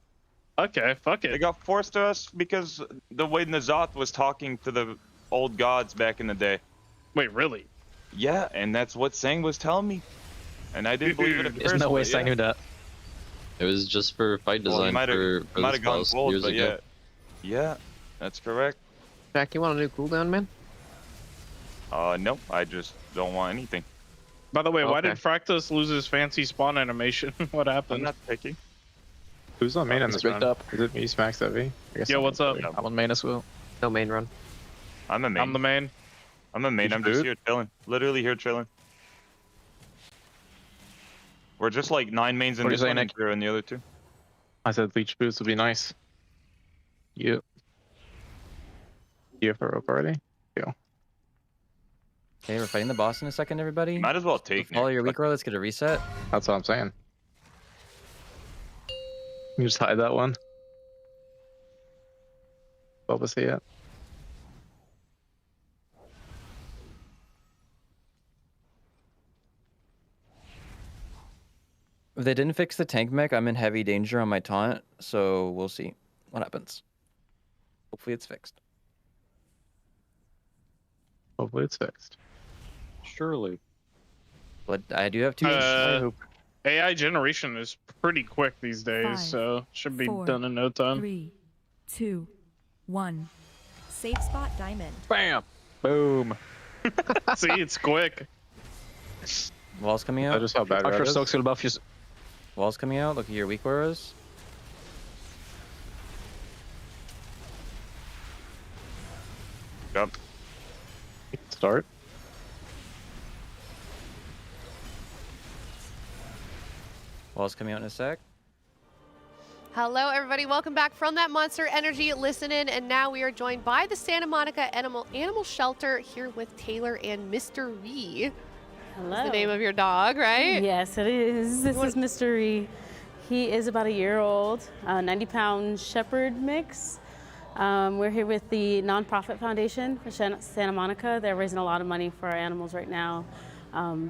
Speaker 21: Okay, fuck
Speaker 17: It
Speaker 21: it.
Speaker 17: got forced to us because the way Nazoth was talking to the old gods back in the day.
Speaker 21: Wait, really?
Speaker 17: Yeah, and that's what Sang was telling me. And I didn't believe it at first.
Speaker 9: There's no way
Speaker 17: but
Speaker 9: Sang
Speaker 17: yeah.
Speaker 9: knew that.
Speaker 20: It was just for fight
Speaker 17: Well,
Speaker 20: design
Speaker 17: he might
Speaker 20: for
Speaker 17: have
Speaker 20: the
Speaker 17: gone
Speaker 20: spells
Speaker 17: gold,
Speaker 20: years
Speaker 17: but
Speaker 20: ago.
Speaker 17: yeah. Yeah, that's correct.
Speaker 9: Jack, you want a new cooldown, man?
Speaker 17: No, I just don't want anything.
Speaker 21: By the way, why
Speaker 9: Okay.
Speaker 21: did Fractus lose his fancy spawn animation? What
Speaker 17: I'm
Speaker 21: happened?
Speaker 17: not picky.
Speaker 9: Who's on main in
Speaker 20: He's
Speaker 9: this
Speaker 20: rigged
Speaker 9: run?
Speaker 20: up.
Speaker 9: Is it me, Smacks, that V? I guess
Speaker 21: Yo,
Speaker 9: I'm
Speaker 21: what's up?
Speaker 9: I'm on main as well. No main run.
Speaker 17: I'm a main.
Speaker 21: I'm the main.
Speaker 17: I'm a main. I'm just here chilling. Literally here chilling. We're just like 9 mains in
Speaker 9: What are you
Speaker 17: this
Speaker 9: saying,
Speaker 17: one and
Speaker 9: Nick?
Speaker 17: 0 in the other 2.
Speaker 9: I said leech boost would be nice. Yep. You have a rope already? Go.
Speaker 12: Okay, we're fighting the boss in a second, everybody.
Speaker 17: Might as well take
Speaker 12: Follow
Speaker 17: Nick.
Speaker 12: your weak roll. Let's get a reset.
Speaker 9: That's what I'm saying. You just hide that one. Bubba see it.
Speaker 12: If they didn't fix the tank mech, I'm in heavy danger on my taunt, so we'll see what happens. Hopefully it's fixed.
Speaker 9: Hopefully it's fixed.
Speaker 20: Surely.
Speaker 12: But I do have two.
Speaker 21: AI generation is pretty quick these days,
Speaker 6: 5,
Speaker 21: so should be
Speaker 6: 4,
Speaker 21: done in no time.
Speaker 6: 3, 2, 1.
Speaker 11: Safe spot diamond.
Speaker 9: Bam! Boom!
Speaker 21: See, it's quick.
Speaker 12: Walls coming
Speaker 9: I
Speaker 12: out.
Speaker 9: just how bad
Speaker 20: I'm
Speaker 9: Red
Speaker 20: sure
Speaker 9: is.
Speaker 20: Stokes will buff you.
Speaker 12: Walls coming out. Look at your weak auras.
Speaker 17: Yep.
Speaker 9: Start.
Speaker 12: Walls coming out in a sec.
Speaker 1: Hello, everybody. Welcome back from that Monster Energy Listen In, and now we are joined by the Santa Monica Animal Shelter here with Taylor and Mr. Ree.
Speaker 23: Hello.
Speaker 1: That's the name of your dog, right?
Speaker 23: Yes, it is. This is Mr. Ree. He is about a year old, 90-pound shepherd mix. We're here with the nonprofit foundation for Santa Monica. They're raising a lot of money for our animals right now.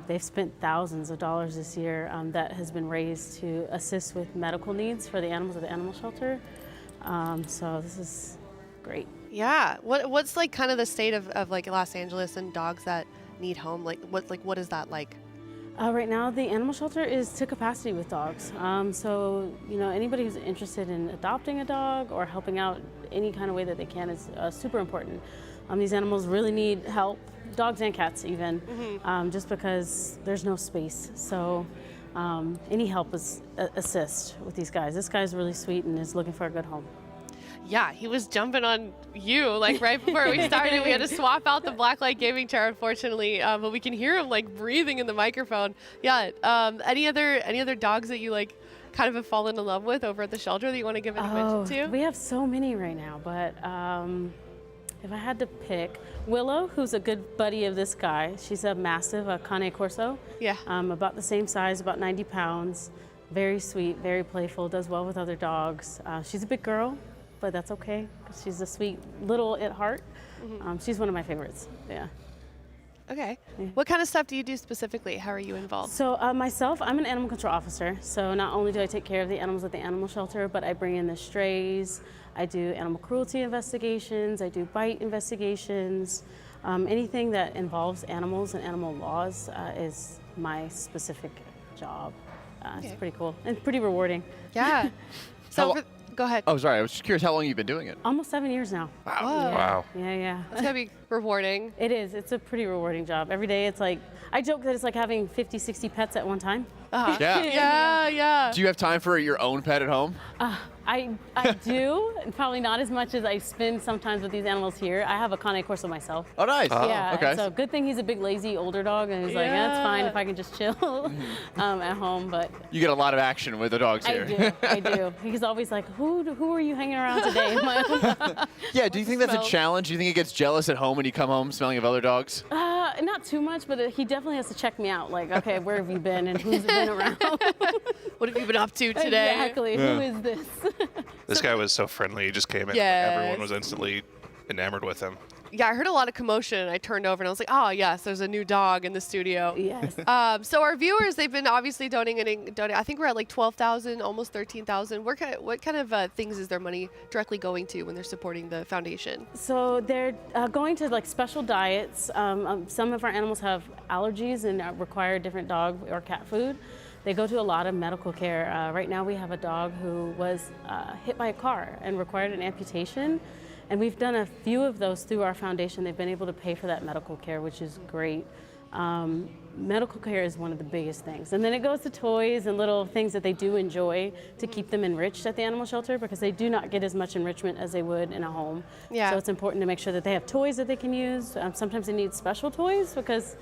Speaker 23: They've spent thousands of dollars this year that has been raised to assist with medical needs for the animals at the animal shelter. So this is great.
Speaker 1: Yeah. What's like kind of the state of like Los Angeles and dogs that need home? What is that like?
Speaker 23: Right now, the animal shelter is to capacity with dogs. So, you know, anybody who's interested in adopting a dog or helping out any kind of way that they can is super important. These animals really need help, dogs and cats even, just because there's no space. So any help is assist with these guys. This guy's really sweet and is looking for a good home.
Speaker 1: Yeah, he was jumping on you like right before we started. We had to swap out the Blacklyte gaming chair, unfortunately, but we can hear him like breathing in the microphone. Yeah. Any other dogs that you like kind of have fallen in love with over at the shelter that you want to give any mention to?
Speaker 23: We have so many right now, but if I had to pick, Willow, who's a good buddy of this guy, she's a massive, a Cane Corso.
Speaker 1: Yeah.
Speaker 23: About the same size, about 90 pounds. Very sweet, very playful, does well with other dogs. She's a big girl, but that's okay, because she's a sweet little at heart. She's one of my favorites, yeah.
Speaker 1: Okay. What kind of stuff do you do specifically? How are you involved?
Speaker 23: So myself, I'm an animal control officer. So not only do I take care of the animals at the animal shelter, but I bring in the strays. I do animal cruelty investigations. I do bite investigations. Anything that involves animals and animal laws is my specific job. It's pretty cool and pretty rewarding.
Speaker 1: Yeah. Go ahead.
Speaker 4: Oh, sorry. I was just curious how long you've been doing it.
Speaker 23: Almost 7 years now.
Speaker 1: Wow.
Speaker 23: Yeah.
Speaker 1: That's gotta be rewarding.
Speaker 23: It is. It's a pretty rewarding job. Every day it's like, I joke that it's like having 50, 60 pets at one time.
Speaker 2: Yeah.
Speaker 1: Yeah.
Speaker 2: Do you have time for your own pet at home?
Speaker 23: I do, and probably not as much as I spend sometimes with these animals here. I have a Cane Corso myself.
Speaker 2: Oh, nice.
Speaker 23: Yeah,
Speaker 2: Okay.
Speaker 23: so good thing he's a big, lazy, older dog, and he's like, that's fine if I can just chill at home, but...
Speaker 2: You get a lot of action with the dogs here.
Speaker 23: I do. He's always like, who are you hanging around today?
Speaker 2: Yeah, do you think that's a challenge? Do you think he gets jealous at home when you come home smelling of other dogs?
Speaker 23: Not too much, but he definitely has to check me out. Like, okay, where have you been and who's been around?
Speaker 1: What have you been up to today?
Speaker 23: Exactly.
Speaker 22: Yeah.
Speaker 23: Who is this?
Speaker 22: This guy was so friendly. He just came in. Like, everyone was instantly enamored with him.
Speaker 1: Yeah, I heard a lot of commotion, and I turned over, and I was like, oh, yes, there's a new dog in the studio.
Speaker 23: Yes.
Speaker 1: So our viewers, they've been obviously donating. I think we're at like 12,000, almost 13,000. What kind of things is their money directly going to when they're supporting the foundation?
Speaker 23: So they're going to like special diets. Some of our animals have allergies and require different dog or cat food. They go to a lot of medical care. Right now we have a dog who was hit by a car and required an amputation. And we've done a few of those through our foundation. They've been able to pay for that medical care, which is great. Medical care is one of the biggest things. And then it goes to toys and little things that they do enjoy to keep them enriched at the animal shelter, because they do not get as much enrichment as they would in a home.
Speaker 1: Yeah.
Speaker 23: So it's important to make sure that they have toys that they can use. Sometimes they need special toys because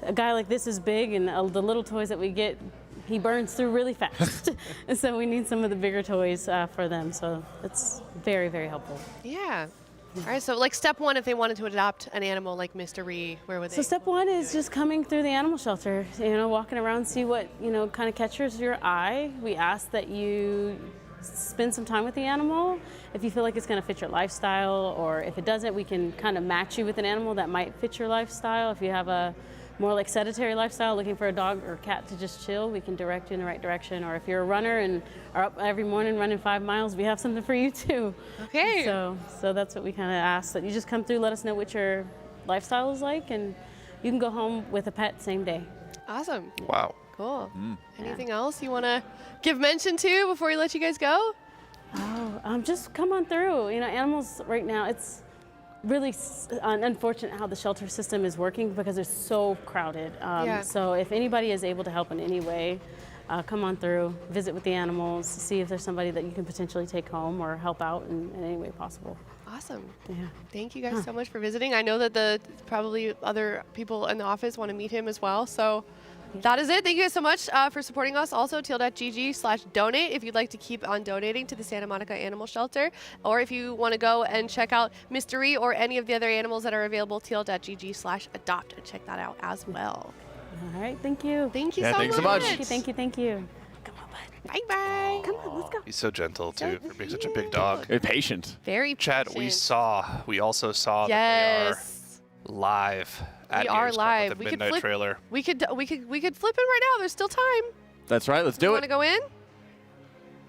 Speaker 23: a guy like this is big, and the little toys that we get, he burns through really fast. And so we need some of the bigger toys for them. So it's very, very helpful.
Speaker 1: Yeah. All right, so like step one, if they wanted to adopt an animal like Mystery, where would they?
Speaker 23: So step one is just coming through the animal shelter, walking around, see what, kind of catches your eye. We ask that you spend some time with the animal. If you feel like it's going to fit your lifestyle, or if it doesn't, we can kind of match you with an animal that might fit your lifestyle. If you have a more like sedentary lifestyle, looking for a dog or cat to just chill, we can direct you in the right direction. Or if you're a runner and are up every morning running 5 miles, we have something for you too.
Speaker 1: Okay.
Speaker 23: So that's what we kind of ask, that you just come through, let us know what your lifestyle is like, and you can go home with a pet same day.
Speaker 1: Awesome.
Speaker 22: Wow.
Speaker 1: Cool. Anything else you want to give mention to before we let you guys go?
Speaker 23: Just come on through. Animals right now, it's really unfortunate how the shelter system is working because it's so crowded. So if anybody is able to help in any way, come on through, visit with the animals, see if there's somebody that you can potentially take home or help out in any way possible.
Speaker 1: Awesome.
Speaker 23: Yeah.
Speaker 1: Thank you guys so much for visiting. I know that probably other people in the office want to meet him as well. So that is it. Thank you guys so much for supporting us. Also, teal.gg/donate if you'd like to keep on donating to the Santa Monica Animal Shelter. Or if you want to go and check out Mystery or any of the other animals that are available, teal.gg/adopt and check that out as well.
Speaker 23: All right. Thank you.
Speaker 1: Thank you
Speaker 2: thanks so much.
Speaker 23: Thank you. Come on, bud.
Speaker 1: Bye-bye.
Speaker 23: Come on, let's go.
Speaker 22: He's so gentle, too, for being such a big dog.
Speaker 2: Very patient.
Speaker 1: Very
Speaker 22: Chad,
Speaker 1: patient.
Speaker 22: we also saw
Speaker 1: Yes.
Speaker 22: that they are live.
Speaker 1: We are live.
Speaker 22: With the
Speaker 1: We could
Speaker 22: midnight
Speaker 1: flip.
Speaker 22: trailer.
Speaker 1: We could flip in right now. There's still time.
Speaker 2: That's right. Let's do
Speaker 1: You
Speaker 2: it.
Speaker 1: want to go in?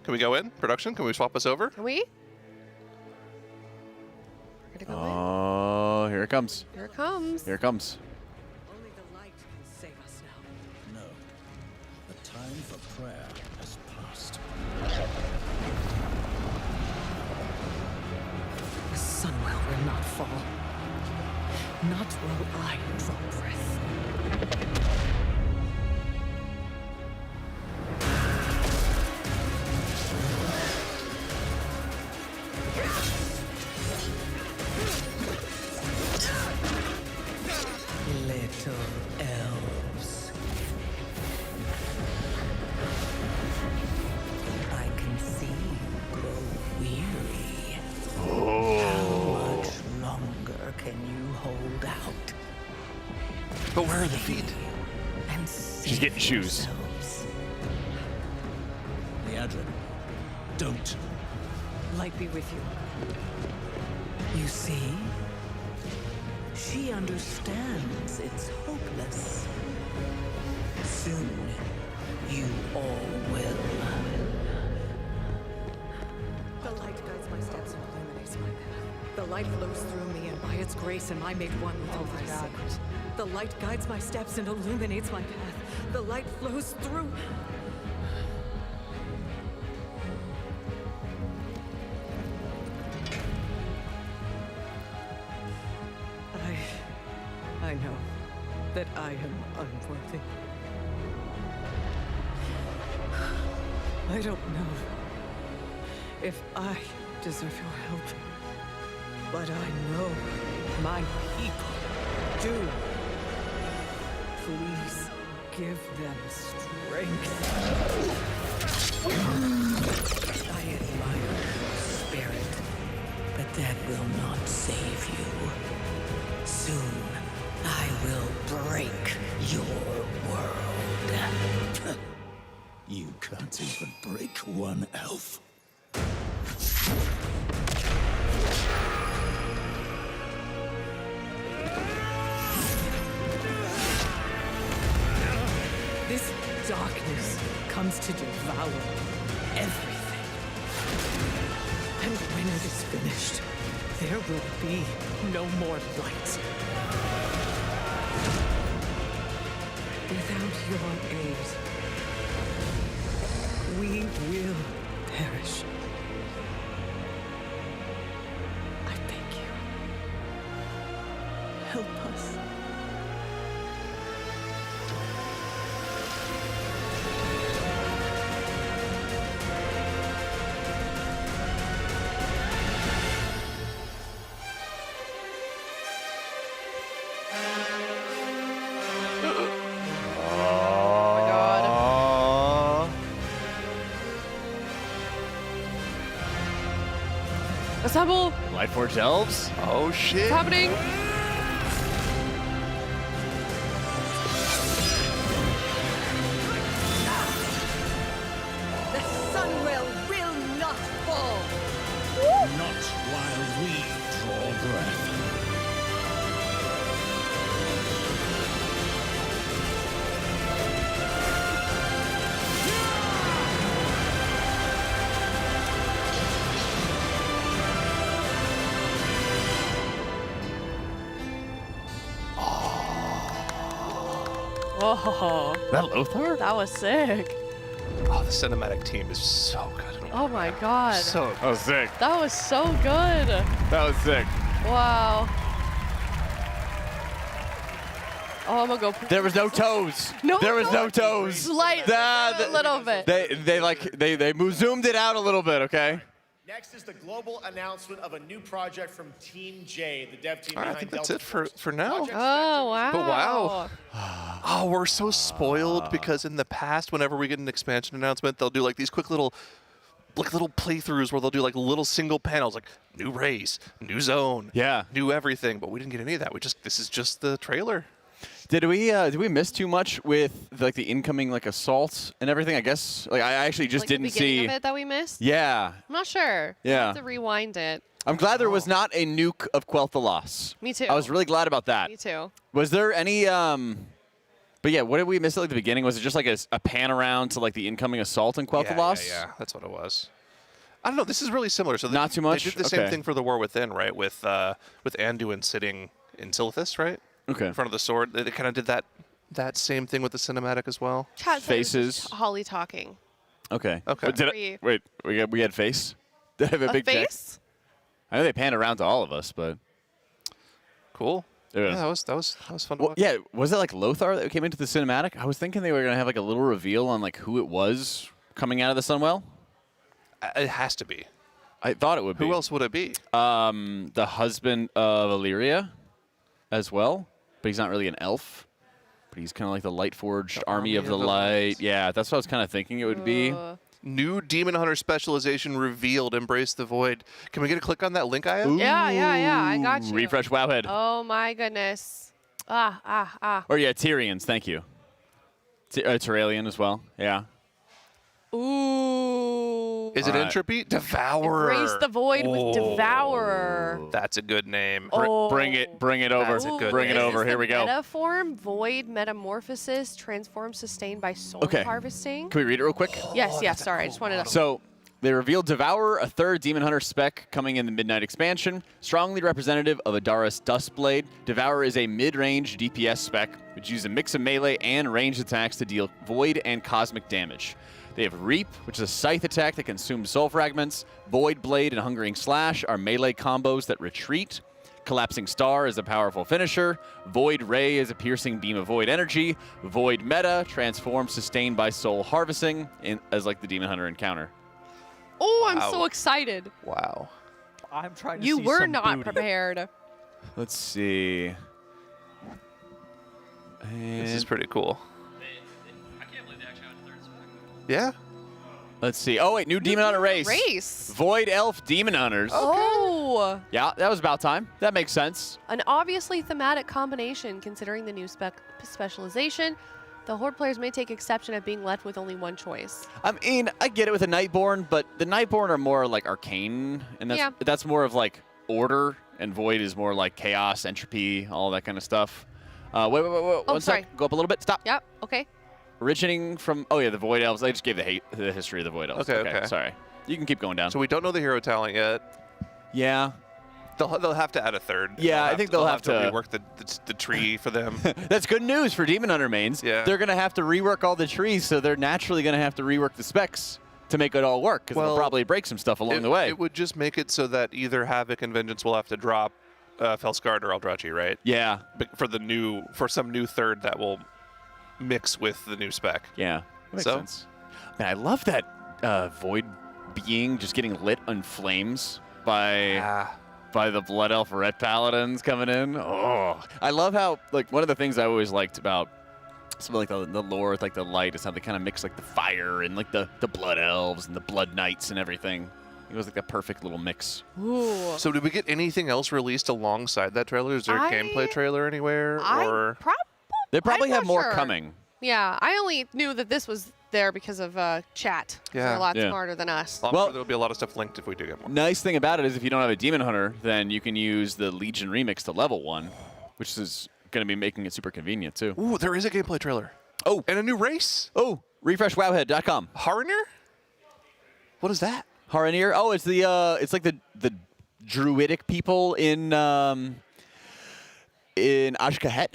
Speaker 22: Can we go in? Production? Can we swap us over?
Speaker 1: Can we? We're gonna go
Speaker 2: Oh, here it comes.
Speaker 1: in. Here it comes.
Speaker 2: Here it comes.
Speaker 7: Only the light can save us now.
Speaker 13: No. The time for prayer has passed.
Speaker 7: The Sunwell will not fall. Not while I draw breath. Little elves. I can see you grow weary. How much longer can you hold out?
Speaker 22: But where are the feet?
Speaker 7: And
Speaker 2: She's getting shoes.
Speaker 13: Leandrin, don't.
Speaker 7: Light be with you. You see? She understands it's hopeless. Soon, you all will. The light guides my steps and illuminates my path. The light flows through me, and by its grace am I made one with all that is sacred. The light guides my steps and illuminates my path. The light flows through. I that I am unworthy. I don't know if I deserve your help, but I know my people do. Please give them strength.
Speaker 14: I admire your spirit, but that will not save you. Soon, I will break your world.
Speaker 13: You can't even break one elf.
Speaker 7: This darkness comes to devour everything. And when it is finished, there will be no more light. Without your aid, we will perish. I beg you, help us.
Speaker 1: Assemble!
Speaker 4: Lightforge elves?
Speaker 2: Oh shit!
Speaker 1: What's happening?
Speaker 7: The sunwell will not fall.
Speaker 13: Not while we draw breath.
Speaker 1: Oh,
Speaker 4: That Lothar?
Speaker 1: that was sick.
Speaker 22: Oh, the cinematic team is so good.
Speaker 1: Oh my god.
Speaker 22: So
Speaker 4: That was sick.
Speaker 1: That was so good.
Speaker 4: That was sick.
Speaker 1: Wow. Oh, I'm gonna go.
Speaker 4: There was no toes.
Speaker 1: No,
Speaker 4: there was no
Speaker 1: no.
Speaker 4: toes.
Speaker 1: Slightly, a little bit.
Speaker 4: They zoomed it out a little bit, okay?
Speaker 5: Next is the global announcement of a new project from Team J, the dev team
Speaker 22: All right, I
Speaker 5: behind
Speaker 22: think that's
Speaker 5: Delta
Speaker 22: it for now.
Speaker 1: Oh, wow.
Speaker 22: But wow. Oh, we're so spoiled because in the past, whenever we get an expansion announcement, they'll do like these quick little playthroughs where they'll do like little single panels, like new race, new zone, new everything. But we didn't get any of that. This is just the trailer.
Speaker 4: Did we miss too much with like the incoming like assault and everything? I guess like I actually just
Speaker 1: Like
Speaker 4: didn't
Speaker 1: the beginning
Speaker 4: see
Speaker 1: of it that we missed.
Speaker 4: Yeah.
Speaker 1: I'm not sure.
Speaker 4: Yeah.
Speaker 1: I'll have to rewind it.
Speaker 4: I'm glad there was not a nuke of Quel'Tha the Loss.
Speaker 1: Me too.
Speaker 4: I was really glad about that.
Speaker 1: Me too.
Speaker 4: Was there any but yeah, what did we miss at like the beginning? Was it just like a pan around to like the incoming assault in Quel'Tha the Loss?
Speaker 22: Yeah, that's what it was. I don't know. This is really similar. So
Speaker 4: Not too much?
Speaker 22: They did the same thing for the War Within, right? With Anduin sitting in Silithus, right?
Speaker 4: Okay.
Speaker 22: In front of the sword. They kind of did that same thing with the cinematic as well.
Speaker 1: Chat said it was
Speaker 4: Faces.
Speaker 1: just Holly talking.
Speaker 22: Okay.
Speaker 4: Okay. But
Speaker 1: Wait,
Speaker 4: we had face? Did I have a big check?
Speaker 1: face?
Speaker 4: I know they panned around to all of us, but
Speaker 22: cool.
Speaker 4: Yeah,
Speaker 22: that was fun to watch.
Speaker 4: Yeah, was it like Lothar that came into the cinematic? I was thinking they were gonna have like a little reveal on like who it was coming out of the Sunwell.
Speaker 22: It has to be.
Speaker 4: I thought it would be.
Speaker 22: Who else would it be?
Speaker 4: The husband of Illyria as well, but he's not really an elf. But he's kind of like the Lightforged Army of the Light. Yeah, that's what I was kind of thinking it would be.
Speaker 22: New Demon Hunter specialization revealed. Embrace the Void. Can we get a click on that link I have?
Speaker 1: Yeah. I got you.
Speaker 4: Refresh Wowhead.
Speaker 1: Oh my goodness.
Speaker 4: Or yeah, Tyrians. Thank you. Tyralian as well. Yeah.
Speaker 1: Ooh.
Speaker 22: Is it Entropy? Devourer.
Speaker 1: Embrace the Void with Devourer.
Speaker 22: That's a good name.
Speaker 4: Bring it over.
Speaker 22: That's a good
Speaker 4: Bring it
Speaker 22: name.
Speaker 4: over. Here we go.
Speaker 1: Metaform, Void, Metamorphosis, Transform, Sustained by Soul
Speaker 4: Okay.
Speaker 1: Harvesting.
Speaker 4: Can we read it real quick?
Speaker 1: Yes. Sorry, I just wanted to.
Speaker 4: So they revealed Devourer, a third Demon Hunter spec coming in the Midnight expansion, strongly representative of Adara's Dustblade. Devourer is a mid-range DPS spec, which uses a mix of melee and ranged attacks to deal void and cosmic damage. They have Reap, which is a scythe attack that consumes soul fragments. Void Blade and Hungering Slash are melee combos that retreat. Collapsing Star is a powerful finisher. Void Ray is a piercing beam of void energy. Void Meta transforms sustained by soul harvesting as like the Demon Hunter encounter.
Speaker 1: Oh, I'm so excited.
Speaker 22: Wow.
Speaker 2: I'm trying to
Speaker 1: You
Speaker 2: see
Speaker 1: were
Speaker 2: some
Speaker 1: not
Speaker 2: booty.
Speaker 1: prepared.
Speaker 4: Let's see.
Speaker 22: This is pretty cool. Yeah.
Speaker 4: Let's see. Oh, wait, new Demon Hunter race.
Speaker 1: Race.
Speaker 4: Void Elf Demon Hunters.
Speaker 1: Oh.
Speaker 4: Yeah, that was about time. That makes sense.
Speaker 1: An obviously thematic combination considering the new specialization. The Horde players may take exception at being left with only one choice.
Speaker 4: I mean, I get it with the Nightborn, but the Nightborn are more like arcane, and that's more of like order, and Void is more like chaos, entropy, all that kind of stuff. Wait, one sec. Go up a little bit. Stop.
Speaker 1: Yep. Okay.
Speaker 4: Originating from, oh yeah, the Void Elves. I just gave the history of the Void Elves.
Speaker 22: Okay.
Speaker 4: Sorry. You can keep going down.
Speaker 22: So we don't know the hero talent yet.
Speaker 4: Yeah.
Speaker 22: They'll have to add a third.
Speaker 4: Yeah, I think they'll have to
Speaker 22: rework the tree for them.
Speaker 4: That's good news for Demon Hunter mains.
Speaker 22: Yeah.
Speaker 4: They're going to have to rework all the trees, so they're naturally going to have to rework the specs to make it all work, because they'll probably break some stuff along the way.
Speaker 22: It would just make it so that either Havoc and Vengeance will have to drop Felskard or Eldrachi, right?
Speaker 4: Yeah.
Speaker 22: But for some new third that will mix with the new spec.
Speaker 4: Yeah. That makes sense. Man, I love that Void being just getting lit on flames by the Blood Elf Red Paladins coming in. Oh, I love how, like, one of the things I always liked about some like the lore with like the light is how they kind of mix like the fire and like the Blood Elves and the Blood Knights and everything. It was like a perfect little mix.
Speaker 1: Ooh.
Speaker 22: So did we get anything else released alongside that trailer? Is there a gameplay trailer anywhere? Or
Speaker 4: they probably
Speaker 1: I'm
Speaker 4: have
Speaker 1: not
Speaker 4: more
Speaker 1: sure.
Speaker 4: coming.
Speaker 1: Yeah, I only knew that this was there because of chat. They're a lot smarter than us.
Speaker 22: Well, there'll be a lot of stuff linked if we do get more.
Speaker 4: Nice thing about it is if you don't have a Demon Hunter, then you can use the Legion Remix to level 1, which is going to be making it super convenient too.
Speaker 22: Ooh, there is a gameplay trailer.
Speaker 4: Oh.
Speaker 22: And a new race.
Speaker 4: Oh, refresh wowhead.com.
Speaker 22: Harinir? What is that?
Speaker 4: Harinir? Oh, it's the it's like the druidic people in Ashkahet.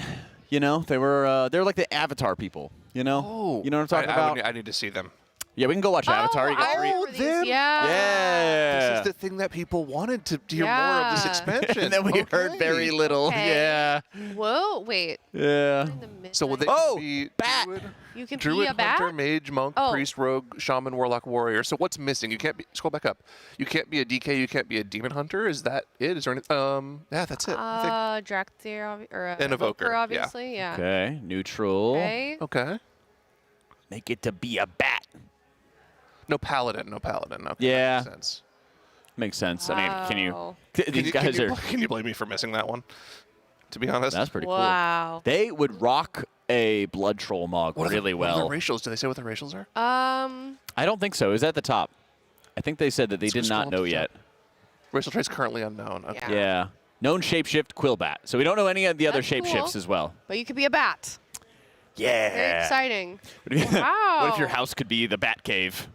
Speaker 4: You know, they're like the Avatar people. You know?
Speaker 22: Oh.
Speaker 4: You know what I'm talking about?
Speaker 22: I need to see them.
Speaker 4: Yeah, we can go watch Avatar. You got
Speaker 22: them?
Speaker 4: Yeah.
Speaker 22: This is the thing that people wanted to hear more of this expansion.
Speaker 4: And then we heard very little.
Speaker 1: Okay.
Speaker 4: Yeah.
Speaker 1: Whoa, wait.
Speaker 4: Yeah.
Speaker 22: So will they be
Speaker 1: bat. You can
Speaker 22: Druid,
Speaker 1: be a bat?
Speaker 22: Hunter, Mage, Monk, Priest, Rogue, Shaman, Warlock, Warrior. So what's missing? You can't be, scroll back up. You can't be a DK, you can't be a Demon Hunter. Is that it? Is there anything? Yeah, that's it. I think.
Speaker 1: Drakthir, or
Speaker 22: An Evoker,
Speaker 1: obviously, yeah.
Speaker 4: Okay, neutral.
Speaker 22: Okay.
Speaker 4: Make it to be a bat.
Speaker 22: No Paladin. Okay,
Speaker 4: Yeah.
Speaker 22: that makes sense.
Speaker 4: Makes sense. I mean,
Speaker 1: Wow.
Speaker 22: Can you blame me for missing that one? To be honest,
Speaker 4: That's pretty
Speaker 1: Wow.
Speaker 4: cool. They would rock a Blood Troll Mog really
Speaker 22: What
Speaker 4: well.
Speaker 22: are the racials? Do they say what the racials are?
Speaker 4: I don't think so. Is that the top? I think they said that they did not know yet.
Speaker 22: Racial traits currently unknown. Okay.
Speaker 4: Yeah. Known shapeshift Quillbat. So we don't know any of the other
Speaker 1: That's cool.
Speaker 4: shapeshifts as well.
Speaker 1: But you could be a bat.
Speaker 4: Yeah.
Speaker 1: Very exciting.
Speaker 4: What if your
Speaker 1: Wow.
Speaker 4: house could be the Bat Cave?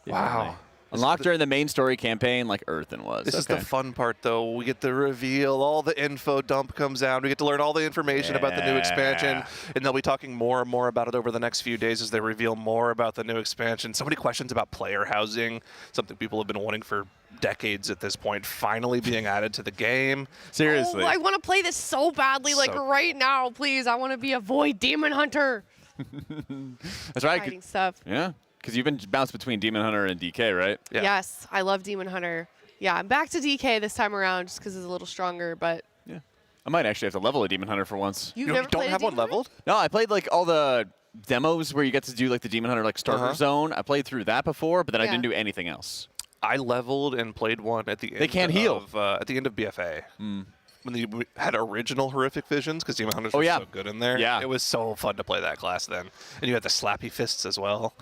Speaker 22: Wow.
Speaker 4: Unlocked during the main story campaign like Earthen was.
Speaker 22: This is the fun part, though. We get the reveal, all the info dump comes out. We get to learn all the information about the new expansion, and they'll be talking more and more about it over the next few days as they reveal more about the new expansion. So many questions about player housing, something people have been wanting for decades at this point, finally being added to the game.
Speaker 4: Seriously.
Speaker 1: Oh, I want to play this so badly, like
Speaker 22: So-
Speaker 1: right now, please. I want to be a Void Demon Hunter.
Speaker 4: That's right.
Speaker 1: Exciting stuff.
Speaker 4: Yeah. Because you've been bounced between Demon Hunter and DK, right?
Speaker 1: Yes, I love Demon Hunter. Yeah, I'm back to DK this time around just because it's a little stronger, but
Speaker 4: I might actually have to level a Demon Hunter for once.
Speaker 1: You never
Speaker 22: don't
Speaker 1: played a
Speaker 22: have one
Speaker 1: Demon Hunter?
Speaker 22: leveled?
Speaker 4: No, I played like all the demos where you get to do like the Demon Hunter like starter zone. I played through that before, but then I didn't do anything else.
Speaker 22: I leveled and played one at the end.
Speaker 4: They can't heal.
Speaker 22: At the end of BFA. When they had original horrific visions, because Demon Hunters were so good in there.
Speaker 4: Yeah.
Speaker 22: It was so fun to play that class then. And you had the slappy fists as well.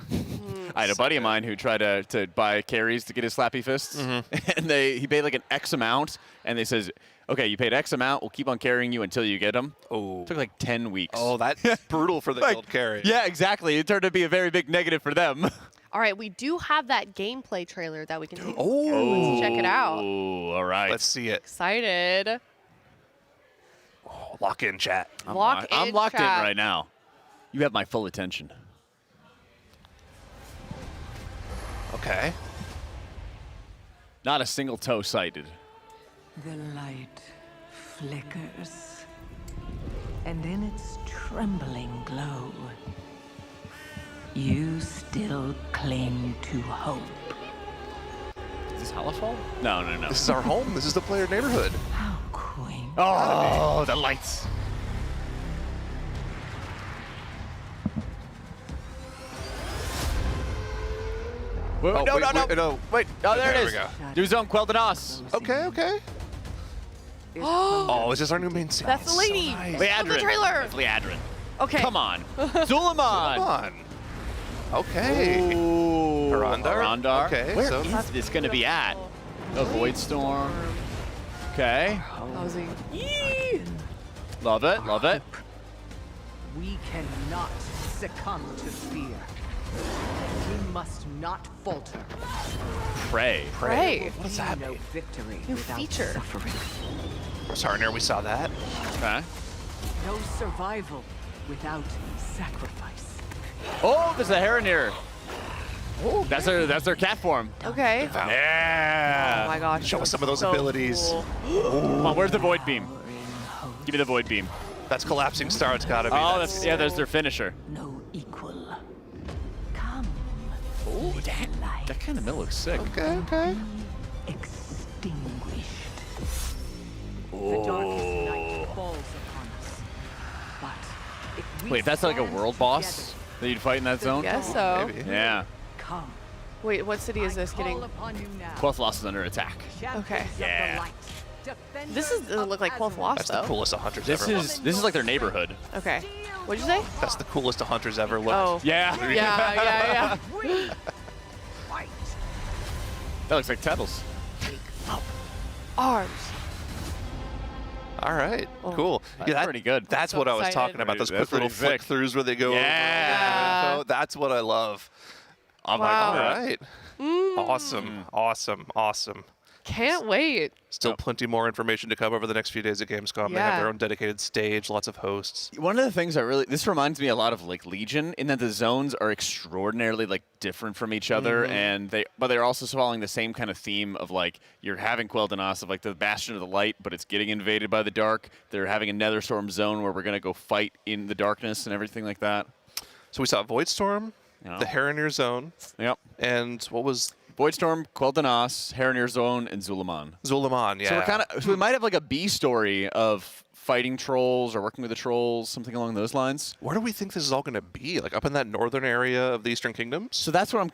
Speaker 4: I had a buddy of mine who tried to buy carries to get his slappy fists, and he paid like an X amount, and they says, okay, you paid X amount, we'll keep on carrying you until you get them.
Speaker 22: Oh.
Speaker 4: It took like 10 weeks.
Speaker 22: Oh, that's brutal for the guild carry.
Speaker 4: Yeah, exactly. It turned out to be a very big negative for them.
Speaker 1: All right, we do have that gameplay trailer that we can take.
Speaker 22: Oh.
Speaker 1: Let's check it out.
Speaker 4: Oh, all right.
Speaker 22: Let's see it.
Speaker 1: Excited.
Speaker 22: Oh, lock in, chat.
Speaker 4: I'm locked in right now. You have my full attention.
Speaker 22: Okay.
Speaker 4: Not a single toe sighted.
Speaker 14: The light flickers, and in its trembling glow, you still cling to hope.
Speaker 4: Is this Halifal? No, no, no.
Speaker 22: This is our home. This is the player neighborhood.
Speaker 14: How quaint.
Speaker 4: Oh, the lights. Whoa,
Speaker 22: Oh,
Speaker 4: no,
Speaker 22: wait,
Speaker 4: no, no,
Speaker 22: wait, no.
Speaker 4: Wait, oh, there
Speaker 22: There
Speaker 4: it
Speaker 22: we
Speaker 4: is.
Speaker 22: go.
Speaker 4: New zone, Quel'Danas.
Speaker 22: Okay, okay. Oh, is this our new main scene?
Speaker 1: That's the lady from the
Speaker 4: Liadrin.
Speaker 1: trailer.
Speaker 4: It's Liadrin.
Speaker 1: Okay.
Speaker 4: Come on. Suleiman.
Speaker 22: Come on. Okay.
Speaker 4: Ooh.
Speaker 22: Arandar. Okay,
Speaker 4: Where
Speaker 22: so-
Speaker 4: is this going to be at? A Void Storm. Okay.
Speaker 1: Housing.
Speaker 4: Love it, love it.
Speaker 14: We cannot succumb to fear. We must not falter.
Speaker 4: Pray.
Speaker 1: Pray.
Speaker 22: What does that
Speaker 14: No
Speaker 22: mean?
Speaker 14: victory
Speaker 1: New
Speaker 14: without
Speaker 1: feature.
Speaker 14: suffering.
Speaker 22: Sarner, we saw that.
Speaker 4: Okay.
Speaker 14: No survival without sacrifice.
Speaker 4: Oh, there's a Heronir. Oh, that's their cat form.
Speaker 1: Okay.
Speaker 4: Yeah.
Speaker 1: Oh my gosh.
Speaker 22: Show us some of those
Speaker 1: so
Speaker 22: abilities.
Speaker 1: cool.
Speaker 4: Come on, where's the Void Beam? Give me the Void Beam.
Speaker 22: That's Collapsing Star. It's got to be.
Speaker 4: Oh, that's, yeah, there's their finisher.
Speaker 14: No equal. Come.
Speaker 4: Oh, that kind of mill looks sick.
Speaker 22: Okay, okay.
Speaker 14: Extinguished. The darkest night falls upon us. But if we
Speaker 4: Wait, that's like a
Speaker 14: stand
Speaker 4: world boss that you'd fight in that zone?
Speaker 1: Guess so.
Speaker 22: Maybe.
Speaker 4: Yeah.
Speaker 14: Come.
Speaker 1: Wait, what city is this getting?
Speaker 14: Call upon you now.
Speaker 4: Quel'Thalas is under attack.
Speaker 1: Okay.
Speaker 14: Champions of
Speaker 4: Yeah.
Speaker 14: the light. Defenders
Speaker 1: This doesn't look like
Speaker 14: of
Speaker 1: Quel'Thalas
Speaker 22: That's
Speaker 1: though.
Speaker 22: the coolest of hunters
Speaker 4: This
Speaker 22: ever.
Speaker 4: is like their neighborhood.
Speaker 1: Okay. What'd you say?
Speaker 22: That's the coolest of hunters ever looked.
Speaker 1: Oh.
Speaker 4: Yeah.
Speaker 1: Yeah.
Speaker 14: Fight.
Speaker 4: That looks like Tettles.
Speaker 1: Arms.
Speaker 22: All right,
Speaker 1: Oh.
Speaker 22: cool.
Speaker 4: That's pretty good.
Speaker 22: That's
Speaker 1: So
Speaker 22: what I was
Speaker 1: excited.
Speaker 22: talking about. Those
Speaker 4: That's
Speaker 22: quick little
Speaker 4: pretty
Speaker 22: flick
Speaker 4: sick.
Speaker 22: throughs where they go
Speaker 4: Yeah.
Speaker 22: over. That's what I love.
Speaker 4: I'm
Speaker 1: Wow.
Speaker 22: All
Speaker 4: like,
Speaker 22: right. Awesome, awesome, awesome.
Speaker 1: Can't wait.
Speaker 22: Still plenty more information to come over the next few days at Gamescom. They have
Speaker 1: Yeah.
Speaker 22: their own dedicated stage, lots of hosts.
Speaker 4: one of the things that really, this reminds me a lot of like Legion in that the zones are extraordinarily like different from each other, and but they're also following the same kind of theme of like you're having Quel'Danas of like the Bastion of the Light, but it's getting invaded by the dark. They're having a Netherstorm zone where we're gonna go fight in the darkness and everything like that.
Speaker 22: So we saw Voidstorm, the Heronir Zone,
Speaker 4: Yep.
Speaker 22: and what was
Speaker 4: Voidstorm, Quel'Danas, Heronir Zone, and Zulaman.
Speaker 22: Zulaman? Yeah.
Speaker 4: So we're kind of, so we might have like a B story of fighting trolls or working with the trolls, something along those lines.
Speaker 22: Where do we think this is all going to be? Like up in that northern area of the Eastern Kingdoms?
Speaker 4: So that's what I'm.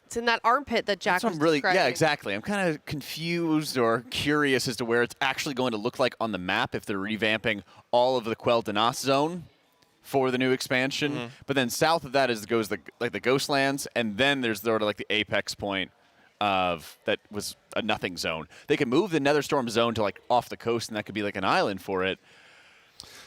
Speaker 1: It's in that armpit that Jack
Speaker 4: That's what
Speaker 1: was
Speaker 4: I'm really,
Speaker 1: describing.
Speaker 4: yeah, exactly. I'm kind of confused or curious as to where it's actually going to look like on the map if they're revamping all of the Quel'Danas zone for the new expansion. But then south of that goes the Ghostlands, and then there's sort of like the apex point of that was a nothing zone. They could move the Netherstorm zone to like off the coast, and that could be like an island for it.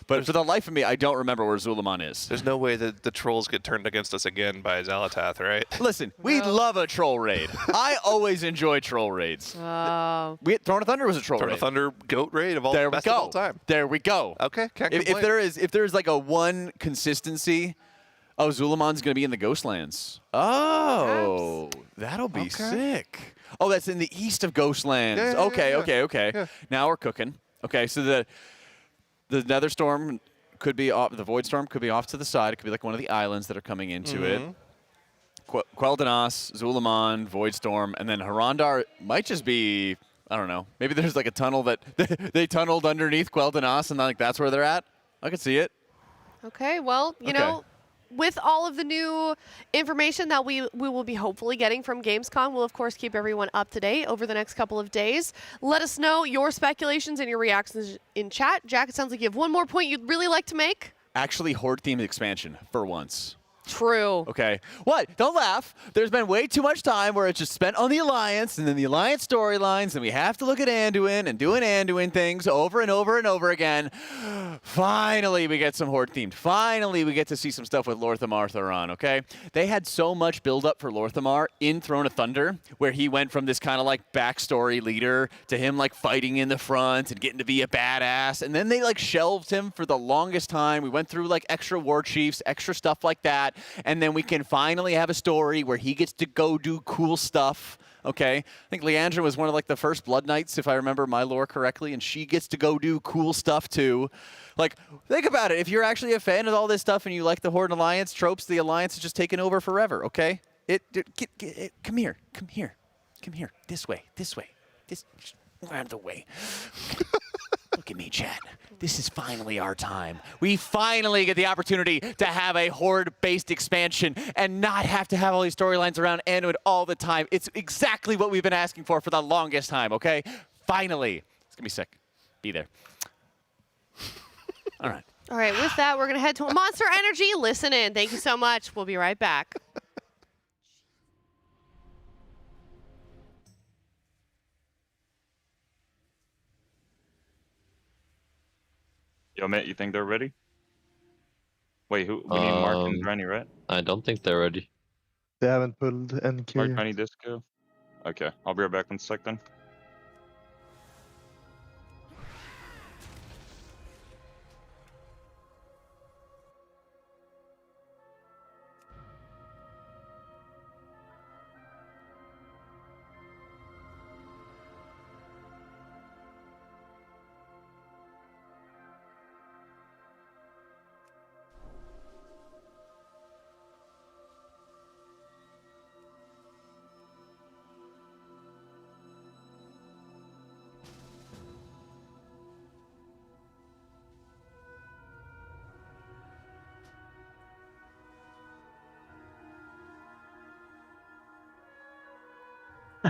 Speaker 4: But for the life of me, I don't remember where Zulaman is.
Speaker 22: There's no way that the trolls get turned against us again by Xalatath, right?
Speaker 4: Listen, we love a troll raid. I always enjoy troll raids. Throne of Thunder was a troll
Speaker 22: Throne
Speaker 4: raid.
Speaker 22: of Thunder goat raid of all
Speaker 4: There we
Speaker 22: best
Speaker 4: go.
Speaker 22: of all time.
Speaker 4: There we go.
Speaker 22: Okay, can't
Speaker 4: If
Speaker 22: complain.
Speaker 4: there's like a one consistency, oh, Zulaman's gonna be in the Ghostlands. Oh, that'll be sick. Oh, that's in the east of Ghostlands.
Speaker 22: Yeah, yeah,
Speaker 4: Okay.
Speaker 22: yeah.
Speaker 4: Now we're cooking. Okay, so the Netherstorm could be off. The Voidstorm could be off to the side. It could be like one of the islands that are coming into it. Quel'Danas, Zulaman, Voidstorm, and then Harandar might just be, I don't know. Maybe there's like a tunnel that they tunneled underneath Quel'Danas, and like that's where they're at. I could see it.
Speaker 1: Okay, well, you know, with all of the new information that we will be hopefully getting from Gamescom, we'll of course keep everyone up to date over the next couple of days. Let us know your speculations and your reactions in chat. Jack, it sounds like you have one more point you'd really like to make.
Speaker 4: Actually, horde-themed expansion for once.
Speaker 1: True.
Speaker 4: Okay. What? Don't laugh. There's been way too much time where it's just spent on the Alliance and then the Alliance storylines, and we have to look at Anduin and doing Anduin things over and over and over again. Finally, we get some Horde-themed. Finally, we get to see some stuff with Lor'themar Thoron, okay? They had so much build-up for Lor'themar in Throne of Thunder, where he went from this kind of like backstory leader to him like fighting in the front and getting to be a badass, and then they like shelved him for the longest time. We went through like extra war chiefs, extra stuff like that. And then we can finally have a story where he gets to go do cool stuff, Okay, I think Leandra was one of like the first Blood Knights, if I remember my lore correctly, and she gets to go do cool stuff too. Like, think about it. If you're actually a fan of all this stuff and you like the Horde Alliance tropes, the Alliance is just taking over forever. Okay, come here, this way, out of the way. Look at me, chat. This is finally our time. We finally get the opportunity to have a Horde-based expansion and not have to have all these storylines around Anduin all the time. It's exactly what we've been asking for the longest time, okay? Finally. It's going to be sick. Be there. All right.
Speaker 1: All right, with that, we're going to head to Monster Energy. Listen in. Thank you so much. We'll be right back.
Speaker 17: Yo, Matt, you think they're ready? Wait, who? We need Mark and Rennie, right?
Speaker 8: I don't think they're ready.
Speaker 10: They haven't pulled NQ
Speaker 17: Mark,
Speaker 10: yet.
Speaker 17: Rennie, Disco. Okay, I'll be right back in a sec then.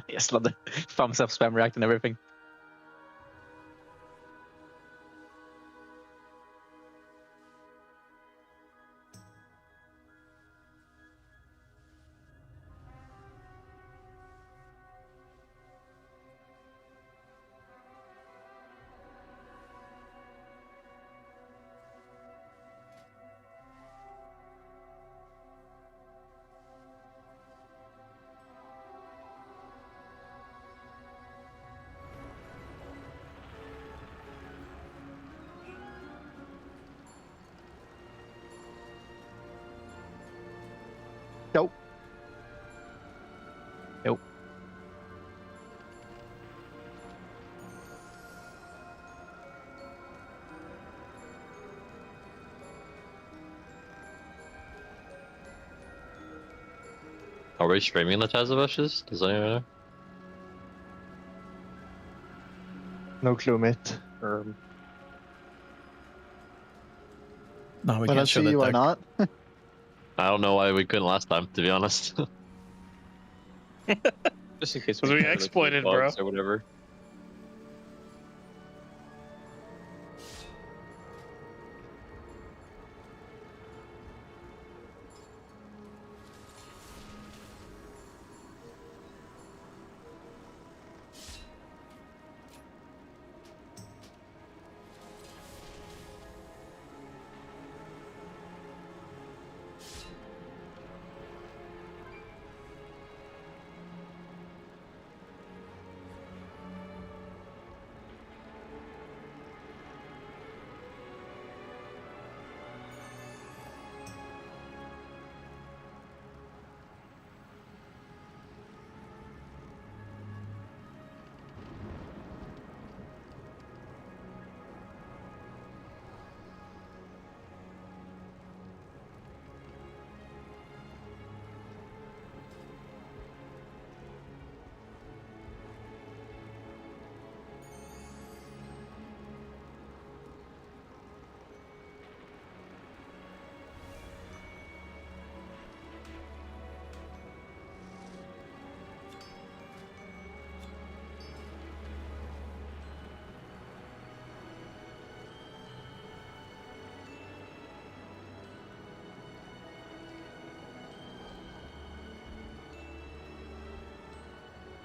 Speaker 15: Yes, love the thumbs up, spam react, and everything. Nope. Nope.
Speaker 8: Are we streaming the Tazavashes? Does anyone know?
Speaker 10: No clue, mate.
Speaker 15: No, we
Speaker 10: Well,
Speaker 15: can't
Speaker 10: let's
Speaker 15: show
Speaker 10: see
Speaker 15: that
Speaker 10: why
Speaker 15: deck.
Speaker 10: not.
Speaker 8: I don't know why we couldn't last time, to be honest.
Speaker 21: Just in case we exploited, bro.
Speaker 8: Or whatever.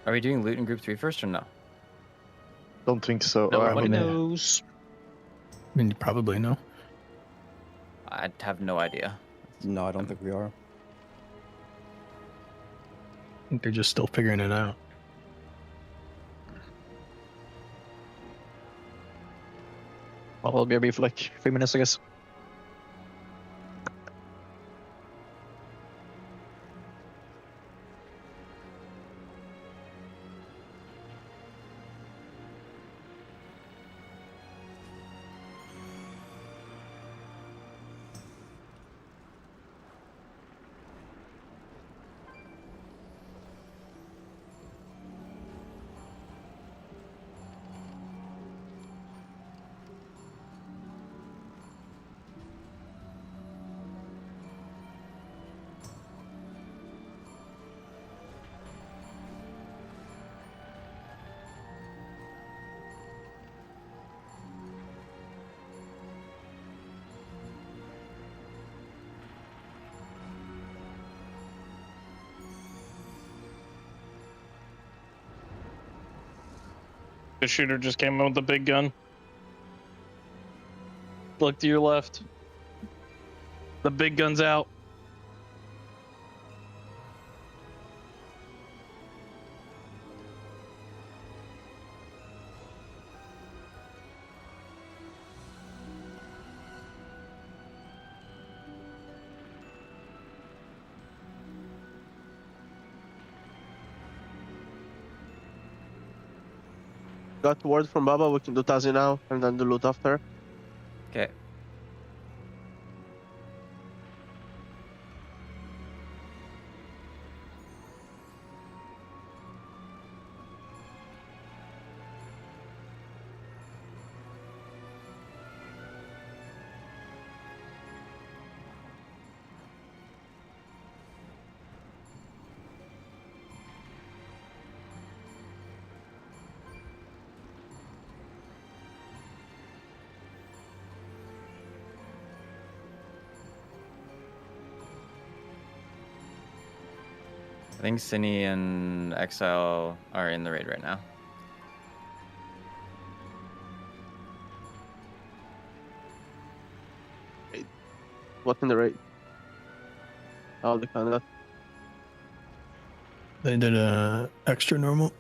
Speaker 12: Are we doing loot in group 3 first or no?
Speaker 10: Don't think so.
Speaker 15: Nobody
Speaker 10: I mean,
Speaker 15: knows.
Speaker 21: I mean, you probably know.
Speaker 12: I have no idea.
Speaker 16: No, I don't think we are.
Speaker 21: I think they're just still figuring it out.
Speaker 15: Well, it'll be a brief, like 3 minutes, I guess.
Speaker 21: The shooter just came in with the big gun. Look to your left. The big gun's out.
Speaker 3: Got word from Baba, we can do Tazi now, and then the loot after.
Speaker 12: Okay. I think Zenni and Exile are in the raid right now.
Speaker 3: What in the raid? Oh, the kind of.
Speaker 16: They did a extra normal.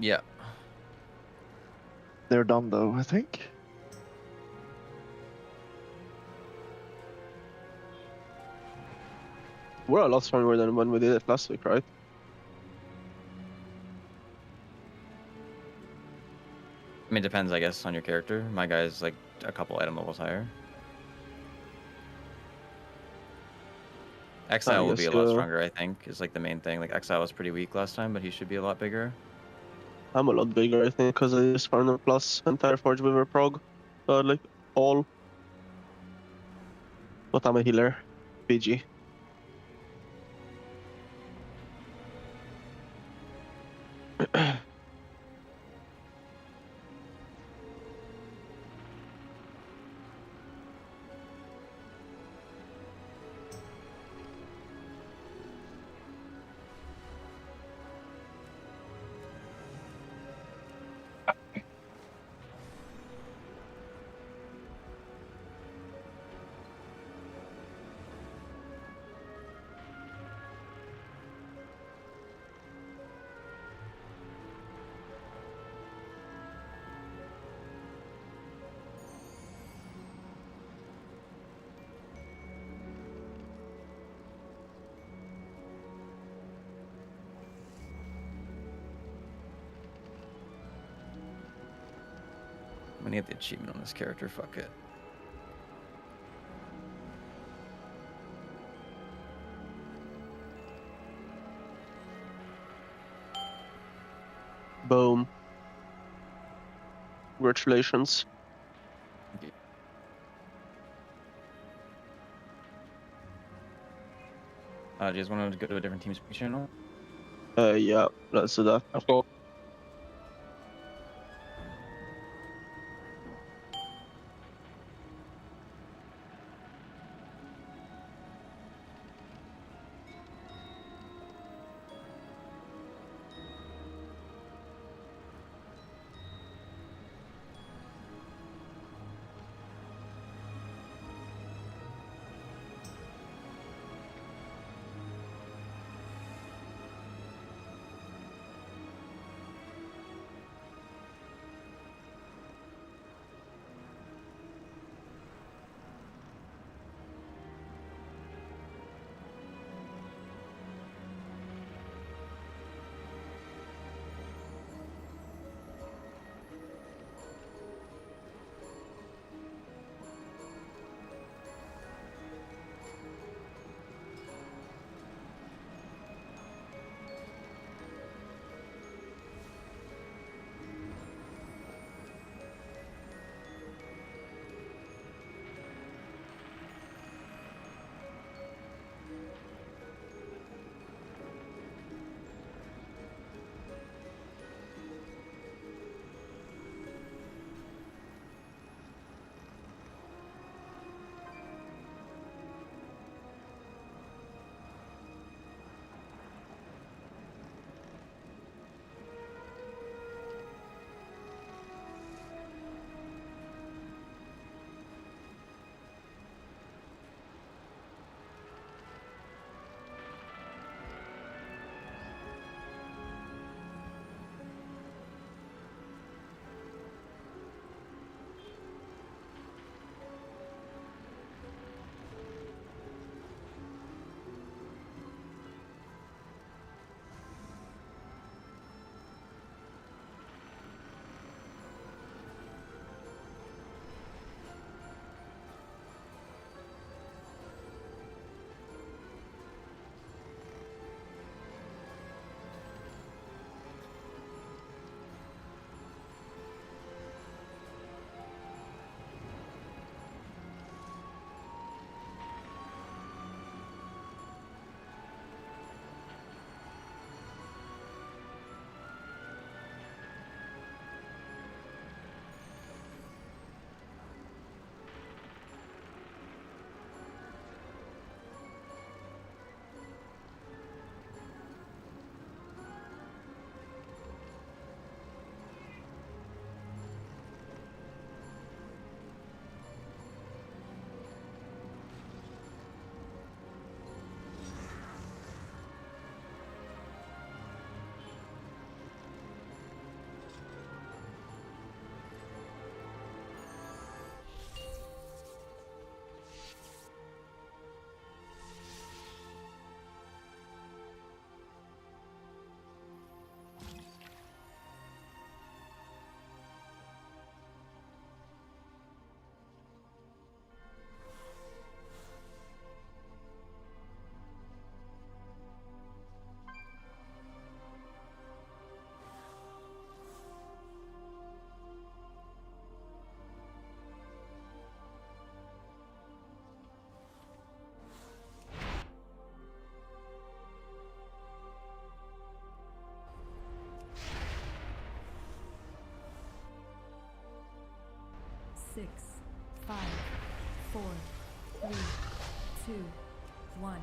Speaker 12: Yeah.
Speaker 10: They're done though, I think.
Speaker 3: We're a lot stronger than when we did it last week, right?
Speaker 12: I mean, it depends, I guess, on your character. My guy's like a couple item levels higher. Exile will be a lot stronger, I think, is like the main thing. Like, Exile was pretty weak last time, but he should be a lot bigger.
Speaker 3: I'm a lot bigger, I think, because I used Farmer Plus entire Forge Weaver prog. Like, all. But I'm a healer. PG.
Speaker 12: I'm gonna get the achievement on this character, fuck it.
Speaker 3: Boom. Congratulations.
Speaker 12: Okay. Do you guys want to go to a different team speak channel?
Speaker 3: Yeah, let's do that.
Speaker 15: Let's go.
Speaker 11: 6, 5, 4, 3, 2, 1.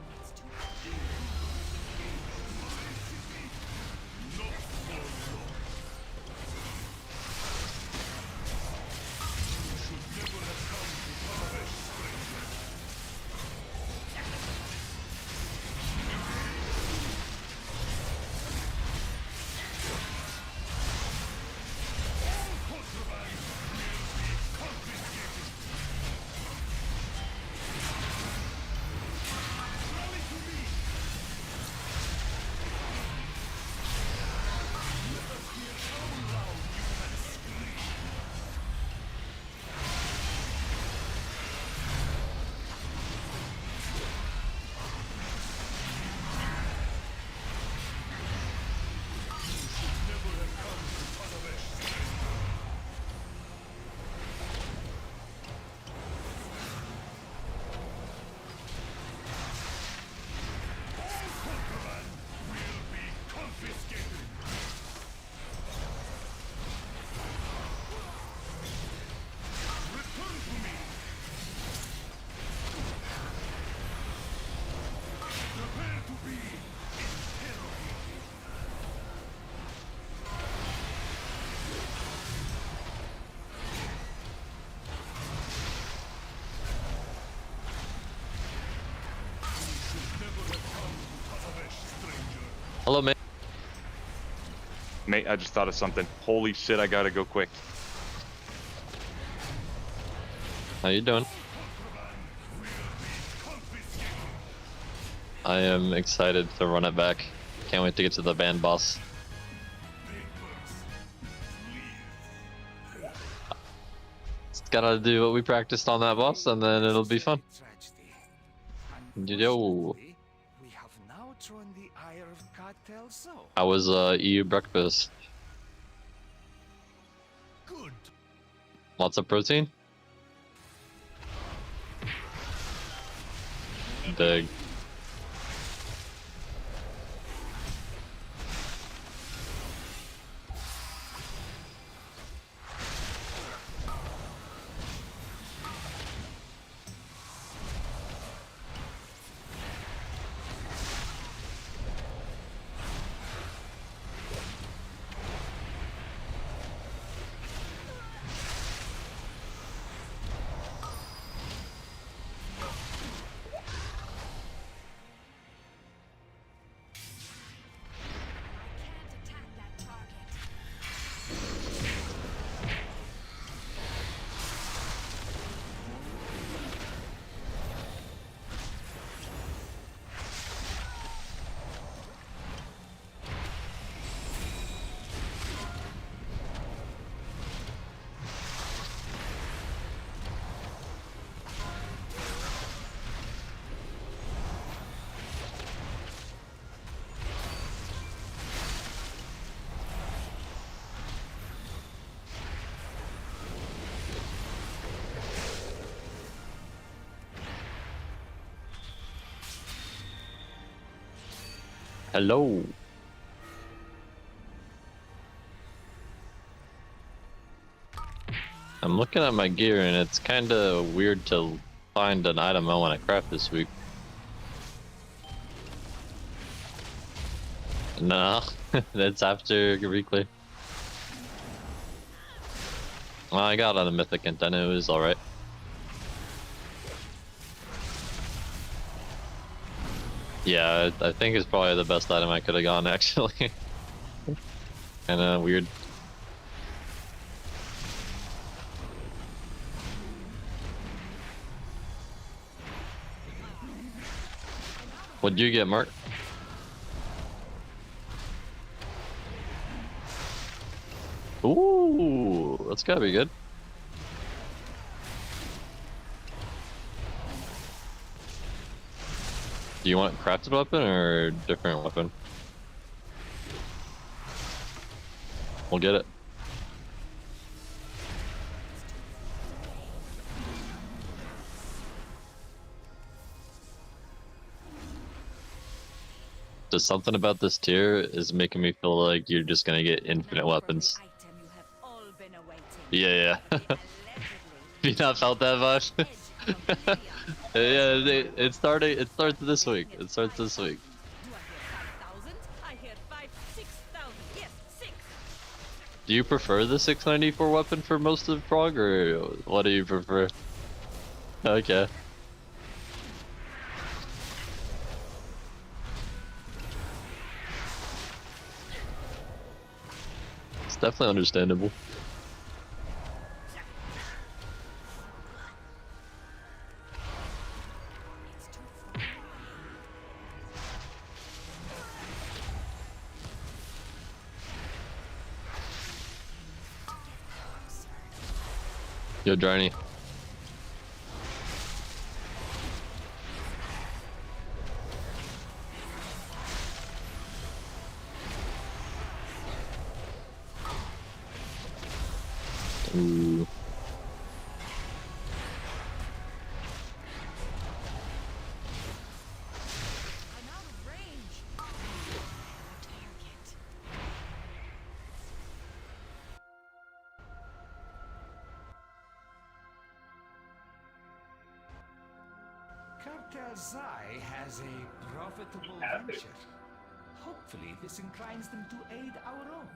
Speaker 8: Hello, mate.
Speaker 17: Mate, I just thought of something. Holy shit, I gotta go quick.
Speaker 8: How you doing? I am excited to run it back. Can't wait to get to the band boss. Just gotta do what we practiced on that boss, and then it'll be fun. Yo. How was EU breakfast?
Speaker 13: Good.
Speaker 8: Lots of protein? Dig. Hello. I'm looking at my gear and it's kind of weird to find an item I want to craft this week. No, that's after replay. Well, I got on a mythic and then it was alright. Yeah, I think it's probably the best item I could have gotten actually. Kinda weird. What'd you get, Mark? Ooh, that's gotta be good. Do you want crafted weapon or different weapon? We'll get it. Just something about this tier is making me feel like you're just gonna get infinite weapons. Yeah, yeah. Have you not felt that much? Yeah, it started. It starts this week. It starts this week. Do you prefer the 694 weapon for most of Prague, or what do you prefer? Okay. It's definitely understandable. Yo, Dranny. Ooh.
Speaker 13: Zai has a profitable venture. Hopefully this inclines them to aid our own.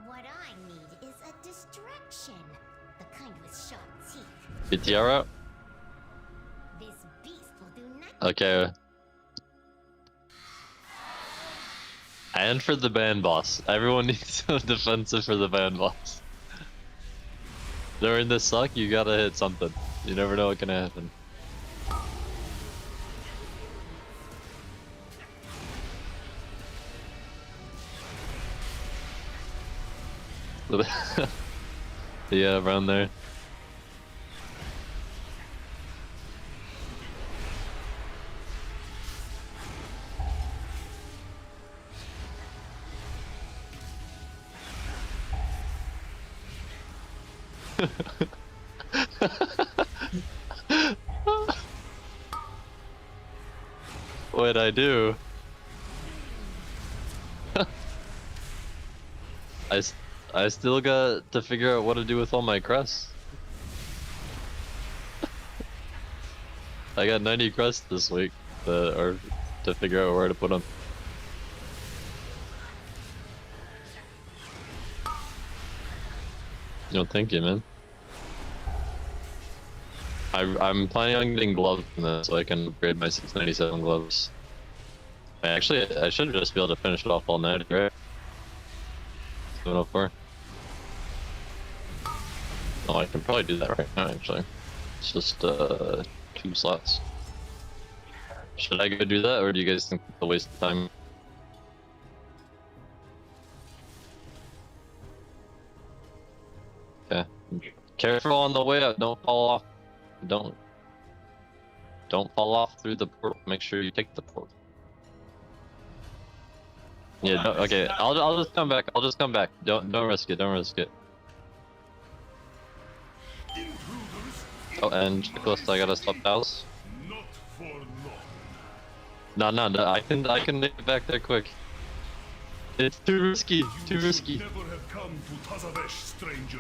Speaker 6: What I need is a distraction. The kind with sharp teeth.
Speaker 8: BTR out?
Speaker 6: This beast will do nothing.
Speaker 8: Okay. And for the band boss. Everyone needs a defensive for the band boss. During this suck, you gotta hit something. You never know what can happen. Yeah, around there. What'd I do? I still got to figure out what to do with all my crests. I got 90 crests this week, or to figure out where to put them. No, thank you, man. I'm planning on getting gloves from this so I can upgrade my 697 gloves. Actually, I should just be able to finish it off all night, right? 704. Oh, I can probably do that right now, actually. It's just 2 slots. Should I go do that, or do you guys think it's a waste of time? Okay. Careful on the way up, don't fall off. Don't fall off through the portal. Make sure you take the portal. Yeah, okay, I'll just come back. I'll just come back. Don't risk it, don't risk it. Oh, and checklist, I gotta stop house. No, I can make it back there quick. It's too risky, too risky.
Speaker 13: Never have come to Tazavesh, stranger.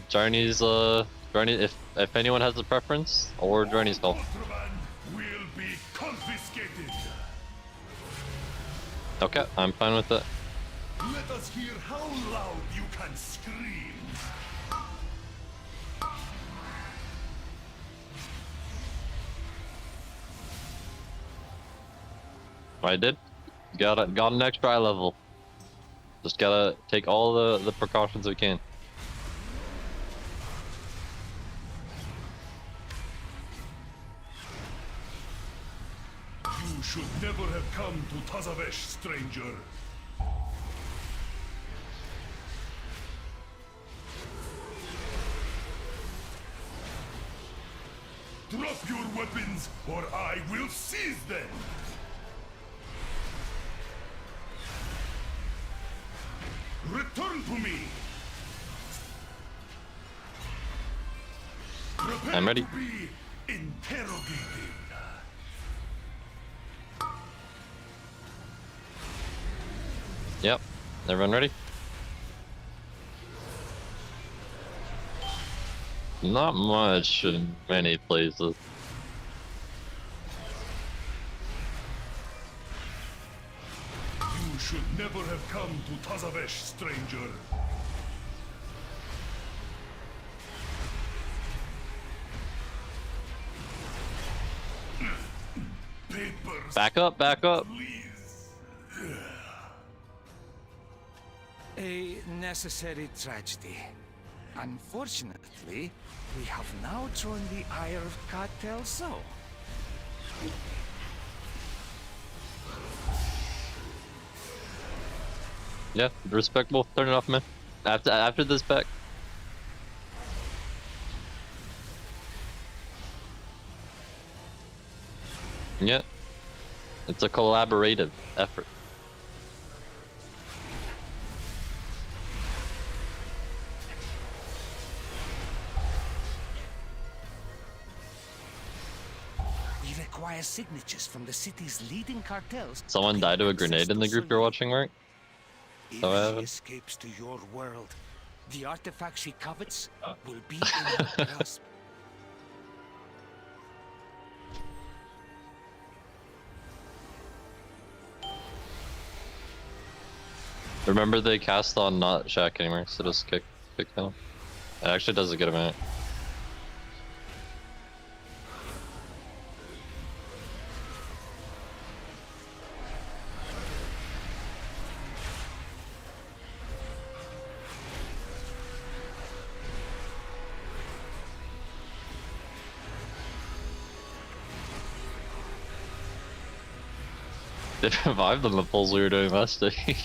Speaker 8: Journey's, if anyone has a preference, or Journey's call.
Speaker 13: Will be confiscated.
Speaker 8: Okay, I'm fine with it.
Speaker 13: Let us hear how loud you can scream.
Speaker 8: I did. Got an extra eye level. Just gotta take all the precautions we can.
Speaker 13: You should never have come to Tazavesh, stranger. Drop your weapons, or I will seize them! Return to me! Prepare
Speaker 8: I'm ready.
Speaker 13: to be interrogated.
Speaker 8: Yep. Everyone ready? Not much in many places.
Speaker 18: You should never have come to Tazavesh, stranger.
Speaker 8: Back up, back up.
Speaker 13: A necessary tragedy. Unfortunately, we have now joined the ire of cartel so.
Speaker 8: Yeah, respectable. Turn it off, man. After this back. Yeah. It's a collaborative effort.
Speaker 13: We require signatures from the city's leading cartels.
Speaker 8: Someone died to a grenade in the group you're watching, right?
Speaker 13: If
Speaker 8: So
Speaker 13: she escapes to your world, the artifact she covets will be in her grasp.
Speaker 8: Remember they cast on not Shack anymore, so just kick them. It actually does a good amount. They revived them the pulls we were doing last day.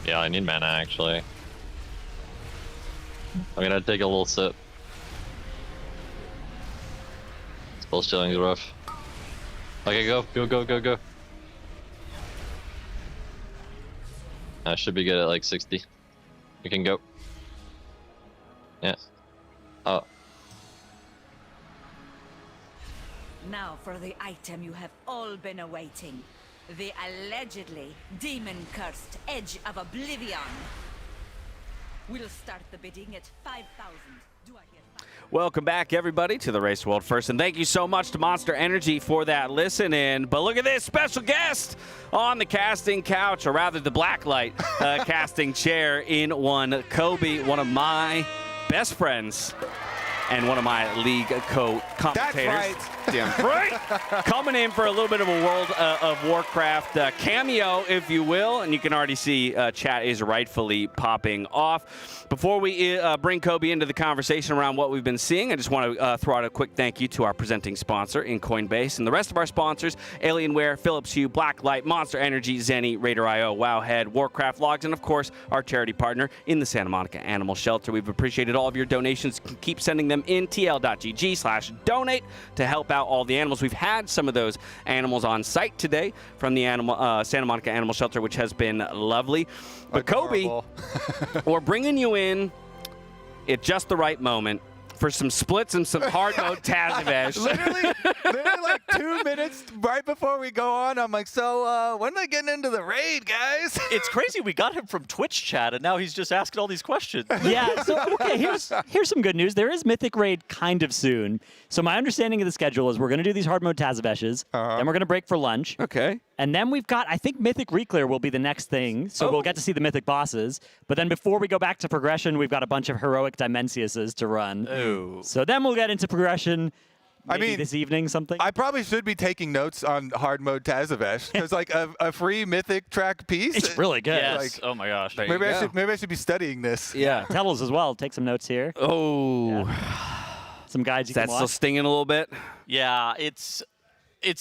Speaker 8: Yeah, I need mana actually. I'm gonna take a little sip. Spell stealing's rough. Okay, go. I should be good at like 60. We can go. Yeah. Oh.
Speaker 14: Now for the item you have all been awaiting. The allegedly demon-cursed Edge of Oblivion. We'll start the bidding at 5,000. Do I hear 5,000?
Speaker 19: Welcome back, everybody, to the Race World First, and thank you so much to Monster Energy for that listen-in. But look at this special guest on the casting couch, or rather the Blacklyte casting chair in one. Kobe, one of my best friends and one of my league co-commentators.
Speaker 20: That's right.
Speaker 19: Damn right. Coming in for a little bit of a World of Warcraft cameo, if you will, and you can already see chat is rightfully popping off. Before we bring Kobe into the conversation around what we've been seeing, I just want to throw out a quick thank you to our presenting sponsor in Coinbase and the rest of our sponsors, Alienware, Philips Hue, Blacklyte, Monster Energy, Zenni, RaiderIO, Wowhead, Warcraft Logs, and of course, our charity partner in the Santa Monica Animal Shelter. We've appreciated all of your donations. Keep sending them in tl.gg/donate to help out all the animals. We've had some of those animals on site today from the Santa Monica Animal Shelter, which has been lovely. But Kobe, we're bringing you in at just the right moment for some splits and some hard mode Tazavesh.
Speaker 20: literally like 2 minutes right before we go on, I'm like, so when are they getting into the raid, guys?
Speaker 24: It's crazy. We got him from Twitch chat, and now he's just asking all these questions.
Speaker 25: Yeah, so okay, here's some good news. There is Mythic Raid kind of soon. So my understanding of the schedule is we're going to do these hard mode Tazaveshes, then we're going to break for lunch.
Speaker 19: Okay.
Speaker 25: And then we've got, I think Mythic Reclear will be the next thing. So we'll get to see the Mythic bosses. But then before we go back to progression, we've got a bunch of Heroic Dimensiuses to run.
Speaker 20: Ooh.
Speaker 25: So then we'll get into progression.
Speaker 20: I mean,
Speaker 25: this evening something.
Speaker 20: I probably should be taking notes on hard mode Tazavesh because like a free Mythic track piece.
Speaker 25: It's really good.
Speaker 24: Yes.
Speaker 20: Like,
Speaker 24: Oh my gosh.
Speaker 20: maybe I should be studying this.
Speaker 19: Yeah.
Speaker 25: Tell us as well. Take some notes here.
Speaker 19: Oh.
Speaker 25: Some guides you
Speaker 19: That's
Speaker 25: can
Speaker 19: still
Speaker 25: watch.
Speaker 19: stinging a little bit.
Speaker 24: Yeah, it's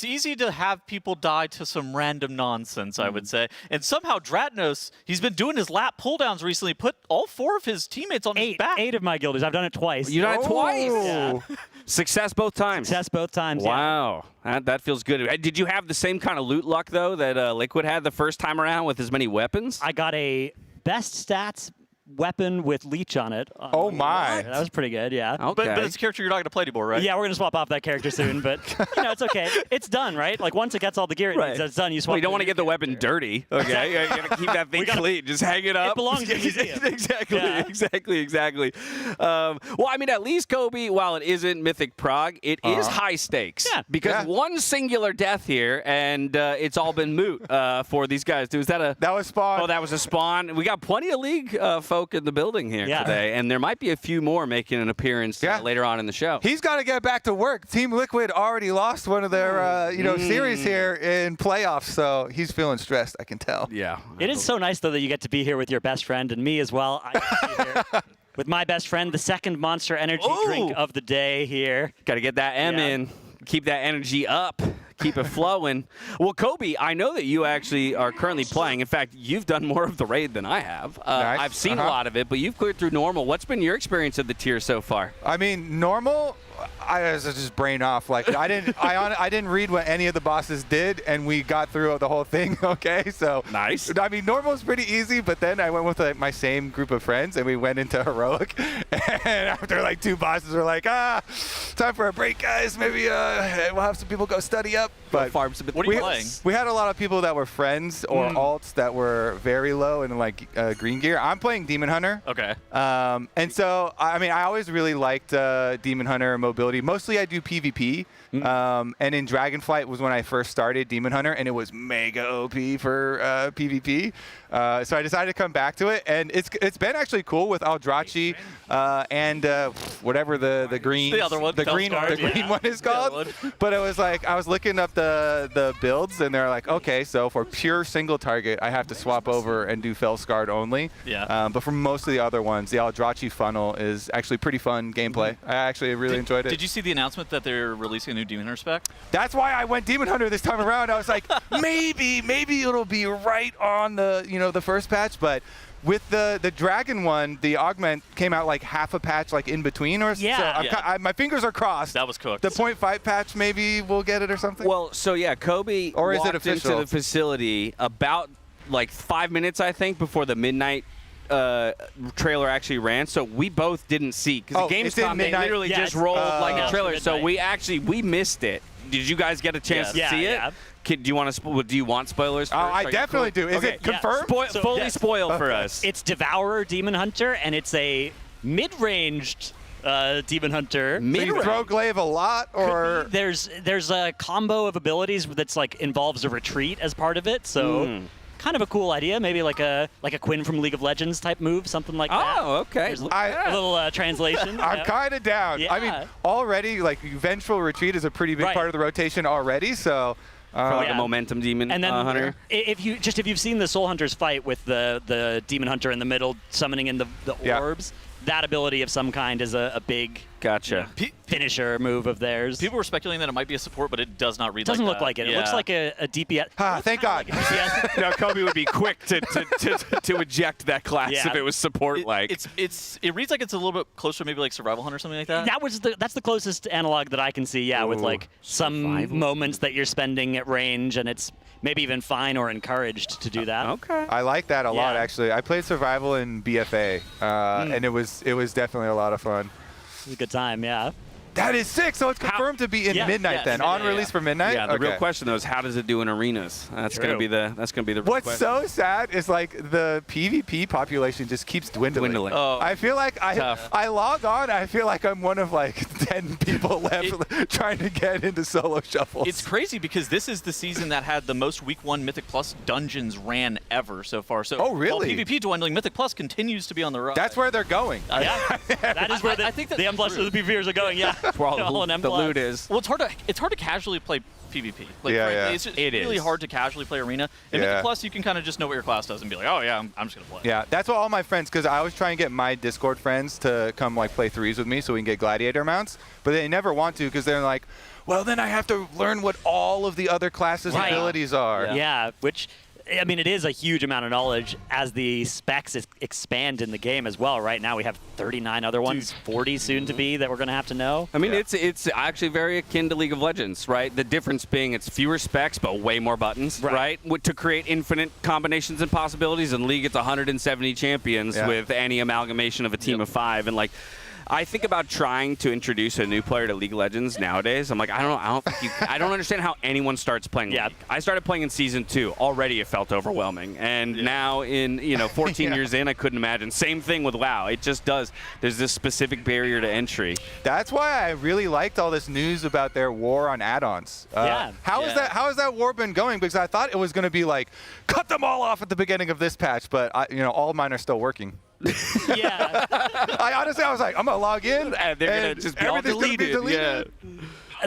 Speaker 24: easy to have people die to some random nonsense, I would say. And somehow Dratnos, he's been doing his lap pulldowns recently, put all 4 of his teammates on his back.
Speaker 25: 8 of my guilders. I've done it twice.
Speaker 19: You done it twice?
Speaker 25: Yeah.
Speaker 19: Success both times.
Speaker 25: Success both times.
Speaker 19: Wow, that feels good. Did you have the same kind of loot luck though that Liquid had the first time around with as many weapons?
Speaker 25: I got a best stats weapon with leech on it.
Speaker 20: Oh my!
Speaker 25: That was pretty good. Yeah.
Speaker 19: Okay.
Speaker 24: But it's a character you're not going to play anymore, right?
Speaker 25: Yeah, we're gonna swap off that character soon, but it's okay. It's done, right? Like once it gets all the gear it needs, it's done. You swap.
Speaker 19: Well, you don't want to get the weapon dirty. Okay, you gotta keep that thing clean. Just hang it up.
Speaker 25: It belongs in the museum.
Speaker 19: Exactly. Well, I mean, at least Kobe, while it isn't Mythic Prog, it is high stakes.
Speaker 25: Yeah.
Speaker 19: Because one singular death here, and it's all been moot for these guys. Dude, that
Speaker 20: was Spawn.
Speaker 19: Oh, that was a Spawn. We got plenty of League folk in the building here today, and there might be a few more making an appearance later on in the show.
Speaker 20: He's got to get back to work. Team Liquid already lost one of their series here in playoffs, so he's feeling stressed. I can tell.
Speaker 19: Yeah.
Speaker 25: It is so nice though that you get to be here with your best friend and me as well. I get to be here with my best friend, the second Monster Energy drink of the day here.
Speaker 19: Got to get that M in. Keep that energy up. Keep it flowing. Well, Kobe, I know that you actually are currently playing. In fact, you've done more of the raid than I have.
Speaker 20: Nice.
Speaker 19: I've seen a lot of it, but you've cleared through normal. What's been your experience of the tier so far?
Speaker 20: I mean, normal. I was just brain off. Like I didn't read what any of the bosses did, and we got through the whole thing. Okay, so
Speaker 19: nice.
Speaker 20: I mean, normal is pretty easy, but then I went with my same group of friends, and we went into heroic. And after like 2 bosses, we're like, time for a break, guys. Maybe we'll have some people go study up. But
Speaker 24: what are you playing?
Speaker 20: We had a lot of people that were friends or alts that were very low in like green gear. I'm playing Demon Hunter.
Speaker 24: Okay.
Speaker 20: And so I mean, I always really liked Demon Hunter mobility. Mostly I do PvP. And in Dragonflight was when I first started Demon Hunter, and it was mega OP for PvP. So I decided to come back to it, and it's been actually cool with Aldrachi and whatever the green the green one is called. But it was like I was looking up the builds, and they're like, okay, so for pure single target, I have to swap over and do Fellscarred only.
Speaker 24: Yeah.
Speaker 20: But for most of the other ones, the Aldrachi funnel is actually pretty fun gameplay. I actually really enjoyed it.
Speaker 24: Did you see the announcement that they're releasing a new Demon Hunter spec?
Speaker 20: That's why I went Demon Hunter this time around. I was like, maybe it'll be right on the the first patch, but with the dragon one, the augment came out like half a patch, like in between, or so. My fingers are crossed.
Speaker 24: That was cooked.
Speaker 20: The 0.5 patch, maybe we'll get it or something.
Speaker 19: Well, so yeah, Kobe
Speaker 20: or is it
Speaker 19: walked
Speaker 20: official?
Speaker 19: into the facility about like 5 minutes, I think, before the midnight trailer actually ran, so we both didn't see because the Gamescom they literally just rolled like a trailer, so we missed it. Did you guys get a chance to see it? Do you want spoilers? First?
Speaker 20: I definitely do. Is it confirmed?
Speaker 19: Fully spoil for us.
Speaker 25: It's Devourer Demon Hunter, and it's a mid-ranged Demon Hunter.
Speaker 20: So you throw glaive a lot, or
Speaker 25: there's a combo of abilities that's like involves a retreat as part of it, so. Kind of a cool idea, maybe like a Quinn from League of Legends type move, something like that.
Speaker 19: Oh, okay.
Speaker 25: There's a little translation.
Speaker 20: I'm kind of down.
Speaker 25: Yeah.
Speaker 20: I mean, already like Vengeful Retreat is a pretty big part of the rotation already, so.
Speaker 19: For like a momentum demon
Speaker 25: and then
Speaker 19: hunter.
Speaker 25: If you've seen the Soul Hunters fight with the demon hunter in the middle, summoning in the orbs, that ability of some kind is a big finisher move of theirs.
Speaker 24: People were speculating that it might be a support, but it does not read
Speaker 25: doesn't
Speaker 24: like
Speaker 25: look like it. It looks like a DPS.
Speaker 20: Thank God.
Speaker 25: Like
Speaker 19: now Kobe would be quick to eject that class if it was support like.
Speaker 24: It reads like it's a little bit closer, maybe like Survival Hunt or something like that.
Speaker 25: That's the closest analog that I can see. Yeah, with like some moments that you're spending at range, and it's maybe even fine or encouraged to do that.
Speaker 19: Okay.
Speaker 20: I like that a lot, actually. I played Survival in BFA, and it was definitely a lot of fun.
Speaker 25: It was a good time, yeah.
Speaker 20: That is sick. So it's confirmed to be in midnight then, on release for midnight.
Speaker 19: Yeah. The real question though is how does it do in arenas? That's gonna be the real
Speaker 20: What's
Speaker 19: question.
Speaker 20: so sad is like the PvP population just keeps dwindling.
Speaker 19: Oh,
Speaker 20: I feel like I log on. I feel like I'm one of like 10 people left trying to get into solo shuffles.
Speaker 24: It's crazy because this is the season that had the most Week 1 Mythic Plus dungeons ran ever so far. So
Speaker 20: oh really?
Speaker 24: While PvP dwindling, Mythic Plus continues to be on the rise.
Speaker 20: That's where they're going.
Speaker 25: Yeah, that is where the M plus of the PvPers are going. Yeah.
Speaker 19: That's where all the loot is.
Speaker 24: Well, it's hard to casually play PvP. Like, frankly, it's just really hard to casually play Arena. In Mythic Plus, you can kind of just know what your class does and be like, oh yeah, I'm just gonna play.
Speaker 20: Yeah, that's what all my friends, because I always try and get my Discord friends to come like play threes with me so we can get gladiator mounts, but they never want to because they're like, well, then I have to learn what all of the other classes' abilities are.
Speaker 25: Yeah, which. I mean, it is a huge amount of knowledge as the specs expand in the game as well. Right now, we have 39 other ones, 40 soon to be that we're going to have to know.
Speaker 19: I mean, it's actually very akin to League of Legends, right? The difference being it's fewer specs, but way more buttons, right? To create infinite combinations and possibilities. In League, it's 170 champions with any amalgamation of a team of 5. And, like, I think about trying to introduce a new player to League of Legends nowadays. I'm like, I don't understand how anyone starts playing League. I started playing in Season 2. Already it felt overwhelming. And now in, 14 years in, I couldn't imagine. Same thing with WoW. It just does. There's this specific barrier to entry.
Speaker 20: That's why I really liked all this news about their war on add-ons. How has that war been going? Because I thought it was going to be like, cut them all off at the beginning of this patch, but all of mine are still working. I honestly, I was like, I'm gonna log in,
Speaker 19: and they're gonna just be all deleted.
Speaker 25: Yeah.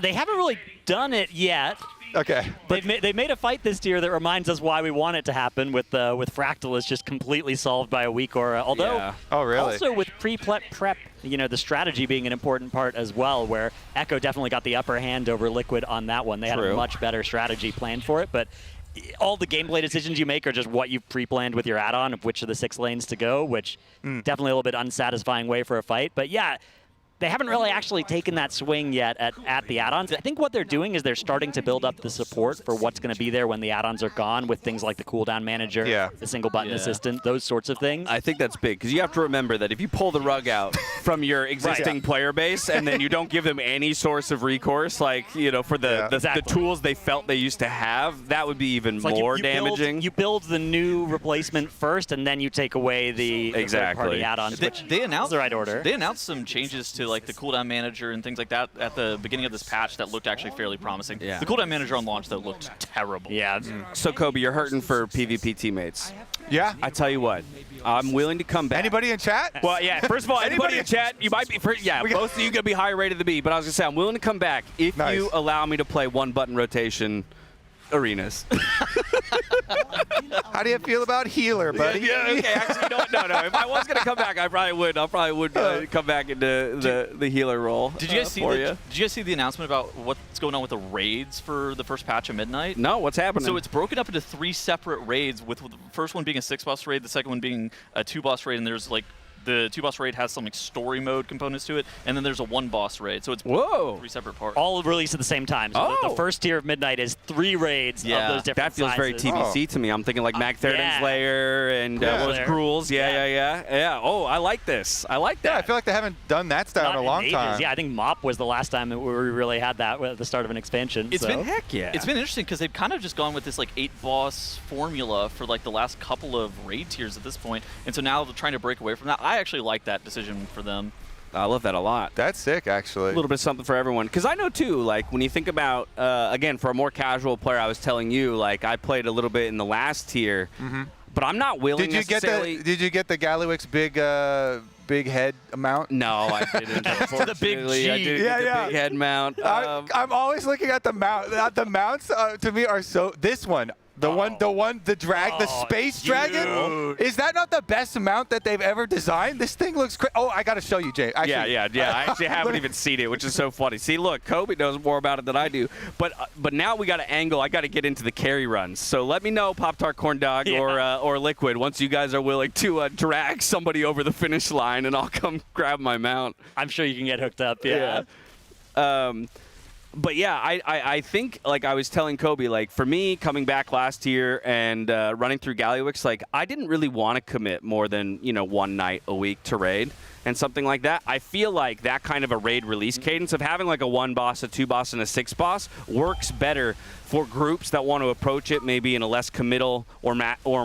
Speaker 25: They haven't really done it yet.
Speaker 20: Okay.
Speaker 25: They made a fight this year that reminds us why we want it to happen with Fractal is just completely solved by a week or although
Speaker 20: oh really?
Speaker 25: Also with prep, the strategy being an important part as well, where Echo definitely got the upper hand over Liquid on that one. They had a much better strategy planned for it, but all the gameplay decisions you make are just what you've pre-planned with your add-on of which of the 6 lanes to go, which definitely a little bit unsatisfying way for a fight. But yeah, they haven't really actually taken that swing yet at the add-ons. I think what they're doing is they're starting to build up the support for what's going to be there when the add-ons are gone with things like the cooldown manager, the single button assistant, those sorts of things.
Speaker 19: I think that's big because you have to remember that if you pull the rug out from your existing player base and then you don't give them any source of recourse, like, for the tools they felt they used to have, that would be even more damaging.
Speaker 25: You build the new replacement first and then you take away the third-party add-ons, which
Speaker 24: they announced
Speaker 25: the right order.
Speaker 24: They announced some changes to like the cooldown manager and things like that at the beginning of this patch that looked actually fairly promising. The cooldown manager on launch though looked terrible.
Speaker 25: Yeah.
Speaker 19: So Kobe, you're hurting for PvP teammates.
Speaker 20: Yeah.
Speaker 19: I tell you what, I'm willing to come back.
Speaker 20: Anybody in chat?
Speaker 19: Well, yeah. First of all, anybody in chat, you might be. Both of you gonna be higher rated than me. But I was gonna say I'm willing to come back if you allow me to play 1-button rotation arenas.
Speaker 20: How do you feel about healer, buddy?
Speaker 19: Yeah, okay. Actually, no. If I was gonna come back, I probably would come back into the healer role.
Speaker 24: Did you guys see? Did you guys see the announcement about what's going on with the raids for the first patch of Midnight?
Speaker 19: No, what's happening?
Speaker 24: So it's broken up into 3 separate raids, with the first one being a 6-boss raid, the second one being a 2-boss raid, and there's like. The 2-boss raid has some like story mode components to it, and then there's a 1-boss raid. So it's 3 separate parts.
Speaker 25: All released at the same time. So the first tier of Midnight is 3 raids of those different
Speaker 19: That feels very TBC to me. I'm thinking like Mag Theridon's Lair and what was Gruul's. Yeah. Oh, I like this. I like that.
Speaker 20: Yeah, I feel like they haven't done that style in a long time.
Speaker 25: Yeah, I think Mop was the last time that we really had that at the start of an expansion.
Speaker 24: It's been It's been interesting because they've kind of just gone with this like 8-boss formula for like the last couple of raid tiers at this point, and so now they're trying to break away from that. I actually like that decision for them.
Speaker 19: I love that a lot.
Speaker 20: That's sick, actually.
Speaker 19: A little bit of something for everyone. Because I know, too, like, when you think about, again, for a more casual player, I was telling you, like, I played a little bit in the last tier, but I'm not willing necessarily...
Speaker 20: Did you get the Gallywix big head mount?
Speaker 19: No, I didn't.
Speaker 24: The big G.
Speaker 19: I didn't get the big head mount.
Speaker 20: I'm always looking at the mount. The mounts, to me, are so... This one... The space dragon? Is that not the best mount that they've ever designed? This thing looks crazy. Oh, I got to show you, Jay. Actually,
Speaker 19: yeah. I actually haven't even seen it, which is so funny. See, look, Kobe knows more about it than I do. But now we got to angle. I got to get into the carry runs. So let me know, Pop-Tart Corn Dog or Liquid, once you guys are willing to drag somebody over the finish line, and I'll come grab my mount.
Speaker 25: I'm sure you can get hooked up. Yeah.
Speaker 19: But yeah, I think, like I was telling Kobe, like for me coming back last year and running through Gallywix, like I didn't really want to commit more than 1 night a week to raid. and something like that, I feel like that kind of a raid release cadence of having like a 1 boss, a 2 boss, and a 6 boss works better for groups that want to approach it maybe in a less committal or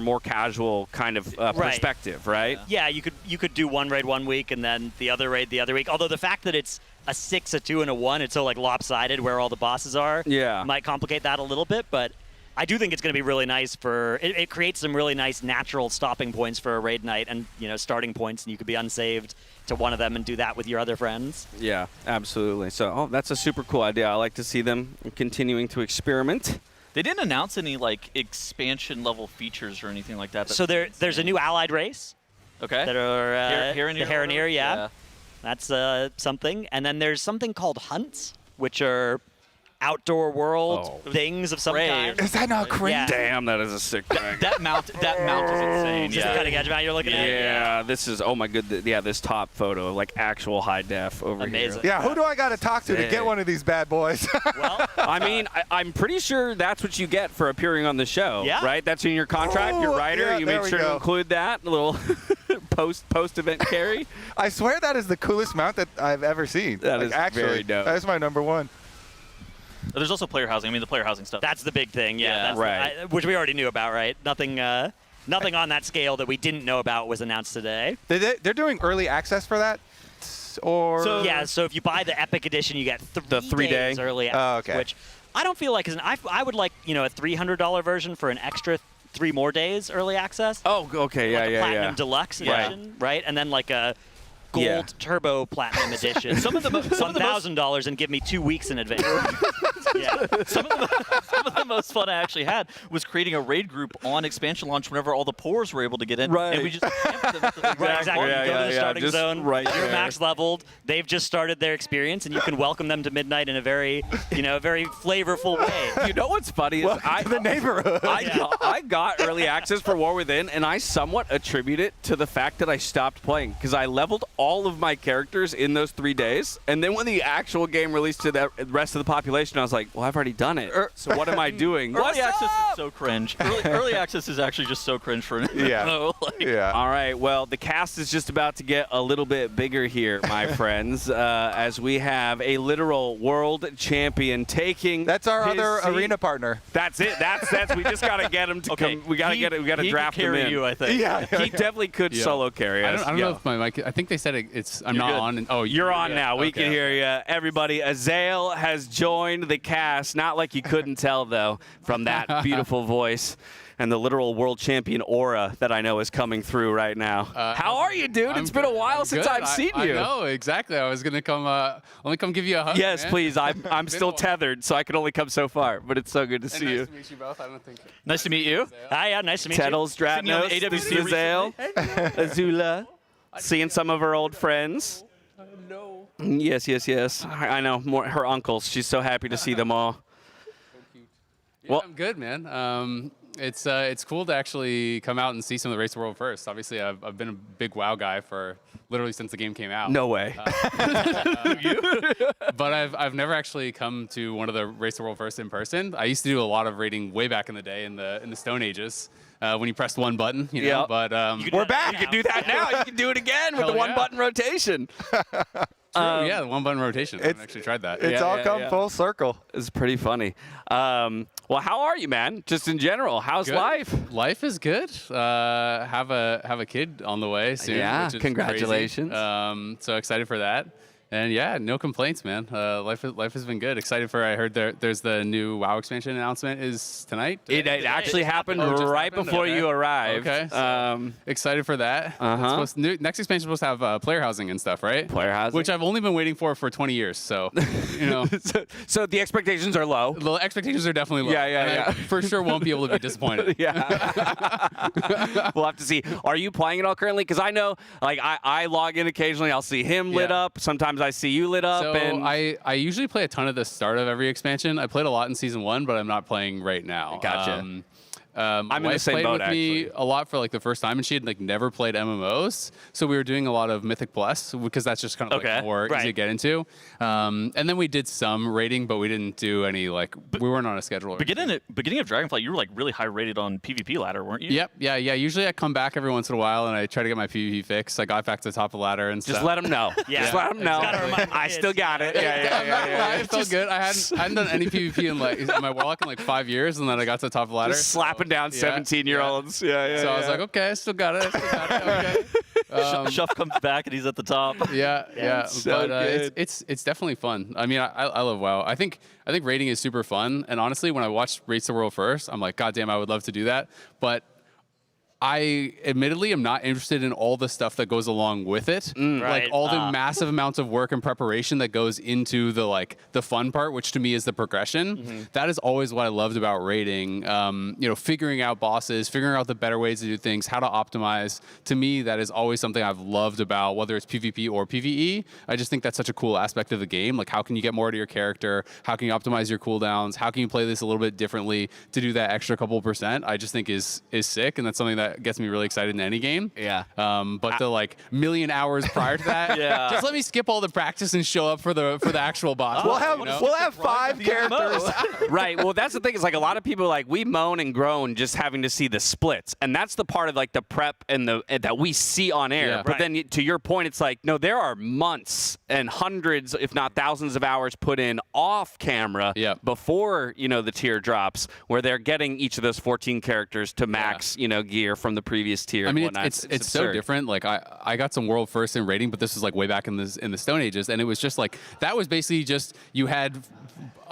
Speaker 19: more casual kind of perspective, right?
Speaker 25: Yeah, you could do one raid one week and then the other raid the other week. Although the fact that it's a 6, a 2, and a 1, it's so like lopsided where all the bosses are.
Speaker 19: Yeah,
Speaker 25: might complicate that a little bit, but I do think it's going to be really nice for it creates some really nice natural stopping points for a raid night and starting points, and you could be unsaved to one of them and do that with your other friends.
Speaker 19: Yeah, absolutely. So that's a super cool idea. I like to see them continuing to experiment.
Speaker 24: They didn't announce any like expansion level features or anything like that.
Speaker 25: So there's a new allied race.
Speaker 24: Okay.
Speaker 25: That are the Heronir,
Speaker 24: yeah.
Speaker 25: That's something. And then there's something called hunts, which are outdoor world things of some kind.
Speaker 20: Is that not crazy?
Speaker 25: Yeah.
Speaker 19: Damn, that is a sick thing.
Speaker 24: That mount is insane.
Speaker 25: Just the cutting edge mount you're looking at?
Speaker 19: Yeah, this is, oh my goodness. Yeah, this top photo, like actual high def over
Speaker 25: Amazing.
Speaker 19: here.
Speaker 20: Yeah, who do I got to talk to get one of these bad boys?
Speaker 25: Well,
Speaker 19: I mean, I'm pretty sure that's what you get for appearing on the show, right? That's in your contract, your writer.
Speaker 20: Yeah,
Speaker 19: you make sure to include that little post-event carry.
Speaker 20: I swear that is the coolest mount that I've ever seen.
Speaker 19: That is
Speaker 20: actually
Speaker 19: very dope.
Speaker 20: That is my number one.
Speaker 24: There's also player housing. I mean, the player housing stuff.
Speaker 25: That's the big thing, yeah.
Speaker 19: Right.
Speaker 25: Which we already knew about, right? Nothing on that scale that we didn't know about was announced today.
Speaker 20: They're doing early access for that? Or
Speaker 25: so if you buy the Epic Edition, you get
Speaker 19: the 3 days
Speaker 25: early access, which I don't feel like is I would like, a $300 version for an extra 3 more days early access.
Speaker 19: Oh, okay,
Speaker 25: like a Platinum Deluxe edition, right? And then like a Gold Turbo Platinum Edition. Some of them $1,000 and give me 2 weeks in advance.
Speaker 24: Some of the most fun I actually had was creating a raid group on expansion launch whenever all the pores were able to get in.
Speaker 19: Right.
Speaker 24: And we just camped them at the
Speaker 25: Exactly.
Speaker 19: Yeah,
Speaker 25: you go to the starting zone.
Speaker 19: Right
Speaker 25: you're
Speaker 19: there.
Speaker 25: max leveled. They've just started their experience, and you can welcome them to midnight in a very, very flavorful way.
Speaker 19: You know what's funny is
Speaker 20: the neighborhood.
Speaker 19: I got early access for War Within, and I somewhat attribute it to the fact that I stopped playing because I leveled all of my characters in those 3 days, and then when the actual game released to the rest of the population, I was like, well, I've already done it. So what am I doing?
Speaker 24: Early access is so cringe. Early access is actually just so cringe for an MMO.
Speaker 19: All right. Well, the cast is just about to get a little bit bigger here, my friends, as we have a literal world champion taking.
Speaker 20: That's our other
Speaker 19: seat.
Speaker 20: arena partner.
Speaker 19: That's it. That's we just gotta get him to come. We gotta draft him in.
Speaker 24: You, I think.
Speaker 19: He definitely could solo carry us.
Speaker 2: I don't know if my mic. I think they said I'm not on. And,
Speaker 19: you're on now. We can hear you. Everybody, Azael has joined the cast. Not like you couldn't tell though from that beautiful voice and the literal world champion aura that I know is coming through right now. How are you, dude? It's been a while since I've seen you.
Speaker 2: I know, exactly. I was gonna only come give you a hug.
Speaker 19: Yes,
Speaker 2: man.
Speaker 19: please. I'm still tethered, so I can only come so far. But it's so good to see you.
Speaker 2: Nice to meet you both. I don't think.
Speaker 24: Nice to meet you.
Speaker 25: Hi, yeah, nice to meet you.
Speaker 19: Tettles, Dratnos, this is Azael, Azula, seeing some of her old friends.
Speaker 2: No.
Speaker 19: Yes. I know. More her uncles. She's so happy to see them all.
Speaker 2: Yeah, I'm good, man. It's cool to actually come out and see some of the Race the World first. Obviously, I've been a big WoW guy for literally since the game came out.
Speaker 19: No way.
Speaker 2: But I've never actually come to one of the Race the World first in person. I used to do a lot of raiding way back in the day in the Stone Ages. When you pressed one button,
Speaker 19: Yeah.
Speaker 2: But
Speaker 19: we're back. You can do that now. You can do it again with the one button rotation.
Speaker 2: Yeah, the one button rotation. I haven't actually tried that.
Speaker 20: It's all come full circle.
Speaker 19: It's pretty funny. Well, how are you, man? Just in general, how's
Speaker 2: Good.
Speaker 19: life?
Speaker 2: Life is good. Have a kid on the way soon.
Speaker 19: Yeah,
Speaker 2: which is
Speaker 19: congratulations.
Speaker 2: Crazy. So excited for that. And yeah, no complaints, man. Life has been good. Excited for. I heard there's the new WoW expansion announcement is tonight.
Speaker 19: It actually happened right before you arrived.
Speaker 2: Okay. So excited for that. Next expansion is supposed to have player housing and stuff, right?
Speaker 19: Player housing,
Speaker 2: which I've only been waiting for 20 years. So,
Speaker 19: so the expectations are low.
Speaker 2: The expectations are definitely low.
Speaker 19: Yeah.
Speaker 2: I for sure won't be able to be disappointed.
Speaker 19: We'll have to see. Are you playing it all currently? Because I know, like, I log in occasionally. I'll see him lit up. Sometimes I see you lit up.
Speaker 2: So
Speaker 19: and
Speaker 2: I usually play a ton at the start of every expansion. I played a lot in Season 1, but I'm not playing right now.
Speaker 19: Gotcha.
Speaker 2: My
Speaker 19: I'm in the
Speaker 2: wife
Speaker 19: same
Speaker 2: played
Speaker 19: boat,
Speaker 2: with me a lot for like the first time, and she had like never played MMOs, so we were doing a lot of Mythic Plus because that's just kind of like more easy to get into. And then we did some raiding, but we didn't do any like we weren't on a schedule.
Speaker 24: Beginning of Dragonflight, you were like really high rated on PvP ladder, weren't you?
Speaker 2: Yep, yeah. Usually I come back every once in a while and I try to get my PvP fix. I got back to the top of the ladder and
Speaker 19: Just
Speaker 2: stuff.
Speaker 19: let them know. Just let them know. I still got it. Yeah.
Speaker 2: It felt good. I hadn't done any PvP in like my Warlock in like 5 years, and then I got to the top of the ladder.
Speaker 19: Just slapping down 17-year-olds. Yeah.
Speaker 2: So I was like, okay, I still got it. Okay.
Speaker 24: Shuff comes back and he's at the top.
Speaker 2: Yeah.
Speaker 24: So
Speaker 2: but it's definitely fun. I mean, I love WoW. I think raiding is super fun. And honestly, when I watched Race the World first, I'm like, God damn, I would love to do that. But I admittedly am not interested in all the stuff that goes along with it, like all the massive amounts of work and preparation that goes into the fun part, which to me is the progression. That is always what I loved about raiding. Figuring out bosses, figuring out the better ways to do things, how to optimize. To me, that is always something I've loved about whether it's PvP or PvE. I just think that's such a cool aspect of the game. Like, how can you get more to your character? How can you optimize your cooldowns? How can you play this a little bit differently to do that extra couple %? I just think is sick, and that's something that gets me really excited in any game.
Speaker 19: Yeah.
Speaker 2: But the like million hours prior to that, just let me skip all the practice and show up for the actual boss.
Speaker 20: We'll have 5 characters.
Speaker 19: Right. Well, that's the thing. Is like a lot of people like we moan and groan just having to see the splits, and that's the part of like the prep and that we see on air.
Speaker 2: Yeah.
Speaker 19: But then to your point, it's like no, there are months and hundreds, if not thousands, of hours put in off camera before the tier drops, where they're getting each of those 14 characters to max gear from the previous tier.
Speaker 2: I mean,
Speaker 19: and whatnot.
Speaker 2: it's so different. Like I got some world first in raiding, but this was like way back in the Stone Ages, and it was just like that was basically just you had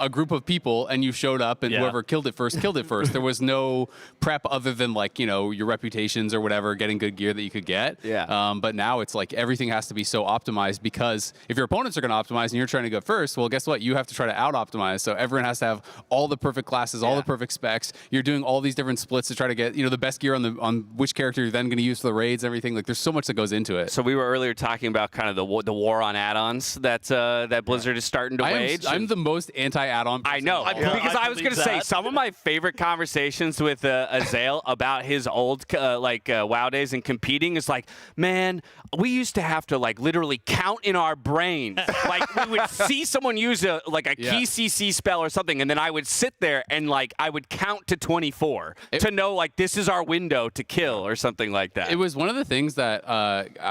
Speaker 2: a group of people and you showed up and whoever killed it first. There was no prep other than like your reputations or whatever, getting good gear that you could get. But now it's like everything has to be so optimized, because if your opponents are going to optimize and you're trying to go first, well, guess what? You have to try to out optimize. So everyone has to have all the perfect classes, all the perfect specs. You're doing all these different splits to try to get the best gear on which character you're then going to use for the raids, everything. Like there's so much that goes into it.
Speaker 19: So we were earlier talking about kind of the war on add-ons that Blizzard is starting to wage.
Speaker 2: I'm the most anti-add-on person.
Speaker 19: I know, because I was going to say some of my favorite conversations with Azael about his old WoW days and competing is like, man, we used to have to like literally count in our brains. Like we would see someone use a key CC spell or something, and then I would sit there and like I would count to 24 to know like this is our window to kill or something like that.
Speaker 2: It was one of the things that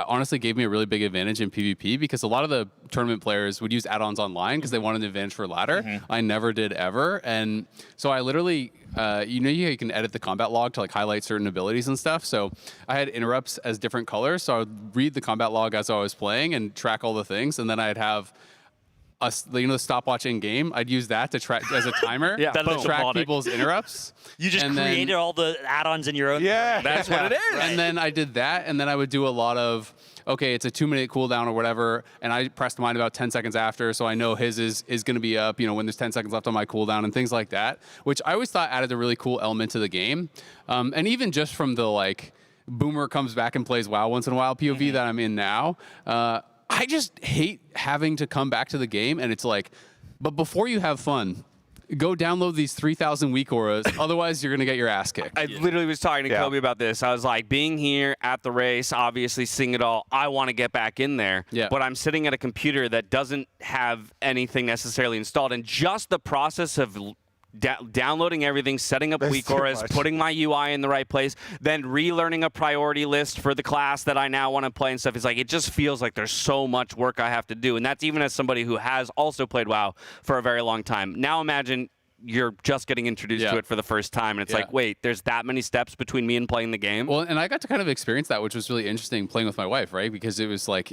Speaker 2: honestly gave me a really big advantage in PvP, because a lot of the tournament players would use add-ons online because they wanted an advantage for ladder. I never did ever, and so I literally you can edit the combat log to like highlight certain abilities and stuff. So I had interrupts as different colors, so I would read the combat log as I was playing and track all the things, and then I'd have the stopwatch in game. I'd use that to track as a timer to track people's interrupts.
Speaker 25: You just created all the add-ons in your own.
Speaker 2: Yeah,
Speaker 25: that's what it is.
Speaker 2: Right. And then I did that, and then I would do a lot of it's a 2-minute cooldown or whatever, and I pressed mine about 10 seconds after, so I know his is going to be up, when there's 10 seconds left on my cooldown and things like that, which I always thought added a really cool element to the game. And even just from the like Boomer comes back and plays WoW once in a while POV that I'm in now. I just hate having to come back to the game, and it's like, but before you have fun, go download these 3,000 weak auras. Otherwise, you're going to get your ass kicked.
Speaker 19: I literally was talking to Kobe about this. I was like, being here at the race, obviously seeing it all, I want to get back in there. But I'm sitting at a computer that doesn't have anything necessarily installed. And just the process of downloading everything, setting up weak auras, putting my UI in the right place, then relearning a priority list for the class that I now want to play and stuff. It's like, it just feels like there's so much work I have to do. And that's even as somebody who has also played WoW for a very long time. Now imagine you're just getting introduced to it for the first time, and it's like, wait, there's that many steps between me and playing the game?
Speaker 2: Well, and I got to kind of experience that, which was really interesting playing with my wife, right? Because it was like,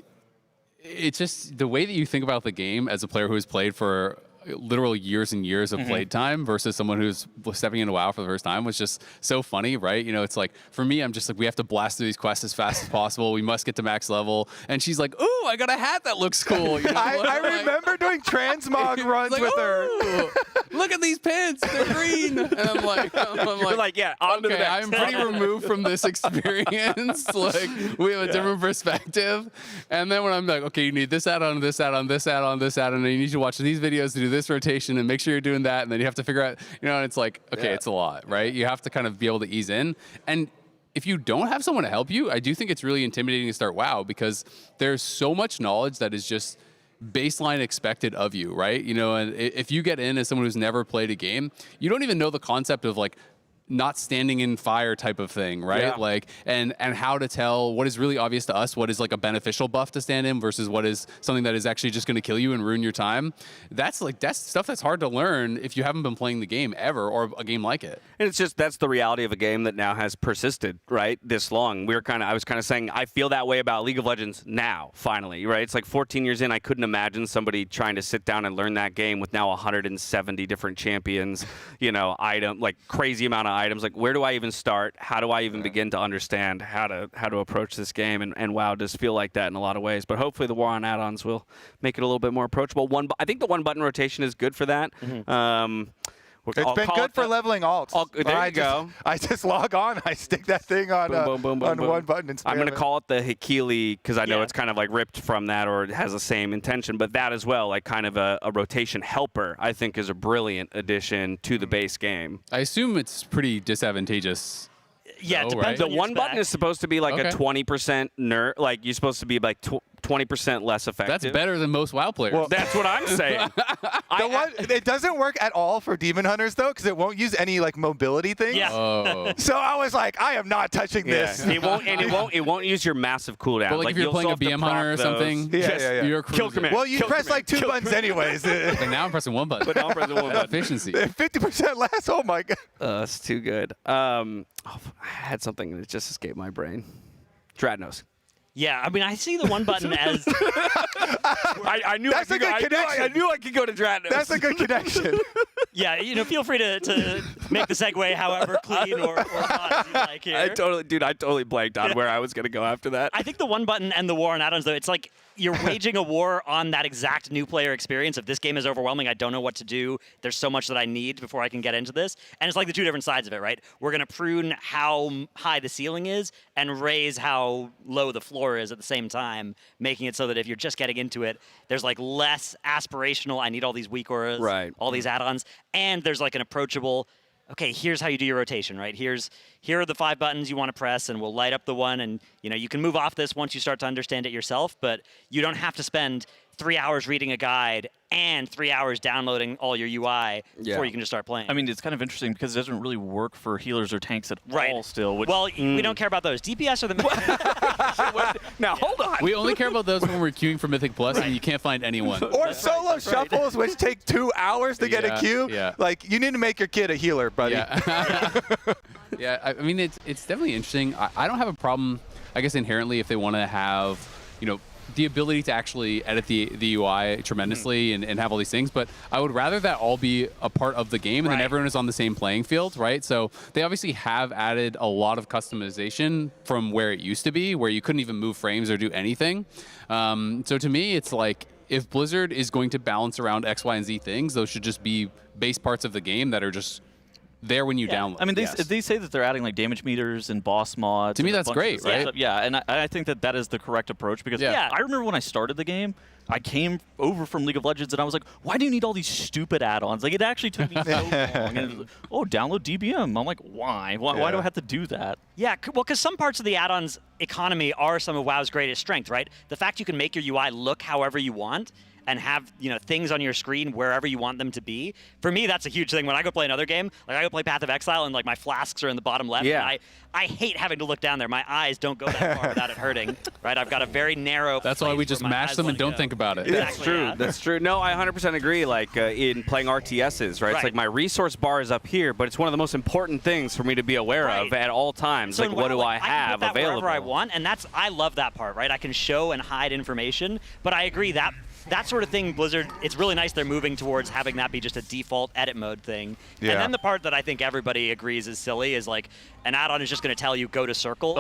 Speaker 2: it's just the way that you think about the game as a player who has played for literal years and years of played time versus someone who's stepping into WoW for the first time was just so funny, right? It's like, for me, I'm just like, we have to blast through these quests as fast as possible. We must get to max level. And she's like, ooh, I got a hat that looks cool.
Speaker 20: I remember doing transmog runs
Speaker 2: like,
Speaker 20: with her.
Speaker 2: Look at these pants, they're green. And I'm like,
Speaker 19: on to the next.
Speaker 2: I'm pretty removed from this experience. Like, we have a different perspective. And then when I'm like, okay, you need this add-on, this add-on, this add-on, this add-on, and you need to watch these videos to do this rotation and make sure you're doing that. And then you have to figure out, and it's like, okay, it's a lot, right? You have to kind of be able to ease in. And if you don't have someone to help you, I do think it's really intimidating to start WoW because there's so much knowledge that is just baseline expected of you, right? And if you get in as someone who's never played a game, you don't even know the concept of like not standing in fire type of thing, right?
Speaker 19: Yeah.
Speaker 2: Like, and how to tell what is really obvious to us, what is like a beneficial buff to stand in versus what is something that is actually just going to kill you and ruin your time. That's stuff that's hard to learn if you haven't been playing the game ever or a game like it.
Speaker 19: And it's just, that's the reality of a game that now has persisted, right, this long. I was kind of saying, I feel that way about League of Legends now, finally, right? It's like 14 years in, I couldn't imagine somebody trying to sit down and learn that game with now 170 different champions, like crazy amount of items. Like, where do I even start? How do I even begin to understand how to approach this game? And WoW does feel like that in a lot of ways. But hopefully the war on add-ons will make it a little bit more approachable. I think the one-button rotation is good for that.
Speaker 20: It's been good for leveling alts.
Speaker 19: There you go.
Speaker 20: I just log on. I stick that thing on one button and spam
Speaker 19: I'm going to call it the Hikili because I know it's kind of like ripped from that or it has the same intention. But that as well, like kind of a rotation helper, I think is a brilliant addition to the base game.
Speaker 2: I assume it's pretty disadvantageous.
Speaker 19: Yeah, it depends.
Speaker 2: Right?
Speaker 19: The one button is supposed to be like a 20% nerf. Like you're supposed to be like 20% less effective.
Speaker 2: That's better than most WoW players.
Speaker 19: Well, that's what I'm saying.
Speaker 20: It doesn't work at all for Demon Hunters though, because it won't use any like mobility things.
Speaker 19: Yeah.
Speaker 2: Oh.
Speaker 20: So I was like, I am not touching this.
Speaker 19: It won't use your massive cooldown.
Speaker 2: But like if you're playing a BM Hunter or something, you're
Speaker 19: kill command.
Speaker 20: Well, you press like 2 buttons anyways.
Speaker 2: But now I'm pressing 1 button.
Speaker 19: But now I'm pressing 1 button.
Speaker 2: Efficiency.
Speaker 20: 50% less. Oh my god.
Speaker 19: That's too good. I had something that just escaped my brain. Dradnos.
Speaker 25: Yeah, I mean, I see the one button as...
Speaker 19: I knew
Speaker 20: That's a good connection.
Speaker 19: I knew I could go to Dradnos.
Speaker 20: That's a good connection.
Speaker 25: Yeah, feel free to make the segue however clean or not as you like here.
Speaker 19: I totally blanked on where I was going to go after that.
Speaker 25: I think the one button and the war on add-ons, though, it's like you're waging a war on that exact new player experience. If this game is overwhelming, I don't know what to do. There's so much that I need before I can get into this. And it's like the two different sides of it, right? We're going to prune how high the ceiling is and raise how low the floor is at the same time, making it so that if you're just getting into it, there's like less aspirational, I need all these weak auras, all these add-ons, and there's like an approachable, okay, here's how you do your rotation, right? Here are the 5 buttons you want to press, and we'll light up the one, and you can move off this once you start to understand it yourself, but you don't have to spend 3 hours reading a guide and 3 hours downloading all your UI before you can just start playing.
Speaker 24: I mean, it's kind of interesting because it doesn't really work for healers or tanks at all still. Which,
Speaker 25: well, we don't care about those. DPS are the...
Speaker 19: Now, hold on.
Speaker 2: We only care about those when we're queuing for Mythic Plus and you can't find anyone.
Speaker 20: Or solo shuffles, which take 2 hours to get a queue.
Speaker 2: Yeah.
Speaker 20: Like, you need to make your kid a healer, buddy.
Speaker 2: Yeah, I mean, it's definitely interesting. I don't have a problem, I guess, inherently if they want to have, the ability to actually edit the UI tremendously and have all these things, but I would rather that all be a part of the game and then everyone is on the same playing field, right? So they obviously have added a lot of customization from where it used to be, where you couldn't even move frames or do anything. So to me, it's like, if Blizzard is going to balance around X, Y, and Z things, those should just be base parts of the game that are just there when you download.
Speaker 24: I mean, they say that they're adding like damage meters and boss mods.
Speaker 2: To me, that's great, right?
Speaker 24: Stuff. Yeah, and I think that is the correct approach because I remember when I started the game, I came over from League of Legends and I was like, why do you need all these stupid add-ons? Like, it actually took me so long. And it was like, download DBM. I'm like, why? Why do I have to do that?
Speaker 25: Yeah, well, because some parts of the add-ons economy are some of WoW's greatest strength, right? The fact you can make your UI look however you want and have things on your screen wherever you want them to be. For me, that's a huge thing. When I go play another game, like I go play Path of Exile and like my flasks are in the bottom left.
Speaker 19: Yeah.
Speaker 25: And I hate having to look down there. My eyes don't go that far without it hurting. Right? I've got a very narrow.
Speaker 2: That's why we just mash them and don't think about it.
Speaker 25: Exactly,
Speaker 19: That's true. That's true. No, I 100% agree. Like in playing RTSs, right? It's like my resource bar is up here, but it's one of the most important things for me to be aware of at all times.
Speaker 25: So
Speaker 19: like, what do I have
Speaker 25: can put that
Speaker 19: available?
Speaker 25: wherever I want, and I love that part, right? I can show and hide information, but I agree that sort of thing, Blizzard, it's really nice they're moving towards having that be just a default edit mode thing.
Speaker 20: Yeah.
Speaker 25: And then the part that I think everybody agrees is silly is like an add-on is just going to tell you go to circle.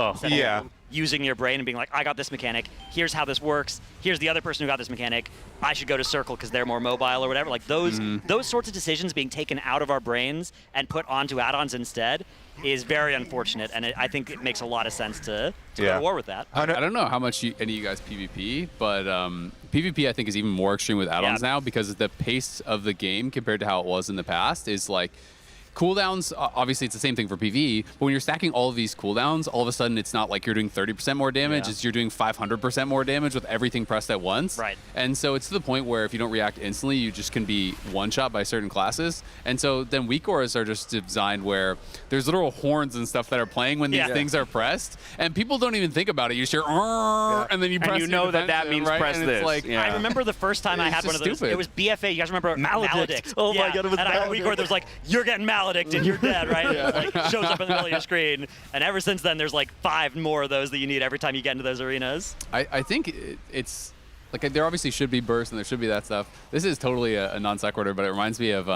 Speaker 25: using your brain and being like, I got this mechanic, here's how this works, here's the other person who got this mechanic, I should go to Circle because they're more mobile or whatever. Like those sorts of decisions being taken out of our brains and put onto add-ons instead is very unfortunate, and I think it makes a lot of sense to go to war with that.
Speaker 2: I don't know how much any of you guys PvP, but PvP I think is even more extreme with add-ons now because the pace of the game compared to how it was in the past is like cooldowns, obviously it's the same thing for PvE, but when you're stacking all of these cooldowns, all of a sudden it's not like you're doing 30% more damage, it's you're doing 500% more damage with everything pressed at once.
Speaker 25: Right.
Speaker 2: And so it's to the point where if you don't react instantly, you just can be one-shot by certain classes. And so then weak auras are just designed where there's literal horns and stuff that are playing when these things are pressed, and people don't even think about it. You just hear, and then you press
Speaker 19: and you know that means
Speaker 2: right?
Speaker 19: press
Speaker 2: and
Speaker 19: this.
Speaker 2: It's like,
Speaker 25: I remember the first time I had one of those. It was BFA. You guys remember Maledict?
Speaker 19: Oh my God, it was
Speaker 25: and I had a week where there's like, you're getting Maledict and you're dead, right?
Speaker 2: Yeah.
Speaker 25: It like shows up in the middle of your screen. And ever since then, there's like 5 more of those that you need every time you get into those arenas.
Speaker 2: I think it's like there obviously should be bursts and there should be that stuff. This is totally a non sequitur, but it reminds me of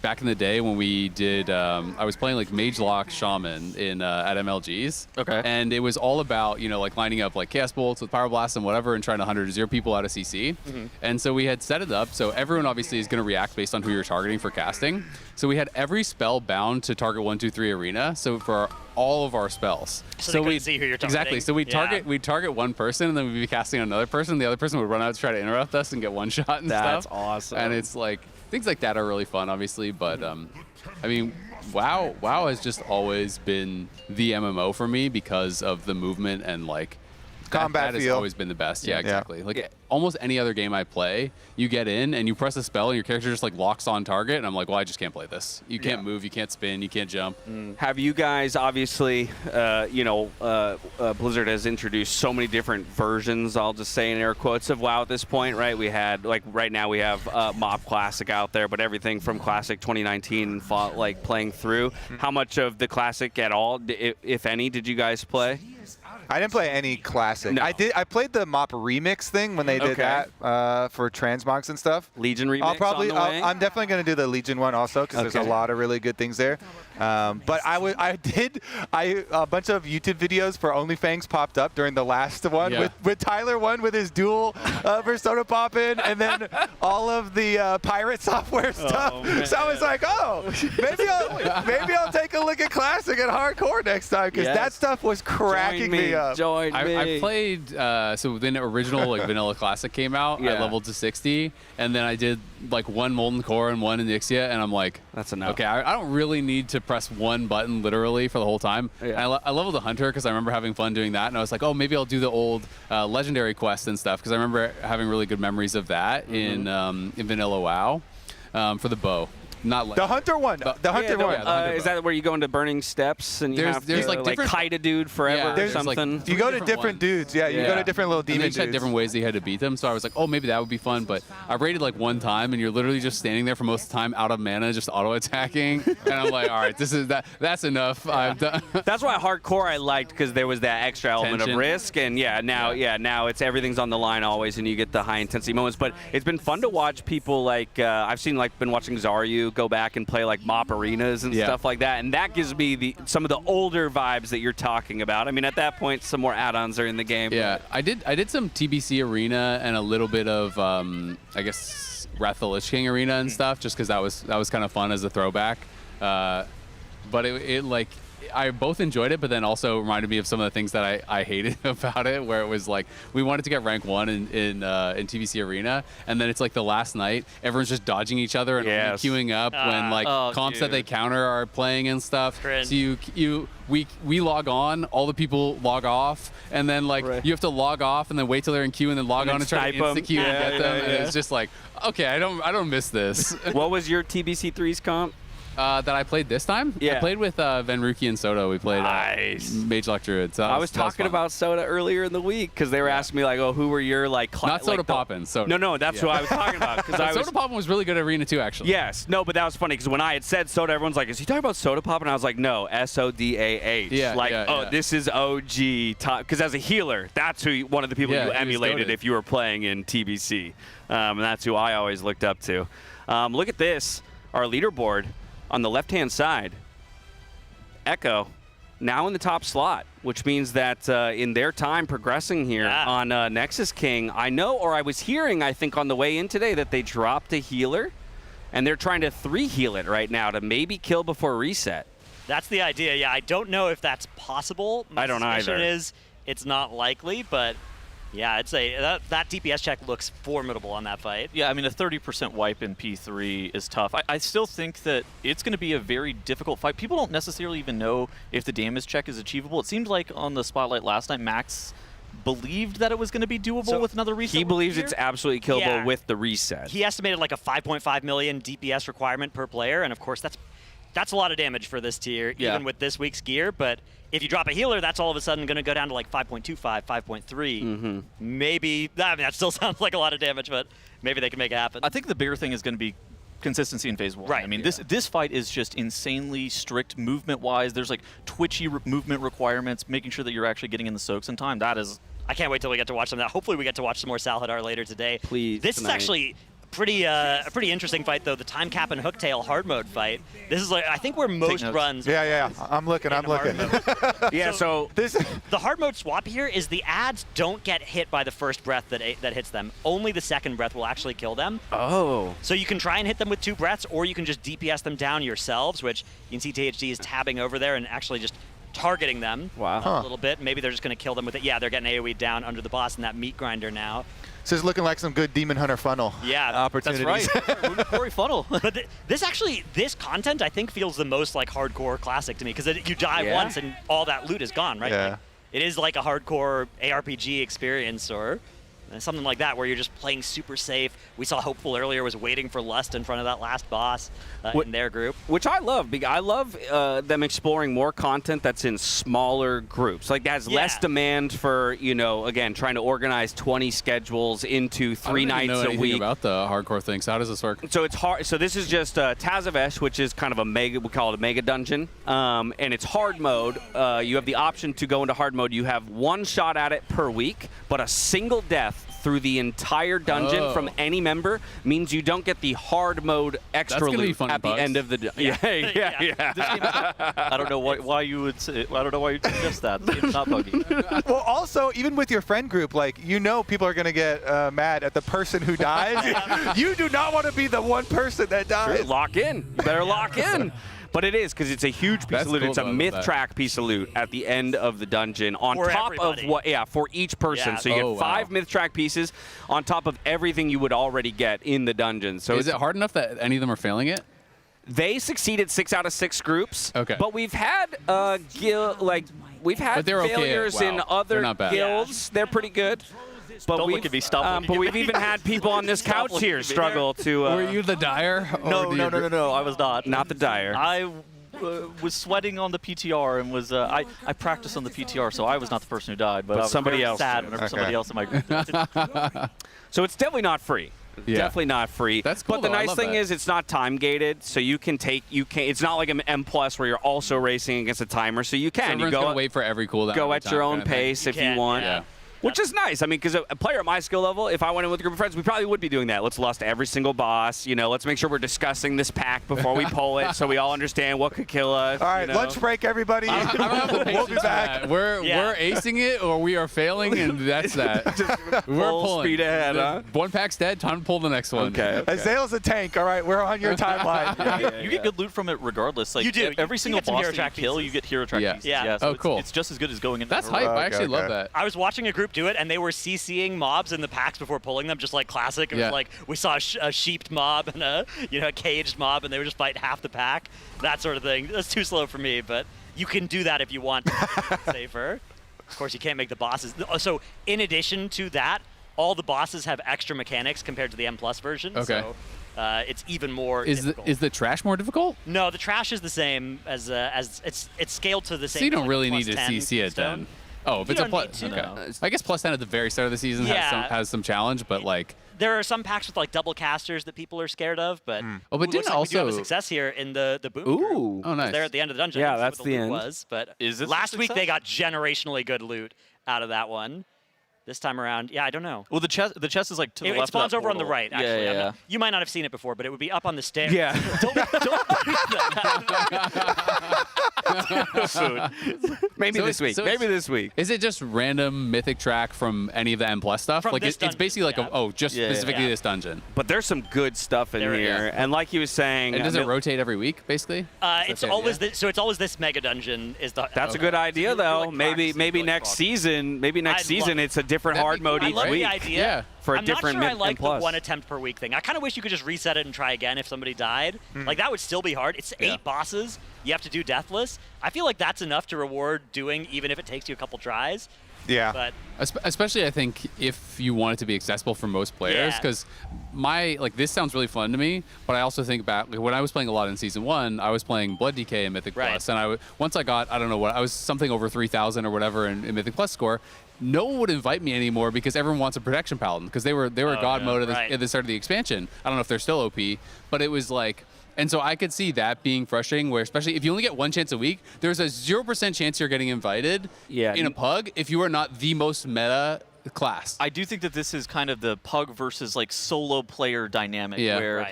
Speaker 2: back in the day when we did, I was playing like Mage Lock Shaman in at MLGs.
Speaker 19: Okay.
Speaker 2: And it was all about, you know, like lining up like Chaos Bolts with Power Blast and whatever and trying to 100-0 people out of CC. And so we had set it up so everyone obviously is going to react based on who you're targeting for casting. So we had every spell bound to target 1, 2, 3 arena. So for all of our spells.
Speaker 25: So we see who you're targeting.
Speaker 2: Exactly. So we'd target one person and then we'd be casting another person. The other person would run out to try to interrupt us and get one shot and stuff.
Speaker 19: That's awesome.
Speaker 2: And it's like things like that are really fun, obviously, but I mean, WoW has just always been the MMO for me because of the movement and like
Speaker 20: combat
Speaker 2: that has
Speaker 20: feel.
Speaker 2: always been the best. Yeah, exactly. Like almost any other game I play, you get in and you press a spell and your character just like locks on target, and I'm like, well, I just can't play this. You can't move, you can't spin, you can't jump.
Speaker 19: Have you guys obviously, Blizzard has introduced so many different versions, I'll just say in air quotes, of WoW at this point, right? We had, like right now we have MoP Classic out there, but everything from Classic 2019 like playing through. How much of the Classic at all, if any, did you guys play?
Speaker 20: I didn't play any Classic.
Speaker 19: No.
Speaker 20: I played the MoP remix thing when they did that for Transmogs and stuff.
Speaker 19: Legion remix on the way?
Speaker 20: I'm definitely going to do the Legion one also because there's a lot of really good things there. But a bunch of YouTube videos for OnlyFangs popped up during the last one with Tyler one with his dual Persona pop-in and then all of the pirate software stuff. So I was like, maybe I'll take a look at Classic and Hardcore next time because that stuff was cracking me up.
Speaker 2: I played, so then original like Vanilla Classic came out, I leveled to 60, and then I did like 1 Molten Core and 1 Onyxia, and I'm like,
Speaker 19: that's enough.
Speaker 2: Okay, I don't really need to press one button literally for the whole time. I leveled the Hunter because I remember having fun doing that, and I was like, oh, maybe I'll do the old Legendary Quest and stuff because I remember having really good memories of that in Vanilla WoW for the bow. Not
Speaker 20: the Hunter one. The Hunter one.
Speaker 19: Is that where you go into burning steps and you have to like kite a dude forever or something?
Speaker 20: You go to different dudes. Yeah, you go to different little demon
Speaker 2: dudes. They had different ways they had to beat them. So I was like, oh, maybe that would be fun. But I raided like 1 time, and you're literally just standing there for most of the time out of mana, just auto attacking. And I'm like, all right, that's enough. I've done.
Speaker 19: That's why hardcore I liked because there was that extra element of risk. And now it's everything's on the line always, and you get the high intensity moments. But it's been fun to watch people like I've seen been watching Zaryu go back and play like MoP arenas and stuff like that, and that gives me some of the older vibes that you're talking about. I mean, at that point, some more add-ons are in the game.
Speaker 2: Yeah, I did some TBC arena and a little bit of I guess Wrath of the Lich King arena and stuff, just because that was kind of fun as a throwback. But it like. I both enjoyed it, but then also reminded me of some of the things that I hated about it, where it was like we wanted to get rank 1 in TBC Arena, and then it's like the last night, everyone's just dodging each other and only queuing up when like comps that they counter are playing and stuff. So we log on, all the people log off, and then like you have to log off and then wait till they're in queue and then log on and try to insta queue and get them. And it's just like, okay, I don't miss this.
Speaker 19: What was your TBC3's comp?
Speaker 2: That I played this time? I played with Venruki and Soda. We played Mage Lock Druid. So
Speaker 19: I was talking about Soda earlier in the week because they were asking me like, oh, who were your like
Speaker 2: not Soda Poppin'.
Speaker 19: No, that's what I was talking about.
Speaker 2: Soda Poppin' was really good at Arena too, actually.
Speaker 19: Yes, no, but that was funny because when I had said Soda, everyone's like, is he talking about Soda Poppin'? And I was like, no, SODAH. This is OG top. Because as a healer, that's one of the people you emulated if you were playing in TBC. And that's who I always looked up to. Look at this, our leaderboard. On the left-hand side, Echo now in the top slot, which means that in their time progressing here on Nexus King, I know, or I was hearing, I think on the way in today, that they dropped a healer, and they're trying to 3-heal it right now to maybe kill before reset.
Speaker 25: That's the idea, yeah. I don't know if that's possible.
Speaker 19: I don't either.
Speaker 25: My suspicion is it's not likely, but yeah, I'd say that DPS check looks formidable on that fight.
Speaker 24: Yeah, I mean, a 30% wipe in P3 is tough. I still think that it's going to be a very difficult fight. People don't necessarily even know if the damage check is achievable. It seemed like on the Spotlight last night, Max believed that it was going to be doable with another reset.
Speaker 19: He believes it's absolutely killable with the reset.
Speaker 25: He estimated like a 5.5 million DPS requirement per player, and of course that's a lot of damage for this tier, even with this week's gear. But if you drop a healer, that's all of a sudden going to go down to like 5.25, 5.3. Maybe, I mean, that still sounds like a lot of damage, but maybe they can make it happen.
Speaker 24: I think the bigger thing is going to be consistency in phase 1.
Speaker 25: Right.
Speaker 24: I mean, this fight is just insanely strict movement-wise. There's like twitchy movement requirements, making sure that you're actually getting in the soaks in time. That is...
Speaker 25: I can't wait till we get to watch some of that. Hopefully we get to watch some more Salhadar later today.
Speaker 19: Please,
Speaker 25: This is actually a pretty interesting fight, though, the Time Cap and Hooktail hard mode fight. This is, like, I think where most runs...
Speaker 20: Yeah. I'm looking.
Speaker 25: Yeah, so the hard mode swap here is the ads don't get hit by the first breath that hits them. Only the second breath will actually kill them.
Speaker 19: Oh.
Speaker 25: So you can try and hit them with 2 breaths, or you can just DPS them down yourselves, which you can see THD is tabbing over there and actually just targeting them a little bit. Maybe they're just going to kill them with it. Yeah, they're getting AoE down under the boss and that meat grinder now.
Speaker 20: This is looking like some good Demon Hunter funnel opportunities.
Speaker 24: That's right. Quarry funnel.
Speaker 25: But this content, I think, feels the most like hardcore classic to me, because you die once and all that loot is gone, right?
Speaker 20: Yeah.
Speaker 25: Like, it is like a hardcore ARPG experience or something like that, where you're just playing super safe. We saw Hopeful earlier was waiting for Lust in front of that last boss in their group.
Speaker 19: Which I love. I love them exploring more content that's in smaller groups. Like, that has less demand for, again, trying to organize 20 schedules into 3 nights
Speaker 2: a week. I don't know anything
Speaker 19: week.
Speaker 2: about the hardcore thing. So how does this work?
Speaker 19: So it's hard. So this is just Tazavesh, which is kind of a mega, we call it a mega dungeon. And it's hard mode. You have the option to go into hard mode. You have 1 shot at it per week, but a single death through the entire dungeon from any member means you don't get the hard mode extra loot at the end of the dungeon.
Speaker 24: I don't know why you would say. I don't know why you suggest that. It's not buggy.
Speaker 20: Well, also, even with your friend group, like, people are going to get mad at the person who dies. You do not want to be the one person that dies.
Speaker 19: Sure, lock in. You better lock in. But it is, because it's a huge piece of loot. It's a myth track piece of loot at the end of the dungeon on top of for each person. So you get 5 myth track pieces on top of everything you would already get in the dungeon. So
Speaker 2: is it hard enough that any of them are failing it?
Speaker 19: They succeeded 6 out of 6 groups.
Speaker 2: Okay.
Speaker 19: But we've had failures in other guilds. They're pretty good. But
Speaker 24: Don't look at me. Stop.
Speaker 19: But we've even had people on this couch here struggle to.
Speaker 2: Were you the Dyer?
Speaker 24: No. I was not.
Speaker 19: Not the Dyer.
Speaker 24: I was sweating on the PTR and was I practiced on the PTR, so I was not the person who died, but I was
Speaker 19: somebody else.
Speaker 24: sad whenever somebody else in my group did.
Speaker 19: So it's definitely not free. Definitely not free.
Speaker 2: That's cool.
Speaker 19: But the nice thing is it's not time gated, so you can it's not like an M+ where you're also racing against a timer, so you can.
Speaker 2: So you go wait for every cooldown.
Speaker 19: Go at your own pace if you want.
Speaker 2: Yeah.
Speaker 19: Which is nice. I mean, because a player at my skill level, if I went in with a group of friends, we probably would be doing that. Let's lust every single boss. Let's make sure we're discussing this pack before we pull it, so we all understand what could kill us.
Speaker 20: All right, lunch break, everybody. We'll be back.
Speaker 2: We're acing it, or we are failing, and that's that. We're
Speaker 19: full speed ahead, huh?
Speaker 2: 1 pack's dead. Time to pull the next one.
Speaker 19: Okay.
Speaker 20: Azale's a tank. All right, we're on your timeline.
Speaker 24: You get good loot from it regardless. Like,
Speaker 25: you do.
Speaker 24: Every single boss that you kill, you get hero track pieces.
Speaker 25: Yeah.
Speaker 24: So
Speaker 2: cool.
Speaker 24: It's just as good as going in.
Speaker 2: That's hype. I actually love that.
Speaker 25: I was watching a group do it, and they were CCing mobs in the packs before pulling them, just like classic. It was like we saw a sheeped mob and a caged mob, and they were just fighting half the pack. That sort of thing. That's too slow for me, but you can do that if you want to be safer. Of course, you can't make the bosses. So in addition to that, all the bosses have extra mechanics compared to the M+ version.
Speaker 2: Okay.
Speaker 25: So it's even more difficult.
Speaker 2: Is the trash more difficult?
Speaker 25: No, the trash is the same as it's scaled to the same.
Speaker 2: So you don't really
Speaker 25: like
Speaker 2: need to
Speaker 25: +10
Speaker 2: CC it
Speaker 25: stone.
Speaker 2: then. Oh, if it's a plus, okay. I guess +10 at the very start of the season has some challenge, but like
Speaker 25: there are some packs with like double casters that people are scared of, but
Speaker 2: oh, but didn't
Speaker 25: like
Speaker 2: also
Speaker 25: we do have a success here in the boom.
Speaker 19: Ooh,
Speaker 2: oh nice.
Speaker 25: They're at the end of the dungeon.
Speaker 19: Yeah, that's
Speaker 25: what
Speaker 19: the
Speaker 25: loot
Speaker 19: end.
Speaker 25: Was, but
Speaker 24: is this
Speaker 25: last week they got generationally good loot out of that one. This time around, yeah, I don't know.
Speaker 24: Well, the chest is like to the left.
Speaker 25: It spawns
Speaker 24: of that
Speaker 25: over on the
Speaker 24: portal.
Speaker 25: right. Actually,
Speaker 24: Yeah.
Speaker 25: you might not have seen it before, but it would be up on the stairs.
Speaker 19: Yeah.
Speaker 25: don't
Speaker 19: Maybe this week. Maybe this week.
Speaker 2: Is it just random mythic track from any of the M+ stuff?
Speaker 25: From
Speaker 2: Like
Speaker 25: this
Speaker 2: it's basically
Speaker 25: dungeon,
Speaker 2: like just specifically this dungeon.
Speaker 19: But there's some good stuff in here, and like he was saying,
Speaker 2: And does it rotate every week, basically?
Speaker 25: It's always it's always this mega dungeon.
Speaker 19: That's a good idea, though. Maybe next season, it's a different hard mode each
Speaker 25: I love
Speaker 19: week.
Speaker 25: the idea.
Speaker 19: For a
Speaker 25: I'm
Speaker 19: different
Speaker 25: not sure I like the
Speaker 19: M+.
Speaker 25: 1 attempt per week thing. I kind of wish you could just reset it and try again if somebody died. Like, that would still be hard. It's 8 bosses. You have to do deathless. I feel like that's enough to reward doing, even if it takes you a couple tries.
Speaker 20: Yeah.
Speaker 25: But
Speaker 2: especially, I think, if you want it to be accessible for most players, because this sounds really fun to me, but I also think back, when I was playing a lot in Season 1, I was playing Blood DK and Mythic Plus, and once I got, I don't know what, I was something over 3,000 or whatever in Mythic Plus score, no one would invite me anymore because everyone wants a Protection Paladin, because they were God mode at the start of the expansion. I don't know if they're still OP, but it was like... And so I could see that being frustrating, where especially if you only get 1 chance a week, there's a 0% chance you're getting invited in a pug if you are not the most meta class.
Speaker 24: I do think that this is kind of the pug versus like solo player dynamic,
Speaker 2: Yeah.
Speaker 24: where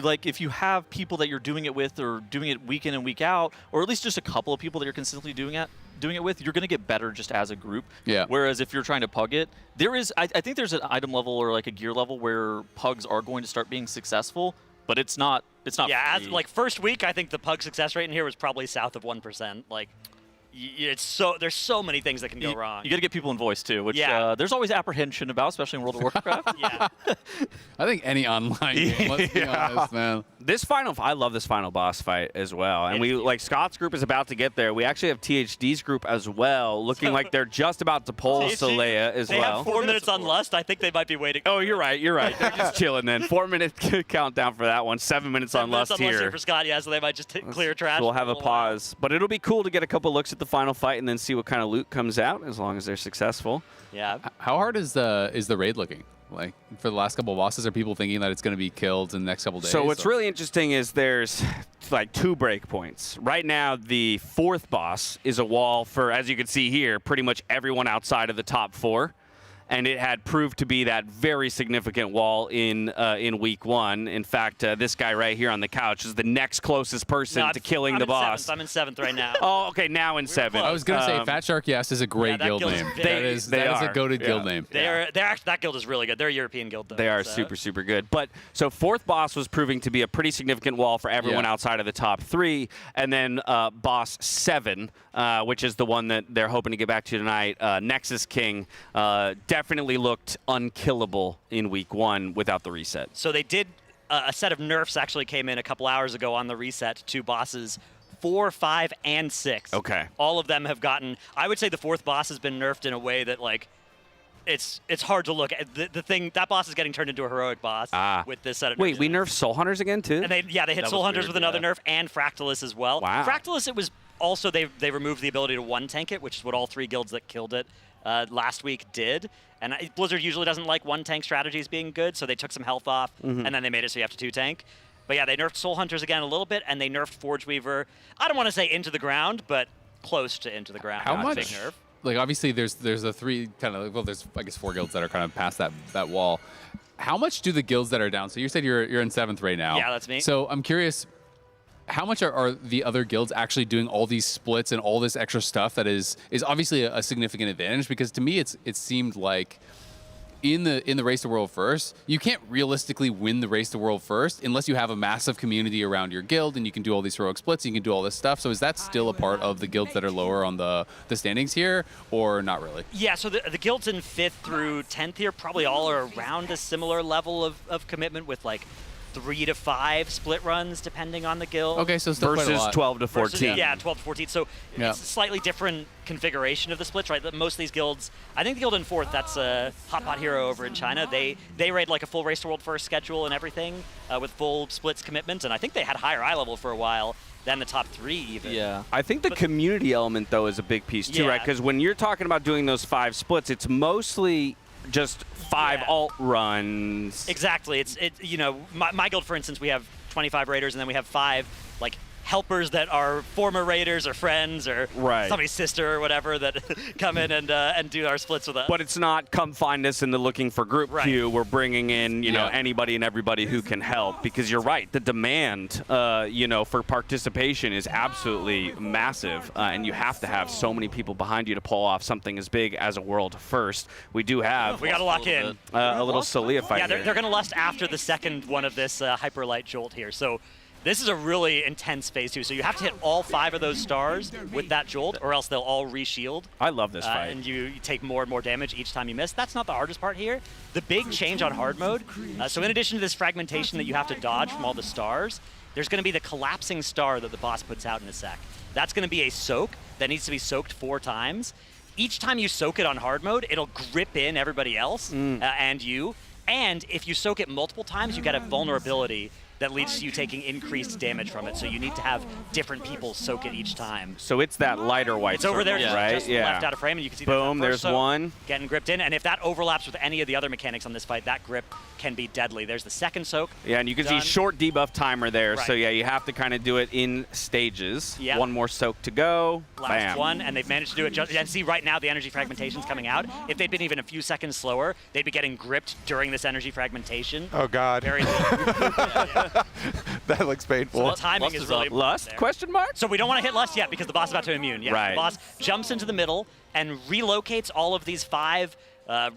Speaker 24: like if you have people that you're doing it with, or doing it week in and week out, or at least just a couple of people that you're consistently doing it with, you're going to get better just as a group.
Speaker 2: Yeah.
Speaker 24: Whereas if you're trying to pug it, I think there's an item level or like a gear level where pugs are going to start being successful, but it's not.
Speaker 25: yeah,
Speaker 24: free.
Speaker 25: as like first week, I think the pug success rate in here was probably south of 1%. Like, there's so many things that can go wrong.
Speaker 24: You got to get people in voice too, which there's always apprehension about, especially in World of Warcraft.
Speaker 25: Yeah.
Speaker 2: I think any online game, let's be honest, man.
Speaker 19: I love this final boss fight as well. And Scott's group is about to get there. We actually have THD's group as well, looking like they're just about to pull Saleya as
Speaker 25: they
Speaker 19: well.
Speaker 25: have 4 minutes on Lust. I think they might be waiting.
Speaker 19: Oh, you're right. They're just chilling then. 4-minute countdown for that one. 7 minutes on Lust here.
Speaker 25: For Scott, so they might just clear trash.
Speaker 19: We'll have a pause. But it'll be cool to get a couple looks at the final fight and then see what kind of loot comes out, as long as they're successful.
Speaker 25: Yeah.
Speaker 2: How hard is the raid looking? Like, for the last couple of bosses, are people thinking that it's going to be killed in the next couple days?
Speaker 19: So what's really interesting is there's like 2 breakpoints. Right now, the 4th boss is a wall for, as you can see here, pretty much everyone outside of the top 4. And it had proved to be that very significant wall in week 1. In fact, this guy right here on the couch is the next closest person to killing the boss.
Speaker 25: I'm in 7th right now.
Speaker 19: Oh, okay, now in 7th.
Speaker 2: I was going to say, Fat Shark Yes is a great guild name. That is a goated guild name.
Speaker 25: That guild is really good. They're a European guild, though.
Speaker 19: They are super, super good. But so 4th boss was proving to be a pretty significant wall for everyone outside of the top 3. And then boss 7, which is the one that they're hoping to get back to tonight, Nexus King, definitely looked unkillable in week 1 without the reset.
Speaker 25: So they did, a set of nerfs actually came in a couple hours ago on the reset to bosses 4, 5, and 6.
Speaker 19: Okay.
Speaker 25: All of them have gotten, I would say the 4th boss has been nerfed in a way that, like, it's hard to look at. The thing, that boss is getting turned into a heroic boss with this set of nerfs.
Speaker 19: Wait, we nerfed Soul Hunters again, too?
Speaker 25: And they hit Soul Hunters with another nerf, and Fractalus as well.
Speaker 19: Wow.
Speaker 25: Fractalus, it was also, they removed the ability to 1-tank it, which is what all 3 guilds that killed it last week did. And Blizzard usually doesn't like 1-tank strategies being good, so they took some health off, and then they made it so you have to 2-tank. But yeah, they nerfed Soul Hunters again a little bit, and they nerfed Forge Weaver. I don't want to say into the ground, but close to into the ground.
Speaker 2: How much?
Speaker 25: Big nerf.
Speaker 2: Like, obviously, there's a 3 kind of, well, there's, I guess, 4 guilds that are kind of past that wall. How much do the guilds that are down? So you said you're in 7th right now.
Speaker 25: Yeah, that's me.
Speaker 2: So I'm curious, how much are the other guilds actually doing all these splits and all this extra stuff that is obviously a significant advantage? Because to me, it seemed like in the Race to World First, you can't realistically win the Race to World First unless you have a massive community around your guild and you can do all these heroic splits, and you can do all this stuff. So is that still a part of the guilds that are lower on the standings here, or not really?
Speaker 25: Yeah, so the guilds in 5th through 10th here probably all are around a similar level of commitment, with like 3 to 5 split runs depending on the guild.
Speaker 2: Okay, so still
Speaker 19: versus
Speaker 2: quite a lot.
Speaker 19: 12 to 14.
Speaker 25: Yeah, 12 to 14. So it's a slightly different configuration of the splits, right? Most of these guilds, I think the guild in 4th, that's a Hot Pot Hero over in China. They raid like a full Race to World First schedule and everything with full splits commitment, and I think they had higher eye level for a while than the top 3 even.
Speaker 19: Yeah. I think the community element, though, is a big piece, too, right? Because when you're talking about doing those 5 splits, it's mostly just 5 alt runs.
Speaker 25: Exactly. It's you know, my guild, for instance, we have 25 raiders, and then we have 5 like helpers that are former raiders or friends or somebody's sister or whatever that come in and do our splits with us.
Speaker 19: But it's not come find us in the looking for group queue. We're bringing in, you know, anybody and everybody who can help, because you're right. The demand, you know, for participation is absolutely massive, and you have to have so many people behind you to pull off something as big as a world first. We do have.
Speaker 25: We got to lock in.
Speaker 19: A little Celia fight.
Speaker 25: Yeah, they're going to lust after the second one of this hyperlight jolt here. So this is a really intense phase 2. So you have to hit all 5 of those stars with that jolt, or else they'll all re-shield.
Speaker 19: I love this fight.
Speaker 25: And you take more and more damage each time you miss. That's not the hardest part here. The big change on hard mode, so in addition to this fragmentation that you have to dodge from all the stars, there's going to be the collapsing star that the boss puts out in a sec. That's going to be a soak that needs to be soaked 4 times. Each time you soak it on hard mode, it'll grip in everybody else and you. And if you soak it multiple times, you get a vulnerability that leads to you taking increased damage from it. So you need to have different people soak it each time.
Speaker 19: So it's that lighter white.
Speaker 25: It's over there,
Speaker 19: right?
Speaker 25: just left out of frame, and you can see
Speaker 19: boom. There's one
Speaker 25: getting gripped in, and if that overlaps with any of the other mechanics on this fight, that grip can be deadly. There's the second soak.
Speaker 19: Yeah, and you can see short debuff timer there. So yeah, you have to kind of do it in stages.
Speaker 25: Yep.
Speaker 19: One more soak to go.
Speaker 25: Last
Speaker 19: Bam.
Speaker 25: one, and they've managed to do it just. And see, right now the energy fragmentation's coming out. If they'd been even a few seconds slower, they'd be getting gripped during this energy fragmentation.
Speaker 20: Oh God.
Speaker 25: Very
Speaker 20: That looks painful.
Speaker 25: So the timing is really
Speaker 19: Lust?
Speaker 25: there.
Speaker 19: Question mark?
Speaker 25: So we don't want to hit Lust yet because the boss is about to immune. Yeah,
Speaker 19: Right.
Speaker 25: The boss jumps into the middle and relocates all of these 5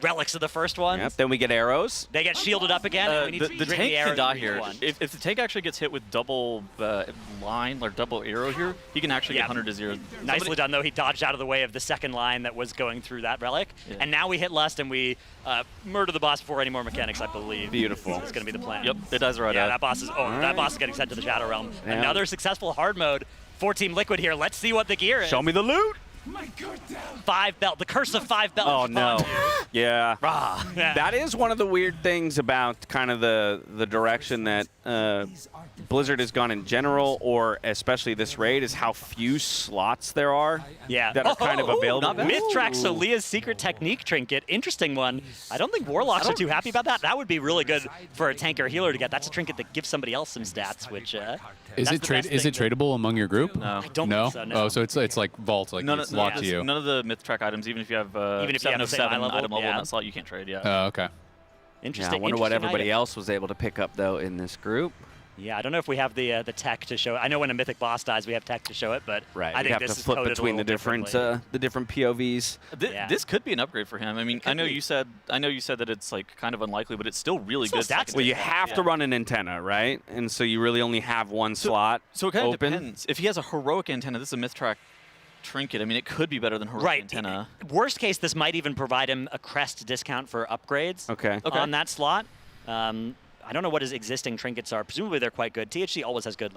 Speaker 25: relics of the first one.
Speaker 19: Yep. Then we get arrows.
Speaker 25: They get shielded up again. And we need to
Speaker 24: the
Speaker 25: bring
Speaker 24: tank
Speaker 25: the arrow
Speaker 24: can die
Speaker 25: to
Speaker 24: here.
Speaker 25: one.
Speaker 24: If the tank actually gets hit with double line or double arrow here, he can actually get 100 to 0.
Speaker 25: Nicely done, though. He dodged out of the way of the second line that was going through that relic.
Speaker 24: Yeah.
Speaker 25: And now we hit Lust and we murder the boss before any more mechanics, I believe.
Speaker 19: Beautiful.
Speaker 25: That's going to be the plan.
Speaker 24: Yep, it dies right out.
Speaker 25: That boss is that boss is getting sent to the Shadow Realm.
Speaker 19: Yeah.
Speaker 25: Another successful hard mode for Team Liquid here. Let's see what the gear is.
Speaker 19: Show me the loot.
Speaker 25: 5 belt. The curse of 5 belt.
Speaker 19: Oh no. Yeah.
Speaker 25: Yeah.
Speaker 19: That is one of the weird things about kind of the direction that Blizzard has gone in general, or especially this raid, is how few slots there are that are kind of available.
Speaker 25: Mythtrack, so Leah's secret technique trinket. Interesting one. I don't think Warlocks are too happy about that. That would be really good for a tank or healer to get. That's a trinket that gives somebody else some stats, which
Speaker 2: is it tradable among your group?
Speaker 24: No.
Speaker 25: I don't think so, no.
Speaker 2: Oh, so it's like vault, like it's locked to you.
Speaker 24: None of the Mythtrack items, even if you have
Speaker 25: even if you have the same
Speaker 24: 7
Speaker 25: level,
Speaker 24: item level in that slot, you can't trade. Yeah.
Speaker 2: Oh, okay.
Speaker 25: Interesting.
Speaker 19: Yeah, I wonder what everybody
Speaker 25: item.
Speaker 19: else was able to pick up though in this group.
Speaker 25: Yeah, I don't know if we have the tech to show it. I know when a mythic boss dies, we have tech to show it, but
Speaker 19: Right.
Speaker 25: I
Speaker 19: You
Speaker 25: think
Speaker 19: have
Speaker 25: this
Speaker 19: to
Speaker 25: is
Speaker 19: flip
Speaker 25: coded
Speaker 19: between
Speaker 25: a
Speaker 19: the
Speaker 25: little
Speaker 19: different POVs.
Speaker 24: This could be an upgrade for him. I mean, I know you said that it's like kind of unlikely, but it's still really good.
Speaker 19: Well, you have to run an antenna, right? And so you really only have one slot.
Speaker 24: So it kind of
Speaker 19: open.
Speaker 24: depends. If he has a heroic antenna, this is a Mythtrack trinket. I mean, it could be better than heroic antenna.
Speaker 25: Worst case, this might even provide him a crest discount for upgrades on that slot. I don't know what his existing trinkets are. Presumably they're quite good. THD always has good.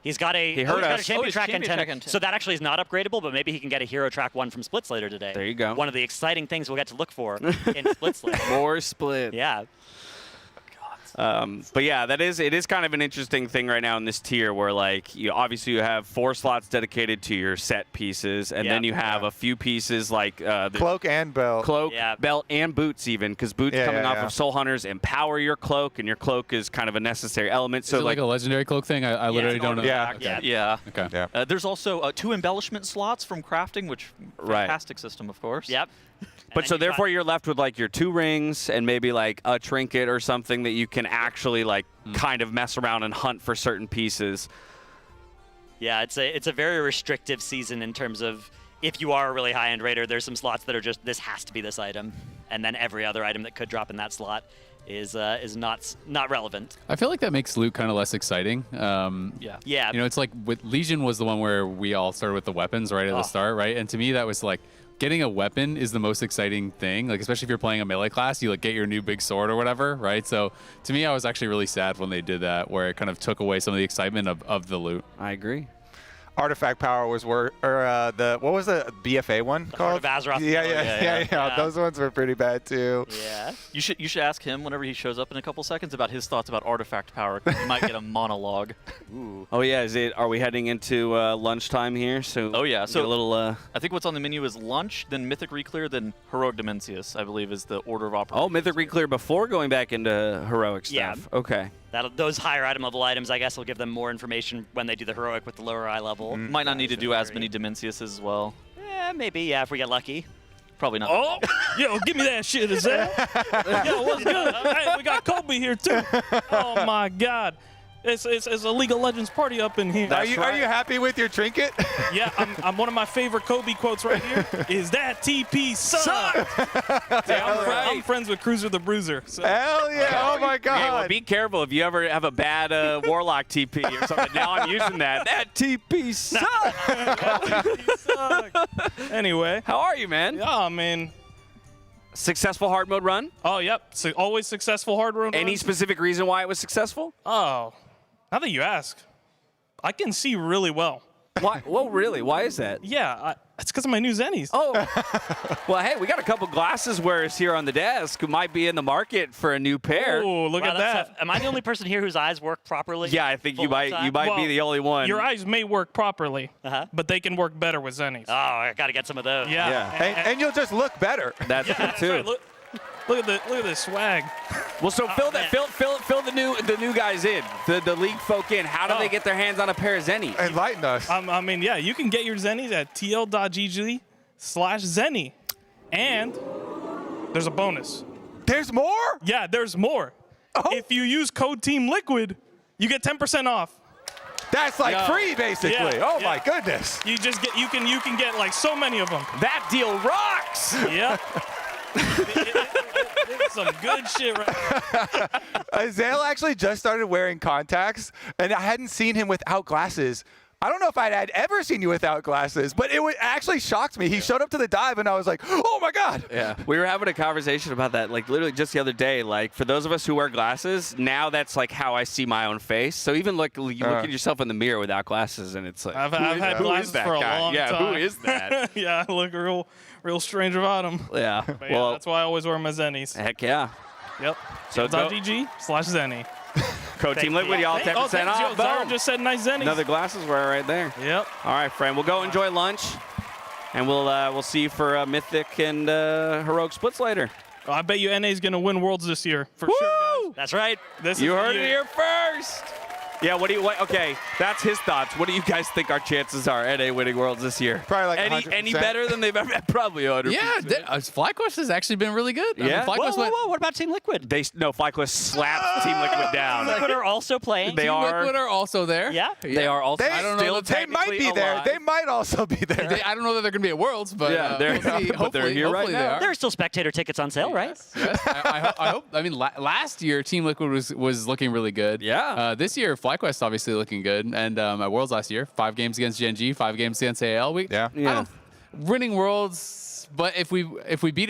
Speaker 25: He's got a champion track antenna. So that actually is not upgradable, but maybe he can get a hero track 1 from Splits later today.
Speaker 19: There you go.
Speaker 25: One of the exciting things we'll get to look for in Splits later.
Speaker 19: More split.
Speaker 25: Yeah.
Speaker 19: But yeah, it is kind of an interesting thing right now in this tier where like you have 4 slots dedicated to your set pieces, and then you have a few pieces like the
Speaker 20: cloak and belt,
Speaker 19: belt and boots even, because boots coming off of Soul Hunters empower your cloak, and your cloak is kind of a necessary element. So
Speaker 2: is it like a legendary cloak thing? I literally don't know.
Speaker 24: Yeah.
Speaker 2: Okay.
Speaker 24: There's also 2 embellishment slots from crafting, which fantastic system, of course.
Speaker 25: Yep.
Speaker 19: But so therefore you're left with like your 2 rings and maybe like a trinket or something that you can actually like kind of mess around and hunt for certain pieces.
Speaker 25: Yeah, it's a very restrictive season in terms of if you are a really high-end raider, there's some slots that are just this has to be this item, and then every other item that could drop in that slot is not relevant.
Speaker 2: I feel like that makes loot kind of less exciting.
Speaker 25: Yeah.
Speaker 2: You know, it's like with Legion was the one where we all started with the weapons right at the start, right? And to me, that was like getting a weapon is the most exciting thing. Like especially if you're playing a melee class, you like get your new big sword or whatever, right? So to me, I was actually really sad when they did that, where it kind of took away some of the excitement of the loot.
Speaker 19: I agree.
Speaker 20: Artifact power was what was the BFA one called?
Speaker 25: Heart of Azeroth.
Speaker 20: Yeah. Those ones were pretty bad too.
Speaker 25: Yeah.
Speaker 24: You should ask him whenever he shows up in a couple seconds about his thoughts about artifact power. You might get a monologue.
Speaker 25: Ooh.
Speaker 19: Oh yeah, are we heading into lunchtime here? So
Speaker 24: So
Speaker 19: a little.
Speaker 24: I think what's on the menu is lunch, then Mythic Reclear, then Heroic Dimensius, I believe is the order of operations.
Speaker 19: Oh, Mythic Reclear before going back into heroic stuff.
Speaker 25: Yeah.
Speaker 19: Okay.
Speaker 25: Those higher item level items, I guess, will give them more information when they do the heroic with the lower eye level.
Speaker 24: Might not need to do as many Dimensiuses as well.
Speaker 25: Yeah, maybe. Yeah, if we get lucky.
Speaker 24: Probably not.
Speaker 5: Oh, yo, give me that shit, is that? Yo, what's good? Hey, we got Kobe here too. Oh my God. It's a League of Legends party up in here.
Speaker 20: Are you happy with your trinket?
Speaker 5: Yeah, I'm one of my favorite Kobe quotes right here. Is that TP suck? I'm friends with Cruiser the Bruiser. So.
Speaker 20: Hell yeah! Oh my God!
Speaker 19: Hey, well, be careful if you ever have a bad Warlock TP or something. Now I'm using that. That TP suck.
Speaker 5: Anyway,
Speaker 19: how are you, man?
Speaker 5: Yeah, man.
Speaker 19: Successful hard mode run?
Speaker 5: Oh, yep. So always successful hard mode run.
Speaker 19: Any specific reason why it was successful?
Speaker 5: Oh, now that you ask, I can see really well.
Speaker 19: Why? Well, really? Why is that?
Speaker 5: Yeah, it's because of my new Zennies.
Speaker 19: Oh. Well, hey, we got a couple glasses wearers here on the desk who might be in the market for a new pair.
Speaker 5: Oh, look at that.
Speaker 25: Am I the only person here whose eyes work properly?
Speaker 19: Yeah, I think you might be the only one.
Speaker 5: Your eyes may work properly, but they can work better with Zennies.
Speaker 25: Oh, I got to get some of those.
Speaker 5: Yeah.
Speaker 20: And you'll just look better.
Speaker 19: That's true too.
Speaker 5: Right. Look at this swag.
Speaker 19: Well, so fill the new guys in, the league folk in. How do they get their hands on a pair of Zennies?
Speaker 20: Enlighten us.
Speaker 5: I mean, yeah, you can get your Zennies at tl.gg/Zenny, and there's a bonus.
Speaker 20: There's more?
Speaker 5: Yeah, there's more. Oh. If you use code Team Liquid, you get 10% off.
Speaker 20: That's like free, basically.
Speaker 5: Yeah,
Speaker 20: oh my goodness.
Speaker 5: You can get like so many of them.
Speaker 19: That deal rocks.
Speaker 5: Yep. Some good shit right
Speaker 20: Zale actually just started wearing contacts, and I hadn't seen him without glasses. I don't know if I'd ever seen you without glasses, but it actually shocked me. He showed up to the dive, and I was like, oh, my God.
Speaker 19: Yeah, we were having a conversation about that, like, literally just the other day. Like, for those of us who wear glasses, now that's, like, how I see my own face. So even, like, you look at yourself in the mirror without glasses, and it's like,
Speaker 5: I've had glasses for a long time.
Speaker 19: Yeah, who is that?
Speaker 5: Yeah, I look real strange about them.
Speaker 19: Yeah.
Speaker 5: But yeah, that's why I always wear my Zennies.
Speaker 19: Heck yeah.
Speaker 5: Yep.
Speaker 19: So
Speaker 5: GG/Zenny.
Speaker 19: Code Team Liquid, y'all 10% off.
Speaker 5: Zara just said nice Zennies.
Speaker 19: Another glasses wearer right there.
Speaker 5: Yep.
Speaker 19: All right, friend. We'll go enjoy lunch, and we'll see you for Mythic and Heroic splits later.
Speaker 5: I bet you NA's going to win Worlds this year, for sure, guys.
Speaker 25: That's right.
Speaker 19: You heard it here first. Yeah, okay, that's his thoughts. What do you guys think our chances are NA winning Worlds this year?
Speaker 20: Probably like 100%.
Speaker 19: Any better than they've ever had? Probably 100%.
Speaker 2: Yeah, FlyQuest has actually been really good.
Speaker 19: Yeah.
Speaker 25: Whoa, what about Team Liquid?
Speaker 19: FlyQuest slapped Team Liquid down.
Speaker 25: Team Liquid are also playing.
Speaker 2: Team Liquid are also there.
Speaker 25: Yeah?
Speaker 19: They are also
Speaker 20: They might be there. They might also be there.
Speaker 2: I don't know that they're going to be at Worlds, but
Speaker 19: they're,
Speaker 2: we'll see.
Speaker 19: but they're here right now.
Speaker 2: They are.
Speaker 25: There are still spectator tickets on sale, right?
Speaker 2: Yes. I hope. I mean, last year Team Liquid was looking really good.
Speaker 19: Yeah.
Speaker 2: This year FlyQuest obviously looking good, and at Worlds last year, 5 games against Gen G, 5 games against AL. Winning Worlds, but if we beat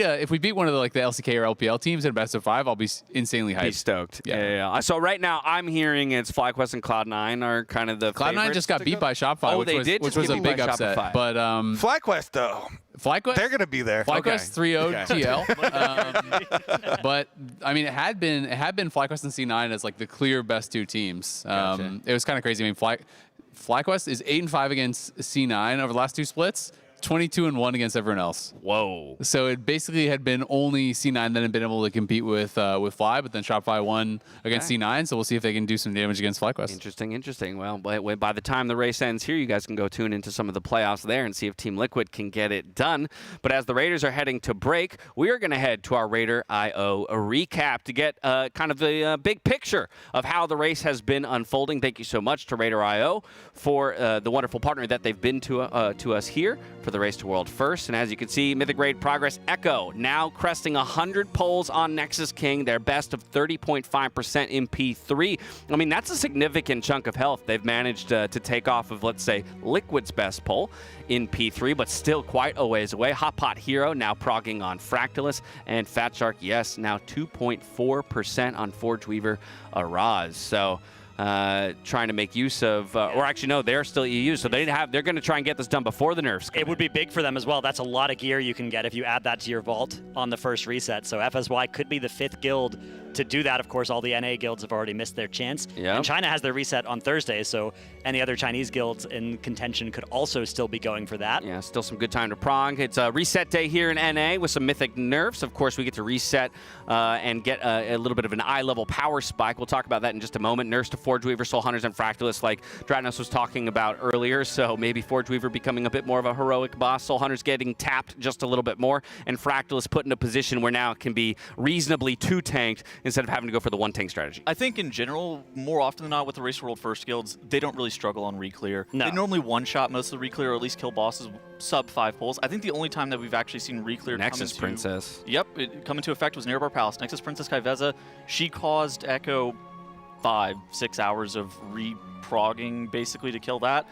Speaker 2: one of the LCK or LPL teams in a best of 5, I'll be insanely hyped.
Speaker 19: Be stoked. Yeah. So right now I'm hearing it's FlyQuest and Cloud9 are kind of the
Speaker 2: Cloud9 just got beat by Shopify, which was a big upset. But
Speaker 20: FlyQuest though.
Speaker 2: FlyQuest,
Speaker 20: they're gonna be there.
Speaker 2: FlyQuest 3-0 TL. But I mean, it had been FlyQuest and C9 as like the clear best 2 teams. It was kind of crazy. I mean, FlyQuest is 8-5 against C9 over the last 2 splits. 22-1 against everyone else.
Speaker 19: Whoa!
Speaker 2: So it basically had been only C9 that had been able to compete with Fly, but then Shopify won against C9. So we'll see if they can do some damage against FlyQuest.
Speaker 19: Interesting. Well, by the time the race ends here, you guys can go tune into some of the playoffs there and see if Team Liquid can get it done. But as the Raiders are heading to break, we are going to head to our RaiderIO recap to get kind of the big picture of how the race has been unfolding. Thank you so much to RaiderIO for the wonderful partner that they've been to us here for the Race to World First. And as you can see, Mythic Raid progress, Echo now cresting 100 polls on Nexus King, their best of 30.5% in P3. I mean, that's a significant chunk of health they've managed to take off of, let's say, Liquid's best poll in P3, but still quite a ways away. Hot Pot Hero now progging on Fractalus, and Fat Shark, yes, now 2.4% on Forge Weaver Araz. So trying to make use of, or actually no, they're still EU, so they're going to try and get this done before the nerfs come
Speaker 25: It would be big for them as well. That's a lot of gear you can get if you add that to your vault on the first reset. So FSY could be the 5th guild to do that. Of course, all the NA guilds have already missed their chance.
Speaker 19: Yep.
Speaker 25: And China has their reset on Thursday, so any other Chinese guilds in contention could also still be going for that.
Speaker 19: Yeah, still some good time to prog. It's a reset day here in NA with some mythic nerfs. Of course, we get to reset and get a little bit of an eye-level power spike. We'll talk about that in just a moment. Nerfs to Forge Weaver, Soul Hunters, and Fractalists like Dratnos was talking about earlier, so maybe Forge Weaver becoming a bit more of a heroic boss. Soul Hunters getting tapped just a little bit more, and Fractalists put in a position where now it can be reasonably 2-tanked instead of having to go for the 1-tank strategy.
Speaker 24: I think in general, more often than not with the Race World First guilds, they don't really struggle on reclear.
Speaker 25: No.
Speaker 24: They normally one-shot most of the reclear, or at least kill bosses sub 5 pulls. I think the only time that we've actually seen reclear
Speaker 19: Nexus Princess.
Speaker 24: Yep, it come into effect was Nearbar Palace. Nexus Princess Kaiveza, she caused Echo 5-6 hours of re-progging basically to kill that.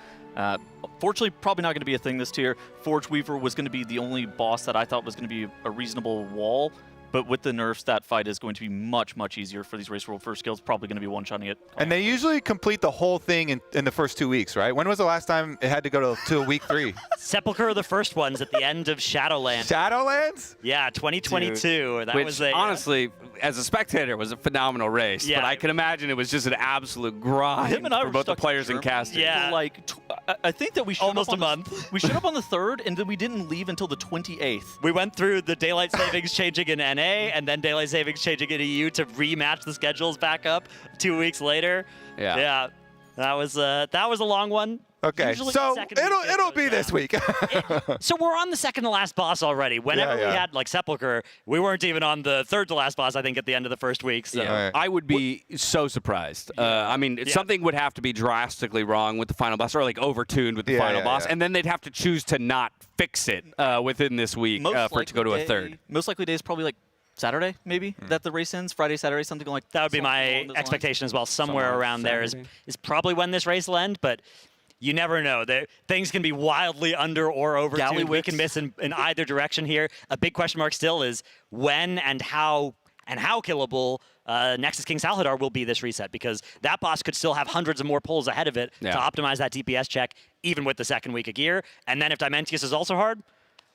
Speaker 24: Fortunately, probably not going to be a thing this tier. Forge Weaver was going to be the only boss that I thought was going to be a reasonable wall. But with the nerfs, that fight is going to be much, much easier for these Race World First guilds. Probably going to be one-shotting it.
Speaker 20: And they usually complete the whole thing in the first 2 weeks, right? When was the last time it had to go to week 3?
Speaker 25: Sepulchre are the first ones at the end of Shadowlands.
Speaker 20: Shadowlands?
Speaker 25: Yeah, 2022.
Speaker 19: Dude,
Speaker 25: that
Speaker 19: which,
Speaker 25: was a
Speaker 19: honestly, as a spectator, was a phenomenal race.
Speaker 25: Yeah.
Speaker 19: But I can imagine it was just an absolute grind
Speaker 24: Him and I
Speaker 19: for
Speaker 24: were
Speaker 19: both the
Speaker 24: stuck
Speaker 19: players
Speaker 24: in
Speaker 19: and casters.
Speaker 25: Yeah.
Speaker 24: Like, I think that we showed
Speaker 25: Almost
Speaker 24: up on
Speaker 25: a month.
Speaker 24: We showed up on the 3rd, and then we didn't leave until the 28th.
Speaker 25: We went through the daylight savings changing in NA, and then daylight savings changing in EU to rematch the schedules back up 2 weeks later.
Speaker 19: Yeah.
Speaker 25: That was a long one.
Speaker 20: Okay,
Speaker 25: Usually
Speaker 20: so
Speaker 25: the second
Speaker 20: it'll be this week.
Speaker 25: So we're on the second to last boss already. Whenever we had like Sepulchre, we weren't even on the third to last boss, I think, at the end of the first week. So.
Speaker 19: Yeah. I would be so surprised. I mean, something would have to be drastically wrong with the final boss, or like overtuned with the final boss, and then they'd have to choose to not fix it within this week for it to go to a third.
Speaker 24: Most likely day is probably like Saturday, maybe, that the race ends. Friday, Saturday, something like that.
Speaker 25: That would be my expectation as well. Somewhere around there is probably when this race will end, but you never know. Things can be wildly under or over. We can miss in either direction here. A big question mark still is when and how killable Nexus King Salhadar will be this reset, because that boss could still have hundreds of more pulls ahead of it to optimize that DPS check, even with the second week of gear. And then if Dimentius is also hard,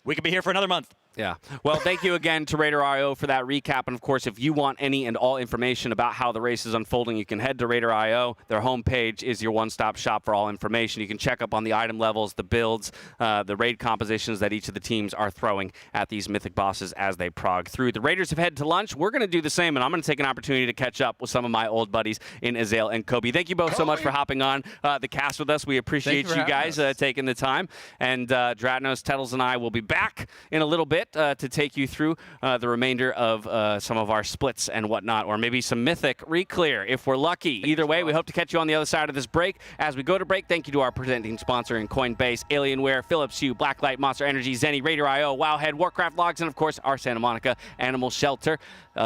Speaker 25: we could be here for another month.
Speaker 19: Yeah. Well, thank you again to RaiderIO for that recap. And, of course, if you want any and all information about how the race is unfolding, you can head to RaiderIO. Their homepage is your one-stop shop for all information. You can check up on the item levels, the builds, the raid compositions that each of the teams are throwing at these mythic bosses as they prog through. The Raiders have headed to lunch. We're going to do the same, and I'm going to take an opportunity to catch up with some of my old buddies in Azale and Kobe. Thank you both so much for hopping on the cast with us. We appreciate you guys taking the time. And Dratnos, Tettles, and I will be back in a little bit to take you through the remainder of some of our splits and whatnot, or maybe some mythic reclear if we're lucky. Either way, we hope to catch you on the other side of this break. As we go to break, thank you to our presenting sponsor in Coinbase, Alienware, Philips Hue, Blacklyte, Monster Energy, Zenni, RaiderIO, Wowhead, Warcraft Logs, and of course our Santa Monica Animal Shelter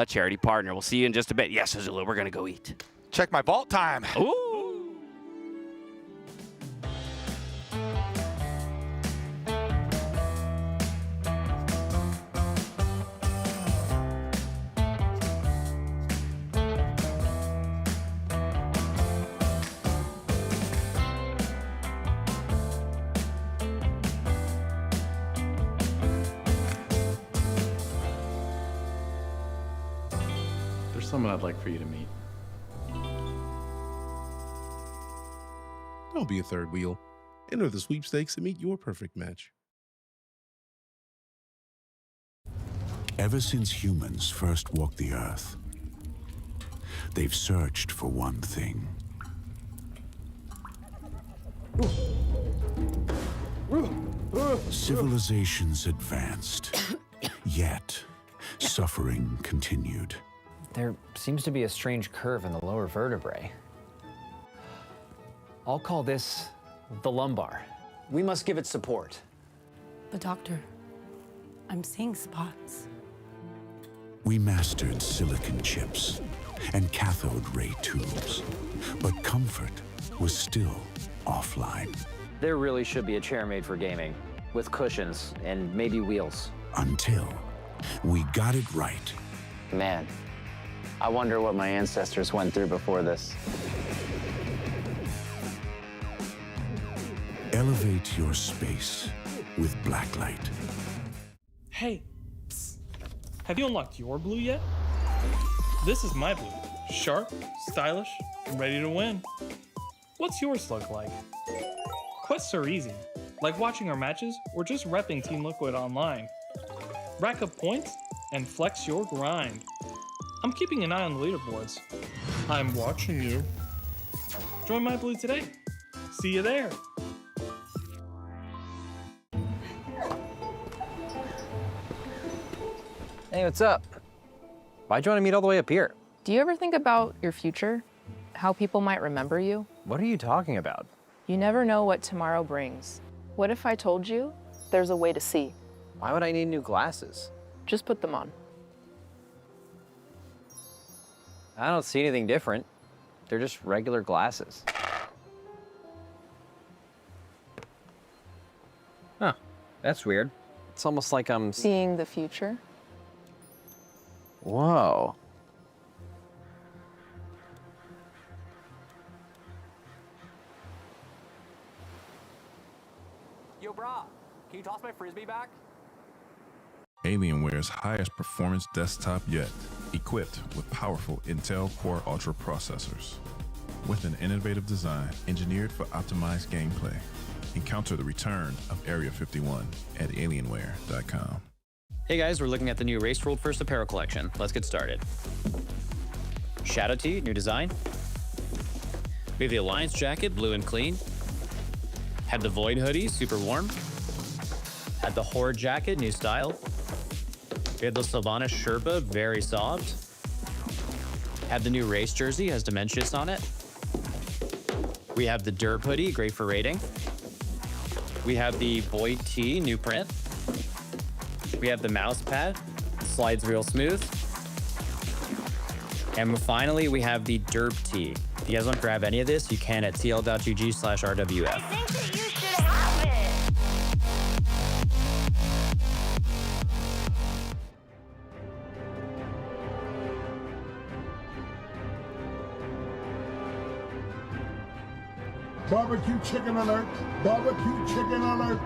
Speaker 19: charity partner. We'll see you in just a bit. Yes, Azula, we're gonna go eat.
Speaker 20: Check my vault time.
Speaker 19: Ooh.
Speaker 4: Someone I'd like for you to meet.
Speaker 7: Don't be a third wheel. Enter the sweepstakes and meet your perfect match.
Speaker 9: Ever since humans first walked the Earth, they've searched for one thing. Civilizations advanced, yet suffering continued.
Speaker 22: There seems to be a strange curve in the lower vertebrae. I'll call this the lumbar. We must give it support.
Speaker 11: But doctor, I'm seeing spots.
Speaker 9: We mastered silicon chips and cathode ray tubes, but comfort was still offline.
Speaker 22: There really should be a chair made for gaming, with cushions and maybe wheels.
Speaker 9: Until we got it right.
Speaker 22: Man, I wonder what my ancestors went through before this.
Speaker 9: Elevate your space with Blacklyte.
Speaker 5: Hey, psst. Have you unlocked your blue yet? This is my blue. Sharp, stylish, and ready to win. What's yours look like? Quests are easy, like watching our matches or just repping Team Liquid online. Rack up points and flex your grind. I'm keeping an eye on the leaderboards. I'm watching you. Join my blue today. See you there.
Speaker 12: Hey, what's up? Why'd you want to meet all the way up here?
Speaker 1: Do you ever think about your future? How people might remember you?
Speaker 12: What are you talking about?
Speaker 1: You never know what tomorrow brings. What if I told you there's a way to see?
Speaker 12: Why would I need new glasses?
Speaker 1: Just put them on.
Speaker 12: I don't see anything different. They're just regular glasses. Huh, that's weird. It's almost like I'm
Speaker 1: seeing the future.
Speaker 12: Whoa.
Speaker 10: Yo, brah, can you toss my frisbee back?
Speaker 7: Alienware's highest performance desktop yet, equipped with powerful Intel Core Ultra processors. With an innovative design engineered for optimized gameplay, encounter the return of Area 51 at Alienware.com.
Speaker 16: Hey guys, we're looking at the new Race World First Apparel collection. Let's get started. Shadow Tee, new design. We have the Alliance jacket, blue and clean. Had the Void hoodie, super warm. Had the Horde jacket, new style. We had the Sylvanas Sherpa, very soft. Had the new race jersey, has Dementius on it. We have the Derp hoodie, great for raiding. We have the Void tee, new print. We have the mouse pad, slides real smooth. And finally, we have the Derp tee. If you guys want to grab any of this, you can at tl.gg/RWF.
Speaker 18: Barbecue chicken alert! Barbecue chicken alert!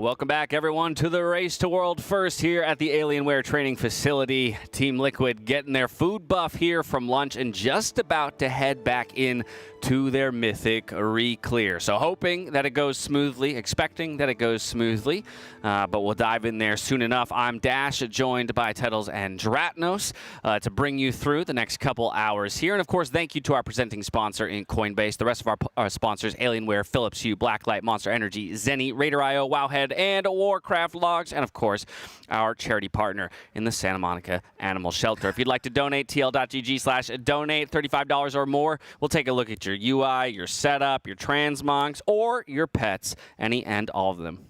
Speaker 19: Welcome back, everyone, to the Race to World First here at the Alienware training facility. Team Liquid getting their food buff here from lunch and just about to head back in to their Mythic re-clear. So hoping that it goes smoothly, expecting that it goes smoothly, but we'll dive in there soon enough. I'm Dash, joined by Tettles and Dratnos to bring you through the next couple hours here. And of course, thank you to our presenting sponsor in Coinbase, the rest of our sponsors, Alienware, Philips Hue, Blacklyte, Monster Energy, Zenni, RaiderIO, Wowhead, and Warcraft Logs, and of course, our charity partner in the Santa Monica Animal Shelter. If you'd like to donate, tl.gg/donate, $35 or more. We'll take a look at your UI, your setup, your transmogs, or your pets, any and all of them.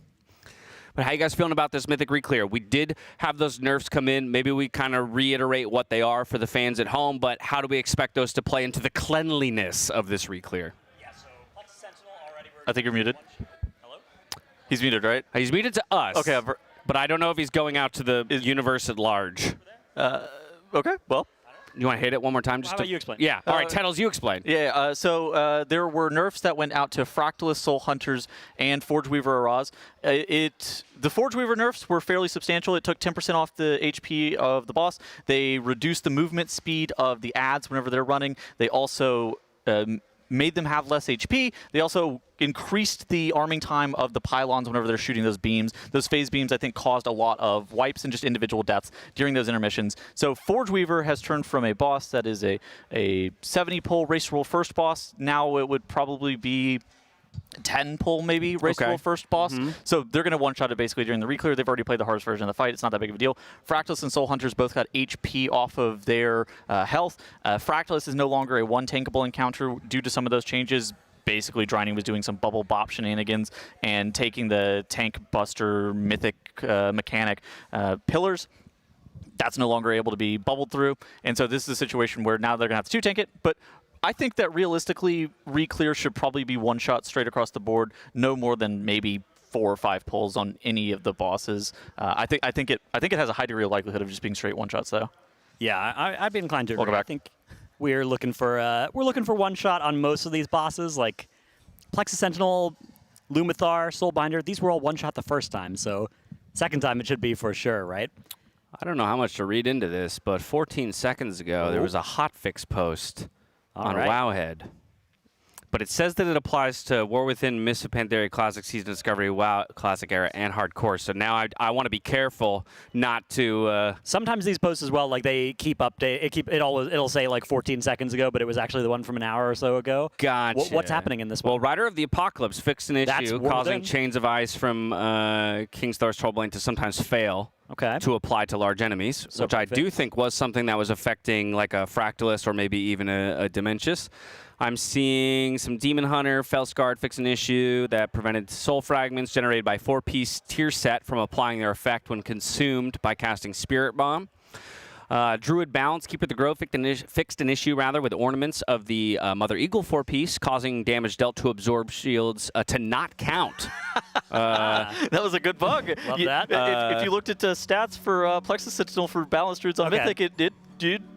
Speaker 19: But how you guys feeling about this Mythic Reclear? We did have those nerfs come in. Maybe we kind of reiterate what they are for the fans at home, but how do we expect those to play into the cleanliness of this Reclear?
Speaker 25: Yeah, so Plexus Sentinel already.
Speaker 24: I think you're muted. Hello? He's muted, right?
Speaker 19: He's muted to us.
Speaker 24: Okay.
Speaker 19: But I don't know if he's going out to the universe at large.
Speaker 24: Okay, well.
Speaker 19: You want to hit it one more time?
Speaker 25: How about you explain?
Speaker 19: Yeah. All right, Tettles, you explain.
Speaker 24: Yeah, so there were nerfs that went out to Fractalist, Soul Hunters, and Forge Weaver Araz. The Forge Weaver nerfs were fairly substantial. It took 10% off the HP of the boss. They reduced the movement speed of the ads whenever they're running. They also made them have less HP. They also increased the arming time of the pylons whenever they're shooting those beams. Those phase beams, I think, caused a lot of wipes and just individual deaths during those intermissions. So Forge Weaver has turned from a boss that is a 70-pull race roll first boss. Now it would probably be 10-pull maybe race roll first boss. So they're going to one-shot it basically during the Reclear. They've already played the hardest version of the fight. It's not that big of a deal. Fractalist and Soul Hunters both got HP off of their health. Fractalist is no longer a one-tankable encounter due to some of those changes. Basically, Dryning was doing some bubble bop shenanigans and taking the tank buster mythic mechanic pillars. That's no longer able to be bubbled through. And so this is a situation where now they're going to have to two-tank it. But I think that realistically, Reclear should probably be one-shot straight across the board, no more than maybe 4 or 5 pulls on any of the bosses. I think it has a high degree of likelihood of just being straight one-shots, though.
Speaker 25: Yeah, I'd be inclined to agree.
Speaker 24: Welcome back.
Speaker 25: I think we're looking for one shot on most of these bosses, like Plexus Sentinel, Lumathar, Soulbinder. These were all one shot the first time, so second time it should be for sure, right?
Speaker 19: I don't know how much to read into this, but 14 seconds ago there was a hotfix post on Wowhead. But it says that it applies to War Within, Mists of Pantheria, Classic, Season Discovery, WoW, Classic Era, and Hardcore. So now I want to be careful not to...
Speaker 25: Sometimes these posts as well, like they keep update. It'll say like 14 seconds ago, but it was actually the one from an hour or so ago.
Speaker 19: Gotcha.
Speaker 25: What's happening in this one?
Speaker 19: Well, Rider of the Apocalypse fixed an issue causing Chains of Ice from King's Thor's Trollblade to sometimes fail. To apply to large enemies, which I do think was something that was affecting like a Fractalist or maybe even a Dementius. I'm seeing some Demon Hunter, Felsguard fix an issue that prevented soul fragments generated by 4-piece tier set from applying their effect when consumed by casting Spirit Bomb. Druid Balance Keeper the Grove fixed an issue with ornaments of the Mother Eagle 4-piece, causing damage dealt to absorb shields to not count.
Speaker 24: That was a good bug.
Speaker 25: Love that.
Speaker 24: If you looked at stats for Plexus Sentinel for Balance Druids on Mythic, it did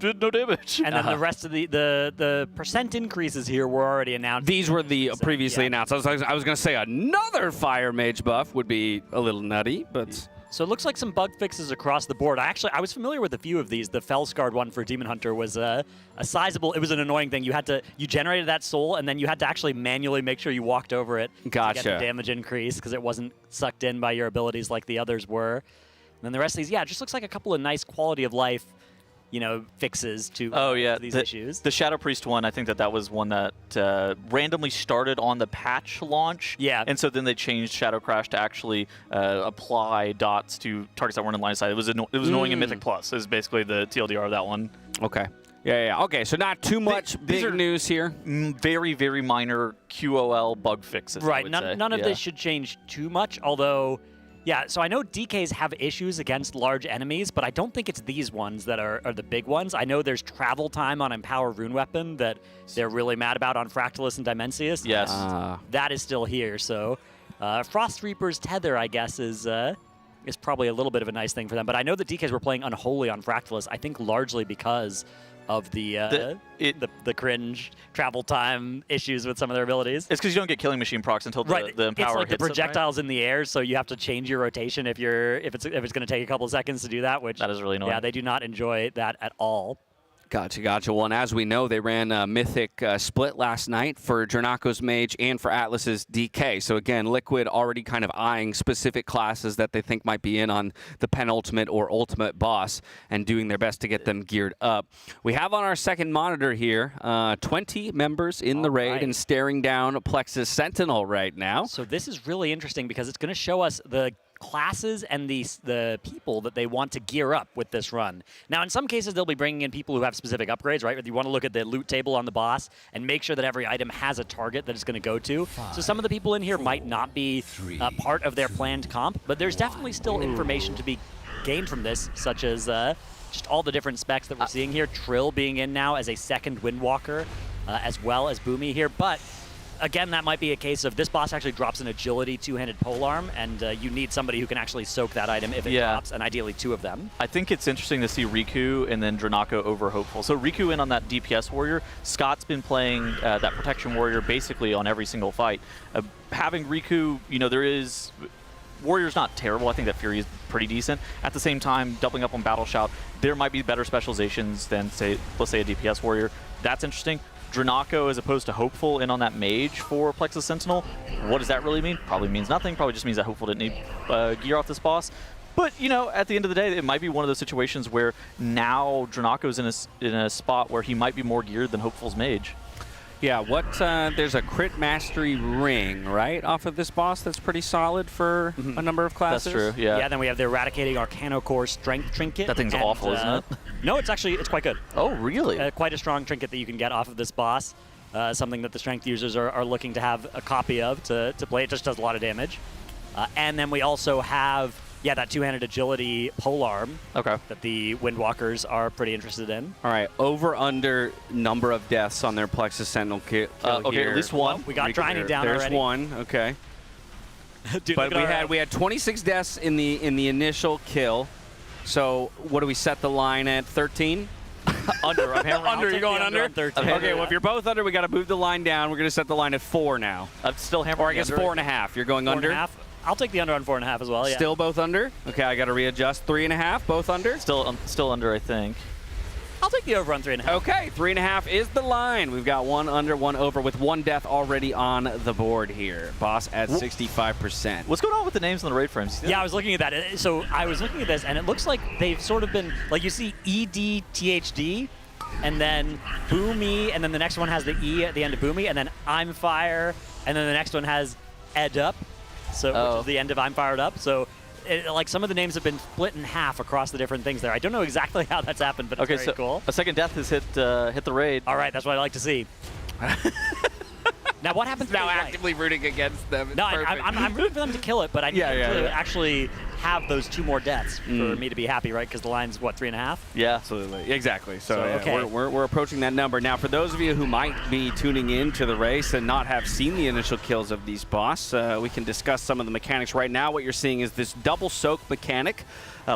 Speaker 24: no damage.
Speaker 25: And then the rest of the percent increases here were already announced.
Speaker 19: These were the previously announced. I was going to say another Fire Mage buff would be a little nutty, but...
Speaker 25: So it looks like some bug fixes across the board. I was familiar with a few of these. The Felsguard one for Demon Hunter was a sizable. It was an annoying thing. You generated that soul, and then you had to actually manually make sure you walked over it to get the damage increase because it wasn't sucked in by your abilities like the others were. And then the rest of these, it just looks like a couple of nice quality of life, fixes to these issues.
Speaker 24: The Shadow Priest one, I think that was one that randomly started on the patch launch.
Speaker 25: Yeah.
Speaker 24: And so then they changed Shadow Crash to actually apply dots to targets that weren't in line of sight. It was annoying in Mythic Plus is basically the TLDR of that one.
Speaker 19: Okay. Yeah. Okay, so not too much big news here.
Speaker 24: Very, very minor QOL bug fixes.
Speaker 25: Right. None of this should change too much, although... Yeah, so I know DKs have issues against large enemies, but I don't think it's these ones that are the big ones. I know there's travel time on Empower Rune Weapon that they're really mad about on Fractalist and Dimensius.
Speaker 24: Yes.
Speaker 25: That is still here, so Frost Reaper's Tether, I guess, is probably a little bit of a nice thing for them. But I know the DKs were playing Unholy on Fractalist, I think largely because of the cringe travel time issues with some of their abilities.
Speaker 24: It's because you don't get killing machine procs until the Empower
Speaker 25: It's like the
Speaker 24: hits
Speaker 25: projectile's in the air, so you have to change your rotation if it's going to take a couple of seconds to do that. Which
Speaker 24: that is really annoying.
Speaker 25: Yeah, they do not enjoy that at all.
Speaker 3: Gotcha. Well, and as we know, they ran a Mythic split last night for Dranako's Mage and for Atlas's DK. So again, Liquid already kind of eyeing specific classes that they think might be in on the penultimate or ultimate boss and doing their best to get them geared up. We have on our second monitor here 20 members in the raid and staring down Plexus Sentinel right now.
Speaker 25: So this is really interesting because it's going to show us the classes and the people that they want to gear up with this run. Now, in some cases, they'll be bringing in people who have specific upgrades, right? You want to look at the loot table on the boss and make sure that every item has a target that it's going to go to. So some of the people in here might not be part of their planned comp, but there's definitely still information to be gained from this, such as just all the different specs that we're seeing here. Trill being in now as a second Windwalker, as well as Boomy here, but again, that might be a case of this boss actually drops an agility two-handed polearm, and you need somebody who can actually soak that item if it drops, and ideally two of them.
Speaker 24: I think it's interesting to see Riku and then Dranako over Hopeful. So Riku in on that DPS warrior. Scott's been playing that protection warrior basically on every single fight. Having Riku, Warrior's not terrible. I think that Fury is pretty decent. At the same time, doubling up on Battle Shout, there might be better specializations than, let's say a DPS warrior. That's interesting. Dranako as opposed to Hopeful in on that Mage for Plexus Sentinel. What does that really mean? Probably means nothing. Probably just means that Hopeful didn't need gear off this boss. But, at the end of the day, it might be one of those situations where now Dranako's in a spot where he might be more geared than Hopeful's Mage.
Speaker 3: Yeah, there's a crit mastery ring, right, off of this boss that's pretty solid for a number of classes?
Speaker 24: That's true, yeah.
Speaker 25: Yeah, then we have the Eradicating Arcanocore Strength Trinket.
Speaker 24: That thing's awful, isn't it?
Speaker 25: No, it's quite good.
Speaker 24: Oh, really?
Speaker 25: Quite a strong trinket that you can get off of this boss. Something that the Strength users are looking to have a copy of to play. It just does a lot of damage. And then we also have that two-handed agility polearm that the Windwalkers are pretty interested in.
Speaker 3: All right, over-under number of deaths on their Plexus Sentinel kill here.
Speaker 24: At least one.
Speaker 25: Well, we got Driny down
Speaker 3: There's
Speaker 25: already.
Speaker 3: one, okay.
Speaker 25: Dude,
Speaker 3: but we had 26 deaths in the initial kill. So what do we set the line at? 13?
Speaker 24: Under. I'm hammering.
Speaker 3: Under. You're going under?
Speaker 25: 13.
Speaker 3: Okay, well, if you're both under, we got to move the line down. We're going to set the line at 4 now.
Speaker 24: I'm still hammering.
Speaker 3: Or I guess 4.5. You're going under?
Speaker 25: 4.5. I'll take the under on 4.5 as well, yeah.
Speaker 3: Still both under? Okay, I got to readjust. 3.5, both under?
Speaker 24: Still under, I think.
Speaker 25: I'll take the over on 3.5.
Speaker 3: Okay, 3.5 is the line. We've got one under, one over, with one death already on the board here. Boss at 65%.
Speaker 24: What's going on with the names on the raid frames?
Speaker 25: Yeah, I was looking at that. So I was looking at this, and it looks like they've sort of been, like you see ED THD, and then Boomy, and then the next one has the E at the end of Boomy, and then I'm Fire, and then the next one has Ed Up, which is the end of I'm Fired Up. So like some of the names have been split in half across the different things there. I don't know exactly how that's happened, but it's very cool.
Speaker 24: A second death has hit the raid.
Speaker 25: All right, that's what I like to see. Now, what happens
Speaker 3: now actively rooting against them?
Speaker 25: No, I'm rooting for them to kill it, but I need to actually have those 2 more deaths for me to be happy, right? Because the line's, what, 3.5?
Speaker 24: Yeah.
Speaker 3: Absolutely. Exactly. So we're approaching that number. Now, for those of you who might be tuning in to the race and not have seen the initial kills of these boss, we can discuss some of the mechanics. Right now, what you're seeing is this double soak mechanic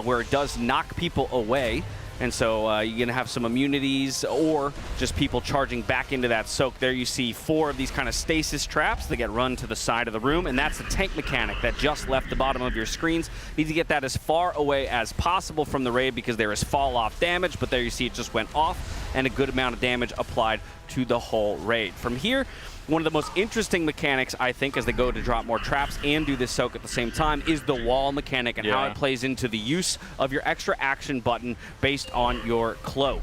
Speaker 3: where it does knock people away. And so you're going to have some immunities or just people charging back into that soak. There you see 4 of these kind of stasis traps that get run to the side of the room. And that's the tank mechanic that just left the bottom of your screens. Need to get that as far away as possible from the raid because there is fall-off damage. But there you see it just went off and a good amount of damage applied to the whole raid. From here, one of the most interesting mechanics, I think, as they go to drop more traps and do this soak at the same time, is the wall mechanic and how it plays into the use of your extra action button based on your cloak.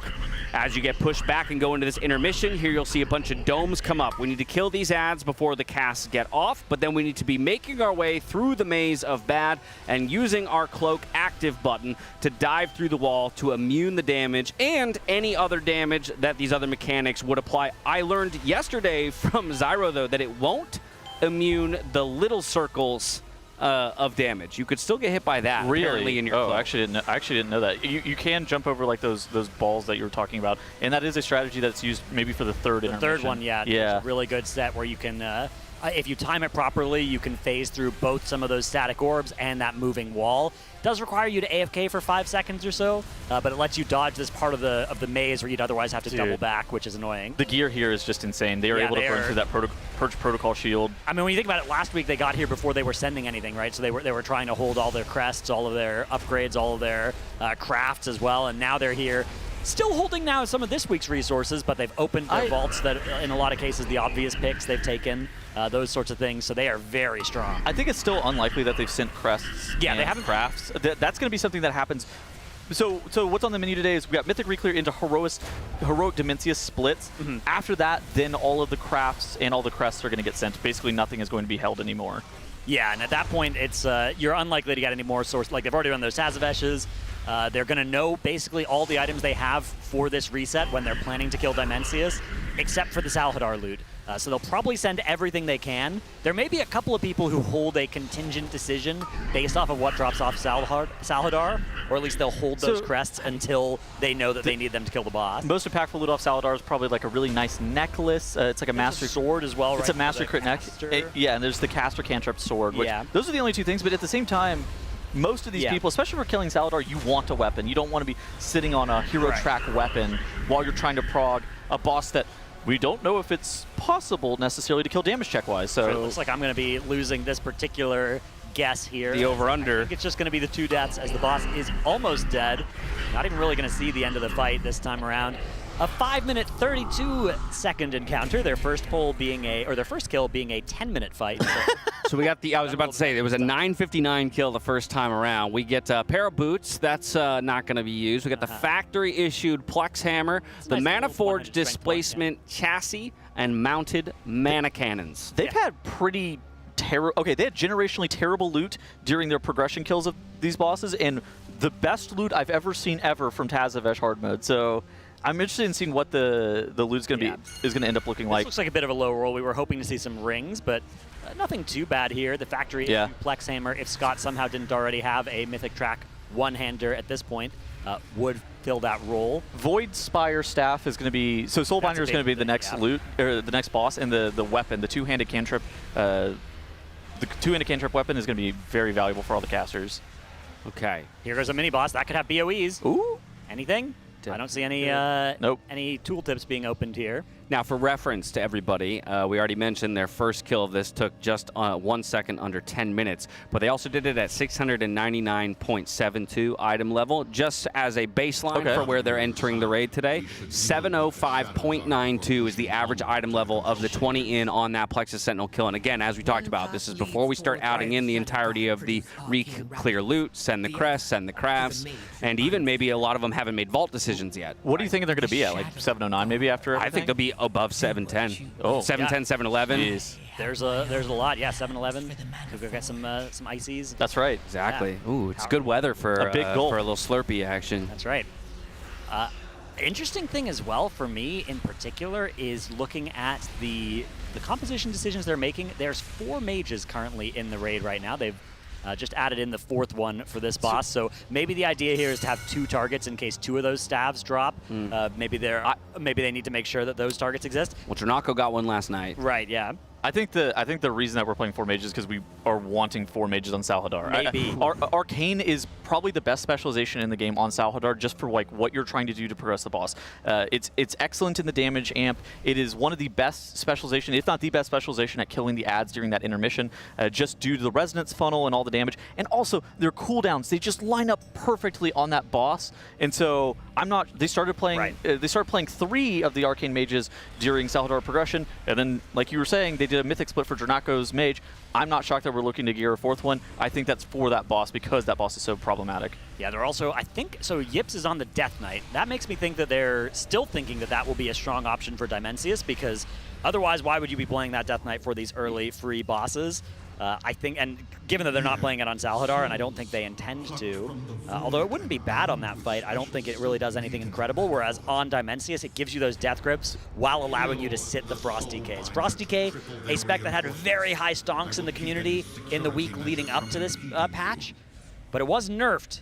Speaker 3: As you get pushed back and go into this intermission, here you'll see a bunch of domes come up. We need to kill these ads before the casts get off, but then we need to be making our way through the maze of bad and using our cloak active button to dive through the wall to immune the damage and any other damage that these other mechanics would apply. I learned yesterday from Zyro, though, that it won't immune the little circles of damage. You could still get hit by that. Apparently in your cloak.
Speaker 24: I actually didn't know that. You can jump over like those balls that you were talking about, and that is a strategy that's used maybe for the third intermission.
Speaker 25: The third one, yeah. It's a really good set where you can. if you time it properly, you can phase through both some of those static orbs and that moving wall. It does require you to AFK for 5 seconds or so, but it lets you dodge this part of the maze where you'd otherwise have to double back, which is annoying.
Speaker 24: The gear here is just insane. They were able to burn through that Purge Protocol shield.
Speaker 25: I mean, when you think about it, last week they got here before they were sending anything, right? So they were trying to hold all their crests, all of their upgrades, all of their crafts as well, and now they're here. Still holding now some of this week's resources, but they've opened their vaults that, in a lot of cases, the obvious picks they've taken, those sorts of things. So they are very strong.
Speaker 24: I think it's still unlikely that they've sent crests.
Speaker 25: Yeah,
Speaker 24: and
Speaker 25: they haven't.
Speaker 24: Crafts. That's going to be something that happens. So what's on the menu today is we got Mythic Reclear into Heroic Dimensius splits. After that, then all of the crafts and all the crests are going to get sent. Basically, nothing is going to be held anymore.
Speaker 25: Yeah, and at that point, it's you're unlikely to get any more source. Like, they've already done those Tazavesh's. They're going to know basically all the items they have for this reset when they're planning to kill Dimensius, except for the Salhadar loot. So they'll probably send everything they can. There may be a couple of people who hold a contingent decision based off of what drops off Salhadar, or at least they'll hold those crests until they know that they need them to kill the boss.
Speaker 24: Most impactful loot off Salhadar is probably like a really nice necklace. It's like a master
Speaker 25: sword as well, right?
Speaker 24: It's a master crit neck. Yeah, and there's the caster cantrip sword. Which, those are the only two things, but at the same time, most of these people, especially for killing Salhadar, you want a weapon. You don't want to be sitting on a hero track weapon while you're trying to prog a boss that we don't know if it's possible necessarily to kill damage check-wise. So
Speaker 25: it looks like I'm going to be losing this particular guess here.
Speaker 3: The over-under.
Speaker 25: I think it's just going to be the 2 deaths as the boss is almost dead. Not even really going to see the end of the fight this time around. A 5-minute, 32-second encounter. Their first kill being a 10-minute fight.
Speaker 3: So we got I was about to say, there was a 9:59 kill the first time around. We get a pair of boots. That's not going to be used. We got the factory-issued Plex Hammer, the Manaforge displacement chassis, and mounted mana cannons.
Speaker 24: They've had pretty terrible. Okay, they had generationally terrible loot during their progression kills of these bosses, and the best loot I've ever seen from Tazavesh hard mode. So I'm interested in seeing what the loot's going to be is going to end up looking like.
Speaker 25: This looks like a bit of a low roll. We were hoping to see some rings, but nothing too bad here. The factory Plex Hammer, if Scott somehow didn't already have a Mythic Track one-hander at this point, would fill that role.
Speaker 24: Void Spire Staff is going to be, so Soulbinder is going to be the next loot, or the next boss, and the weapon, the two-handed cantrip, the two-handed cantrip weapon is going to be very valuable for all the casters.
Speaker 3: Okay.
Speaker 25: Here goes a mini-boss. That could have BOEs.
Speaker 24: Ooh.
Speaker 25: Anything? I don't see any any tooltips being opened here.
Speaker 3: Now, for reference to everybody, we already mentioned their first kill of this took just 1 second under 10 minutes, but they also did it at 699.72 item level, just as a baseline for where they're entering the raid today. 705.92 is the average item level of the 20 in on that Plexus Sentinel kill. And again, as we talked about, this is before we start outing in the entirety of the clear loot, send the crest, send the crafts, and even maybe a lot of them haven't made vault decisions yet.
Speaker 24: What do you think they're going to be at, like 709 maybe after everything?
Speaker 3: I think they'll be above 710. Oh, 710, 711.
Speaker 25: Jeez. There's a lot. Yeah, 711. We've got some ices.
Speaker 24: That's right.
Speaker 3: Exactly. Yeah. Ooh, it's good weather for
Speaker 24: a big goal.
Speaker 3: For a little Slurpee action.
Speaker 25: That's right. Interesting thing as well for me in particular is looking at the composition decisions they're making. There's 4 mages currently in the raid right now. They've just added in the 4th one for this boss, so maybe the idea here is to have 2 targets in case 2 of those staves drop. Maybe they need to make sure that those targets exist.
Speaker 3: Well, Tronako got one last night.
Speaker 25: Right, yeah.
Speaker 24: I think the reason that we're playing 4 mages is because we are wanting 4 mages on Salhadar.
Speaker 25: Maybe.
Speaker 24: Arcane is probably the best specialization in the game on Salhadar, just for like what you're trying to do to progress the boss. It's excellent in the damage amp. It is one of the best specialization, if not the best specialization, at killing the adds during that intermission, just due to the resonance funnel and all the damage. And also their cooldowns, they just line up perfectly on that boss. And so they started playing 3 of the Arcane mages during Salhadar progression, and then like you were saying, they did a mythic split for Dranako's mage. I'm not shocked that we're looking to gear a 4th one. I think that's for that boss because that boss is so problematic.
Speaker 25: Yeah, they're also, I think, so Yips is on the Death Knight. That makes me think that they're still thinking that that will be a strong option for Dimensius, because otherwise, why would you be playing that Death Knight for these early free bosses? I think, and given that they're not playing it on Salhadar, and I don't think they intend to, although it wouldn't be bad on that fight, I don't think it really does anything incredible, whereas on Dimensius, it gives you those death grips while allowing you to sit the Frost DKs. Frost DK, a spec that had very high stonks in the community in the week leading up to this patch, but it was nerfed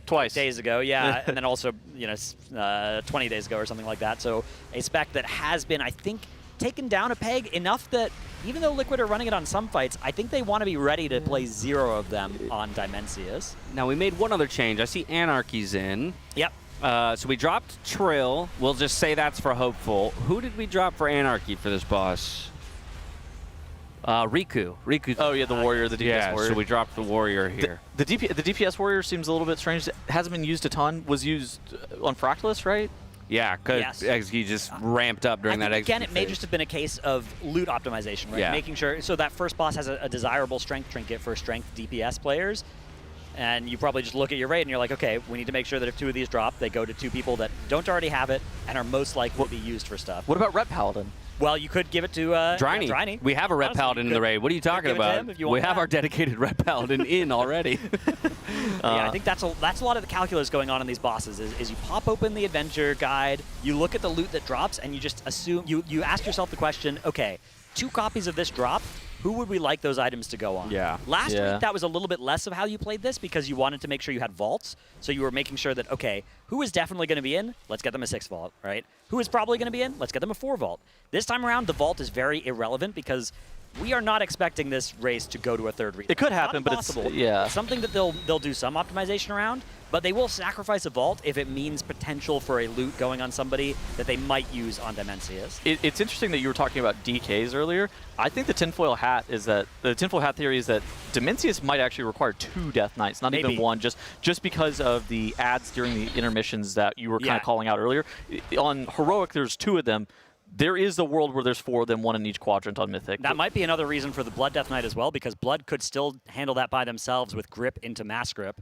Speaker 24: twice
Speaker 25: days ago, yeah, and then also 20 days ago or something like that. So a spec that has been, I think, taken down a peg enough that even though Liquid are running it on some fights, I think they want to be ready to play 0 of them on Dimensius.
Speaker 3: Now, we made one other change. I see Anarchy's in.
Speaker 25: Yep.
Speaker 3: So we dropped Trill. We'll just say that's for Hopeful. Who did we drop for Anarchy for this boss? Riku.
Speaker 24: Oh, yeah, the Warrior, the DPS Warrior.
Speaker 3: So we dropped the Warrior here.
Speaker 24: The DPS Warrior seems a little bit strange. It hasn't been used a ton. Was used on Fractalus, right?
Speaker 3: Yeah, because he just ramped up during that
Speaker 25: Again, it may just have been a case of loot optimization, right?
Speaker 3: Yeah.
Speaker 25: Making sure, so that first boss has a desirable strength trinket for strength DPS players, and you probably just look at your raid and you're like, okay, we need to make sure that if 2 of these drop, they go to 2 people that don't already have it and are most likely to be used for stuff.
Speaker 24: What about Ret Paladin?
Speaker 25: Well, you could give it to
Speaker 3: Dryny.
Speaker 25: Dryny.
Speaker 3: We have a Ret Paladin in the raid. What are you talking about? We have our dedicated Ret Paladin in already.
Speaker 25: Yeah, I think that's a lot of the calculus going on in these bosses is you pop open the adventure guide, you look at the loot that drops, and you just assume, you ask yourself the question, okay, 2 copies of this drop, who would we like those items to go on?
Speaker 3: Yeah.
Speaker 25: Last week, that was a little bit less of how you played this because you wanted to make sure you had vaults. So you were making sure that, okay, who is definitely going to be in? Let's get them a 6 vault, right? Who is probably going to be in? Let's get them a 4 vault. This time around, the vault is very irrelevant because we are not expecting this race to go to a 3rd region.
Speaker 24: It could happen, but
Speaker 25: it's
Speaker 24: yeah.
Speaker 25: Something that they'll do some optimization around, but they will sacrifice a vault if it means potential for a loot going on somebody that they might use on Dimensius.
Speaker 24: It's interesting that you were talking about DKs earlier. I think the tinfoil hat theory is that Dimensius might actually require 2 Death Knights, not even 1, just because of the ads during the intermissions that you were kind of calling out earlier. On Heroic, there's 2 of them. There is the world where there's 4 of them, 1 in each quadrant on Mythic.
Speaker 25: That might be another reason for the Blood Death Knight as well, because Blood could still handle that by themselves with grip into mass grip,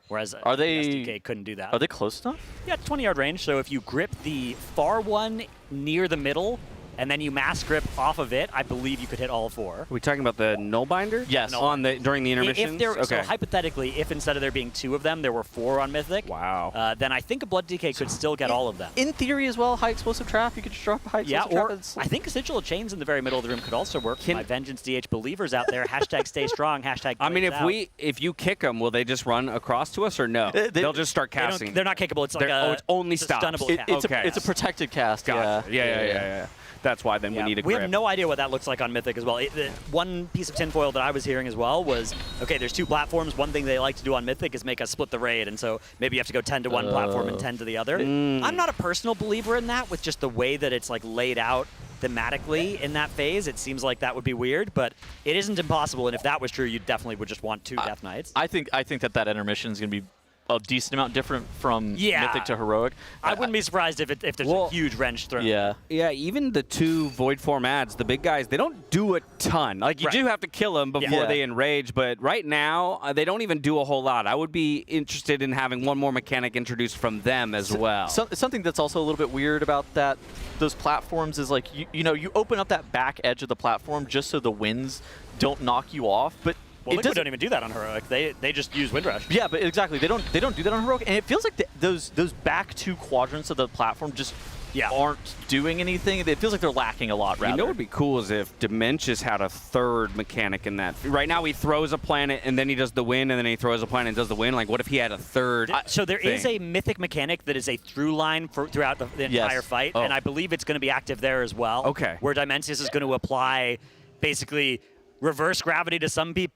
Speaker 25: whereas SDK couldn't do that.
Speaker 24: Are they close enough?
Speaker 25: Yeah, 20-yard range, so if you grip the far one near the middle, and then you mass grip off of it, I believe you could hit all 4.
Speaker 3: Are we talking about the Nullbinder?
Speaker 25: Yes.
Speaker 3: During the intermissions?
Speaker 25: So hypothetically, if instead of there being 2 of them, there were 4 on Mythic,
Speaker 3: wow.
Speaker 25: Then I think a Blood DK could still get all of them.
Speaker 24: In theory as well, high explosive trap, you could just drop a high explosive trap.
Speaker 25: I think a Sigil of Chains in the very middle of the room could also work. My Vengeance DH believers out there, hashtag stay strong, hashtag
Speaker 3: I mean, if you kick them, will they just run across to us or no? They'll just start casting.
Speaker 25: They're not kickable. It's like
Speaker 3: it's only stops.
Speaker 25: stunnable cast.
Speaker 24: It's a protected cast.
Speaker 3: Gotcha. Yeah. That's why then we need a grip.
Speaker 25: We have no idea what that looks like on Mythic as well. One piece of tinfoil that I was hearing as well was, okay, there's 2 platforms. One thing they like to do on Mythic is make us split the raid, and so maybe you have to go 10 to one platform and 10 to the other. I'm not a personal believer in that with just the way that it's like laid out thematically in that phase. It seems like that would be weird, but it isn't impossible, and if that was true, you definitely would just want 2 Death Knights.
Speaker 24: I think that intermission is going to be a decent amount different from Mythic to Heroic.
Speaker 25: I wouldn't be surprised if there's a huge wrench thrown.
Speaker 24: Yeah,
Speaker 3: even the 2 Void Form ads, the big guys, they don't do a ton. Like, you do have to kill them before they enrage, but right now, they don't even do a whole lot. I would be interested in having 1 more mechanic introduced from them as well.
Speaker 24: Something that's also a little bit weird about those platforms is like, you open up that back edge of the platform just so the winds don't knock you off, but
Speaker 25: Well, Liquid don't even do that on Heroic. They just use Windrush.
Speaker 24: Yeah, but exactly. They don't do that on Heroic, and it feels like those back 2 quadrants of the platform just aren't doing anything. It feels like they're lacking a lot, rather.
Speaker 3: You know what would be cool is if Dementius had a 3rd mechanic in that. Right now he throws a planet, and then he does the wind, and then he throws a planet and does the wind. Like, what if he had a 3rd
Speaker 25: So there is a Mythic mechanic that is a through line throughout the entire fight, and I believe it's going to be active there as well.
Speaker 3: Okay.
Speaker 25: Where Dimensius is going to apply basically reverse gravity to some people.